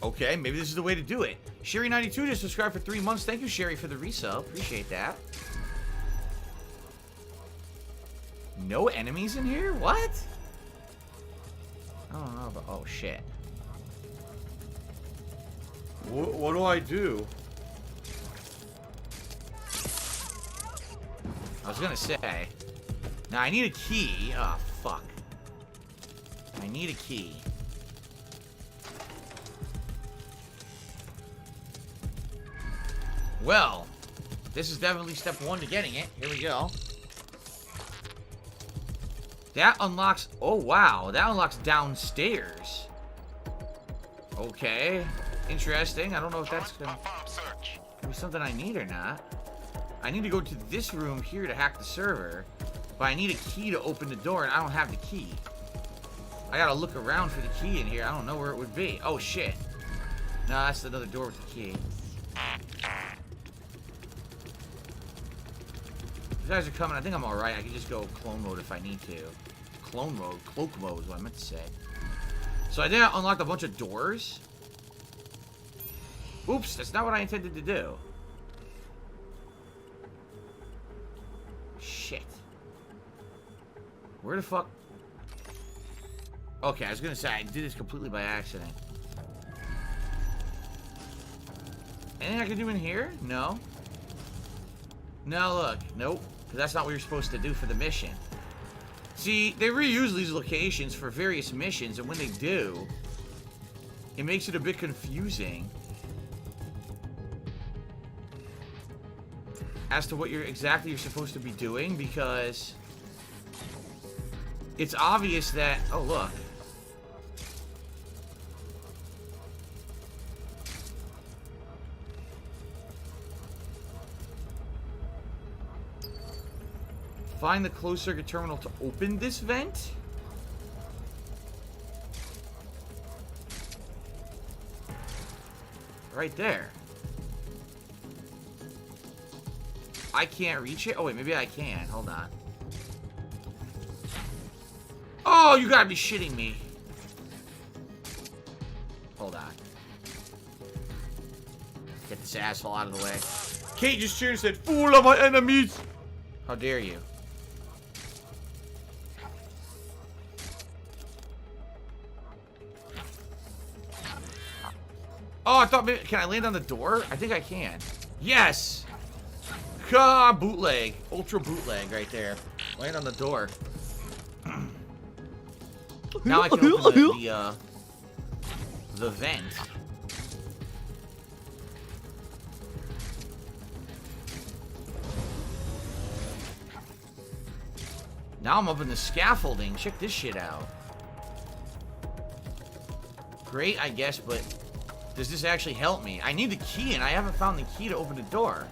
Okay, maybe this is the way to do it. Sherry92 just subscribed for 3 months. Thank you, Sherry, for the resub. Appreciate that. No enemies in here? What? I don't know, but oh shit. What do I do? I was gonna say. Now I need a key. Oh fuck. I need a key. Well, this is definitely step one to getting it. Here we go. That unlocks... Oh, wow. That unlocks downstairs. Okay. Interesting. I don't know if that's gonna be something I need or not. I need to go to this room here to hack the server. But I need a key to open the door, and I don't have the key. I gotta look around for the key in here. I don't know where it would be. Oh, shit. No, that's another door with the key. These guys are coming. I think I'm alright. I can just go clone mode if I need to. Clone mode? Cloak mode is what I meant to say. So I think I unlocked a bunch of doors. Oops, that's not what I intended to do. Shit. Where the fuck? Okay, I was gonna say, I did this completely by accident. Anything I can do in here? No. No, look. Nope. Because that's not what you're supposed to do for the mission. See, they reuse these locations for various missions, and when they do, it makes it a bit confusing as to what you're supposed to be doing, because it's obvious that... Oh, look. Find the closed circuit terminal to open this vent? Right there. I can't reach it? Oh, wait, maybe I can. Hold on. Oh, you gotta be shitting me. Hold on. Get this asshole out of the way. Kate just cheered and said, "Fool of my enemies!" How dare you? Oh, I thought maybe... Can I land on the door? I think I can. Yes! Bootleg. Ultra bootleg right there. Land on the door. Now I can open the vent. Now I'm up in the scaffolding. Check this shit out. Great, I guess, but does this actually help me? I need the key, and I haven't found the key to open the door.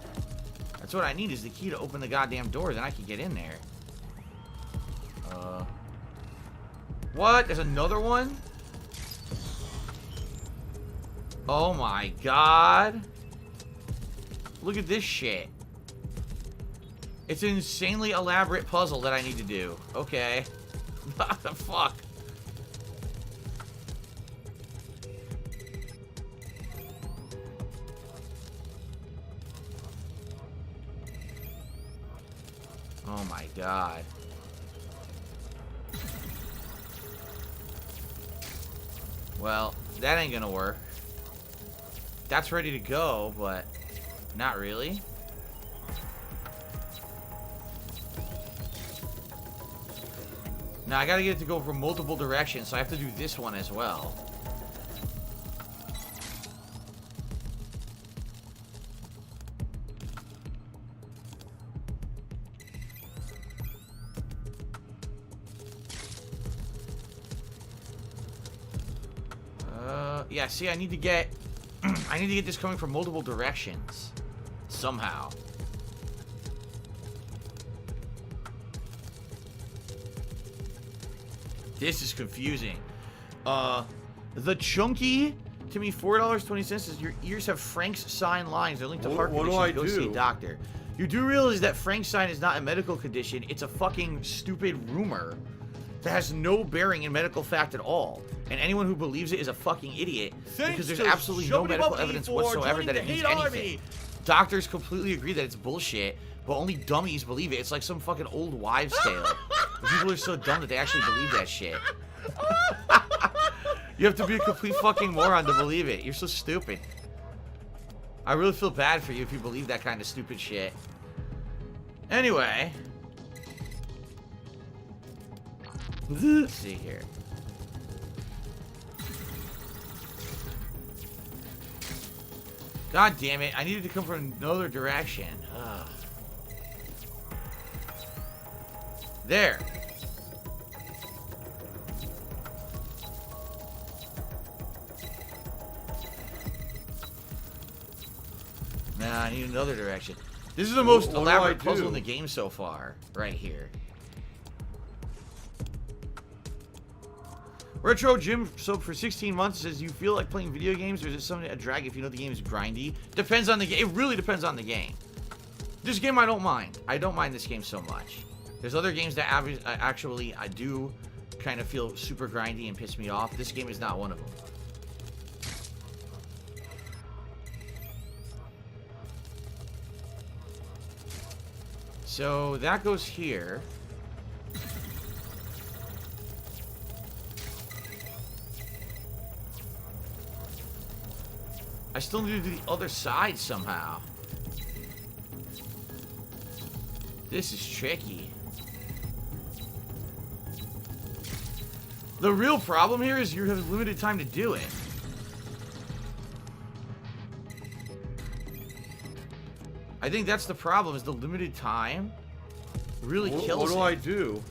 That's what I need, is the key to open the goddamn door. Then I can get in there. What? There's another one? Oh my god. Look at this shit. It's an insanely elaborate puzzle that I need to do. Okay. What the fuck? Oh my god. Well, that ain't gonna work. That's ready to go, but not really. Now I gotta get it to go from multiple directions, so I have to do this one as well. Yeah, see, I need to get this coming from multiple directions somehow. This is confusing. The chunky to me $4.20 says your ears have Frank's sign lines. They're linked to heart conditions. Go see a doctor. You do realize that Frank's sign is not a medical condition. It's a fucking stupid rumor that has no bearing in medical fact at all. And anyone who believes it is a fucking idiot. Because there's absolutely no medical evidence whatsoever that it means anything. Doctors completely agree that it's bullshit, but only dummies believe it. It's like some fucking old wives' tale. People are so dumb that they actually believe that shit. You have to be a complete fucking moron to believe it. You're so stupid. I really feel bad for you if you believe that kind of stupid shit. Anyway. Let's see here. God damn it. I needed to come from another direction. Ugh. There. Nah, I need another direction. This is the most What do elaborate I puzzle do? in the game so far, right here. Retro Jim Soap for 16 months says, you feel like playing video games, or is it something a drag if you know the game is grindy? Depends on the game. It really depends on the game. This game I don't mind. I don't mind this game so much. There's other games that actually I do kind of feel super grindy and piss me off. This game is not one of them. So that goes here. I still need to do the other side somehow. This is tricky. The real problem here is you have limited time to do it. I think that's the problem, is the limited time really kills it. What do I do?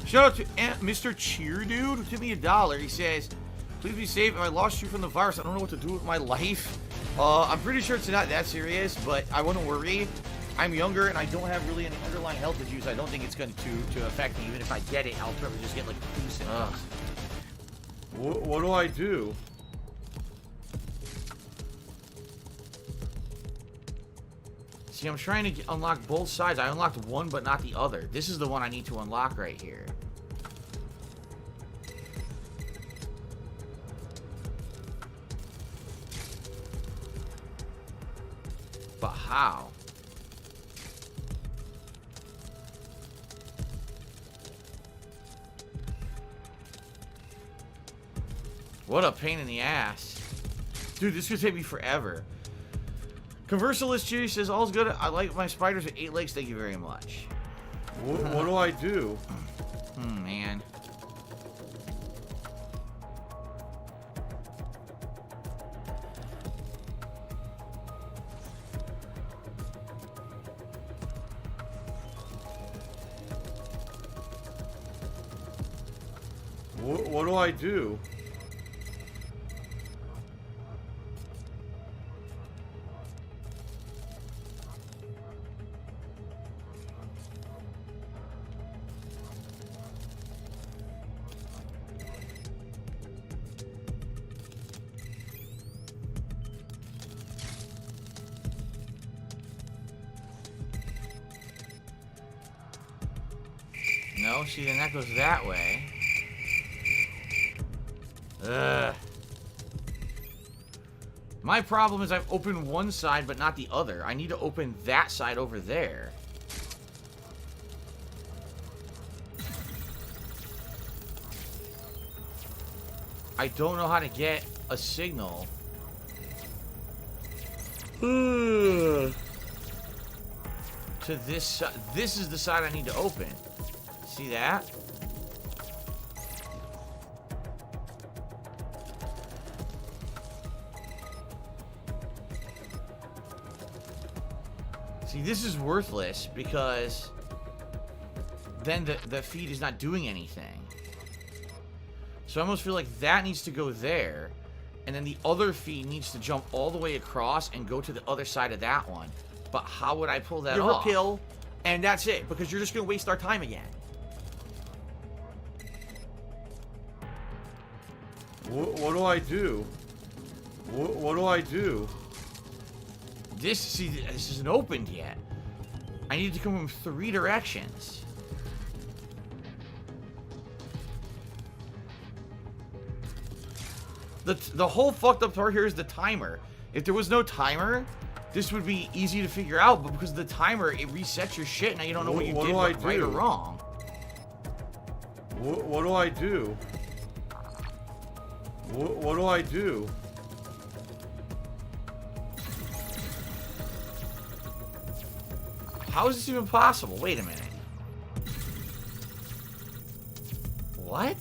Shout out to Mr. Cheer Dude who tipped me $1. He says, please be safe. If I lost you from the virus, I don't know what to do with my life. I'm pretty sure it's not that serious, but I wouldn't worry. I'm younger and I don't have really any underlying health issues. I don't think it's going to affect me. Even if I get it, I'll probably just get like flu symptoms. What do I do? See, I'm trying to unlock both sides. I unlocked one, but not the other. This is the one I need to unlock right here. But how? What a pain in the ass. Dude, this could take me forever. Conversalist Judy says, all's good. I like my spiders with 8 legs. Thank you very much. What do I do? Man. What do I do? No, see, then that goes that way. Ugh. My problem is I've opened one side, but not the other. I need to open that side over there. I don't know how to get a signal. To this side. This is the side I need to open. See that? See, this is worthless because then the feed is not doing anything. So I almost feel like that needs to go there, and then the other feed needs to jump all the way across and go to the other side of that one. But how would I pull that Give her off? a pill, and that's it, because you're just going to waste our time again. What do I do? What do I do? This isn't opened yet. I need to come from 3 directions. The whole fucked up part here is the timer. If there was no timer, this would be easy to figure out, but because of the timer, it resets your shit. Now you don't know what you did, right or wrong. What do I do? What do I do? How is this even possible? Wait a minute. What?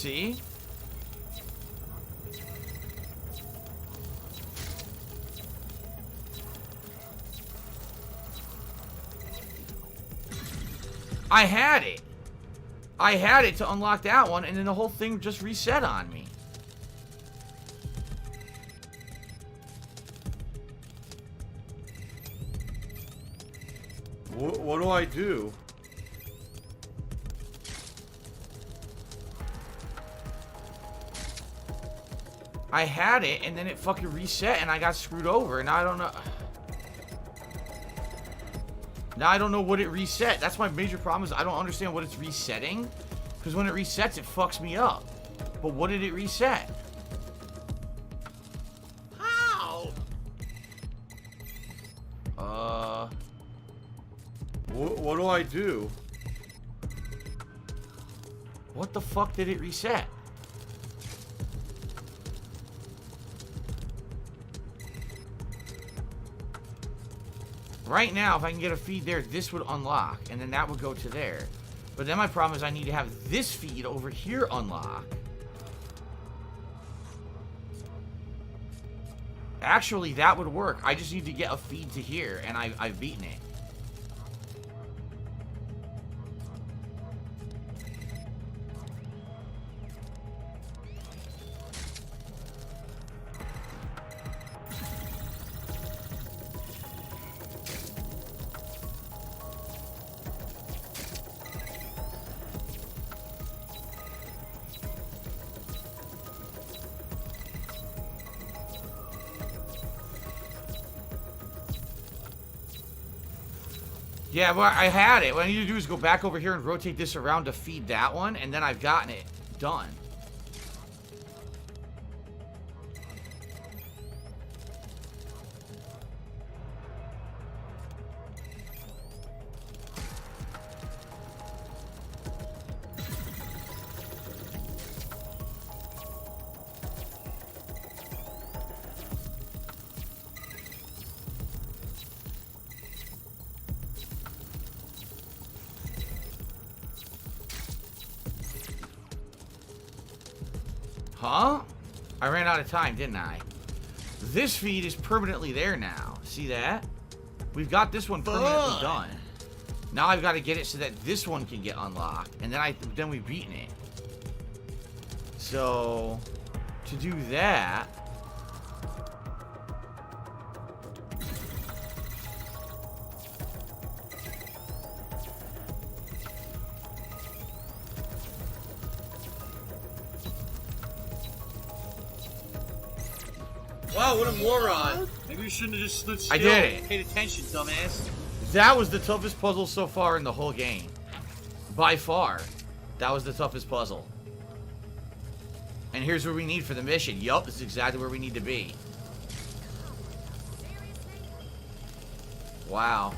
See? I had it. I had it to unlock that one, and then the whole thing just reset on me. What do I do? I had it, and then it fucking reset, and I got screwed over, and now I don't know. Now I don't know what it reset. That's my major problem, is I don't understand what it's resetting. Because when it resets, it fucks me up. But what did it reset? How? What do I do? What the fuck did it reset? Right now, if I can get a feed there, this would unlock, and then that would go to there. But then my problem is I need to have this feed over here unlock. Actually, that would work. I just need to get a feed to here, and I've beaten it. Yeah, well, I had it. What I need to do is go back over here and rotate this around to feed that one, and then I've gotten it done. Huh? I ran out of time, didn't I? This feed is permanently there now. See that? We've got this one permanently done. Now I've got to get it so that this one can get unlocked, and then we've beaten it. So, to do that, Wow, what a moron. Maybe you shouldn't have just stood still. I did it. Paid attention, dumbass. that was the toughest puzzle so far in the whole game. By far. That was the toughest puzzle. And here's where we need for the mission. Yup, this is exactly where we need to be. Wow.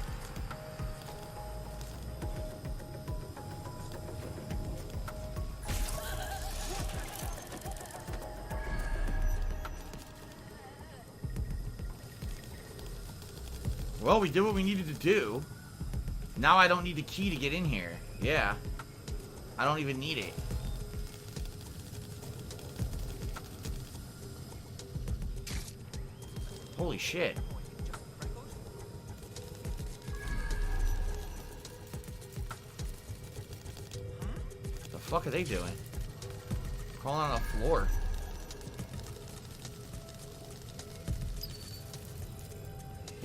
Well, we did what we needed to do. Now I don't need the key to get in here. Yeah. I don't even need it. Holy shit. The fuck are they doing? Crawling on the floor.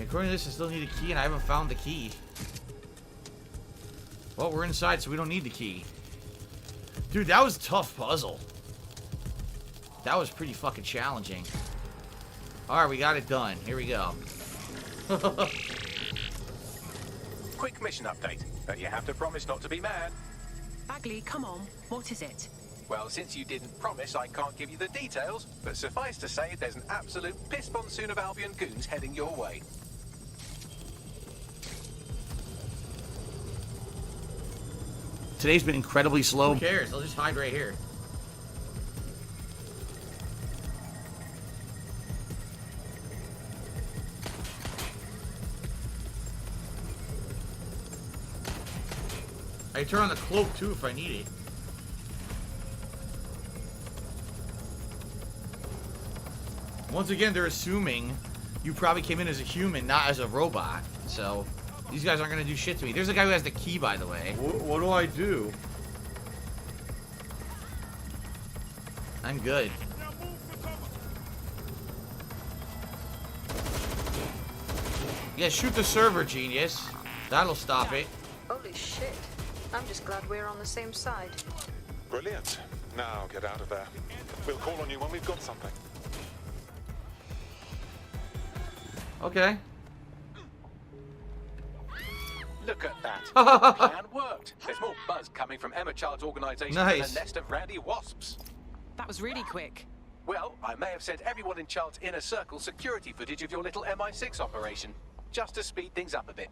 According to this, I still need a key, and I haven't found the key. Well, we're inside, so we don't need the key. Dude, that was a tough puzzle. That was pretty fucking challenging. Alright, we got it done. Here we go. Quick mission update, but you have to promise not to be mad. Bagley, come on. What is it? Well, since you didn't promise, I can't give you the details, but suffice to say, there's an absolute piss monsoon of Albion goons heading your way. Today's been incredibly slow. Who cares? I'll just hide right here. I can turn on the cloak too if I need it. Once again, they're assuming you probably came in as a human, not as a robot. So, these guys aren't going to do shit to me. There's a guy who has the key, by the way. What do I do? I'm good. Yeah, shoot the server, genius. That'll stop it. Holy shit. I'm just glad we're on the same side. Brilliant. Now get out of there. We'll call on you when we've got something. Okay. Look at that. The plan worked. There's more buzz coming from Emma Child's organization than Nice. a nest of rowdy wasps. That was really quick. Well, I may have sent everyone in Child's inner circle security footage of your little MI6 operation, just to speed things up a bit.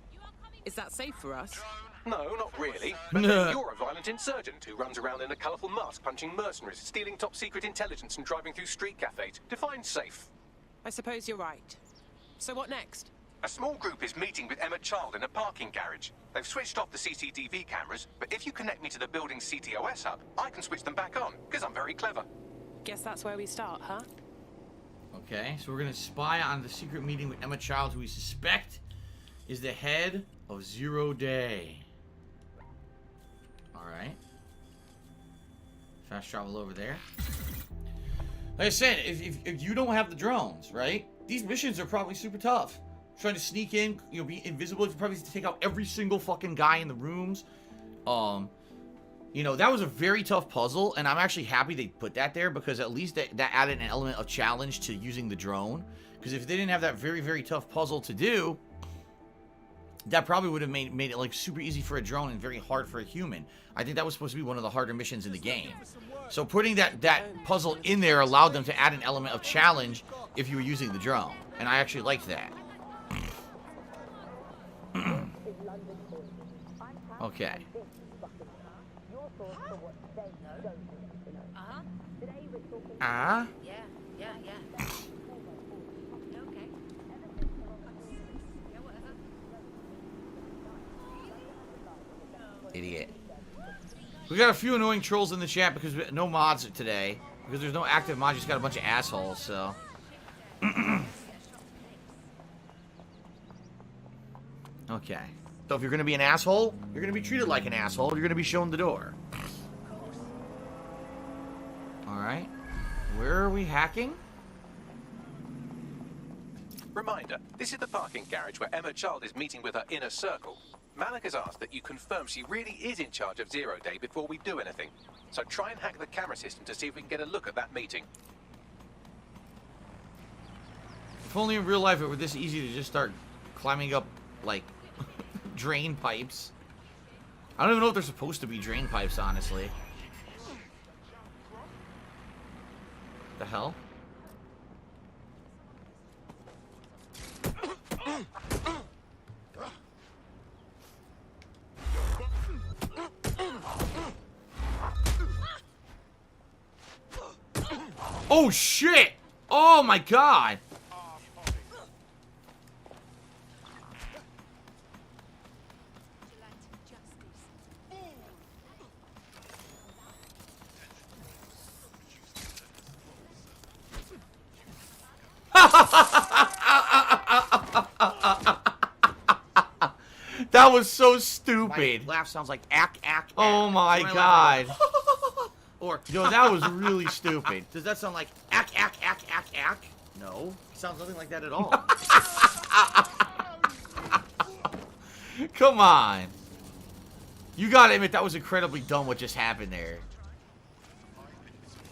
Is that safe for us? No, not really. But then you're a violent insurgent who runs around in a colourful mask punching mercenaries, stealing top secret intelligence and driving through street cafes. Define safe. I suppose you're right. So what next? A small group is meeting with Emma Child in a parking garage. They've switched off the CCTV cameras, but if you connect me to the building's CTOS hub, I can switch them back on, because I'm very clever. Guess that's where we start, huh? Okay, so we're going to spy on the secret meeting with Emma Child, who we suspect is the head of 0 Day. Alright. Fast travel over there. Like I said, if you don't have the drones, right? These missions are probably super tough. Trying to sneak in, you know, be invisible. You probably have to take out every single fucking guy in the rooms. You know, that was a very tough puzzle, and I'm actually happy they put that there, because at least that added an element of challenge to using the drone. Because if they didn't have that very, very tough puzzle to do, that probably would have made it like super easy for a drone and very hard for a human. I think that was supposed to be one of the harder missions in the game. So putting that puzzle in there allowed them to add an element of challenge if you were using the drone. And I actually liked that. Okay. Ah? Yeah. Okay. Idiot. We got a few annoying trolls in the chat because no mods today. Because there's no active mods, just got a bunch of assholes, so. Okay. So if you're gonna be an asshole, you're gonna be treated like an asshole. You're gonna be shown the door. Alright. Where are we hacking? Reminder, this is the parking garage where Emma Child is meeting with her inner circle. Malik has asked that you confirm she really is in charge of 0 Day before we do anything. So try and hack the camera system to see if we can get a look at that meeting. If only in real life it were this easy to just start climbing up, like, drain pipes. I don't even know if they're supposed to be drain pipes, honestly. The hell? Oh shit! Oh my god! That was so stupid. My laugh sounds like ack, ack, ack. Oh my That's god. Or, yo, that was really stupid. Does that sound like ack, ack, ack, ack, ack? No. It sounds nothing like that at all. Come on. You gotta admit, that was incredibly dumb what just happened there.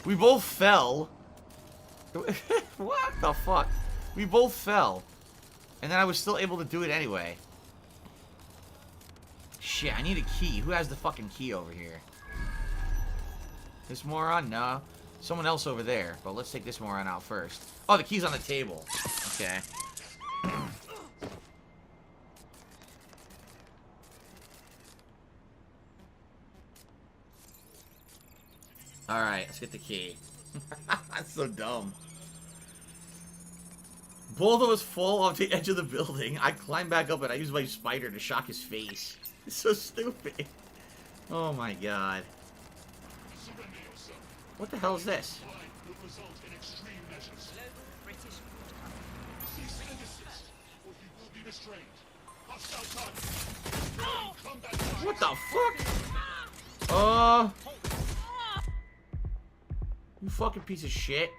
We both fell. What the fuck? We both fell. And then I was still able to do it anyway. Shit, I need a key. Who has the fucking key over here? This moron? No. Someone else over there. But let's take this moron out first. Oh, the key's on the table. Okay. Alright, let's get the key. That's so dumb. Both of us fall off the edge of the building. I climb back up and I use my spider to shock his face. It's so stupid. Oh my god. What the hell is this? Global British What the fuck? You fucking piece of shit.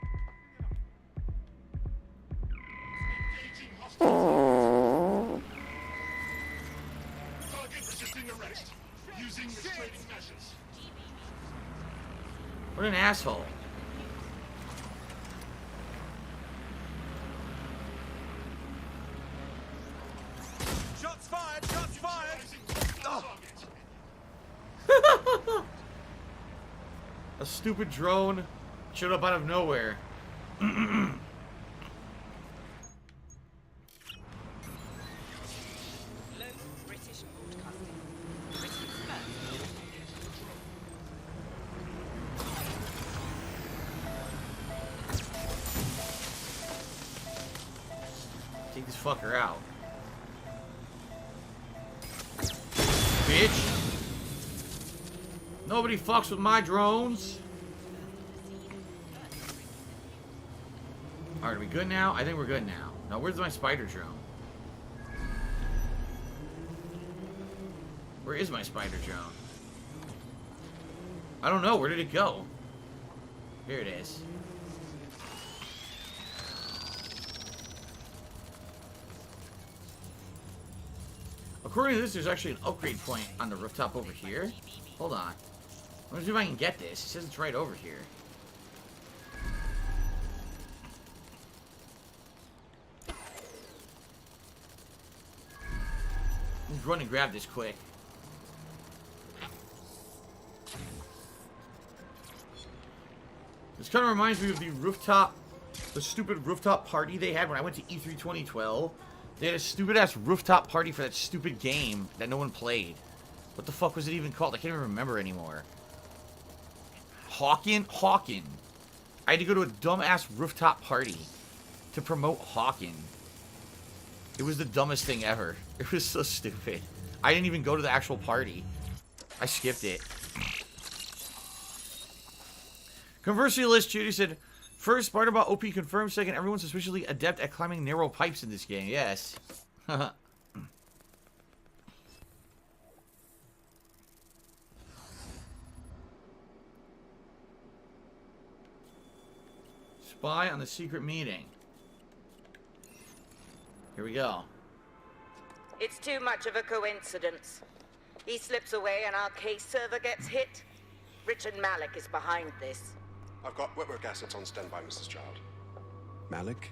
What an asshole. Shots fired! Shots fired! Oh. A stupid drone showed up out of nowhere. Take this fucker out. Bitch. Nobody fucks with my drones. Alright, are we good now? I think we're good now. Now, where's my spider drone? Where is my spider drone? I don't know. Where did it go? Here it is. According to this, there's actually an upgrade point on the rooftop over here. Hold on. Let me see if I can get this. It says it's right over here. Let's run and grab this quick. This kind of reminds me of the stupid rooftop party they had when I went to E3 2012. They had a stupid-ass rooftop party for that stupid game that no one played. What the fuck was it even called? I can't even remember anymore. Hawken. I had to go to a dumbass rooftop party to promote Hawken. It was the dumbest thing ever. It was so stupid. I didn't even go to the actual party. I skipped it. Conversely, List Judy said, first, Spider-Bot OP confirmed. Second, everyone's suspiciously adept at climbing narrow pipes in this game. Yes. Spy on the secret meeting. Here we go. It's too much of a coincidence. He slips away and our case server gets hit. Richard Malik is behind this. I've got wetwork assets on standby, Mrs. Child. Malik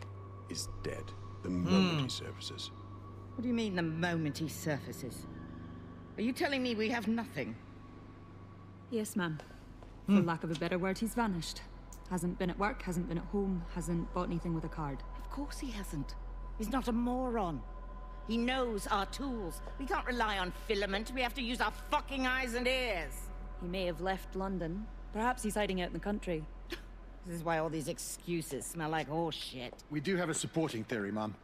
is dead the moment he surfaces. What do you mean, the moment he surfaces? Are you telling me we have nothing? Yes, ma'am. For lack of a better word, he's vanished. Hasn't been at work, hasn't been at home, hasn't bought anything with a card. Of course he hasn't. He's not a moron. He knows our tools. We can't rely on filament. We have to use our fucking eyes and ears. He may have left London. Perhaps he's hiding out in the country. This is why all these excuses smell like horse shit. We do have a supporting theory, Mum.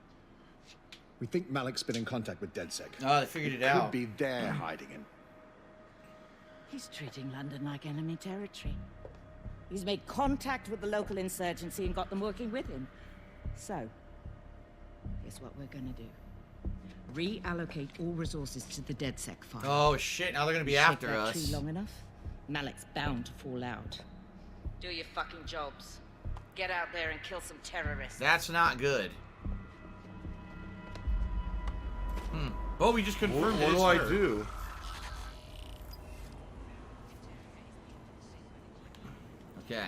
We think Malik's been in contact with DedSec. Oh, they figured it out. Could be there hiding him. He's treating London like enemy territory. He's made contact with the local insurgency and got them working with him. So, here's what we're gonna do. Reallocate all resources to the DedSec file. Oh shit, now they're gonna be after us. Tree long enough, Malik's bound to fall out. Do your fucking jobs. Get out there and kill some terrorists. That's not good. Oh, we just confirmed it. What do I do? Okay.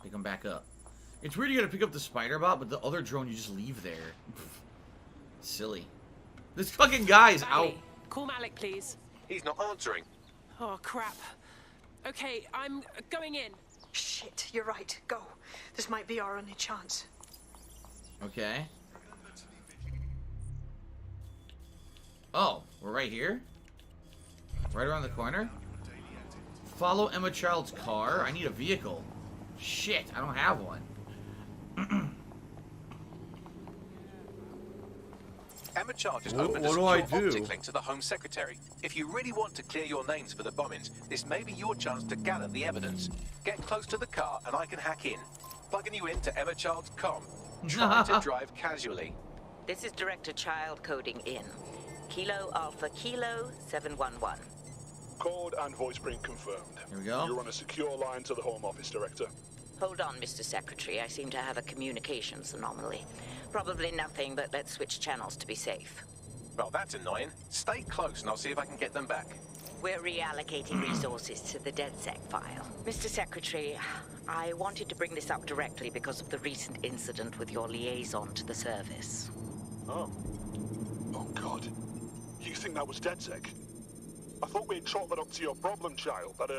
Pick them back up. It's weird you gotta pick up the spider bot, but the other drone you just leave there. Silly. This fucking guy's out. Call Malik, please. He's not answering. Oh, crap. Okay, I'm going in. Shit, you're right. Go. This might be our only chance. Okay. Oh, we're right here? Right around the corner? Follow Emma Child's car? I need a vehicle. Shit, I don't have one. Emma Child just What opened a do I secure do? optic link to the Home Secretary. If you really want to clear your names for the bombings, this may be your chance to gather the evidence. Get close to the car and I can hack in, plugging you into Emma Child's comm. Try to drive casually. This is Director Child coding in. Kilo Alpha Kilo 711. Code and voice print confirmed. Here we go. You're on a secure line to the Home Office, Director. Hold on, Mr. Secretary. I seem to have a communications anomaly. Probably nothing, but let's switch channels to be safe. Well, that's annoying. Stay close and I'll see if I can get them back. We're reallocating resources to the DedSec file. Mr. Secretary, I wanted to bring this up directly because of the recent incident with your liaison to the service. Oh. Oh, God. You think that was DedSec? I thought we'd chalk that up to your problem child, that,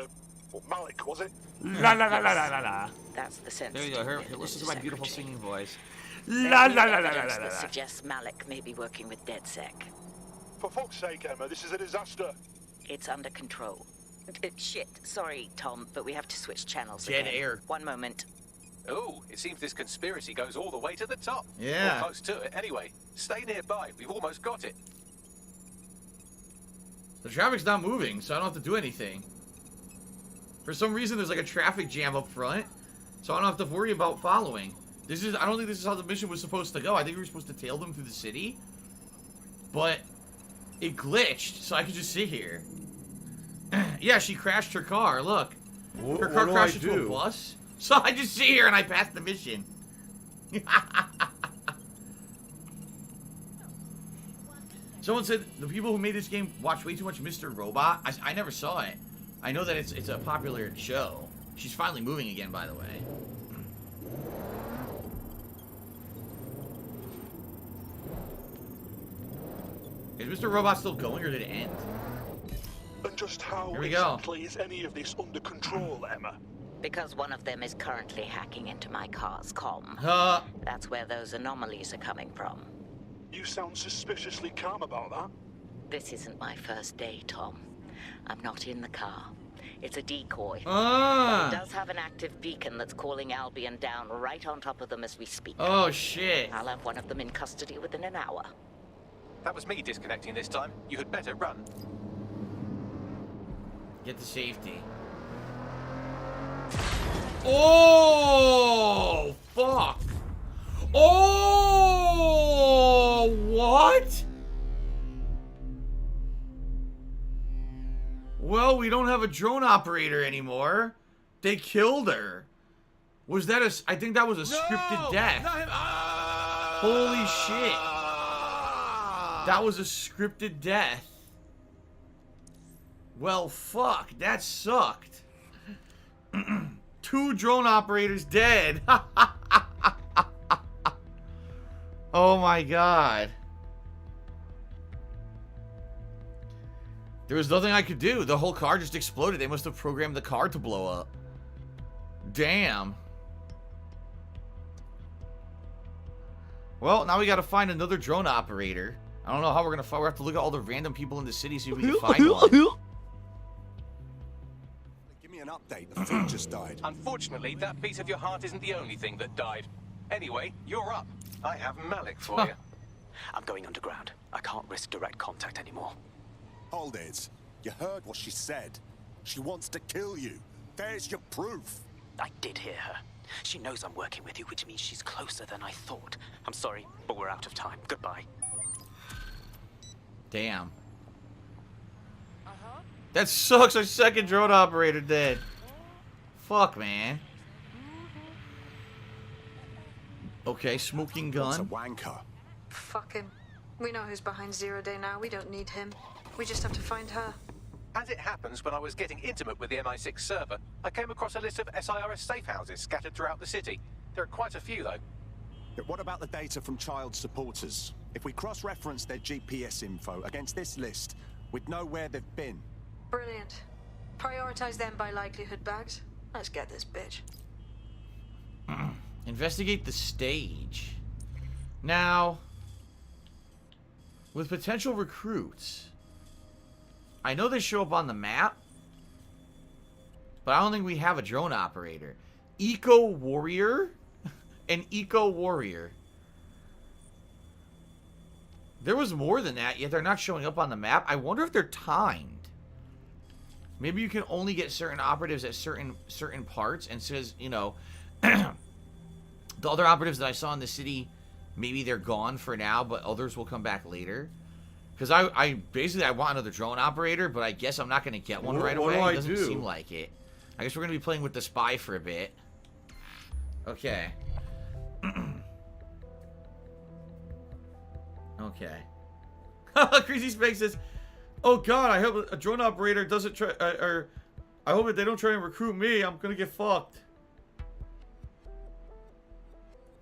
well, Malik, was it? La la la la la la la. That's the sense. There you go. Here, listen to my beautiful singing voice. La la la la la la That la. suggests Malik may be working with DedSec. For fuck's sake, Emma, this is a disaster. It's under control. Shit. Sorry, Tom, but we have to switch channels Dead again. air. One moment. Oh, it seems this conspiracy goes all the way to the top. Yeah. Or close to it. Anyway, stay nearby. We've almost got it. The traffic's not moving, so I don't have to do anything. For some reason, there's like a traffic jam up front, so I don't have to worry about following. I don't think this is how the mission was supposed to go. I think we were supposed to tail them through the city, but it glitched, so I could just sit here. Yeah, she crashed her car. Look, her car crashed into a bus, so I just sit here and I passed the mission. Someone said the people who made this game watch way too much Mr. Robot. I never saw it. I know that it's a popular show. She's finally moving again, by the way. Is Mr. Robot still going, or did it end? And just how Here we go. exactly is any of this under control, Emma? Because one of them is currently hacking into my car's comm. That's where those anomalies are coming from. You sound suspiciously calm about that. This isn't my first day, Tom. I'm not in the car. It's a decoy. Ah. But it does have an active beacon that's calling Albion down right on top of them as we speak. Oh, shit. I'll have one of them in custody within an hour. That was me disconnecting this time. You had better run. Get to safety. Oh, fuck. Oh, what? Well, we don't have a drone operator anymore. They killed her. Was that I think that was a scripted death. Holy shit. That was a scripted death. Well, fuck. That sucked. 2 drone operators dead. Oh my god. There was nothing I could do. The whole car just exploded. They must have programmed the car to blow up. Damn. Well, now we gotta find another drone operator. I don't know how we're gonna find. We have to look at all the random people in the city, see if we can find one. Give me an update. The food just died. Unfortunately, that piece of your heart isn't the only thing that died. Anyway, you're up. I have Malik for you. I'm going underground. I can't risk direct contact anymore. Hold it. You heard what she said. She wants to kill you. There's your proof. I did hear her. She knows I'm working with you, which means she's closer than I thought. I'm sorry, but we're out of time. Goodbye. Damn. That sucks. Our second drone operator dead. Fuck, man. Okay, smoking gun. What's a wanker? Fuck him. We know who's behind Zero Day now. We don't need him. We just have to find her. As it happens, when I was getting intimate with the MI6 server, I came across a list of SIRS safe houses scattered throughout the city. There are quite a few, though. But what about the data from child supporters? If we cross-reference their GPS info against this list, we'd know where they've been. Brilliant. Prioritize them by likelihood, Bags. Let's get this bitch. Investigate the stage. Now, with potential recruits, I know they show up on the map, but I don't think we have a drone operator. Eco Warrior? An Eco Warrior. There was more than that, yet they're not showing up on the map. I wonder if they're timed. Maybe you can only get certain operatives at certain parts, and says, you know, the other operatives that I saw in the city, maybe they're gone for now, but others will come back later. Because I basically want another drone operator, but I guess I'm not going to get one right away. It doesn't seem like it. I guess we're going to be playing with the spy for a bit. Okay. Okay. Crazy Spank says, "Oh God, I hope a drone operator doesn't try, or I hope that they don't try and recruit me. I'm gonna get fucked."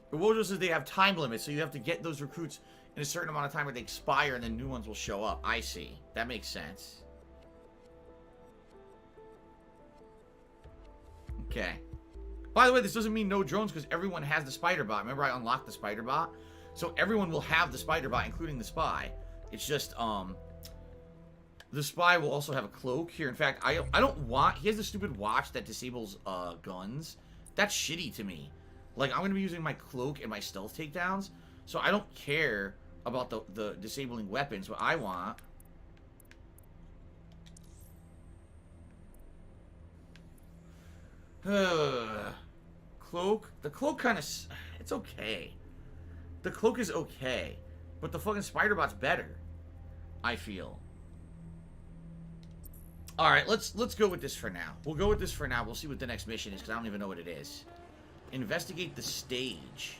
The Wojo says they have time limits, so you have to get those recruits in a certain amount of time where they expire, and then new ones will show up. I see. That makes sense. Okay. By the way, this doesn't mean no drones, because everyone has the spider bot. Remember, I unlocked the spider bot? So everyone will have the spider bot, including the spy. It's just, the spy will also have a cloak here. In fact, I don't want... He has the stupid watch that disables, guns. That's shitty to me. Like, I'm going to be using my cloak and my stealth takedowns. So I don't care about the disabling weapons. What I want... Cloak? The cloak kind of... It's okay. The cloak is okay. But the fucking spider bot's better. I feel. Alright, let's go with this for now. We'll go with this for now. We'll see what the next mission is, because I don't even know what it is. Investigate the stage.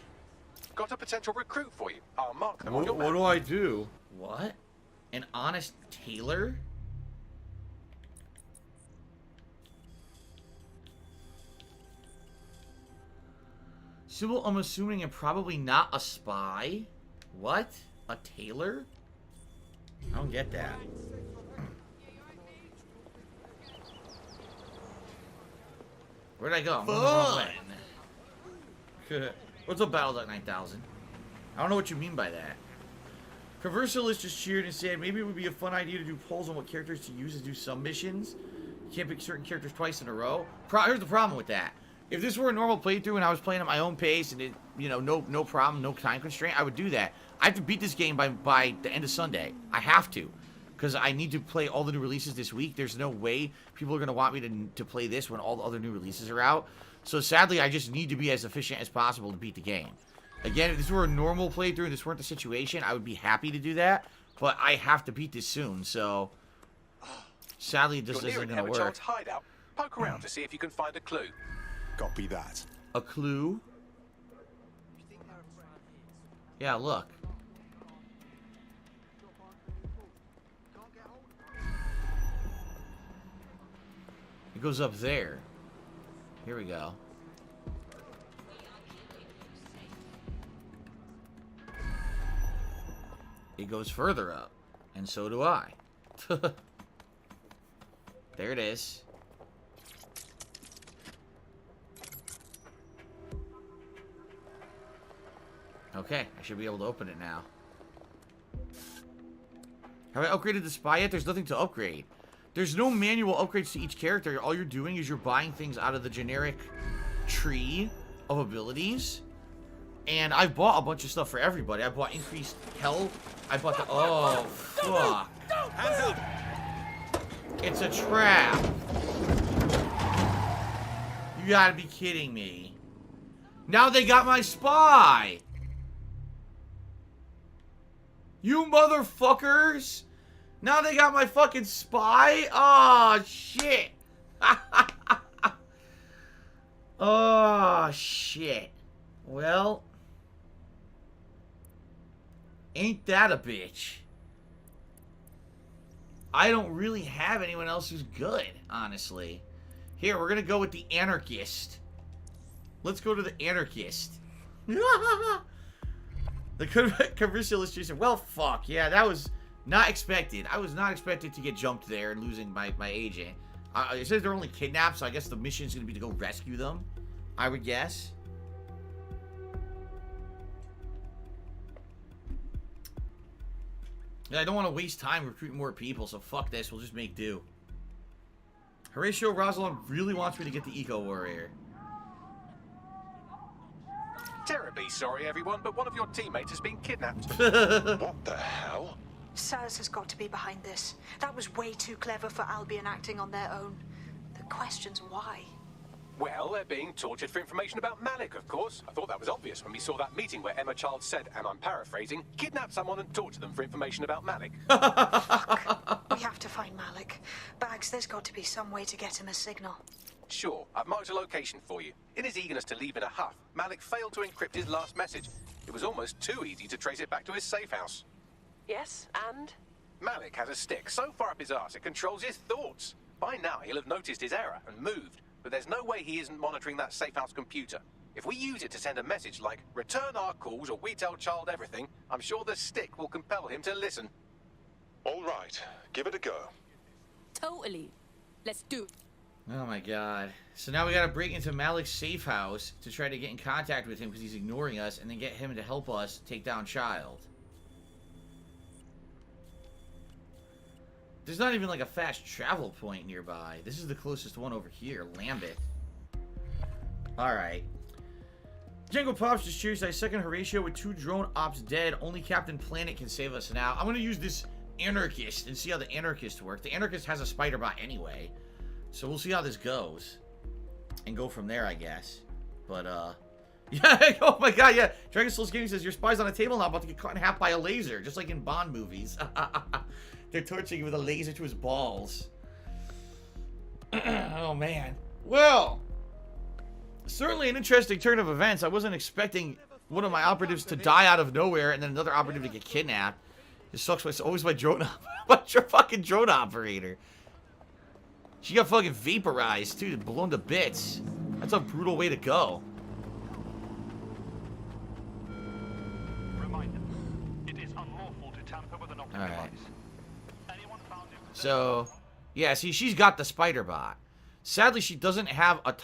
Got a potential recruit for you. I'll mark them on What, your what map. do I do? What? An honest tailor? Sybil, I'm assuming, and probably not a spy? What? A tailor? I don't get that. Where'd I go? I'm going the wrong way. What's up, Battle Duck 9000? I don't know what you mean by that. Conversalist just cheered and said, maybe it would be a fun idea to do polls on what characters to use to do some missions. You can't pick certain characters twice in a row. Here's the problem with that. If this were a normal playthrough and I was playing at my own pace and it, you know, no problem, no time constraint, I would do that. I have to beat this game by the end of Sunday. I have to. Because I need to play all the new releases this week. There's no way people are going to want me to play this when all the other new releases are out. So sadly, I just need to be as efficient as possible to beat the game. Again, if this were a normal playthrough and this weren't the situation, I would be happy to do that. But I have to beat this soon, so... Sadly, this isn't going to work. Child's hideout. Poke around to see if you can find a clue. Copy that. A clue? Yeah, look. It goes up there. Here we go. It goes further up. And so do I. There it is. Okay, I should be able to open it now. Have I upgraded the spy yet? There's nothing to upgrade. There's no manual upgrades to each character. All you're doing is you're buying things out of the generic tree of abilities. And I've bought a bunch of stuff for everybody. I bought increased health. I bought the... Oh, fuck. Hands up! It's a trap. You gotta be kidding me. Now they got my spy! You motherfuckers! Now they got my fucking spy? Oh, shit. Oh, shit. Well. Ain't that a bitch? I don't really have anyone else who's good, honestly. Here, we're gonna go with the anarchist. Let's go to the anarchist. The commercial illustration. Well, fuck. Yeah, that was not expected. I was not expected to get jumped there and losing my agent. It says they're only kidnapped, so I guess the mission's going to be to go rescue them. I would guess. Yeah, I don't want to waste time recruiting more people, so fuck this. We'll just make do. Horatio Rosalind really wants me to get the Eco Warrior. Terribly sorry, everyone, but one of your teammates has been kidnapped. What the hell? SARS has got to be behind this. That was way too clever for Albion acting on their own. The question's why. Well, they're being tortured for information about Malik, of course. I thought that was obvious when we saw that meeting where Emma Child said, and I'm paraphrasing, kidnap someone and torture them for information about Malik. We have to find Malik. Bags, there's got to be some way to get him a signal. Sure, I've marked a location for you. In his eagerness to leave in a huff, Malik failed to encrypt his last message. It was almost too easy to trace it back to his safe house. Yes, and? Malik has a stick so far up his arse it controls his thoughts. By now, he'll have noticed his error and moved. But there's no way he isn't monitoring that safe house computer. If we use it to send a message like, return our calls or we tell Child everything, I'm sure the stick will compel him to listen. All right, give it a go. Totally. Let's do it. Oh my god. So now we gotta break into Malik's safe house to try to get in contact with him because he's ignoring us, and then get him to help us take down Child. There's not even like a fast travel point nearby. This is the closest one over here, Lambeth. Alright. Jango Pops just cheers I second Horatio with 2 drone ops dead. Only Captain Planet can save us now. I'm gonna use this Anarchist and see how the Anarchist works. The Anarchist has a spider bot anyway. So we'll see how this goes. And go from there, I guess. But, yeah, oh my god, yeah. Dragon Souls Gaming says, your spy's on a table now about to get cut in half by a laser. Just like in Bond movies. They're torturing you with a laser to his balls. Oh, man. Well, certainly an interesting turn of events. I wasn't expecting one of my operatives to die out of nowhere and then another operative to get kidnapped. This sucks. It's always my drone What's your fucking drone operator? She got fucking vaporized, too, blown to bits. That's a brutal way to go. Alright. So, yeah, see, she's got the spider bot. Sadly, she doesn't have a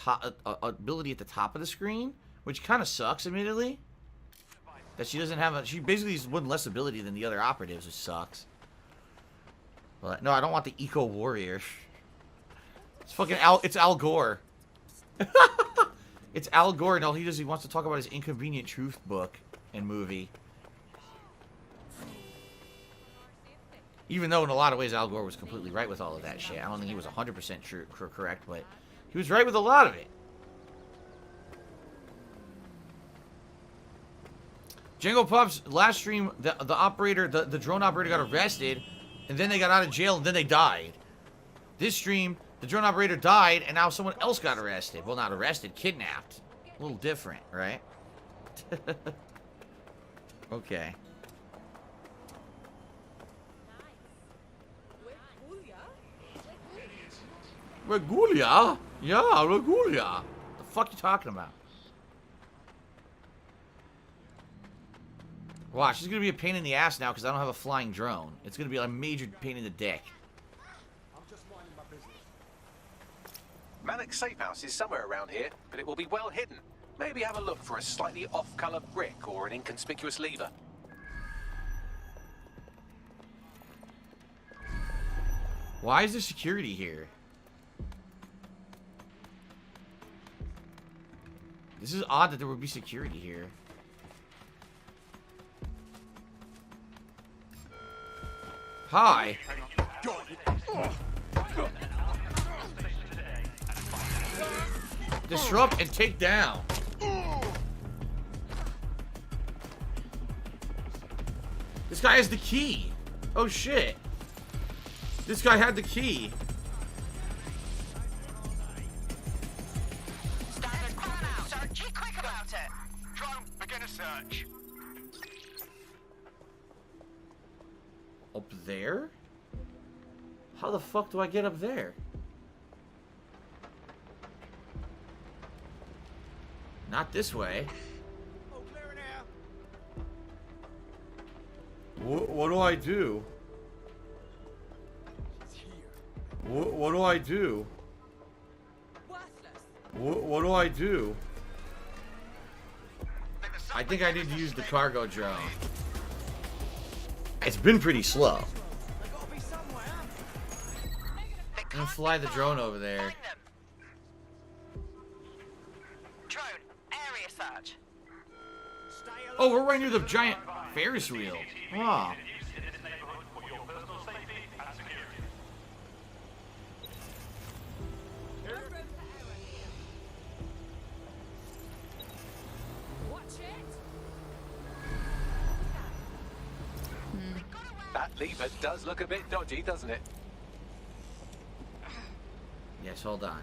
ability at the top of the screen, which kind of sucks, admittedly. That she doesn't have a... She basically has one less ability than the other operatives, which sucks. But, no, I don't want the eco-warrior. It's fucking It's Al Gore. It's Al Gore, and all he does, he wants to talk about his Inconvenient Truth book and movie. Even though, in a lot of ways, Al Gore was completely right with all of that shit. I don't think he was 100% correct, but he was right with a lot of it. Jango Puff's last stream, the operator, the drone operator got arrested, and then they got out of jail, and then they died. This stream, the drone operator died, and now someone else got arrested. Well, not arrested, kidnapped. A little different, right? Okay. Regulia? Yeah, Regulia. The fuck you talking about? Watch, she's gonna be a pain in the ass now because I don't have a flying drone. It's gonna be a major pain in the dick. Malik's safe house is somewhere around here, but it will be well hidden. Maybe have a look for a slightly off-color brick or an inconspicuous lever. Why is there security here? This is odd that there would be security here. Hi. Disrupt and take down. This guy has the key. Oh shit. This guy had the key. Search, be quick about it. Drone, begin a search. Up there? How the fuck do I get up there? Not this way. What do I do? What do I do? What do I do? I think I need to use the cargo drone. It's been pretty slow. I'm gonna fly the drone over there. Drone, area search. Oh, we're right near the giant Ferris wheel. Ah. That lever does look a bit dodgy, doesn't it? Yes, hold on.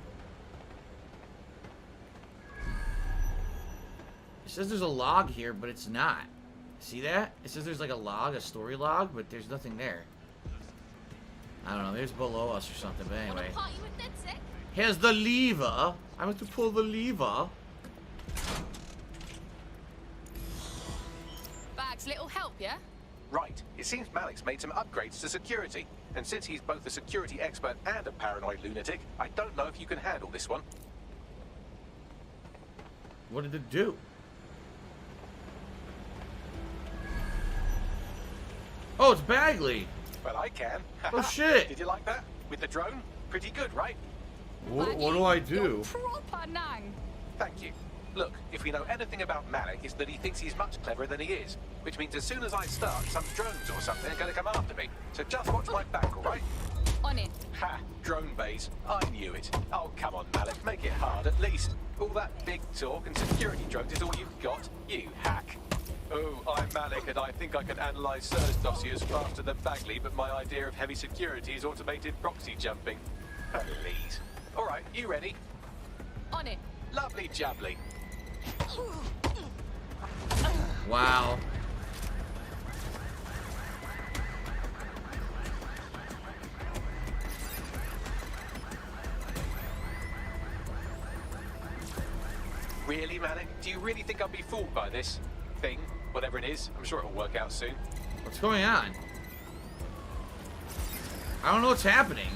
It says there's a log here, but it's not. See that? It says there's like a log, a story log, but there's nothing there. I don't know, there's below us or something, but anyway. Here's the lever. I want to pull the lever. Bags, little help, yeah? Right. It seems Malik's made some upgrades to security. And since he's both a security expert and a paranoid lunatic, I don't know if you can handle this one. What did it do? Oh, it's Bagley. Well, I can. Oh, shit. Did you like that? With the drone? Pretty good, right? What do I do? Proper nang. Thank you. Look, if we know anything about Malik, it's that he thinks he's much cleverer than he is. Which means as soon as I start, some drones or something are going to come after me. So just watch my back, all right? On it. Ha! Drone base. I knew it. Oh, come on, Malik. Make it hard, at least. All that big talk and security drones is all you've got. You hack. Oh, I'm Malik, and I think I can analyze SIRS dossiers faster than Bagley, but my idea of heavy security is automated proxy jumping. Please. All right, you ready? On it. Lovely jubbly. Wow. Really, Malik? Do you really think I'll be fooled by this thing? Whatever it is, I'm sure it'll work out soon. What's going on? I don't know what's happening.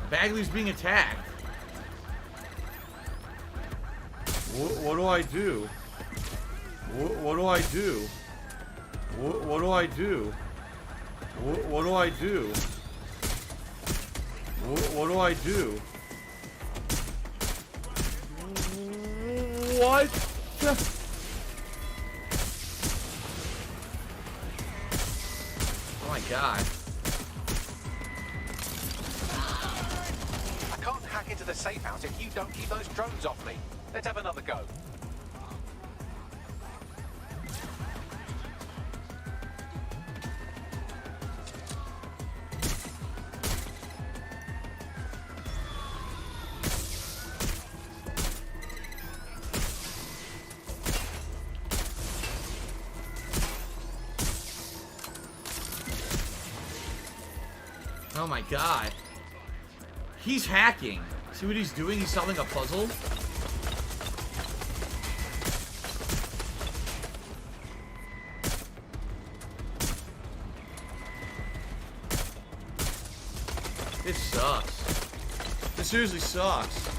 Bagley's being attacked. What do I do? What do I do? What do I do? What do I do? What do I do? What? Oh my god. I can't hack into the safe house if you don't keep those drones off me. Let's have another go. Oh my god. He's hacking. See what he's doing? He's solving a puzzle. This sucks. This seriously sucks.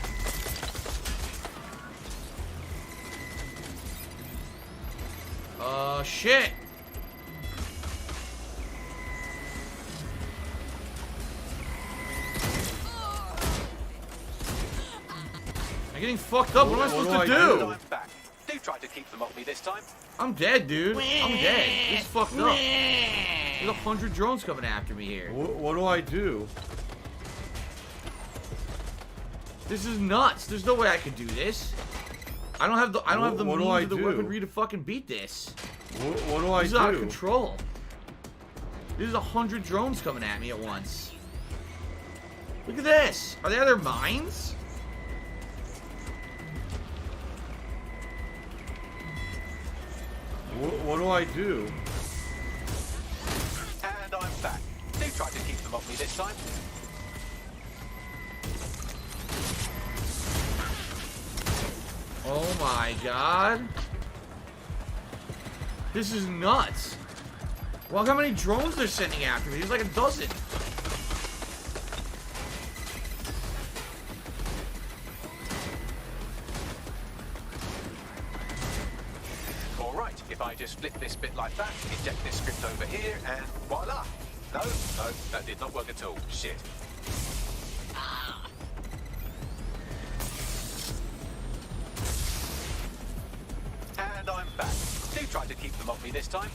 Shit. I'm getting fucked up. What am I supposed to do? I'm back. Do try to keep them off me this time. I'm dead, dude. I'm dead. This is fucked up. There's 100 drones coming after me here. What do I do? This is nuts. There's no way I could do this. I don't have the means or the weaponry to fucking beat this. What do I do? This is out of control. There's 100 drones coming at me at once. Look at this. Are they other mines? What do I do? And I'm back. Do try to keep them off me this time. Oh my god. This is nuts. Well, how many drones they're sending after me? There's like a dozen. Alright, if I just flip this bit like that, eject this script over here, and voila! No, that did not work at all. Shit. And I'm back. tried to keep them off me this time.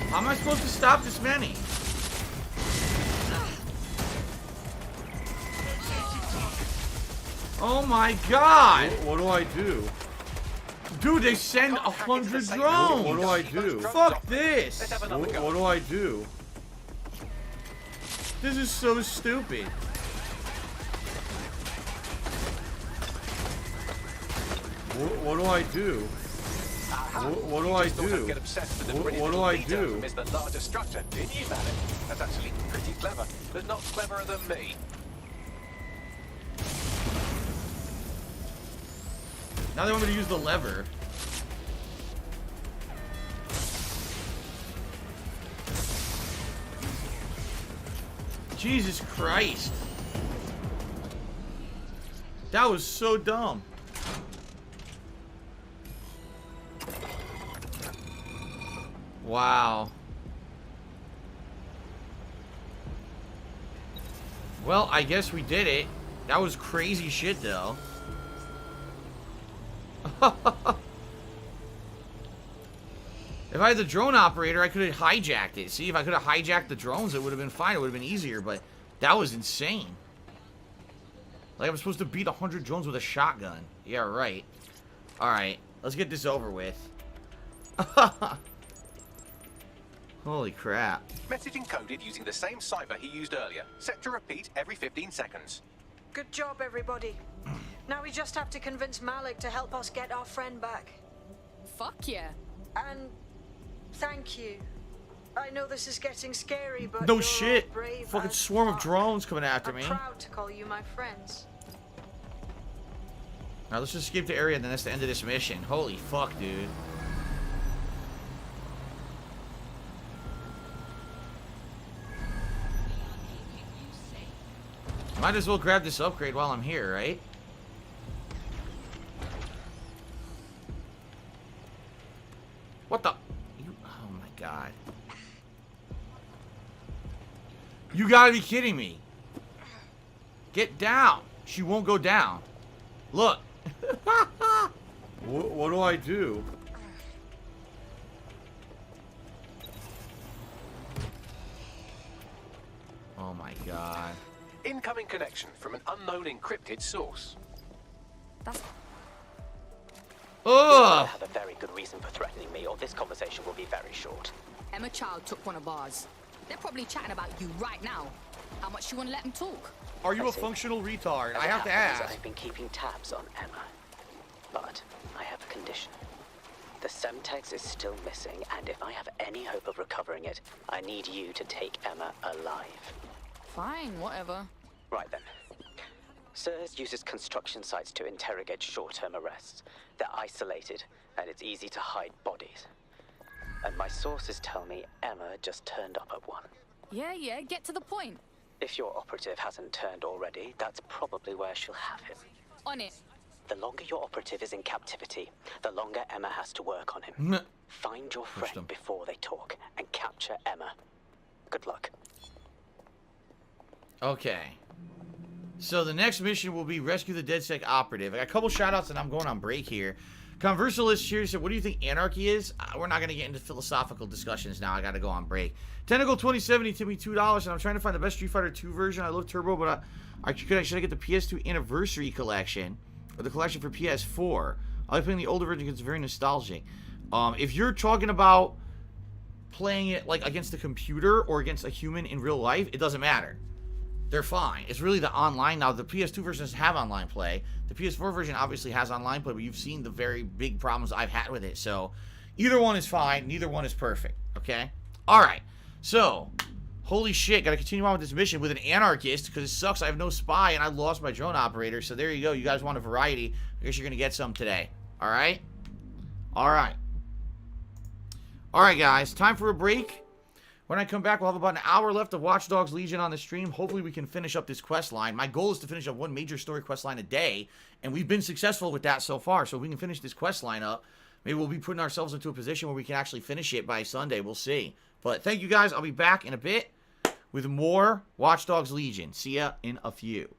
How am I supposed to stop this many? Oh my god! What do I do? Dude, they send 100 drones! What do I do? Fuck this! What do I do? This is so stupid. What do I do? What do I do? What do I do? Is the larger structure, didn't you, Malik? That's actually pretty clever, but not cleverer than me. Now they want me to use the lever. Jesus Christ. That was so dumb. Wow. Well, I guess we did it. That was crazy shit, though. If I had the drone operator, I could have hijacked it. See, if I could have hijacked the drones, it would have been fine. It would have been easier, but that was insane. Like, I'm supposed to beat 100 drones with a shotgun. Yeah, right. Alright, let's get this over with. Holy crap. Message encoded using the same cipher he used earlier, set to repeat every 15 seconds. Good job, everybody. Now we just have to convince Malik to help us get our friend back. Fuck yeah. And thank you. I know this is getting scary, but No you're shit. all brave Fucking as swarm of fuck. drones coming after me. I'm proud to call you my friends. Alright, let's just escape the area and then that's the end of this mission. Holy fuck, dude. Might as well grab this upgrade while I'm here, right? What the? Oh my god. You gotta be kidding me. Get down. She won't go down. Look. What do I do? Oh my god. Incoming connection from an unknown encrypted source. I have a very good reason for threatening me, or this conversation will be very short. Emma Child took one of ours. They're probably chatting about you right now. How much you want to let them talk? Are you a functional retard? I have to ask. I've been keeping tabs on Emma, but I have a condition. The Semtex is still missing, and if I have any hope of recovering it, I need you to take Emma alive. Fine, whatever. Right then. SIRS uses construction sites to interrogate short-term arrests. They're isolated, and it's easy to hide bodies. And my sources tell me Emma just turned up at one. Yeah, get to the point. If your operative hasn't turned already, that's probably where she'll have him. On it. The longer your operative is in captivity, the longer Emma has to work on him. Find your friend before they talk, and capture Emma. Good luck. Okay. So the next mission will be rescue the DedSec operative. I got a couple shoutouts and I'm going on break here. Conversalist here said, what do you think anarchy is? We're not going to get into philosophical discussions now. I got to go on break. Tentacle 2070 tipped me $2 and I'm trying to find the best Street Fighter 2 version. I love Turbo, but should I get the PS2 Anniversary Collection or the collection for PS4? I like playing the older version because it's very nostalgic. If you're talking about playing it like against the computer or against a human in real life, it doesn't matter. They're fine. It's really the online. Now, the PS2 version doesn't have online play. The PS4 version obviously has online play, but you've seen the very big problems I've had with it. So, either one is fine. Neither one is perfect. Okay? Alright. So, holy shit. Gotta continue on with this mission with an anarchist because it sucks. I have no spy and I lost my drone operator. So, there you go. You guys want a variety. I guess you're gonna get some today. Alright? Alright. Alright, guys. Time for a break. When I come back, we'll have about an hour left of Watch Dogs Legion on the stream. Hopefully, we can finish up this quest line. My goal is to finish up one major story quest line a day, and we've been successful with that so far. So if we can finish this quest line up, maybe we'll be putting ourselves into a position where we can actually finish it by Sunday. We'll see. But thank you guys. I'll be back in a bit with more Watch Dogs Legion. See ya in a few.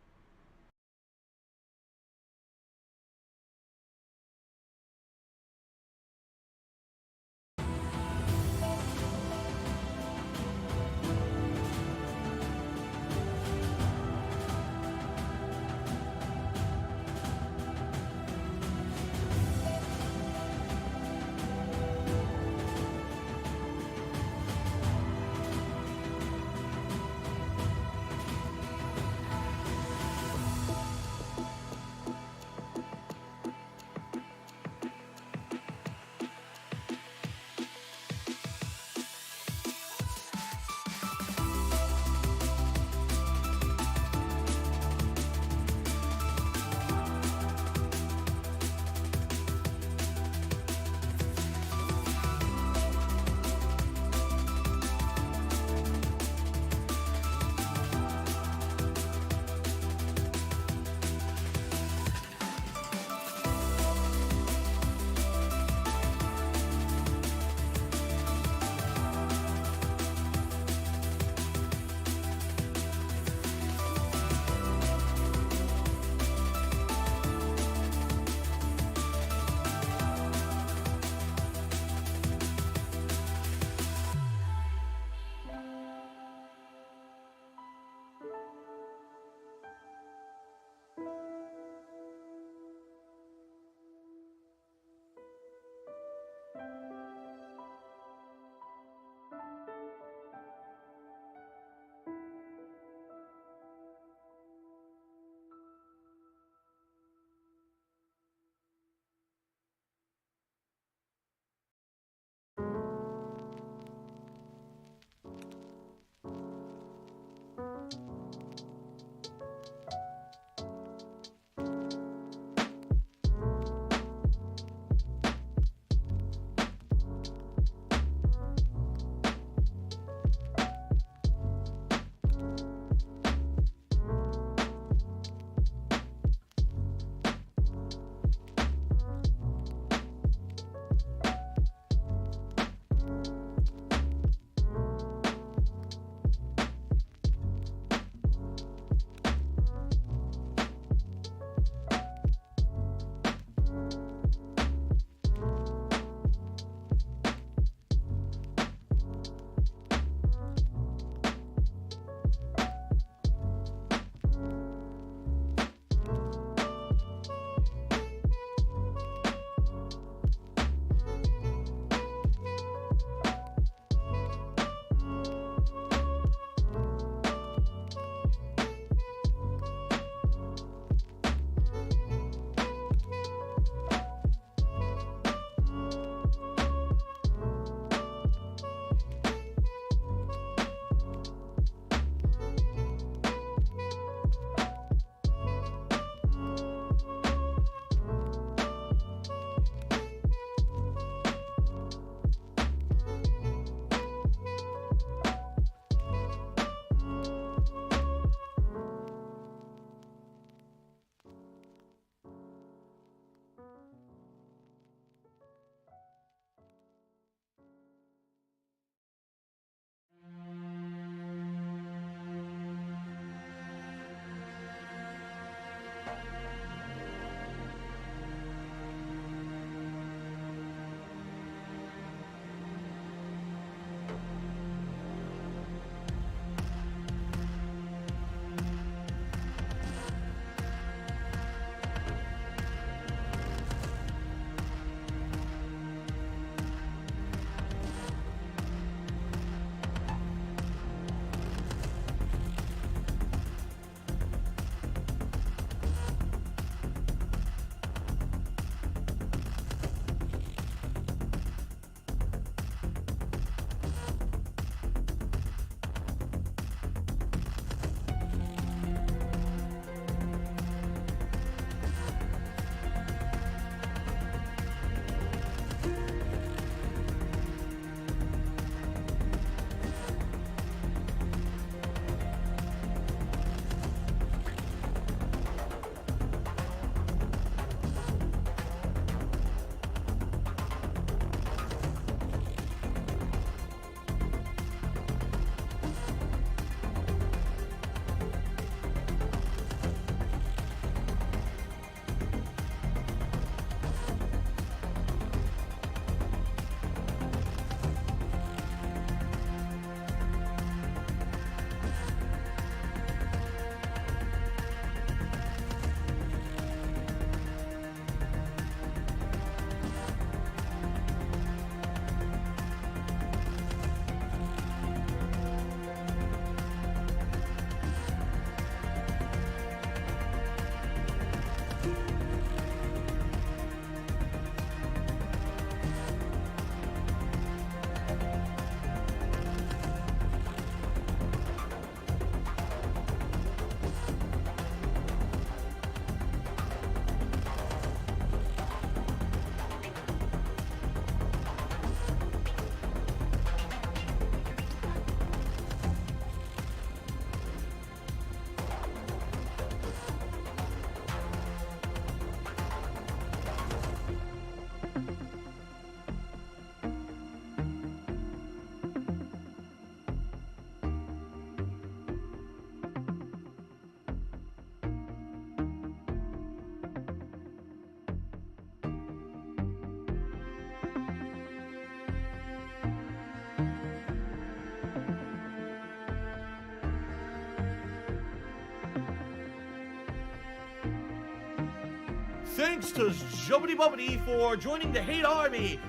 thanks to Jubbity Bubbity for joining the Hate Army.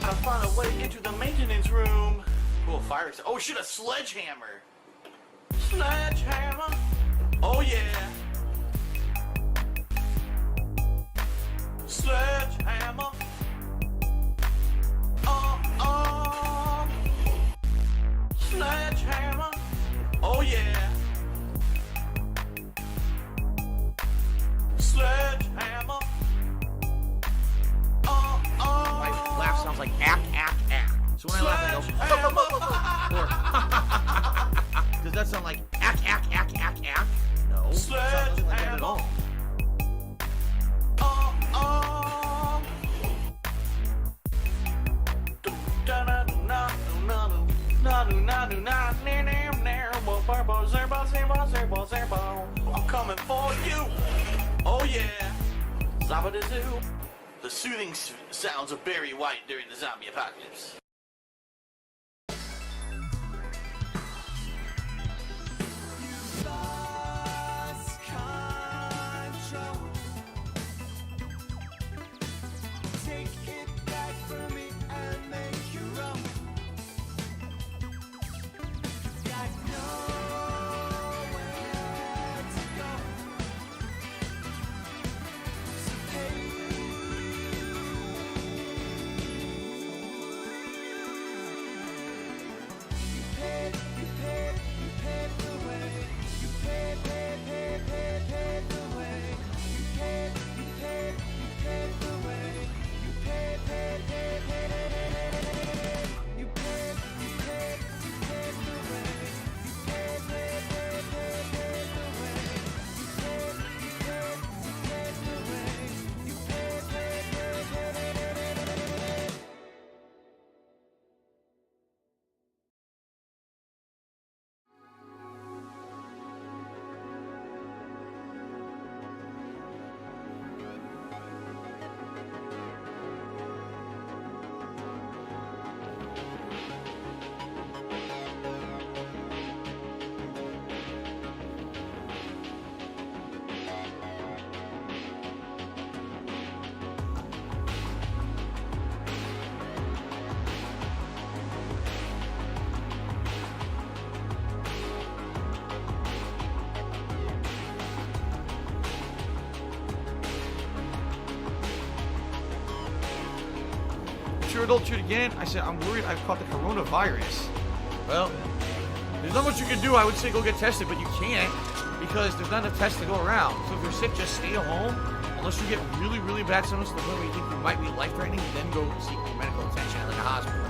Gotta find a way to get to the maintenance room. Cool, fire. Oh shit, a sledgehammer. Sledgehammer. Oh yeah. Sledgehammer. Sledgehammer. Oh yeah. Sledgehammer. My laugh sounds like ack, ack, ack. So when I laugh, I go. Does that sound like ack, ack, ack, ack, ack? No. It doesn't like that at all. I'm coming for you. Oh yeah. Zabba-da-zoo. The soothing sounds of Barry White during the zombie apocalypse. Adult shoot again. I said, I'm worried I've caught the coronavirus. Well, there's not much you can do. I would say go get tested, but you can't because there's not enough tests to go around. So if you're sick, just stay home. Unless you get really, really bad symptoms to the point where you think you might be life-threatening, then go seek medical attention at like a hospital.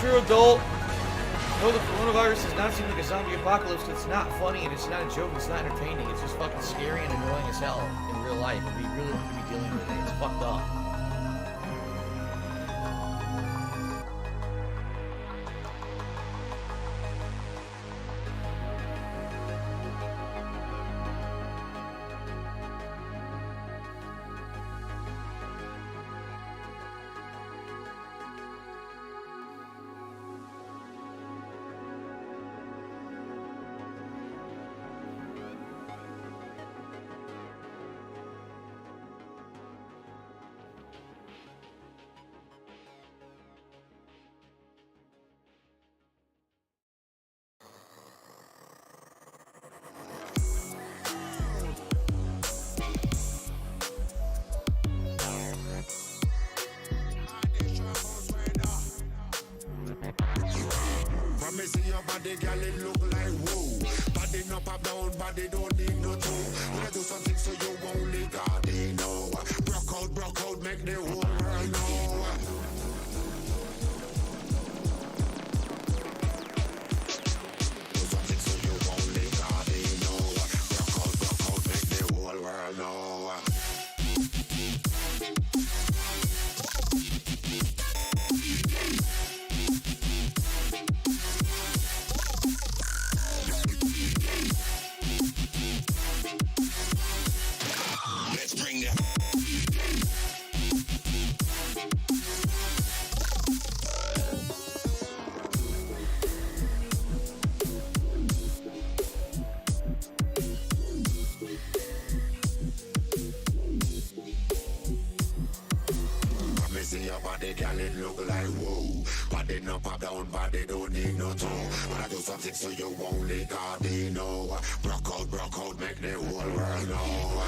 mature adult. No, the coronavirus does not seem like a zombie apocalypse. It's not funny and it's not a joke. It's not entertaining. It's just fucking scary and annoying as hell in real life. And we really need to be dealing with it. It's fucked up. Body, girl, it look like whoa. Body no pop down, body don't need no toe. Wanna do something so you only God know. Broke out, make the whole world know. Do something so you only God know. Broke out, make the whole world know. Body, girl, it look like whoa. Body no pop down, body don't need no toe. Wanna do something so you only God know. Broke out, make the whole world know.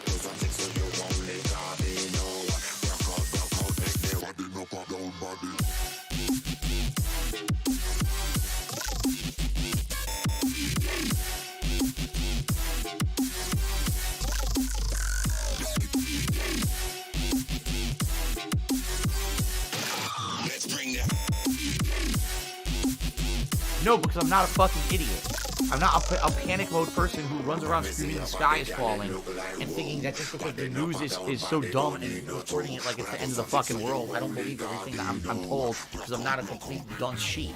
Do something so you only God know. Broke out, make the body no pop down, body. No, because I'm not a fucking idiot. I'm not a panic mode person who runs around screaming the sky is falling and thinking that just because the news is so dumb and reporting it like it's the end of the fucking world. I don't believe everything that I'm told because I'm not a complete dunce sheep.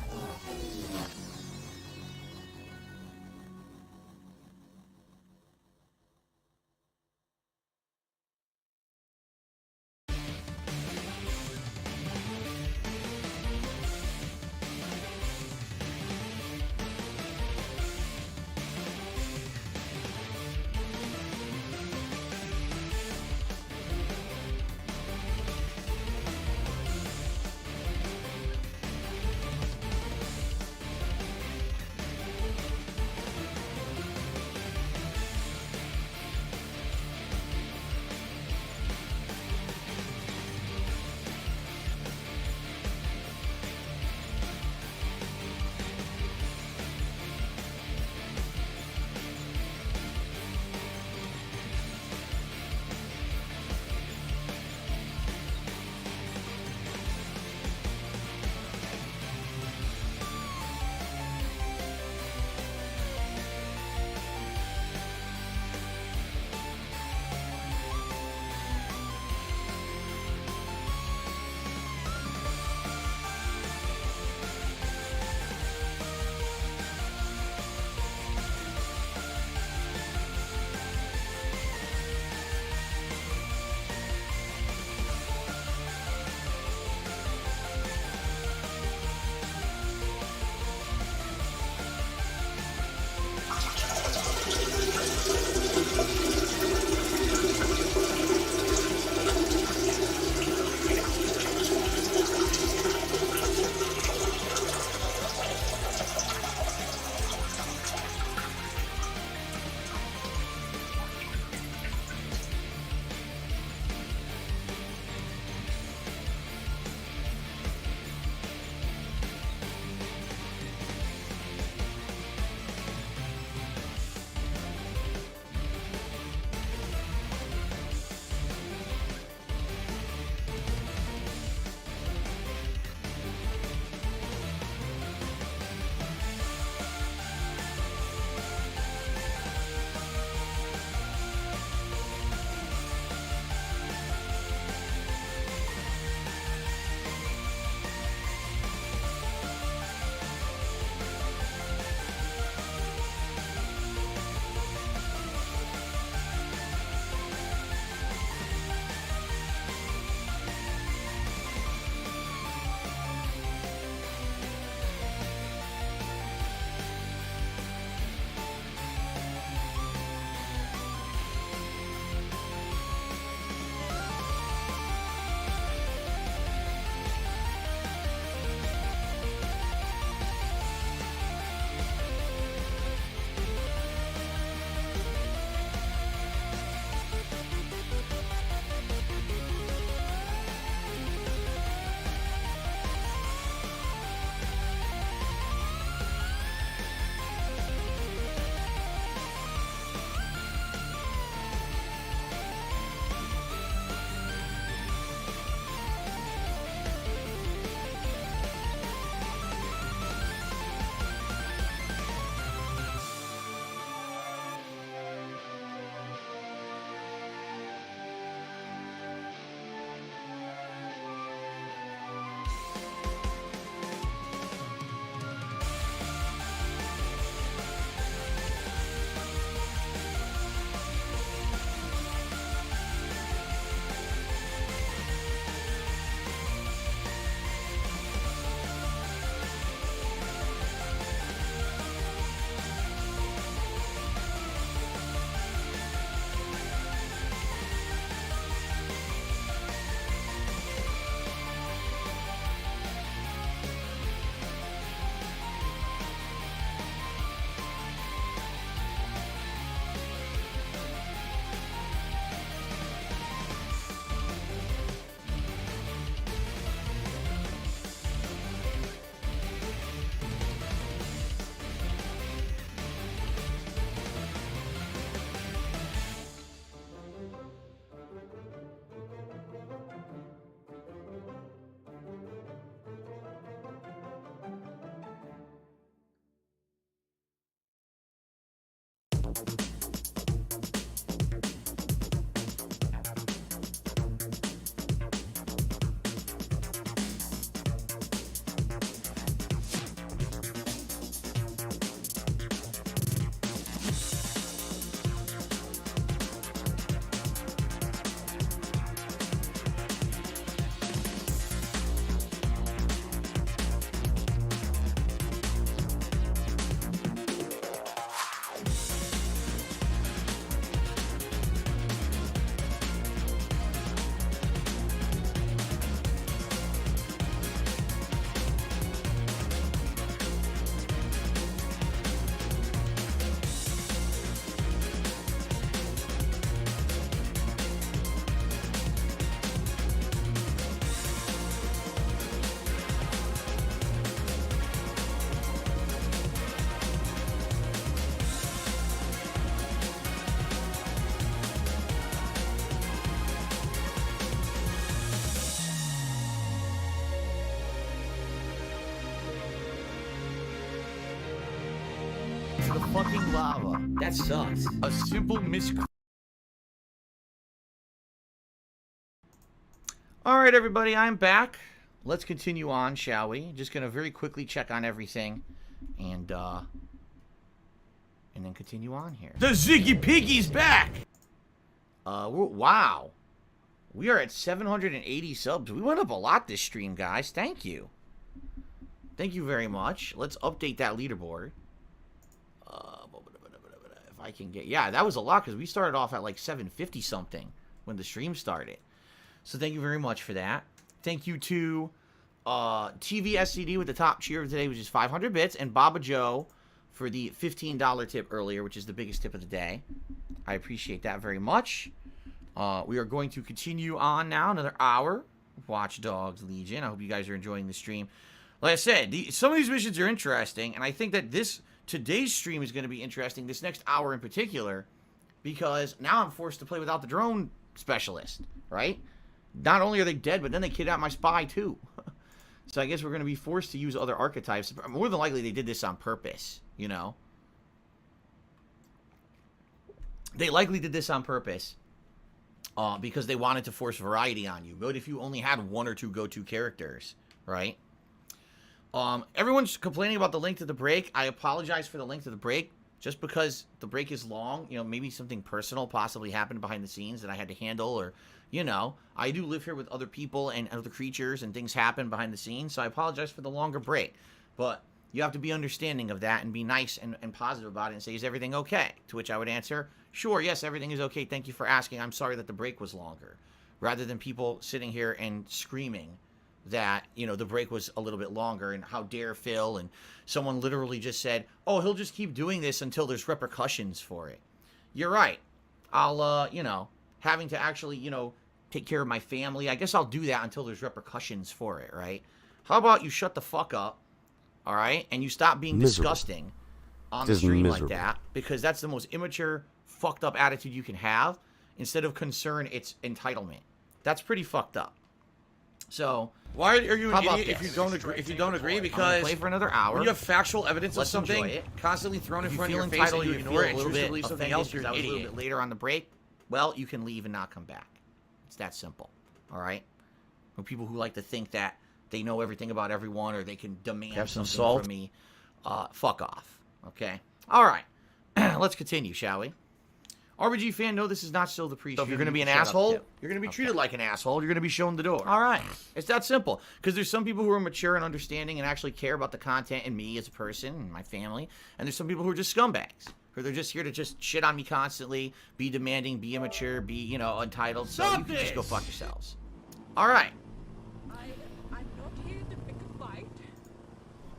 The fucking lava. That sucks. A simple Alright, everybody, I'm back. Let's continue on, shall we? Just gonna very quickly check on everything and then continue on here. The Ziggy Piggy's back! Wow. We are at 780 subs. We went up a lot this stream, guys. Thank you. Thank you very much. Let's update that leaderboard. If I can get... Yeah, that was a lot because we started off at like 750 something when the stream started. So thank you very much for that. Thank you to TV SCD with the top cheer of today, which is 500 bits, and Baba Joe for the $15 tip earlier, which is the biggest tip of the day. I appreciate that very much. We are going to continue on now, another hour of Watch Dogs Legion. I hope you guys are enjoying the stream. Like I said, some of these missions are interesting, and I think that today's stream is going to be interesting, this next hour in particular, because now I'm forced to play without the drone specialist, right? Not only are they dead, but then they kidnapped my spy, too. So I guess we're going to be forced to use other archetypes. More than likely, they did this on purpose, you know? They likely did this on purpose because they wanted to force variety on you. But if you only had one or two go-to characters, right? Everyone's complaining about the length of the break. I apologize for the length of the break. Just because the break is long, you know, maybe something personal possibly happened behind the scenes that I had to handle, or, you know, I do live here with other people and other creatures, and things happen behind the scenes, so I apologize for the longer break. But you have to be understanding of that and be nice and positive about it and say, is everything okay? To which I would answer, sure, yes, everything is okay. Thank you for asking. I'm sorry that the break was longer. Rather than people sitting here and screaming that, you know, the break was a little bit longer and how dare Phil, and someone literally just said, oh, he'll just keep doing this until there's repercussions for it. You're right. I'll, you know, having to actually, you know, take care of my family, I guess I'll do that until there's repercussions for it, right? How about you shut the fuck up, all right, and you stop being disgusting on the stream like that, because that's the most immature, fucked up attitude you can have. Instead of concern, it's entitlement. That's pretty fucked up. So why are you an idiot if you don't agree? If you don't agree, because play for another hour. When you have factual evidence of something constantly thrown in front of your face and you ignore it and choose to believe something else, you're an idiot. A little bit later on the break, well, you can leave and not come back. It's that simple. All right. For people who like to think that they know everything about everyone or they can demand something from me, fuck off. Okay. All right. Let's continue, shall we? RBG fan, no, this is not still the pre-show. So if you're going to be an asshole, you're going to be treated like an asshole. You're going to be shown the door. All right. It's that simple. Because there's some people who are mature and understanding and actually care about the content and me as a person and my family. And there's some people who are just scumbags. Who they're just here to just shit on me constantly, be demanding, be immature, be, you know, entitled. So you can just go fuck yourselves. All right. I'm not here to pick a fight.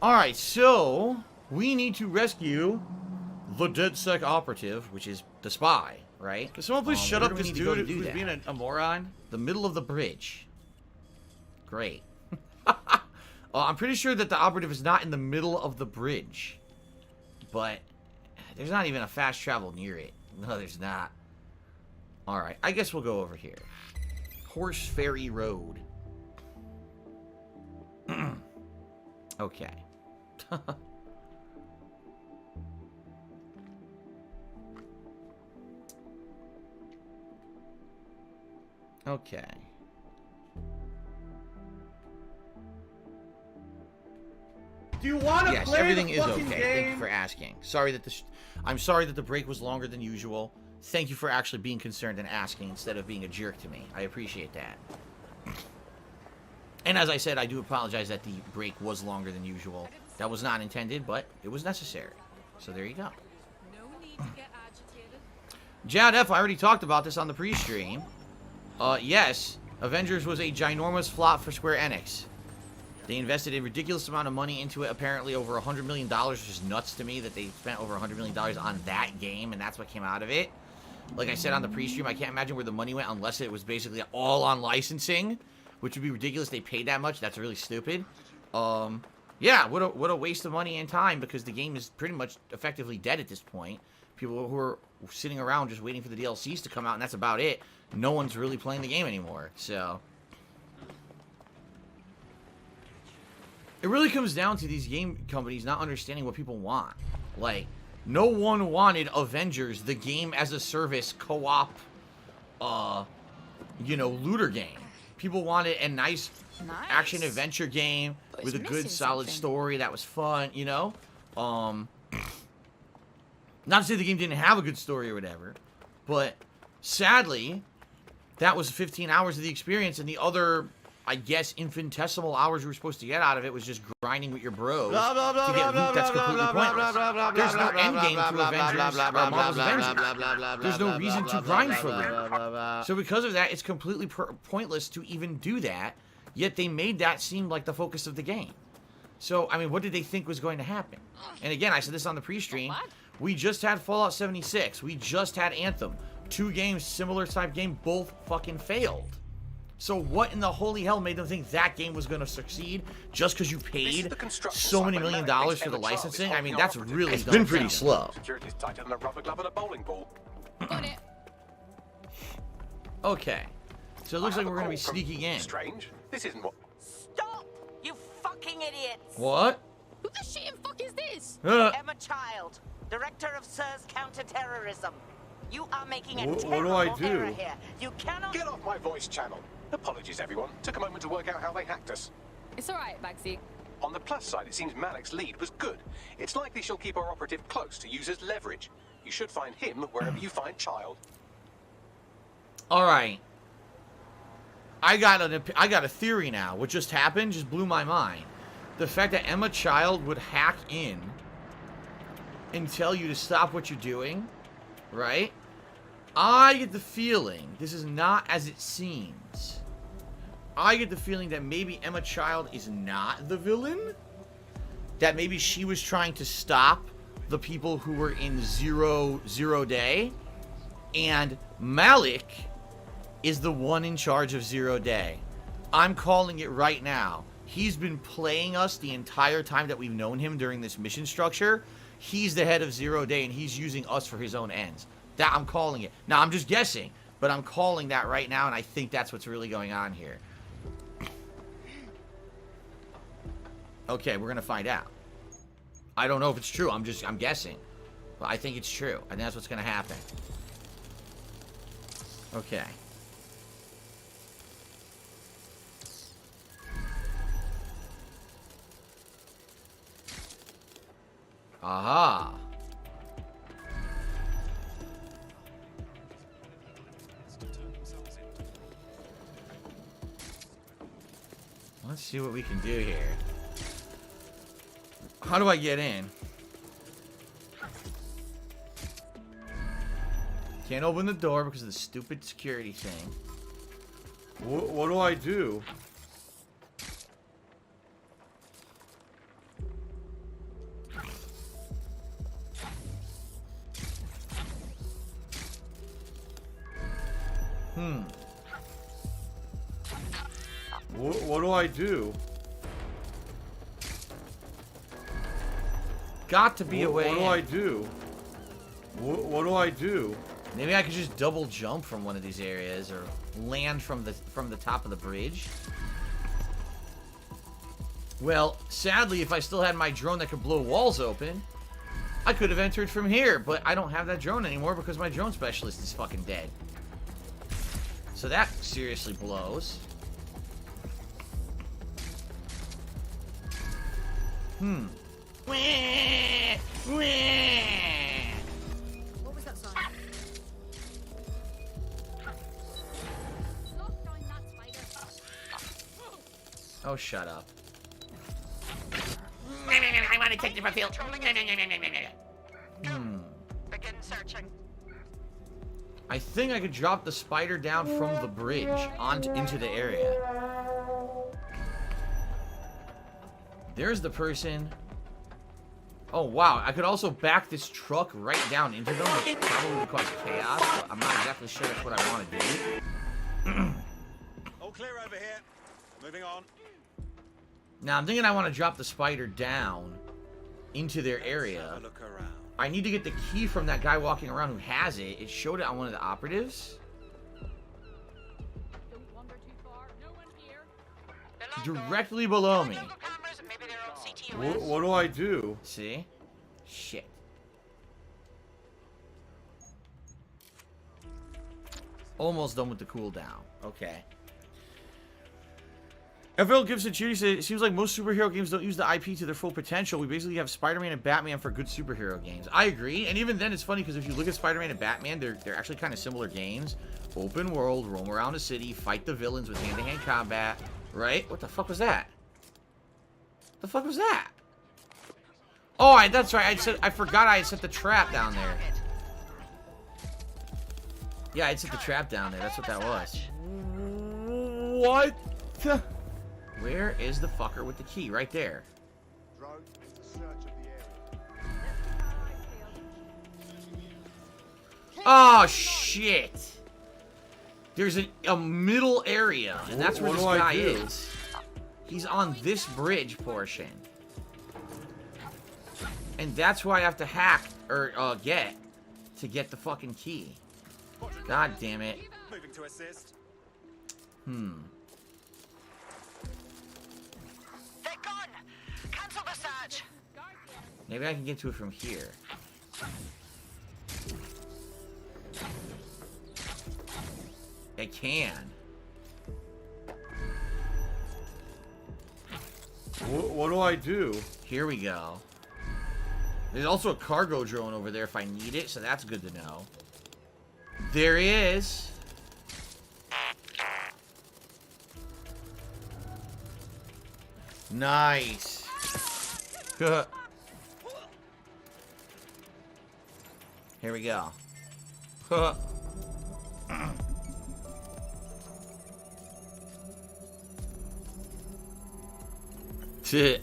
All right, so we need to rescue the DedSec operative, which is the spy, right? Can someone please shut up this dude who's being a moron? The middle of the bridge. Great. I'm pretty sure that the operative is not in the middle of the bridge. But there's not even a fast travel near it. No, there's not. Alright, I guess we'll go over here. Horse Ferry Road. Okay. Okay. Do you want to yes, play everything the is fucking okay. game? Thank you for asking. Sorry that I'm sorry that the break was longer than usual. Thank you for actually being concerned and asking instead of being a jerk to me. I appreciate that. And as I said, I do apologize that the break was longer than usual. That was not intended, but it was necessary. So there you go. No need to get agitated. Jad F, I already talked about this on the pre-stream. Yes, Avengers was a ginormous flop for Square Enix. They invested a ridiculous amount of money into it, apparently over $100 million, which is nuts to me that they spent over $100 million on that game, and that's what came out of it. Like I said on the pre-stream, I can't imagine where the money went unless it was basically all on licensing, which would be ridiculous. They paid that much. That's really stupid. Yeah, what a waste of money and time, because the game is pretty much effectively dead at this point. People who are sitting around just waiting for the DLCs to come out, and that's about it. No one's really playing the game anymore, so... It really comes down to these game companies not understanding what people want. Like, no one wanted Avengers, the game as a service, co-op, looter game. People wanted a nice action-adventure game with a good, solid story that was fun, you know? Not to say the game didn't have a good story or whatever, but sadly, that was 15 hours of the experience, and the other, I guess, infinitesimal hours you were supposed to get out of it was just grinding with your bros to get loot that's completely pointless. There's no end game to Avengers or Marvel's Avengers. There's no reason to grind for loot. So because of that, it's completely pointless to even do that, yet they made that seem like the focus of the game. So, I mean, what did they think was going to happen? And again, I said this on the pre-stream, we just had Fallout 76, we just had Anthem. 2 games, similar type game, both fucking failed. So what in the holy hell made them think that game was going to succeed just because you paid so many $1 million for the licensing? I mean, that's really It's been pretty slow. Security's tighter than a rubber glove and a bowling ball. Okay. So it looks like we're going to be sneaking in. Strange. This isn't what... Stop! You fucking idiots! What? Who the shit and fuck is this? Uh. Emma Child, Director of SIRS Counterterrorism. You are making a What do terrible I do? error here. You cannot... Get off my voice channel. Apologies, everyone. Took a moment to work out how they hacked us. It's all right, Bagsy. On the plus side, it seems Malik's lead was good. It's likely she'll keep our operative close to use as leverage. You should find him wherever you find Child. All right. I got a theory now. What just happened just blew my mind. The fact that Emma Child would hack in and tell you to stop what you're doing, right? I get the feeling this is not as it seems. I get the feeling that maybe Emma Child is not the villain. That maybe she was trying to stop the people who were in zero day. And Malik is the one in charge of 0 Day. I'm calling it right now. He's been playing us the entire time that we've known him during this mission structure. He's the head of 0 Day, and he's using us for his own ends. That I'm calling it. Now, I'm just guessing, but I'm calling that right now, and I think that's what's really going on here. Okay, we're going to find out. I don't know if it's true. I'm guessing. But I think it's true. I think that's what's going to happen. Okay. Aha. Let's see what we can do here. How do I get in? Can't open the door because of the stupid security thing. What do I do? What do I do? Got to be a way. What do I do? What do I do? Maybe I could just double jump from one of these areas or land from the top of the bridge. Well, sadly, if I still had my drone that could blow walls open, I could have entered from here, but I don't have that drone anymore because my drone specialist is fucking dead. So that seriously blows. Hmm. What was that sign? Oh, shut up. I want to take the field. Hmm. Begin searching. I think I could drop the spider down from the bridge into the area. There's the person. Oh, wow. I could also back this truck right down into them, which probably would cause chaos, but I'm not exactly sure that's what I want to do. All clear over here. Moving on. Now, I'm thinking I want to drop the spider down into their area. Look around. I need to get the key from that guy walking around who has it. It showed it on one of the operatives. Directly below me. What do I do? See? Shit. Almost done with the cooldown. Okay. FL Gibson Judy says, it seems like most superhero games don't use the IP to their full potential. We basically have Spider-Man and Batman for good superhero games. I agree. And even then, it's funny because if you look at Spider-Man and Batman, they're actually kind of similar games. Open world, roam around a city, fight the villains with hand-to-hand combat. Right? What the fuck was that? The fuck was that? Oh, that's right. I forgot I had set the trap down there. Yeah, I had set the trap down there. That's what that was. What? Where is the fucker with the key? Right there. Oh, shit. There's a middle area, and that's where this guy is. He's on this bridge portion. And that's who I have to hack, or get, to get the fucking key. God damn it. Moving to assist. Hmm. They're gone. Cancel the search. Maybe I can get to it from here. I can. What do I do? Here we go. There's also a cargo drone over there if I need it, so that's good to know. There he is. Nice. Here we go. Shit.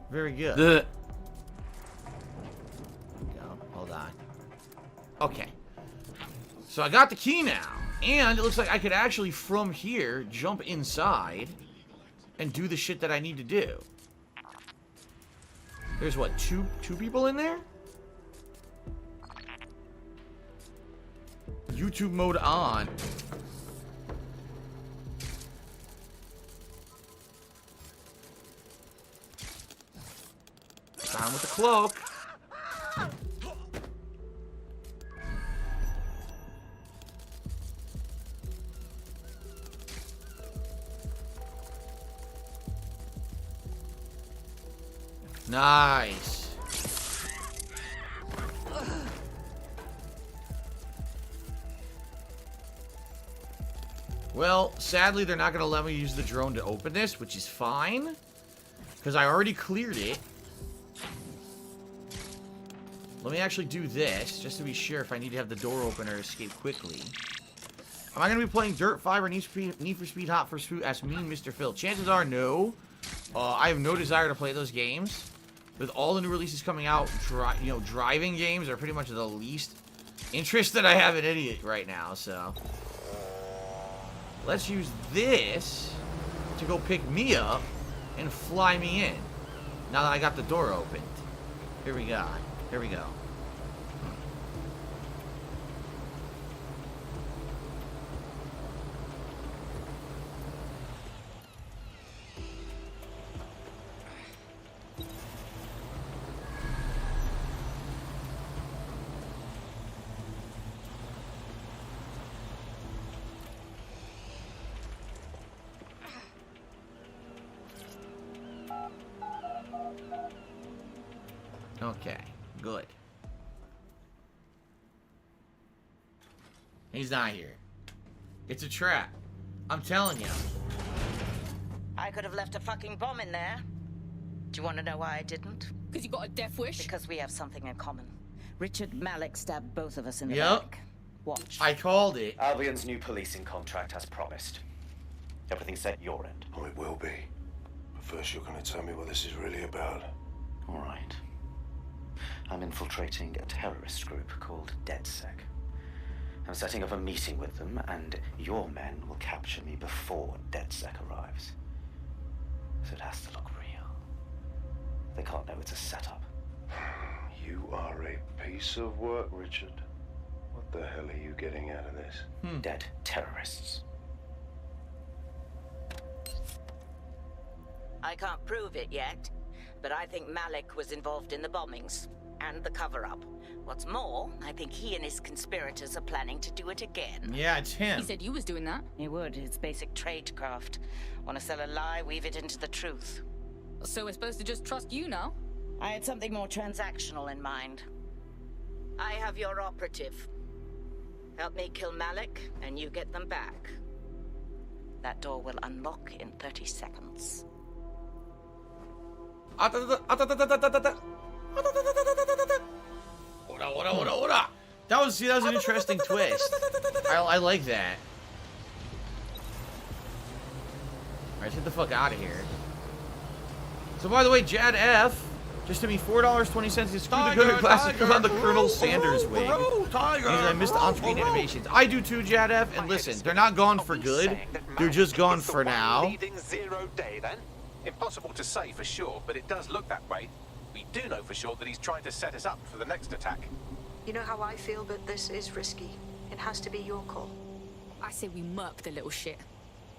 Very good. There we go. Hold on. Okay. So I got the key now. And it looks like I could actually, from here, jump inside and do the shit that I need to do. There's what, two people in there? YouTube mode on. Down with the cloak. Nice. Well, sadly, they're not going to let me use the drone to open this, which is fine. Because I already cleared it. Let me actually do this, just to be sure if I need to have the door open or escape quickly. Am I going to be playing Dirt 5 or Need for Speed Hot Pursuit as me, Mr. Phil? Chances are no. I have no desire to play those games. With all the new releases coming out, driving games are pretty much the least interest that I have in any right now, so. Let's use this to go pick me up and fly me in. Now that I got the door opened. Here we go. Here we go. Okay, good. He's not here. It's a trap. I'm telling you. I could have left a fucking bomb in there. Do you want to know why I didn't? Because you got a death wish? Because we have something in common. Richard Malik stabbed both of us in the Yep. back. Watch. I called it. Albion's new policing contract as promised. Everything's set your end. Oh, it will be. But first you're going to tell me what this is really about. All right. I'm infiltrating a terrorist group called DedSec. I'm setting up a meeting with them, and your men will capture me before DedSec arrives. So it has to look real. They can't know it's a setup. You are a piece of work, Richard. What the hell are you getting out of this? Dead terrorists. I can't prove it yet, but I think Malik was involved in the bombings and the cover-up. What's more, I think he and his conspirators are planning to do it again. Yeah, it's him. He said you was doing that. He would. It's basic tradecraft. Want to sell a lie, weave it into the truth. So we're supposed to just trust you now? I had something more transactional in mind. I have your operative. Help me kill Malik, and you get them back. That door will unlock in 30 seconds. That was an interesting twist. I like that. Alright, let's get the fuck out of here. So by the way, Jad F just to me $4.20 to screw the good glasses on the Colonel Sanders wig. I missed the on-screen animations. I do too, Jad F. And listen, they're not gone for good. They're just gone for now. Leading 0 day then? Impossible to say for sure, but it does look that way. We do know for sure that he's trying to set us up for the next attack. You know how I feel, but this is risky. It has to be your call. I say we murk the little shit.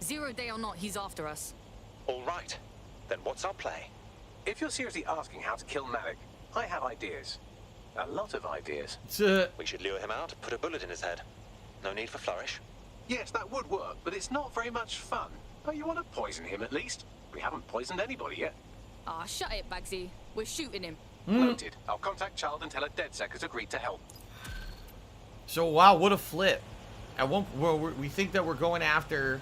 0 day or not, he's after us. All right. Then what's our play? If you're seriously asking how to kill Malik, I have ideas. A lot of ideas. We should lure him out, put a bullet in his head. No need for flourish. Yes, that would work, but it's not very much fun. Don't you want to poison him at least? We haven't poisoned anybody yet. Ah, shut it, Bagsy. We're shooting him. Noted. I'll contact Child and tell her DedSec has agreed to help. So wow, what a flip! At one, we think that we're going after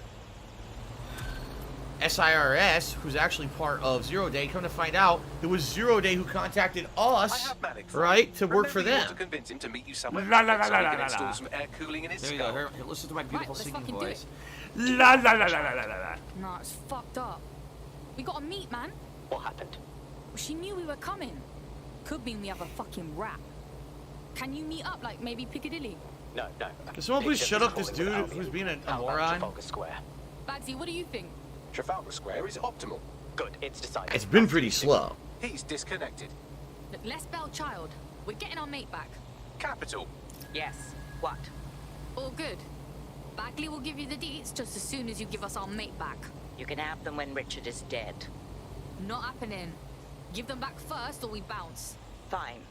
SIRS, who's actually part of 0 Day. Come to find out, it was 0 Day who contacted us, right, to work for them. To convince him to meet you somewhere. La, la, la, so la, we la, can la, install la. some air cooling in his There you skull. go. Here, listen to my beautiful Right, let's singing fucking do voice. it. La la la la la la la. Nah, it's fucked up. We gotta meet, man. What happened? Well, she knew we were coming. Could mean we have a fucking rap. Can you meet up, like maybe Piccadilly? No. Can someone please shut up this dude who's being a moron? Trafalgar Square. Bagsy, what do you think? Trafalgar Square is optimal. Good, it's decided. It's been pretty slow. He's disconnected. Look, let's bell Child. We're getting our mate back. Capital. Yes. What? All good. Bagley will give you the deets just as soon as you give us our mate back. You can have them when Richard is dead. Not happening. Give them back first or we bounce. Fine.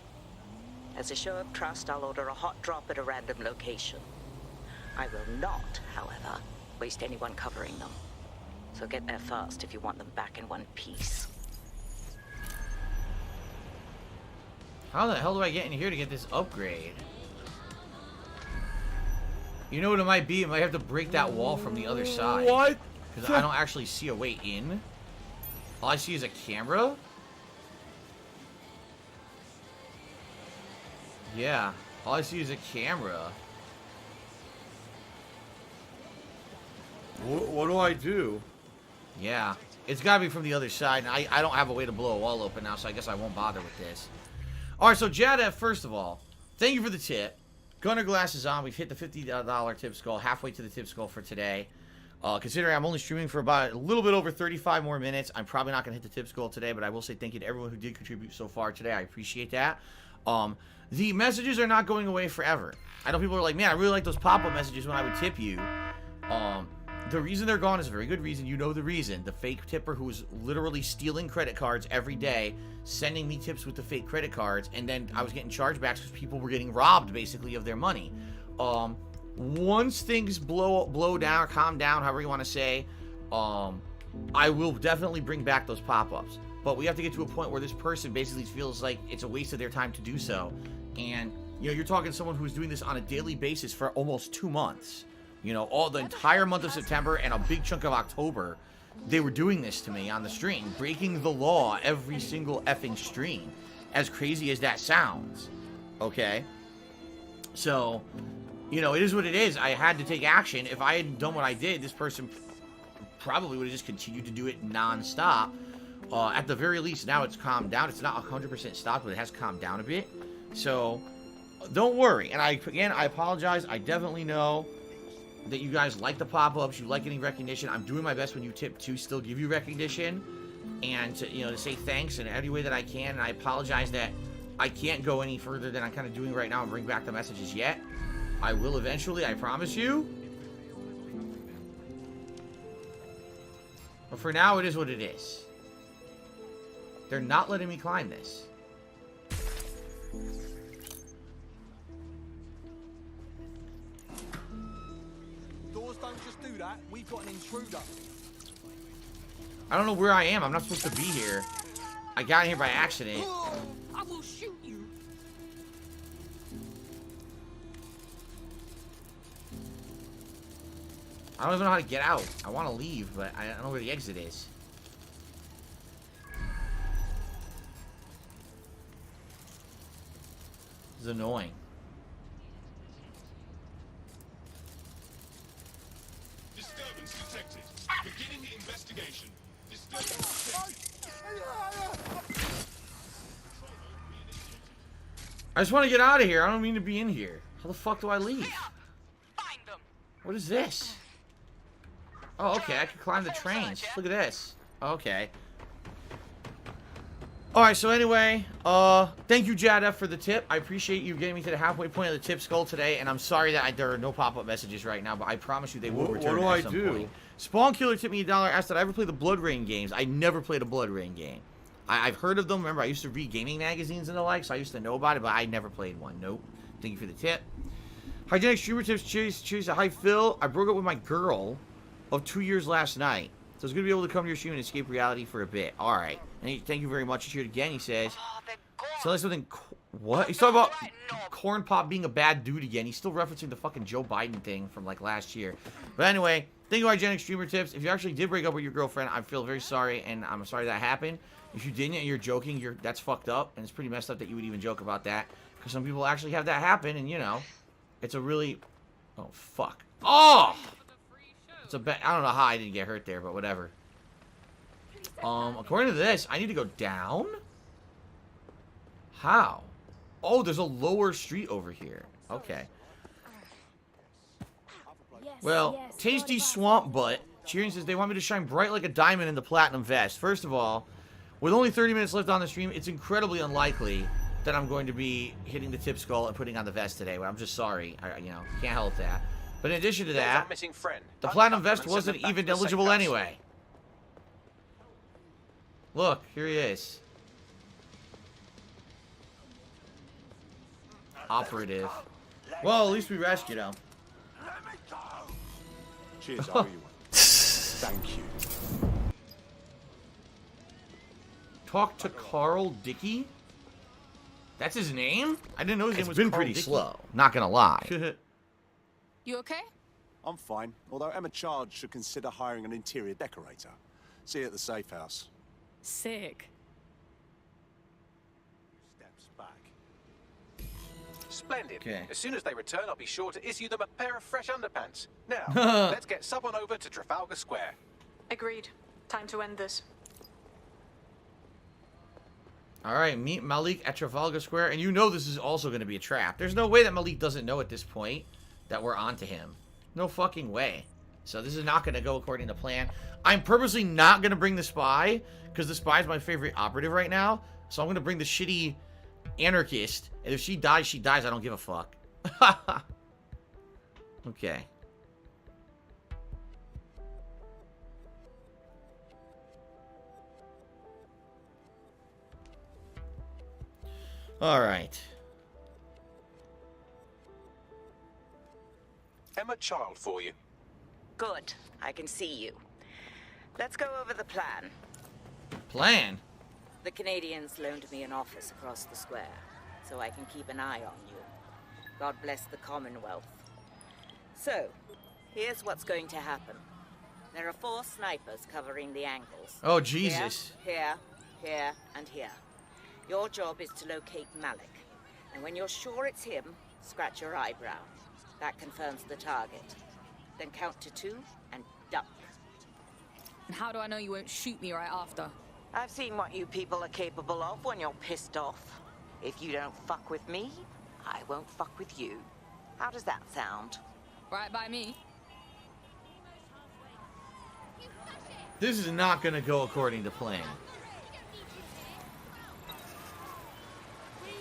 As a show of trust, I'll order a hot drop at a random location. I will not, however, waste anyone covering them. So get there fast if you want them back in one piece. How the hell do I get in here to get this upgrade? You know what it might be? It might have to break that wall from the other side. What? Because I don't actually see a way in. All I see is a camera. Yeah, all I see is a camera. What do I do? Yeah, it's gotta be from the other side, and I don't have a way to blow a wall open now, so I guess I won't bother with this. Alright, so Jada, first of all, thank you for the tip. Gunner Glass is on. We've hit the $50 tip skull, halfway to the tip skull for today. Considering I'm only streaming for about a little bit over 35 more minutes, I'm probably not going to hit the tip skull today, but I will say thank you to everyone who did contribute so far today. I appreciate that. The messages are not going away forever. I know people are like, man, I really like those pop-up messages when I would tip you. The reason they're gone is a very good reason. You know the reason. The fake tipper who was literally stealing credit cards every day, sending me tips with the fake credit cards, and then I was getting chargebacks because people were getting robbed, basically, of their money. Once things blow down or calm down, however you want to say, I will definitely bring back those pop-ups. but we have to get to a point where this person basically feels like it's a waste of their time to do so. And, you know, you're talking to someone who's doing this on a daily basis for almost 2 months. You know, all the entire month of September and a big chunk of October, they were doing this to me on the stream, breaking the law every single effing stream. As crazy as that sounds, okay? So, you know, it is what it is. I had to take action. If I had done what I did, this person probably would have just continued to do it non-stop. At the very least, now it's calmed down. It's not 100% stopped, but it has calmed down a bit. So, don't worry. And again, I apologize. I definitely know that you guys like the pop-ups, you like getting recognition. I'm doing my best when you tip to still give you recognition and to, you know, to say thanks in every way that I can. And I apologize that I can't go any further than I'm kind of doing right now and bring back the messages yet. I will eventually, I promise you. But for now, it is what it is. They're not letting me climb this. Doors don't just do that. We've got an intruder. I don't know where I am. I'm not supposed to be here. I got in here by accident. I will shoot you. I don't even know how to get out. I want to leave, but I don't know where the exit is. This is annoying. Disturbance detected. Beginning investigation. Disturbance detected. I just want to get out of here. I don't mean to be in here. How the fuck do I leave? What is this? Oh, okay. I can climb the trains. Look at this. Okay. Alright, so anyway, thank you, Jada, for the tip. I appreciate you getting me to the halfway point of the tip skull today, and I'm sorry that there are no pop-up messages right now, but I promise you they will return at some point. Spawn Killer tipped me $1, asked did I ever play the Blood Rain games. I never played a Blood Rain game. I've heard of them. Remember, I used to read gaming magazines and the like, so I used to know about it, but I never played one. Nope. Thank you for the tip. Hygienic Streamer Tips, cheers. Hi, Phil. I broke up with my girl of 2 years last night, so I was going to be able to come to your stream and escape reality for a bit. All right. And thank you very much. You cheered again, he says. So that's something. What? He's talking about Corn Pop being a bad dude again. He's still referencing the fucking Joe Biden thing from like last year. But anyway, thank you, Hygienic Streamer Tips. If you actually did break up with your girlfriend, I feel very sorry, and I'm sorry that happened. If you didn't and you're joking, that's fucked up, and it's pretty messed up that you would even joke about that. Because some people actually have that happen, and you know, it's a really. Oh fuck. Oh. It's a I don't know how I didn't get hurt there, but whatever. According to this, I need to go down? How? Oh, there's a lower street over here. Okay. Well, Tasty Swamp Butt cheering says they want me to shine bright like a diamond in the platinum vest. First of all, with only 30 minutes left on the stream, it's incredibly unlikely that I'm going to be hitting the tip skull and putting on the vest today. Well, I'm just sorry. You know, can't help that. But in addition to that, the platinum vest wasn't even eligible anyway. Look, here he is. Operative. Well, at least we rescued him. Cheers, how are you? Thank you. Talk to Carl Dickey? That's his name? I didn't know his name was Carl Dickey. It's been pretty slow, not gonna lie. You okay? I'm fine, although Emma Chard should consider hiring an interior decorator. See you at the safe house. Sick. Steps back. Splendid. Okay. As soon as they return, I'll be sure to issue them a pair of fresh underpants. Now, let's get someone over to Trafalgar Square. Agreed. Time to end this. Alright, meet Malik at Trafalgar Square, and you know this is also going to be a trap. There's no way that Malik doesn't know at this point that we're onto him. No fucking way. So this is not going to go according to plan. I'm purposely not going to bring the spy, because the spy is my favorite operative right now. So I'm going to bring the shitty anarchist, and if she dies, she dies. I don't give a fuck. Okay. Alright. Emma Child for you. Good. I can see you. Let's go over the plan. Plan? The Canadians loaned me an office across the square, so I can keep an eye on you. God bless the Commonwealth. So, here's what's going to happen. There are 4 snipers covering the angles. Oh, Jesus. Here, and here. Your job is to locate Malik. And when you're sure it's him, scratch your eyebrow. That confirms the target. Then count to 2 and duck. And how do I know you won't shoot me right after? I've seen what you people are capable of when you're pissed off. If you don't fuck with me, I won't fuck with you. How does that sound? Right by me. This is not going to go according to plan.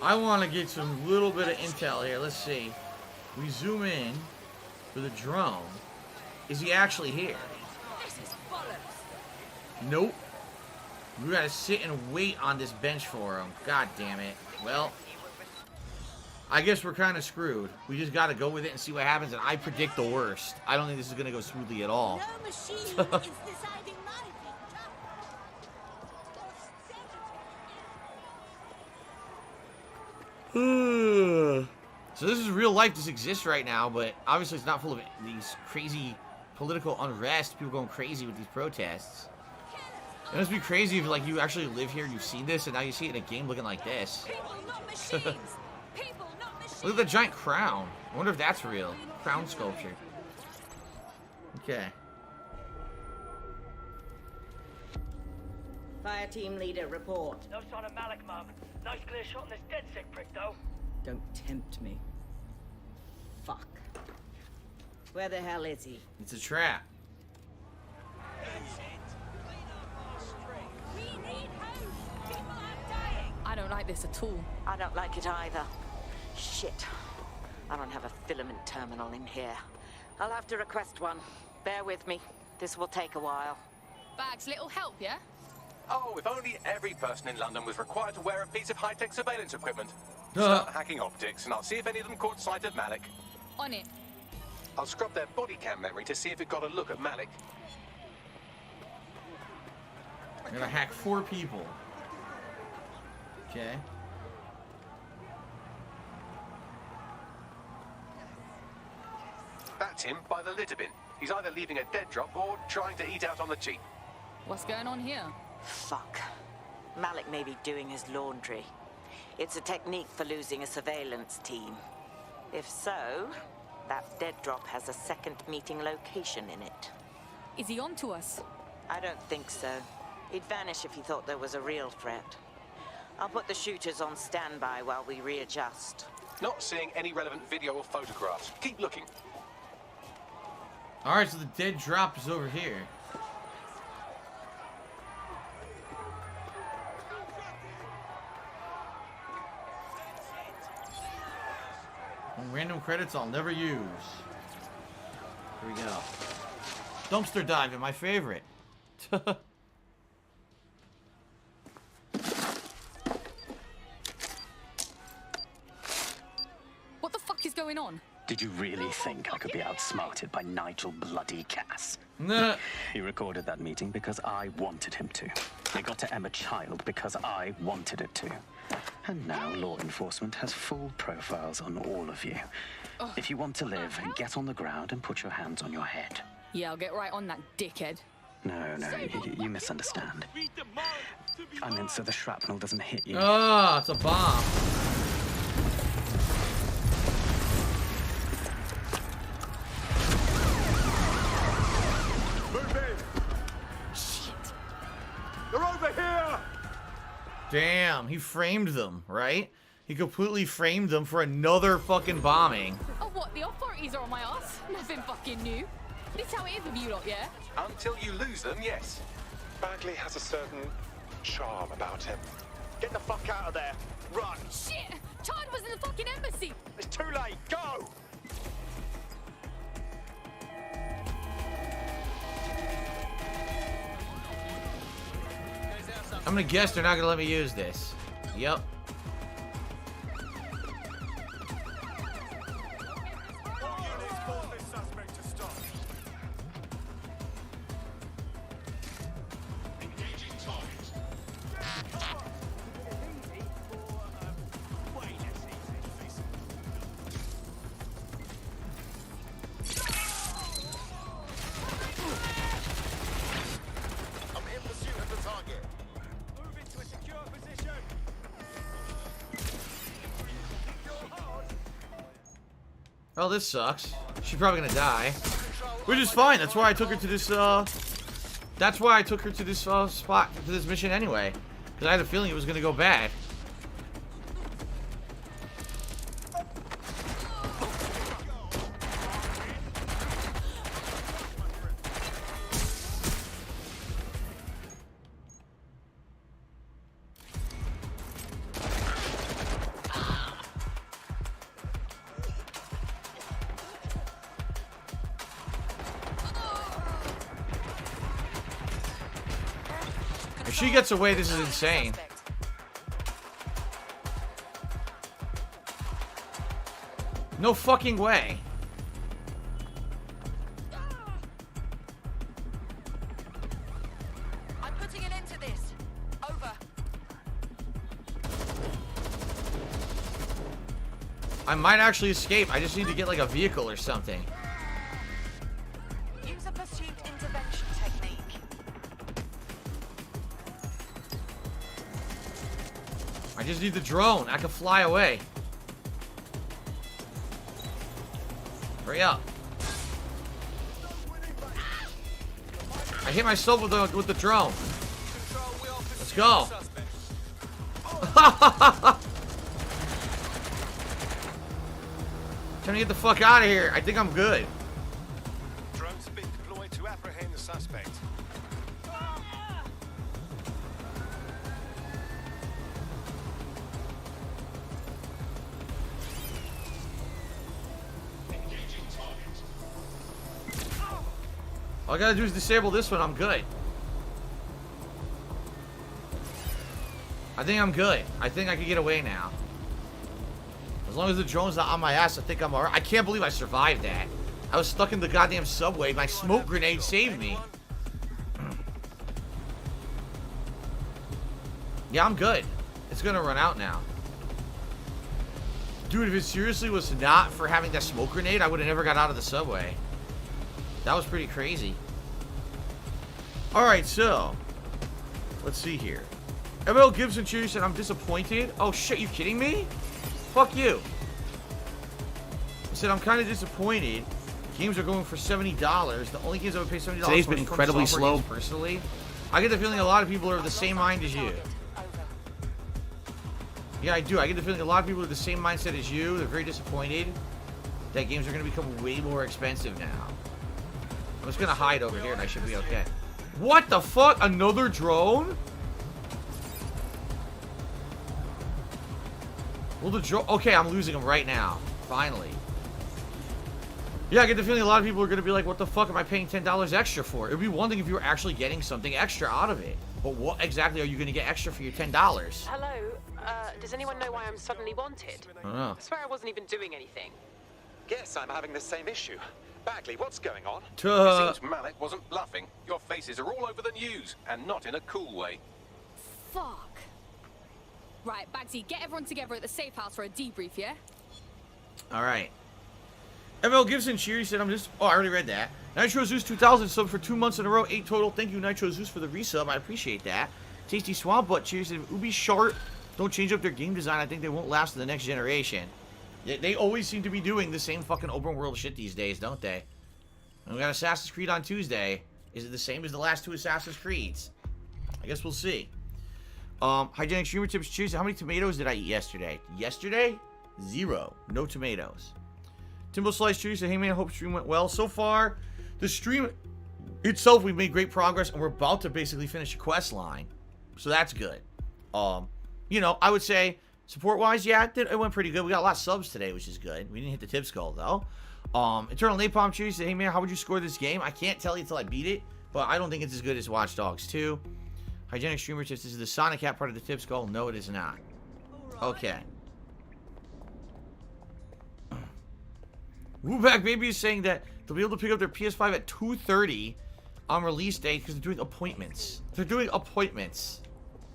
I want to get some little bit of intel here. Let's see. We zoom in for the drone. Is he actually here? Nope. We gotta sit and wait on this bench for him. God damn it. Well, I guess we're kind of screwed. We just gotta go with it and see what happens, and I predict the worst. I don't think this is gonna go smoothly at all. No machine is deciding my So this is real life. This exists right now, but obviously it's not full of these crazy political unrest, people going crazy with these protests. It must be crazy if like you actually live here and you've seen this, and now you see it in a game looking like this. Look at the giant crown. I wonder if that's real. Crown sculpture. Okay. Fire team leader, report. No sign of Malik, Mum. Nice clear shot on this DedSec prick, though. Don't tempt me. Fuck. Where the hell is he? It's a trap. I don't like this at all. I don't like it either. Shit. I don't have a filament terminal in here. I'll have to request one. Bear with me. This will take a while. Bags, little help, yeah? Oh, if only every person in London was required to wear a piece of high-tech surveillance equipment. Start hacking optics, and I'll see if any of them caught sight of Malik. On it. I'll scrub their body cam memory to see if it got a look at Malik. I'm gonna hack 4 people. Okay. That's him by the litter bin. He's either leaving a dead drop or trying to eat out on the cheap. What's going on here? Fuck. Malik may be doing his laundry. It's a technique for losing a surveillance team. If so, that dead drop has a second meeting location in it. Is he on to us? I don't think so. He'd vanish if he thought there was a real threat. I'll put the shooters on standby while we readjust. Not seeing any relevant video or photographs. Keep looking. Alright, so the dead drop is over here. Random credits I'll never use. Here we go. Dumpster diving, my favorite. What the fuck is going on? Did you really think I could be outsmarted by Nigel bloody Cass? Nah. He recorded that meeting because I wanted him to. It got to Emma Child because I wanted it to. And now law enforcement has full profiles on all of you. If you want to live, get on the ground and put your hands on your head. Yeah, I'll get right on that dickhead. No, you misunderstand. I meant so the shrapnel doesn't hit you. Ah, it's a bomb. They're over here! Damn, he framed them, right? He completely framed them for another fucking bombing. Oh, what? The authorities are on my ass? Nothing fucking new. This is how it is with you lot, yeah? Until you lose them, yes. Bagley has a certain charm about him. Get the fuck out of there. Run. Shit! Child was in the fucking embassy! It's too late. Go! I'm gonna guess they're not gonna let me use this. Yep. Oh, this sucks. She's probably gonna die. Which is fine. That's why I took her to this, That's why I took her to this, spot, to this mission anyway. Because I had a feeling it was gonna go bad. If she gets away, this is insane. No fucking way. I'm putting an end to this. Over. I might actually escape. I just need to get like a vehicle or something. Use a pursuit intervention technique. I just need the drone. I can fly away. Hurry up. I hit myself with the drone. Let's go. Trying to get the fuck out of here. I think I'm good. Drones have been deployed to apprehend the suspect. All I gotta do is disable this one. I'm good. I think I'm good. I think I can get away now. As long as the drone's not on my ass, I think I'm alright. I can't believe I survived that. I was stuck in the goddamn subway. My smoke grenade saved me. Yeah, I'm good. It's gonna run out now. Dude, if it seriously was not for having that smoke grenade, I would have never got out of the subway. That was pretty crazy. Alright, so. Let's see here. ML Gibson Cheer said, I'm disappointed. Oh shit, you kidding me? Fuck you. I said, I'm kind of disappointed. Games are going for $70. The only games I would pay $70 Today's for been is from incredibly software slow. games personally. I get the feeling a lot of people are of the same mind as you. Yeah, I do. I get the feeling a lot of people are the same mindset as you. They're very disappointed that games are going to become way more expensive now. I'm just going to hide over here and I should be okay. What the fuck? Another drone? Well, the drone... Okay, I'm losing them right now. Finally. Yeah, I get the feeling a lot of people are going to be like, what the fuck am I paying $10 extra for? It would be one thing if you were actually getting something extra out of it. But what exactly are you going to get extra for your $10? Hello, does anyone know why I'm suddenly wanted? I don't know. I swear I wasn't even doing anything. Yes, I'm having the same issue. Bagley, what's going on? It seems Malik wasn't bluffing. Your faces are all over the news, and not in a cool way. Fuck. Right, Bagsy, get everyone together at the safe house for a debrief, yeah? Alright. ML Gibson Cheery said, I'm just... Oh, I already read that. Nitro Zeus 2000 sub for 2 months in a row, 8 total. Thank you, Nitro Zeus, for the resub. I appreciate that. Tasty Swamp Butt Cheery said, Ubi Short don't change up their game design. I think they won't last to the next generation. They always seem to be doing the same fucking open world shit these days, don't they? And we got Assassin's Creed on Tuesday. Is it the same as the last 2 Assassin's Creeds? I guess we'll see. Hygienic Streamer Tips Cheers. How many tomatoes did I eat yesterday? Yesterday? 0. No tomatoes. Timbo Slice Cheers. Hey man, I hope stream went well. So far, the stream itself, we've made great progress, and we're about to basically finish a quest line. So that's good. You know, I would say support-wise, yeah, it went pretty good. We got a lot of subs today, which is good. We didn't hit the tip skull, though. Eternal Napalm Cheers. Hey man, how would you score this game? I can't tell you until I beat it, but I don't think it's as good as Watch Dogs 2. Hygienic Streamer Tips. This is the Sonic Hat part of the tip skull. No, it is not. Okay. Wooback Baby is saying that they'll be able to pick up their PS5 at 2:30 on release date because they're doing appointments. They're doing appointments.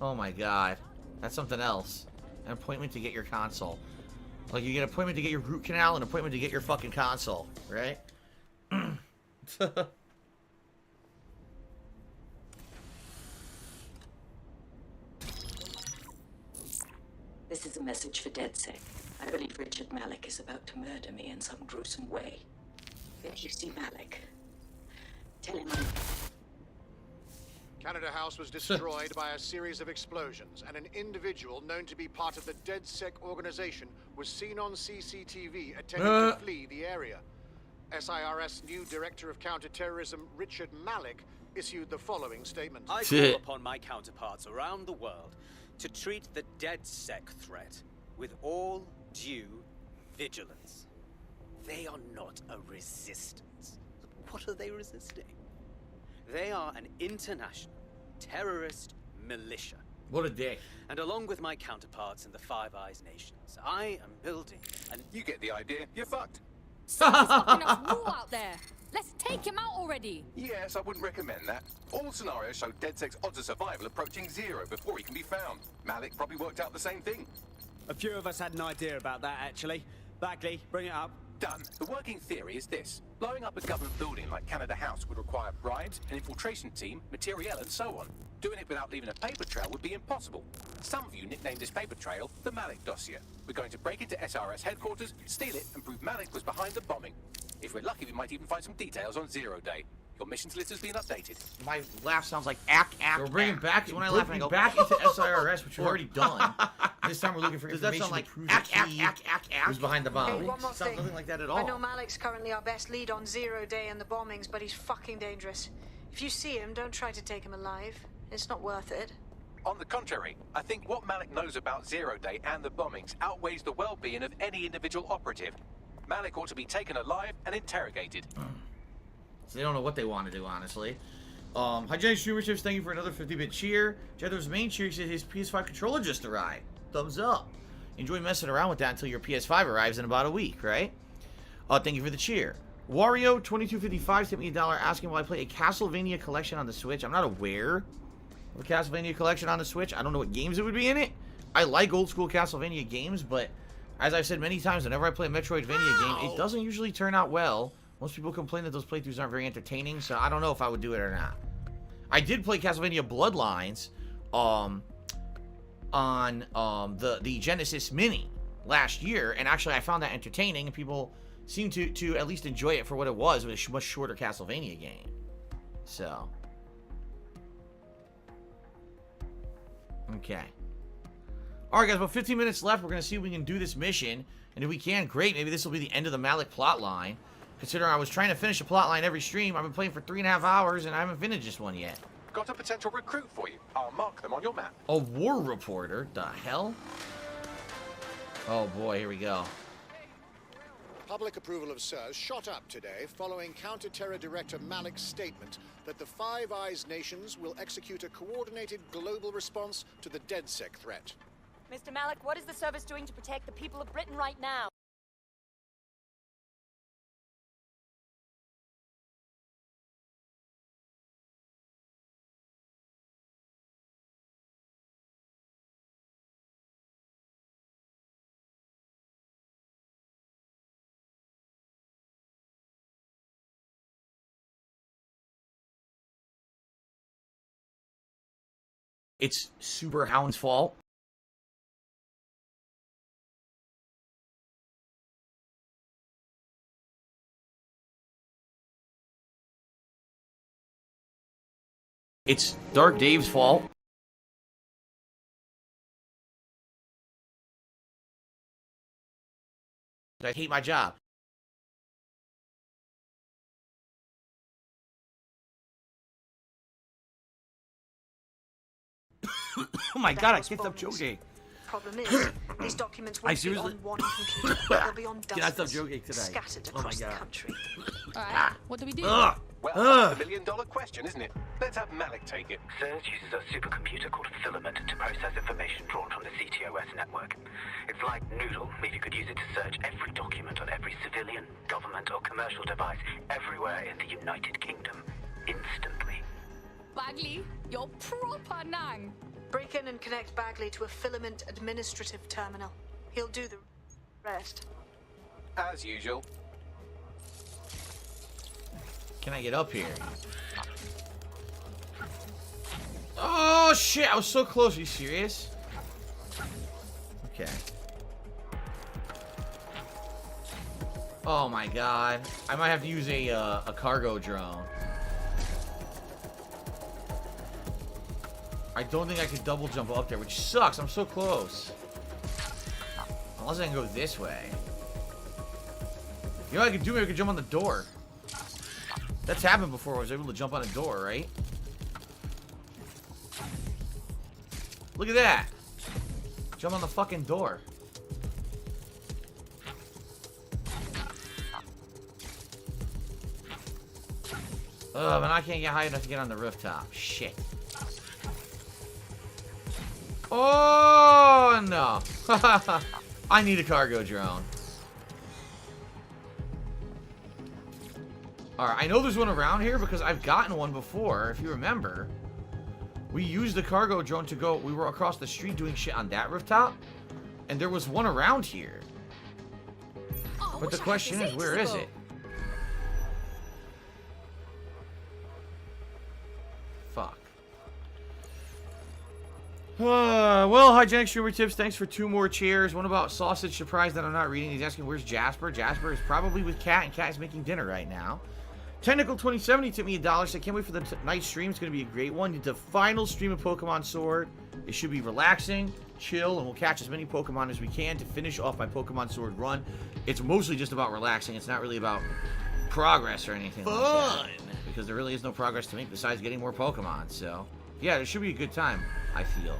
Oh my god. That's something else. An appointment to get your console. Like you get an appointment to get your root canal and an appointment to get your fucking console, right? This is a message for DedSec. I believe Richard Malik is about to murder me in some gruesome way. If you see Malik, tell him I'm... Canada House was destroyed by a series of explosions, and an individual known to be part of the DedSec organization was seen on CCTV attempting to flee the area. SIRS new Director of Counterterrorism, Richard Malik, issued the following statement. I call upon my counterparts around the world to treat the DedSec threat with all due vigilance. They are not a resistance. What are they resisting? They are an international terrorist militia. What a dick. And along with my counterparts in the Five Eyes nations, I am building and you get the idea. You're fucked. Someone's fucking us Wu out there. Let's take him out already. Yes, I wouldn't recommend that. All scenarios show DedSec's odds of survival approaching 0 before he can be found. Malik probably worked out the same thing. A few of us had an idea about that, actually. Bagley, bring it up. Done. The working theory is this. Blowing up a government building like Canada House would require bribes, an infiltration team, materiel, and so on. Doing it without leaving a paper trail would be impossible. Some of you nicknamed this paper trail the Malik dossier. We're going to break into SRS headquarters, steal it, and prove Malik was behind the bombing. If we're lucky, we might even find some details on 0 Day. Your missions list has been updated. My laugh sounds like ack. We're bringing back when I laugh and I go back into SIRS, which we've already done. This time we're looking for information to prove who's behind the bomb. Hey, one more thing. Nothing like that at all. I know Malik's currently our best lead on 0 Day and the bombings, but he's fucking dangerous. If you see him, don't try to take him alive. It's not worth it. On the contrary, I think what Malik knows about 0 Day and the bombings outweighs the well-being of any individual operative. Malik ought to be taken alive and interrogated. So they don't know what they want to do, honestly. Hygienic Streamer Chips, thank you for another 50-bit cheer. Jether's main cheer said his PS5 controller just arrived. Thumbs up. Enjoy messing around with that until your PS5 arrives in about a week, right? Thank you for the cheer. Wario2255 sent me $1 asking will I play a Castlevania collection on the Switch. I'm not aware of a Castlevania collection on the Switch. I don't know what games it would be in it. I like old school Castlevania games, but as I've said many times, whenever I play a Metroidvania game, it doesn't usually turn out well. Most people complain that those playthroughs aren't very entertaining, so I don't know if I would do it or not. I did play Castlevania Bloodlines on the Genesis Mini last year, and actually I found that entertaining, and people seemed to at least enjoy it for what it was. It was a much shorter Castlevania game. So. Okay. Alright guys, about 15 minutes left. We're going to see if we can do this mission, and if we can, great. Maybe this will be the end of the Malik plotline. Considering I was trying to finish a plotline every stream, I've been playing for 3.5 hours and I haven't finished this one yet. Got a potential recruit for you. I'll mark them on your map. A war reporter? The hell? Oh boy, here we go. Public approval of SIRS shot up today following Counter-Terror Director Malik's statement that the Five Eyes nations will execute a coordinated global response to the DedSec threat. Mr. Malik, what is the service doing to protect the people of Britain right now? It's Super Hound's fault. It's DarkDave's fault. I hate my job. Oh my god, I can't stop joking. Problem is, these documents won't be on one computer. They'll be on Can I stop dozens, joking today? scattered across the country. Alright, what do we do? Well, that's the million-dollar question, isn't it? Let's have Malik take it. SIRS uses a supercomputer called Filament to process information drawn from the CTOS network. It's like Noodle, if you could use it to search every document on every civilian, government, or commercial device everywhere in the United Kingdom, instantly. Bagley, you're proper nang. Break in and connect Bagley to a Filament administrative terminal. He'll do the rest. As usual. Can I get up here? Oh shit, I was so close. Are you serious? Okay. Oh my god. I might have to use a cargo drone. I don't think I could double jump up there, which sucks. I'm so close. Unless I can go this way. You know what I could do? Maybe I could jump on the door. That's happened before. I was able to jump on a door, right? Look at that. Jump on the fucking door. But I can't get high enough to get on the rooftop. Shit. Oh, no. I need a cargo drone. Alright, I know there's one around here because I've gotten one before, if you remember. We used the cargo drone to go... We were across the street doing shit on that rooftop. And there was one around here. But the question is, where is it? Fuck. Well, hygienic streamer tips. Thanks for 2 more chairs. One about sausage. Surprised that I'm not reading. He's asking, where's Jasper? Jasper is probably with Kat, and Kat is making dinner right now. Technical 2070 tipped me $1. Said, can't wait for the night stream. It's going to be a great one. It's the final stream of Pokemon Sword. It should be relaxing, chill, and we'll catch as many Pokemon as we can to finish off my Pokemon Sword run. It's mostly just about relaxing. It's not really about progress or anything like that. Because there really is no progress to make besides getting more Pokemon. So, yeah, it should be a good time, I feel.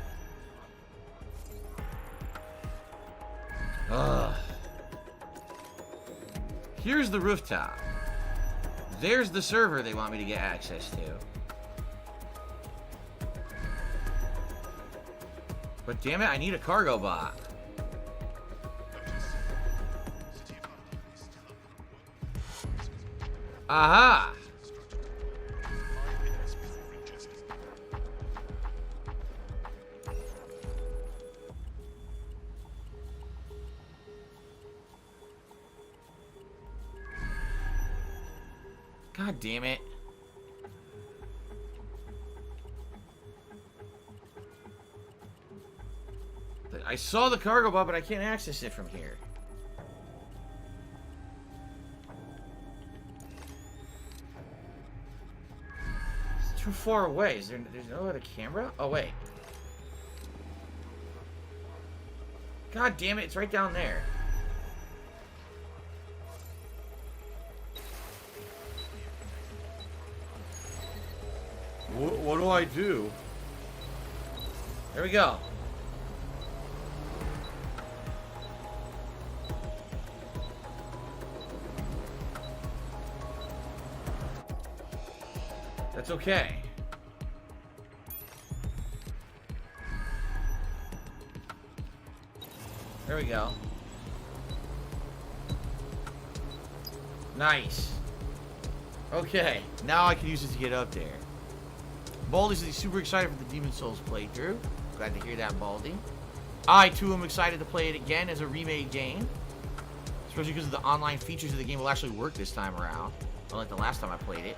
Here's the rooftop. There's the server they want me to get access to. But damn it, I need a cargo bot. Aha! God damn it. I saw the cargo bot, but I can't access it from here. It's too far away. There's no other camera? Oh, wait. God damn it, it's right down there. What do I do? There we go. That's okay. There we go. Nice. Okay, now I can use it to get up there. Baldy says he's super excited for the Demon Souls playthrough. Glad to hear that, Baldy. I, too, am excited to play it again as a remade game. Especially because of the online features of the game will actually work this time around. Unlike the last time I played it.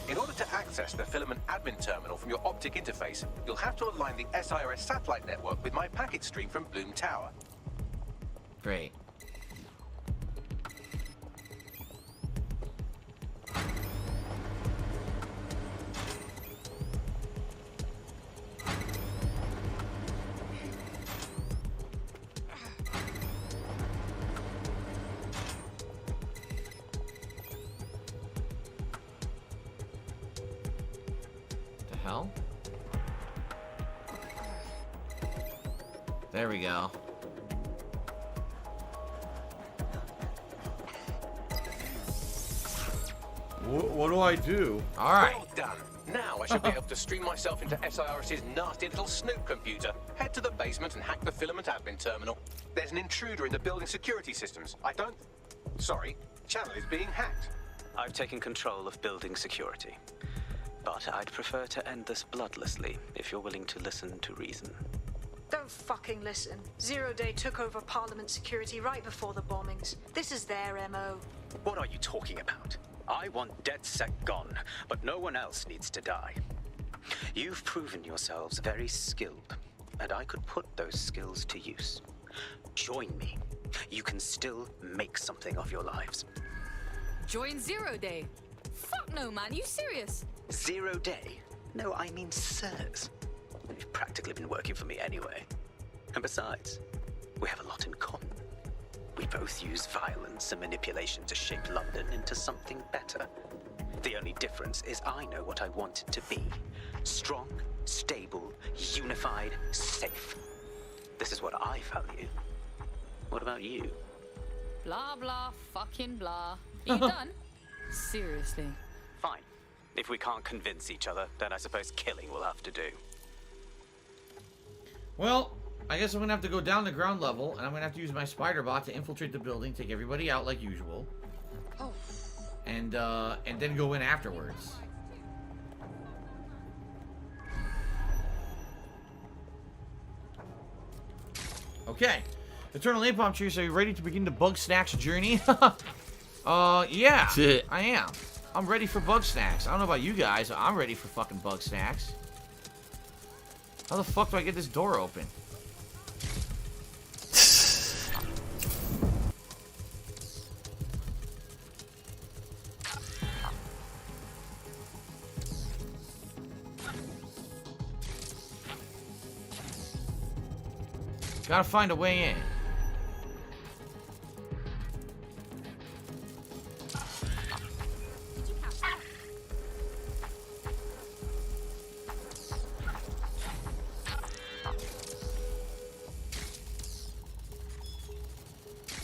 In order to access the Filament admin terminal from your optic interface, you'll have to align the SIRS satellite network with my packet stream from Bloom Tower. Great. Hell? There we go. What do I do? Alright. Well done. Now I should be able to stream myself into SIRS's nasty little snoop computer. Head to the basement and hack the Filament admin terminal. There's an intruder in the building security systems. Sorry, channel is being hacked. I've taken control of building security. But I'd prefer to end this bloodlessly, if you're willing to listen to reason. Don't fucking listen. Zero Day took over Parliament security right before the bombings. This is their MO. What are you talking about? I want DedSec gone, but no one else needs to die. You've proven yourselves very skilled, and I could put those skills to use. Join me. You can still make something of your lives. Join 0 Day? Fuck no, man. You serious? 0 Day? No, I mean sirs. You've practically been working for me anyway. And besides, we have a lot in common. We both use violence and manipulation to shape London into something better. The only difference is I know what I want it to be. Strong, stable, unified, safe. This is what I value. What about you? Blah, blah, fucking blah. Are you done? Seriously. Fine. If we can't convince each other, then I suppose killing will have to do. Well, I guess I'm gonna have to go down to ground level, and I'm gonna have to use my spider bot to infiltrate the building, take everybody out like usual, and then go in afterwards. Okay, Eternal Napalm Tree, so are you ready to begin the Bug Snacks journey? Yeah, I am. I'm ready for Bug Snacks. I don't know about you guys, but I'm ready for fucking Bug Snacks. How the fuck do I get this door open? Gotta find a way in.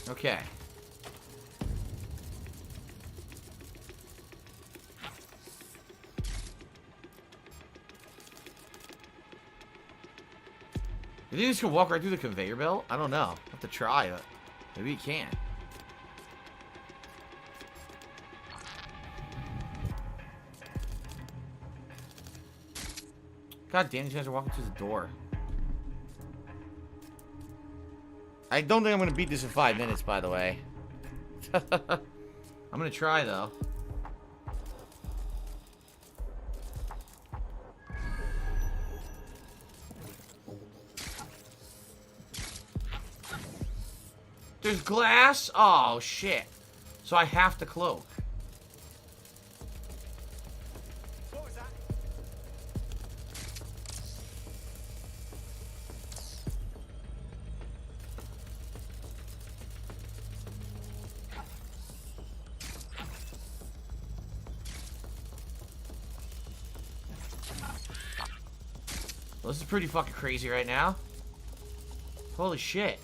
Okay. You think this can walk right through the conveyor belt? I don't know. I'll have to try, but maybe you can. God damn, these guys are walking through the door. I don't think I'm going to beat this in 5 minutes, by the way. I'm going to try, though. There's glass? Oh, shit. So I have to cloak. What was that? Well, this is pretty fucking crazy right now. Holy shit.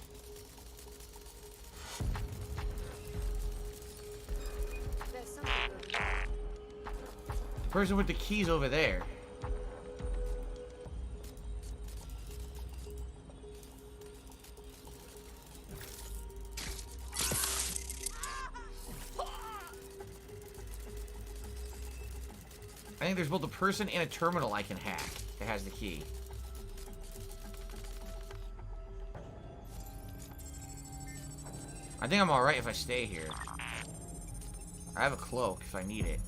The person with the keys over there. I think there's both a person and a terminal I can hack that has the key. I think I'm alright if I stay here. I have a cloak if I need it.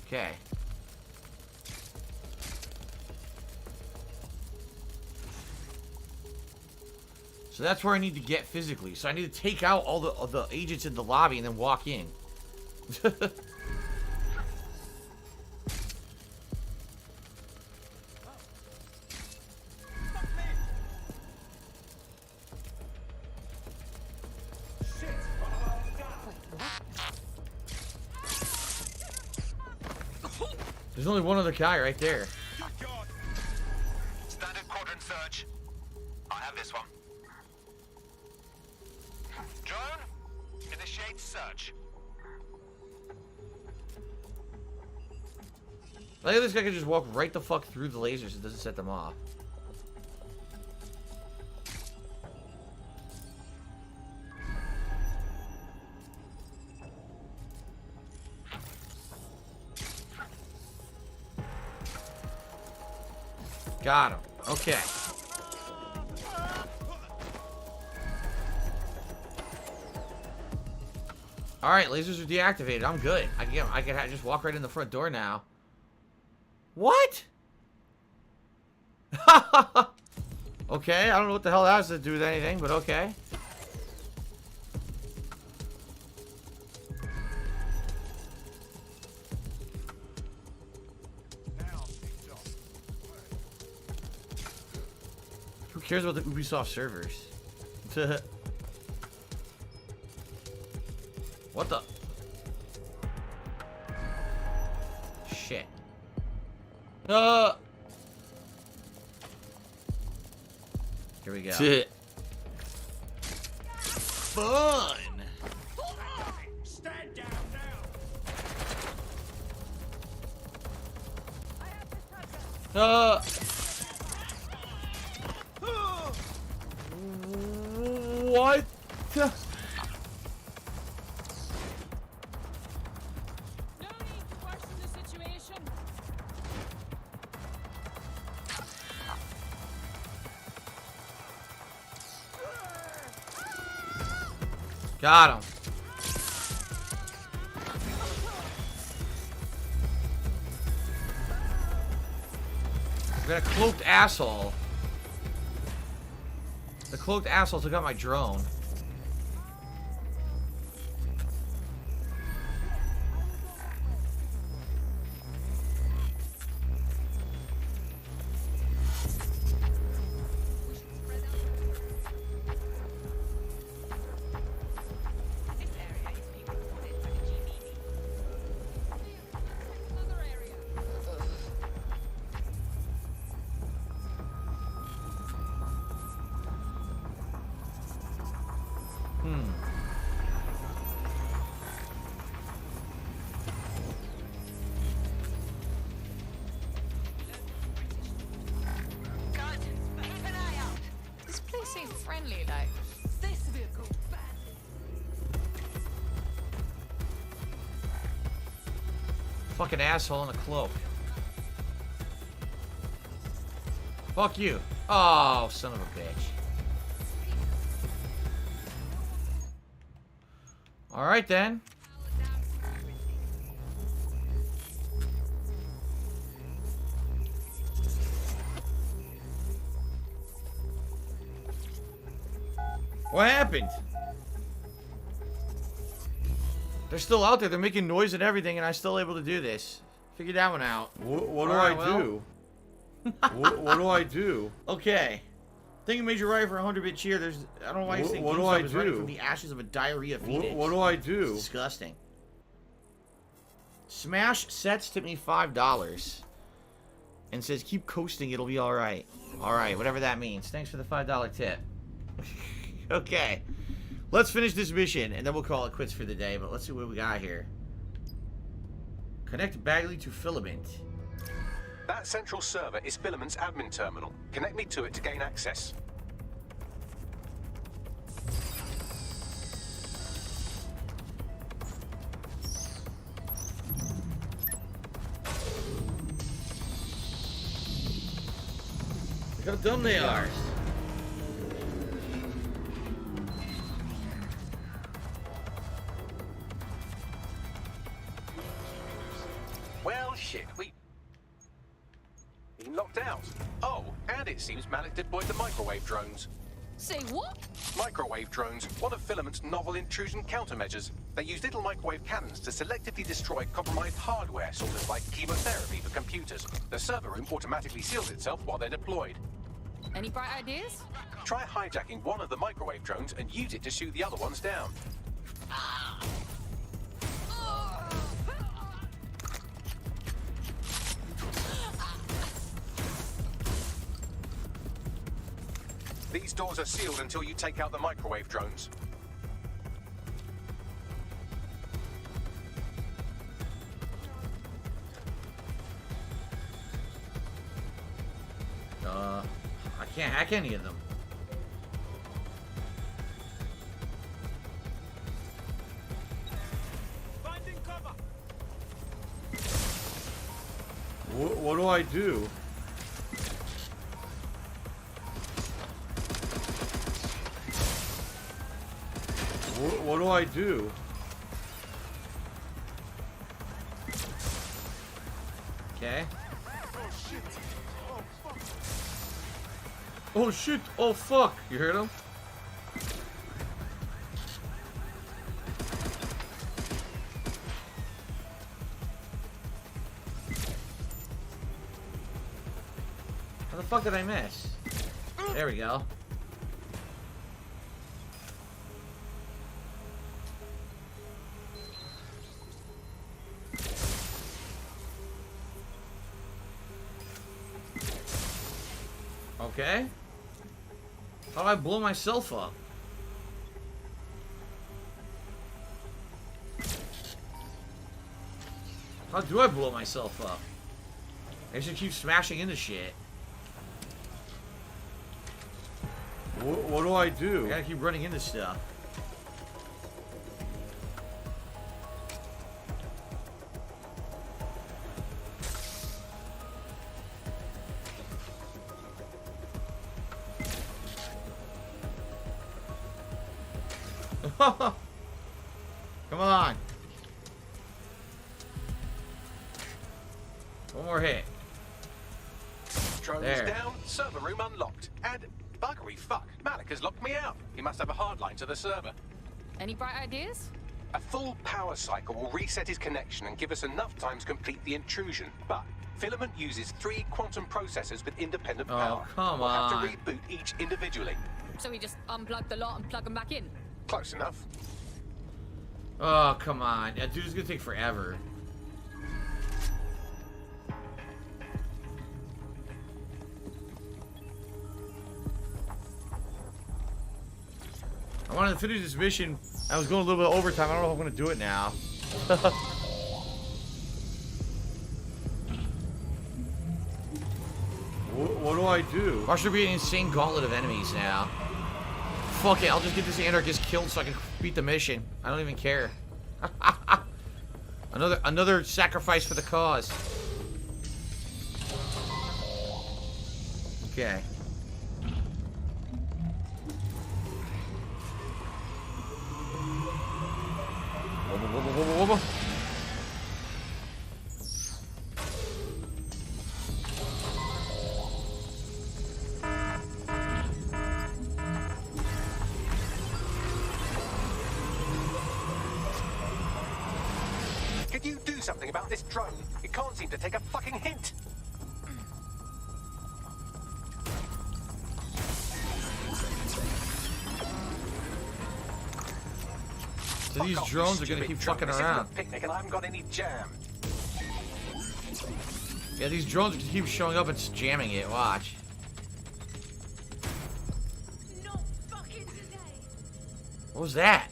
Okay. So that's where I need to get physically. So I need to take out all the agents in the lobby and then walk in. There's only one other guy right there. Standard quadrant search. I have this one. Drone, initiate search. I think this guy can just walk right the fuck through the lasers. It doesn't set them off. Got him. Okay. Alright, lasers are deactivated. I'm good. I can just walk right in the front door now. What? Okay, I don't know what the hell that has to do with anything, but okay. Who cares about the Ubisoft servers? What the? Shit. Here we go. Fun. Stand down now. What? Got him. I got a cloaked asshole. The cloaked asshole took out my drone. This place seems friendly, like. This vehicle. Fucking asshole in a cloak. Fuck you. Oh, son of a bitch. Alright then. What happened? They're still out there. They're making noise and everything, and I'm still able to do this. Figured that one out. What do I do? What do I do? Okay. Think of Major Riot for 100-bit cheer. There's, I don't know why you think what do I is running do? from the ashes of a diarrhea phoenix. What do I do? It's disgusting. Smash Sets tipped me $5 and says keep coasting, it'll be alright. Alright, whatever that means. Thanks for the $5 tip. Okay. Let's finish this mission and then we'll call it quits for the day, but let's see what we got here. Connect Bagley to Filament. That central server is Filament's admin terminal. Connect me to it to gain access. Look how dumb they are. Well, shit, we... been locked out. Oh, and it seems Malik deployed the microwave drones. Say what? Microwave drones, one of Filament's novel intrusion countermeasures. They use little microwave cannons to selectively destroy compromised hardware, sort of like chemotherapy for computers. The server room automatically seals itself while they're deployed. Any bright ideas? Try hijacking one of the microwave drones and use it to shoot the other ones down. These doors are sealed until you take out the microwave drones. I can't hack any of them. Finding cover. What do I do? What do I do? Okay. Oh shit! Oh fuck! You heard him? How the fuck did I miss? There we go. Okay. How do I blow myself up? How do I blow myself up? I should keep smashing into shit. What do I do? I gotta keep running into stuff. Come on. One more hit. Drone's There. down, server room unlocked. And buggery fuck, Malik has locked me out. He must have a hard line to the server. Any bright ideas? A full power cycle will reset his connection and give us enough time to complete the intrusion. But Filament uses 3 quantum processors with independent power. come we'll have on. to reboot each individually. So we just unplug the lot and plug them back in? Close enough. Oh, come on. That dude's gonna take forever. I wanted to finish this mission. I was going a little bit overtime. I don't know if I'm gonna do it now. What do I do? Or should be an insane gauntlet of enemies now. Fuck it, I'll just get this anarchist killed so I can beat the mission. I don't even care. another sacrifice for the cause. Okay. Whoa. Could you do something about this drone? It can't seem to take a fucking hint. So these drones are gonna keep fucking around. Picnic and I haven't got any jam. Yeah, these drones keep showing up and jamming it. Watch. What was that?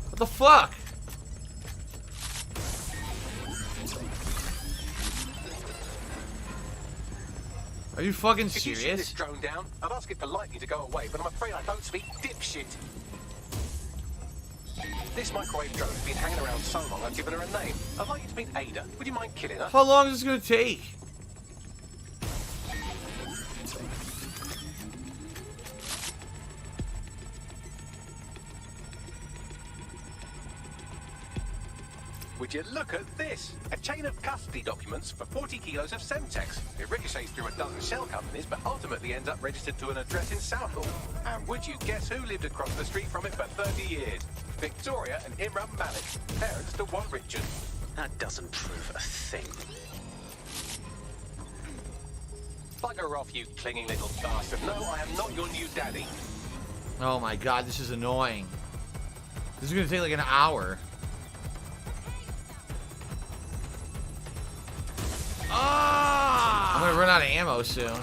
What the fuck? Are you fucking Could you shoot serious? this drone down? I'd ask it politely to go away, but I'm afraid I don't speak dipshit. This microwave drone's been hanging around so long I've given her a name. I'd like you to meet Ada. Would you mind killing her? How long is this gonna take? Would you look at this? A chain of custody documents for 40 kilos of Semtex. It ricochets through a dozen shell companies, but ultimately ends up registered to an address in Southall. And would you guess who lived across the street from it for 30 years? Victoria and Imran Malik, parents to one Richard. That doesn't prove a thing. Bugger off, you clinging little bastard. No, I am not your new daddy. Oh my god, this is annoying. This is gonna take like an hour. I'm gonna run out of ammo soon.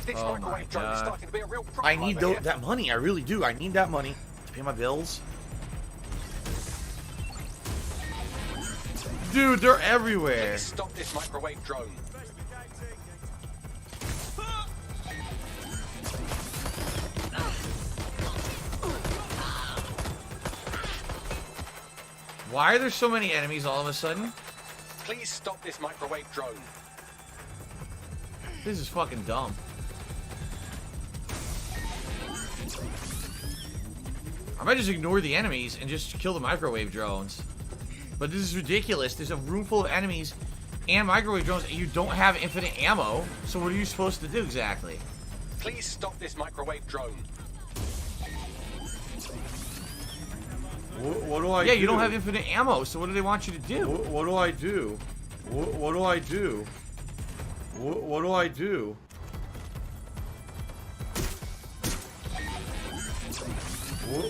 This Oh my microwave drone is god. starting to be a real problem. I need over here. that money. I really do. I need that money to pay my bills. Dude, they're everywhere. Please stop this microwave drone. Why are there so many enemies all of a sudden? Please stop this microwave drone. This is fucking dumb. I might just ignore the enemies and just kill the microwave drones. But this is ridiculous. There's a room full of enemies and microwave drones, and you don't have infinite ammo. So what are you supposed to do exactly? Please stop this microwave drone. What do I do? Yeah, you don't have infinite ammo, so what do they want you to do? What do I do? What do I do? What do I do?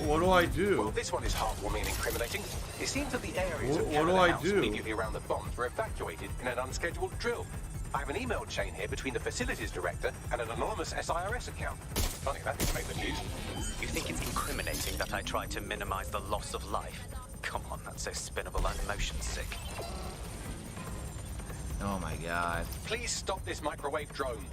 What do I do? Well, this one is heartwarming and incriminating. It seems that the areas of What do Canada I House do? immediately around the bombs were evacuated in an unscheduled drill. I have an email chain here between the facilities director and an anonymous SIRS account. Funny, that didn't make the news. You think it's incriminating that I tried to minimize the loss of life? Come on, that's so spinnable and motion sick. Oh my god. Please stop this microwave drone.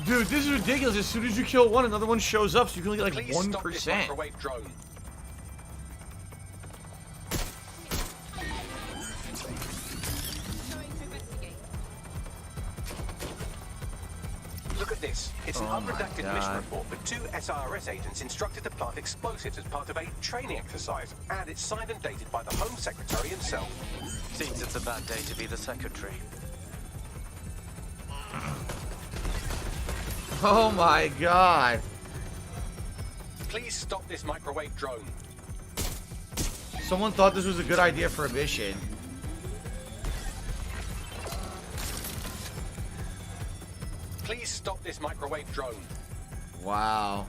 Dude, this is ridiculous. As soon as you kill one, another one shows up, so you can only get like Please stop this 1%. microwave drone. Look at this. It's an Oh my unredacted God. mission report with 2 SIRS agents instructed to plant explosives as part of a training exercise, and it's signed and dated by the Home Secretary himself. Seems it's a bad day to be the secretary. Oh my god. Please stop this microwave drone. Someone thought this was a good idea for a mission. Please stop this microwave drone. Wow.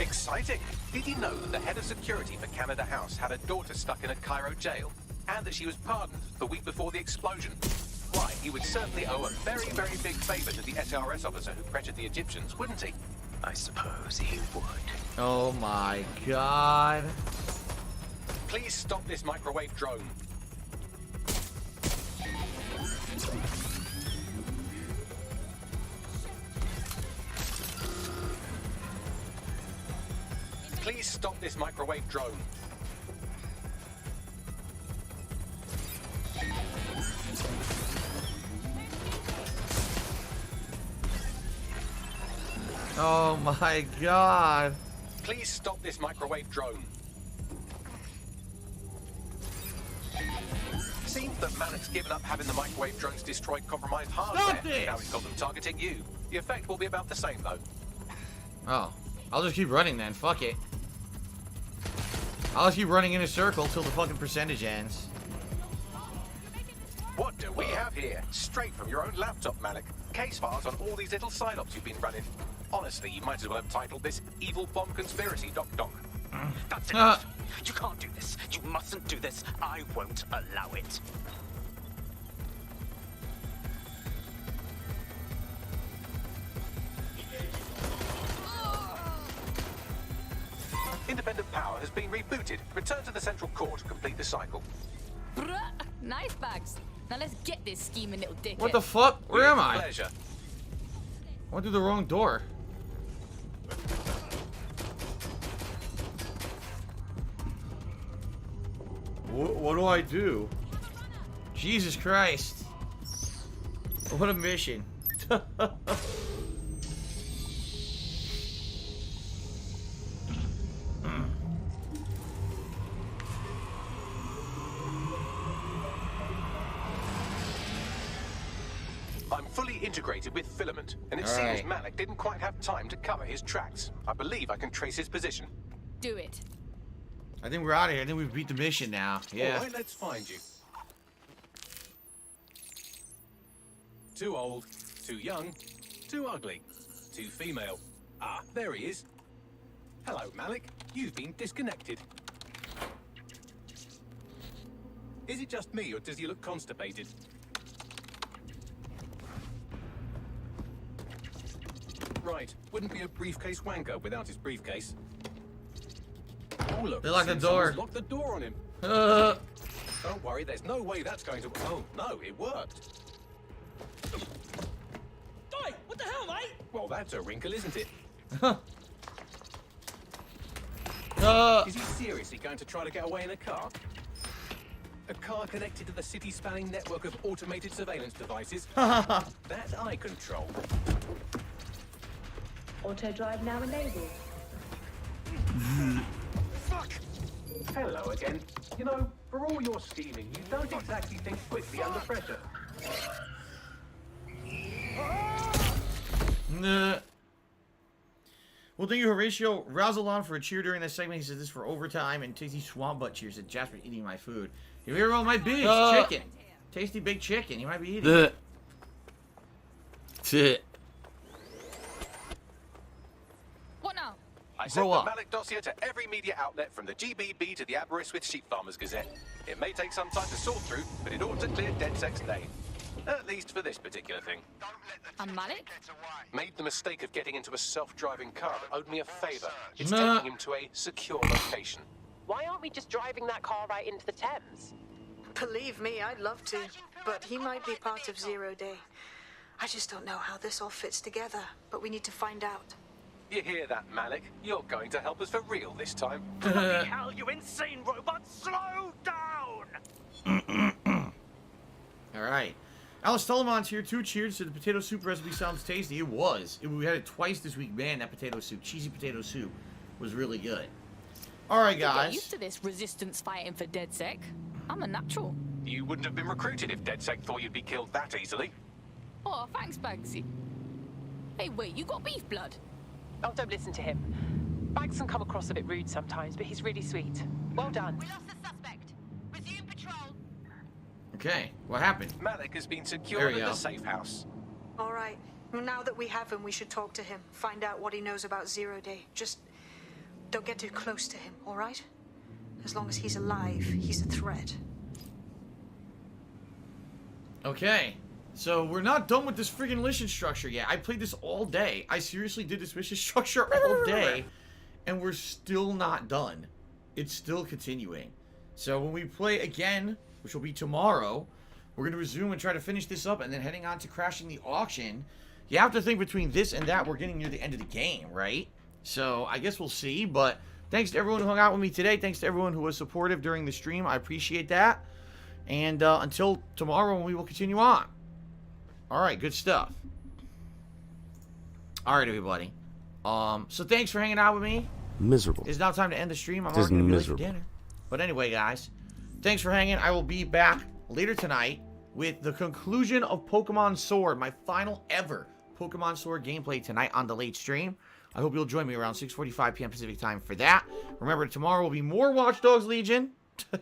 Exciting! Did you know that the head of security for Canada House had a daughter stuck in a Cairo jail, and that she was pardoned the week before the explosion? Why, he would certainly owe a very, very big favor to the SRS officer who pressured the Egyptians, wouldn't he? I suppose he would. Oh my god. Please stop this microwave drone. Please stop this microwave drone. Oh my god. Please stop this microwave drone. Seems that Malik's given up having the microwave drones destroy compromised hardware. Stop this! Now he's got them targeting you. The effect will be about the same, though. Oh. I'll just keep running then. Fuck it. I'll just keep running in a circle till the fucking percentage ends. What do we have here? Straight from your own laptop, Malik. Case files on all these little side-ops you've been running. Honestly, you might as well have titled this Evil Bomb Conspiracy, Doc. That's enough. You can't do this. You mustn't do this. I won't allow it. Independent power has been rebooted. Return to the central core to complete the cycle. Bruh, nice bags. Now let's get this scheming little dickhead. What the fuck? Where am I? Pleasure. I went through the wrong door. What do I do? Jesus Christ. What a mission. I'm fully integrated with Filament, and it All seems right. Malik didn't quite have time to cover his tracks. I believe I can trace his position. Do it. I think we're out of here. I think we've beat the mission now. Yeah. All right, let's find you. Too old, too young, too ugly, too female. Ah, there he is. Hello, Malik. You've been disconnected. Is it just me, or does he look constipated? right. Wouldn't be a briefcase wanker without his briefcase. Oh, look. They locked the seems door. someone's locked the door on him. Don't worry, there's no way that's going to... Oh, no, it worked. Oi, what the hell, mate? Well, that's a wrinkle, isn't it? Is he seriously going to try to get away in a car? A car connected to the city-spanning network of automated surveillance devices? That I control. Auto drive now enabled. Fuck! Hello again. You know, for all your scheming, you don't exactly think quickly under pressure. Nah. Well, thank you, Horatio Rosalon, for a cheer during this segment. He says this for overtime, and Tasty Swamp Butt cheers at Jasper eating my food. You hear what might be? It's chicken. Tasty big chicken. You might be eating it. What now? I sent the Malik dossier to every media outlet from the GBB to the Aberystwyth Sheep Farmers Gazette. It may take some time to sort through, but it ought to clear DedSec's name. At least for this particular thing. And Malik? Made the mistake of getting into a self-driving car that owed me a favor. It's taking him to a secure location. Why aren't we just driving that car right into the Thames? Believe me, I'd love to, but he might be part of Zero Day. I just don't know how this all fits together, but we need to find out. You hear that, Malik? You're going to help us for real this time. Bloody hell, you insane robot! Slow down! Alright. Alice Telemon's here too. Cheers to the potato soup recipe. Sounds tasty. It was. We had it twice this week. Man, that potato soup, cheesy potato soup, was really good. Alright, guys. Get used to this resistance fighting for DedSec. I'm a natural. You wouldn't have been recruited if DedSec thought you'd be killed that easily. Oh, thanks, Bagsy. Hey, wait, you got beef blood? Oh, don't listen to him. Bags can come across a bit rude sometimes, but he's really sweet. Well done. We lost the suspect. Resume patrol. Okay, what happened? Malik has been secured in the safe house. All right. Well, now that we have him, we should talk to him. Find out what he knows about Zero Day. Just don't get too close to him, all right? As long as he's alive, he's a threat. Okay. So, we're not done with this friggin' mission structure yet. I played this all day. I seriously did this mission structure all day. And we're still not done. It's still continuing. So, when we play again, which will be tomorrow, we're going to resume and try to finish this up. And then heading on to crashing the auction. You have to think between this and that, we're getting near the end of the game, right? So, I guess we'll see. But thanks to everyone who hung out with me today. Thanks to everyone who was supportive during the stream. I appreciate that. And until tomorrow, we will continue on. Alright, good stuff. Alright, everybody. So thanks for hanging out with me. Miserable. It's now time to end the stream. I'm Just already going to be late for miserable. dinner. But anyway, guys. Thanks for hanging. I will be back later tonight with the conclusion of Pokemon Sword. My final ever Pokemon Sword gameplay tonight on the late stream. I hope you'll join me around 6:45 p.m. Pacific time for that. Remember, tomorrow will be more Watch Dogs Legion.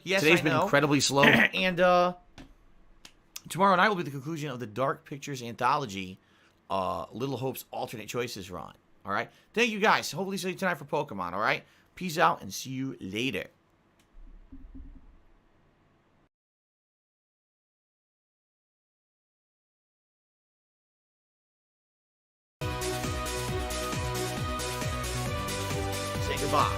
Yes, today's been incredibly slow. And, tomorrow night will be the conclusion of the Dark Pictures Anthology, Little Hope's Alternate Choices run. Alright? Thank you guys. Hopefully see you tonight for Pokemon, alright? Peace out and see you later. Say goodbye.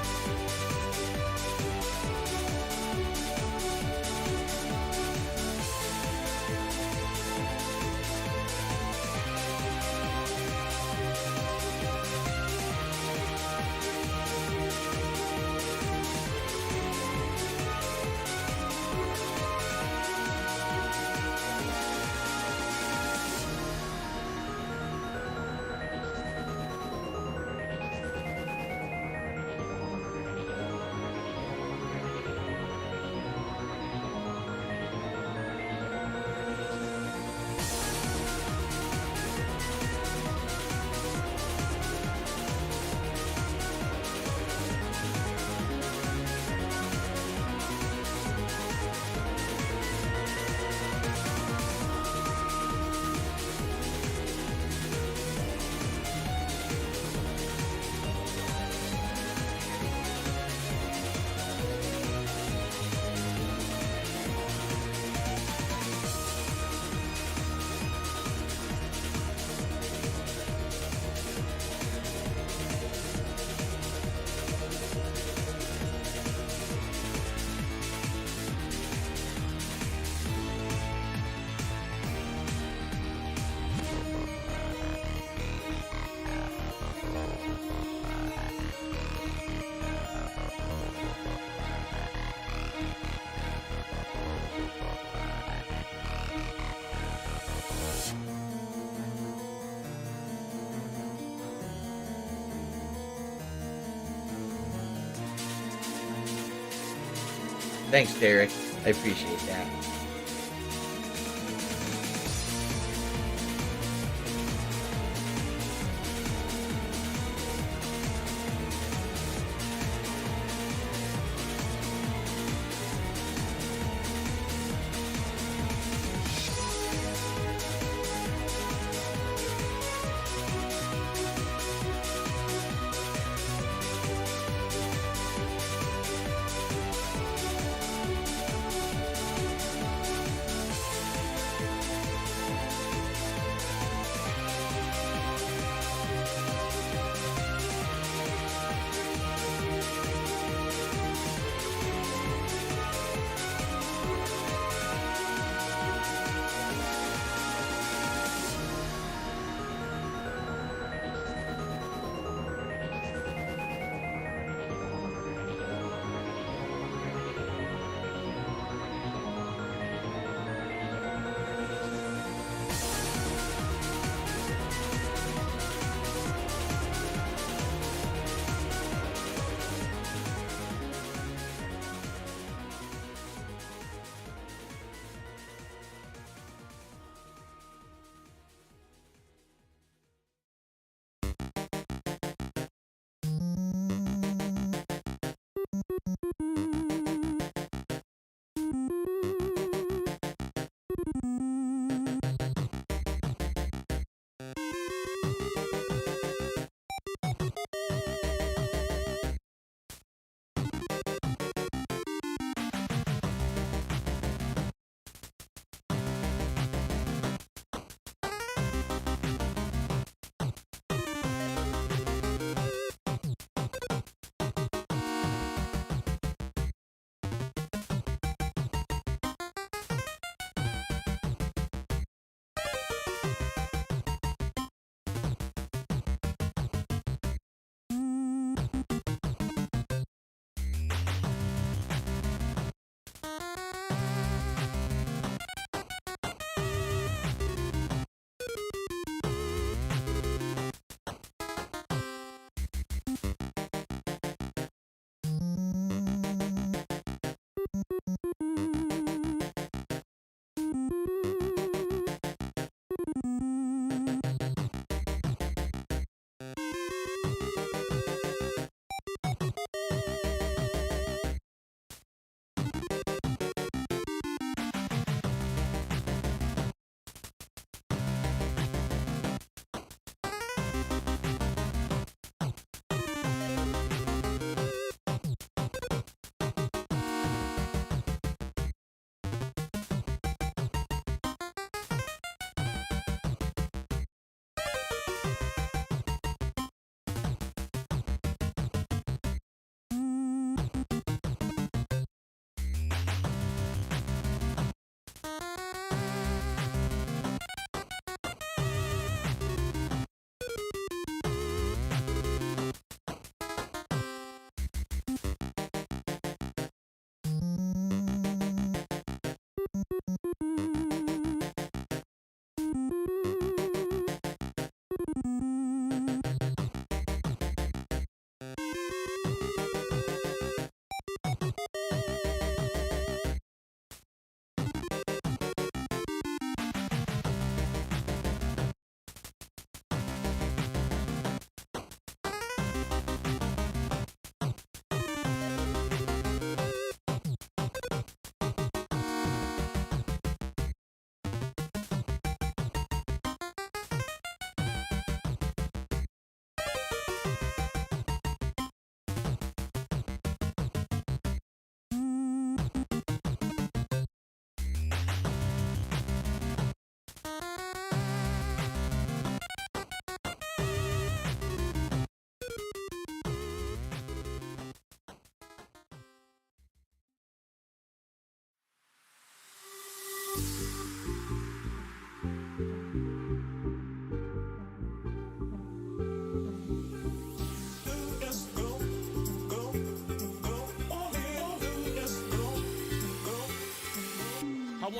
Thanks, Derek. I appreciate that.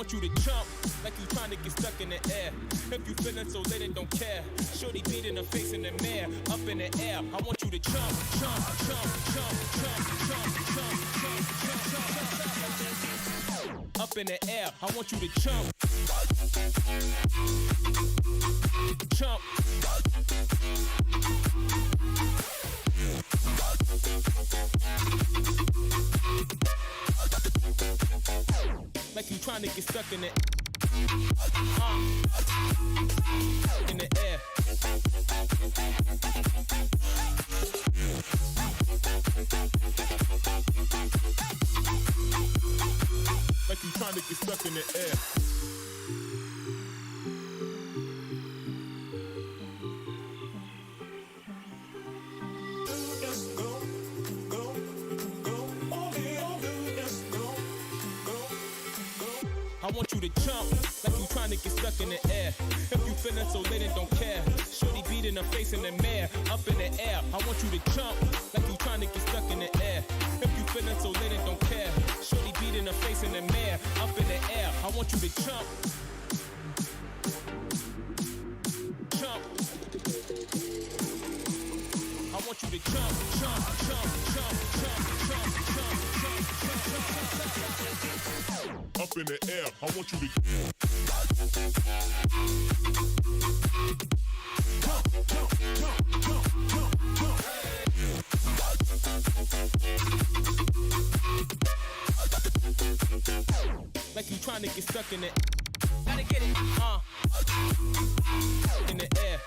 want you to jump like you trying to get stuck in the air. If you feeling so lit and don't care, shorty beat in the face in the mirror, up in the air. I want you to jump, jump, jump, jump, jump, jump, jump, jump, jump, jump, up in the air. I want you to jump, jump. Like you trying to get stuck in it. In the air. Like you trying to get stuck in the air. I want you to jump like you trying to get stuck in the air. If you feeling so lit and don't care, shorty beat in the face in the mirror, up in the air. I want you to jump like you trying to get stuck in the air. If you feeling so lit and don't care, shorty beat in the face in the mirror, up in the air. I want you to jump, jump. I want you to jump, jump, jump, jump, jump, jump, jump, jump, jump, jump. Up in the air, I want you to jump, jump, jump, jump, jump, jump. Like you trying to get stuck in it. Gotta get it, in the air.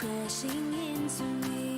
crashing into me.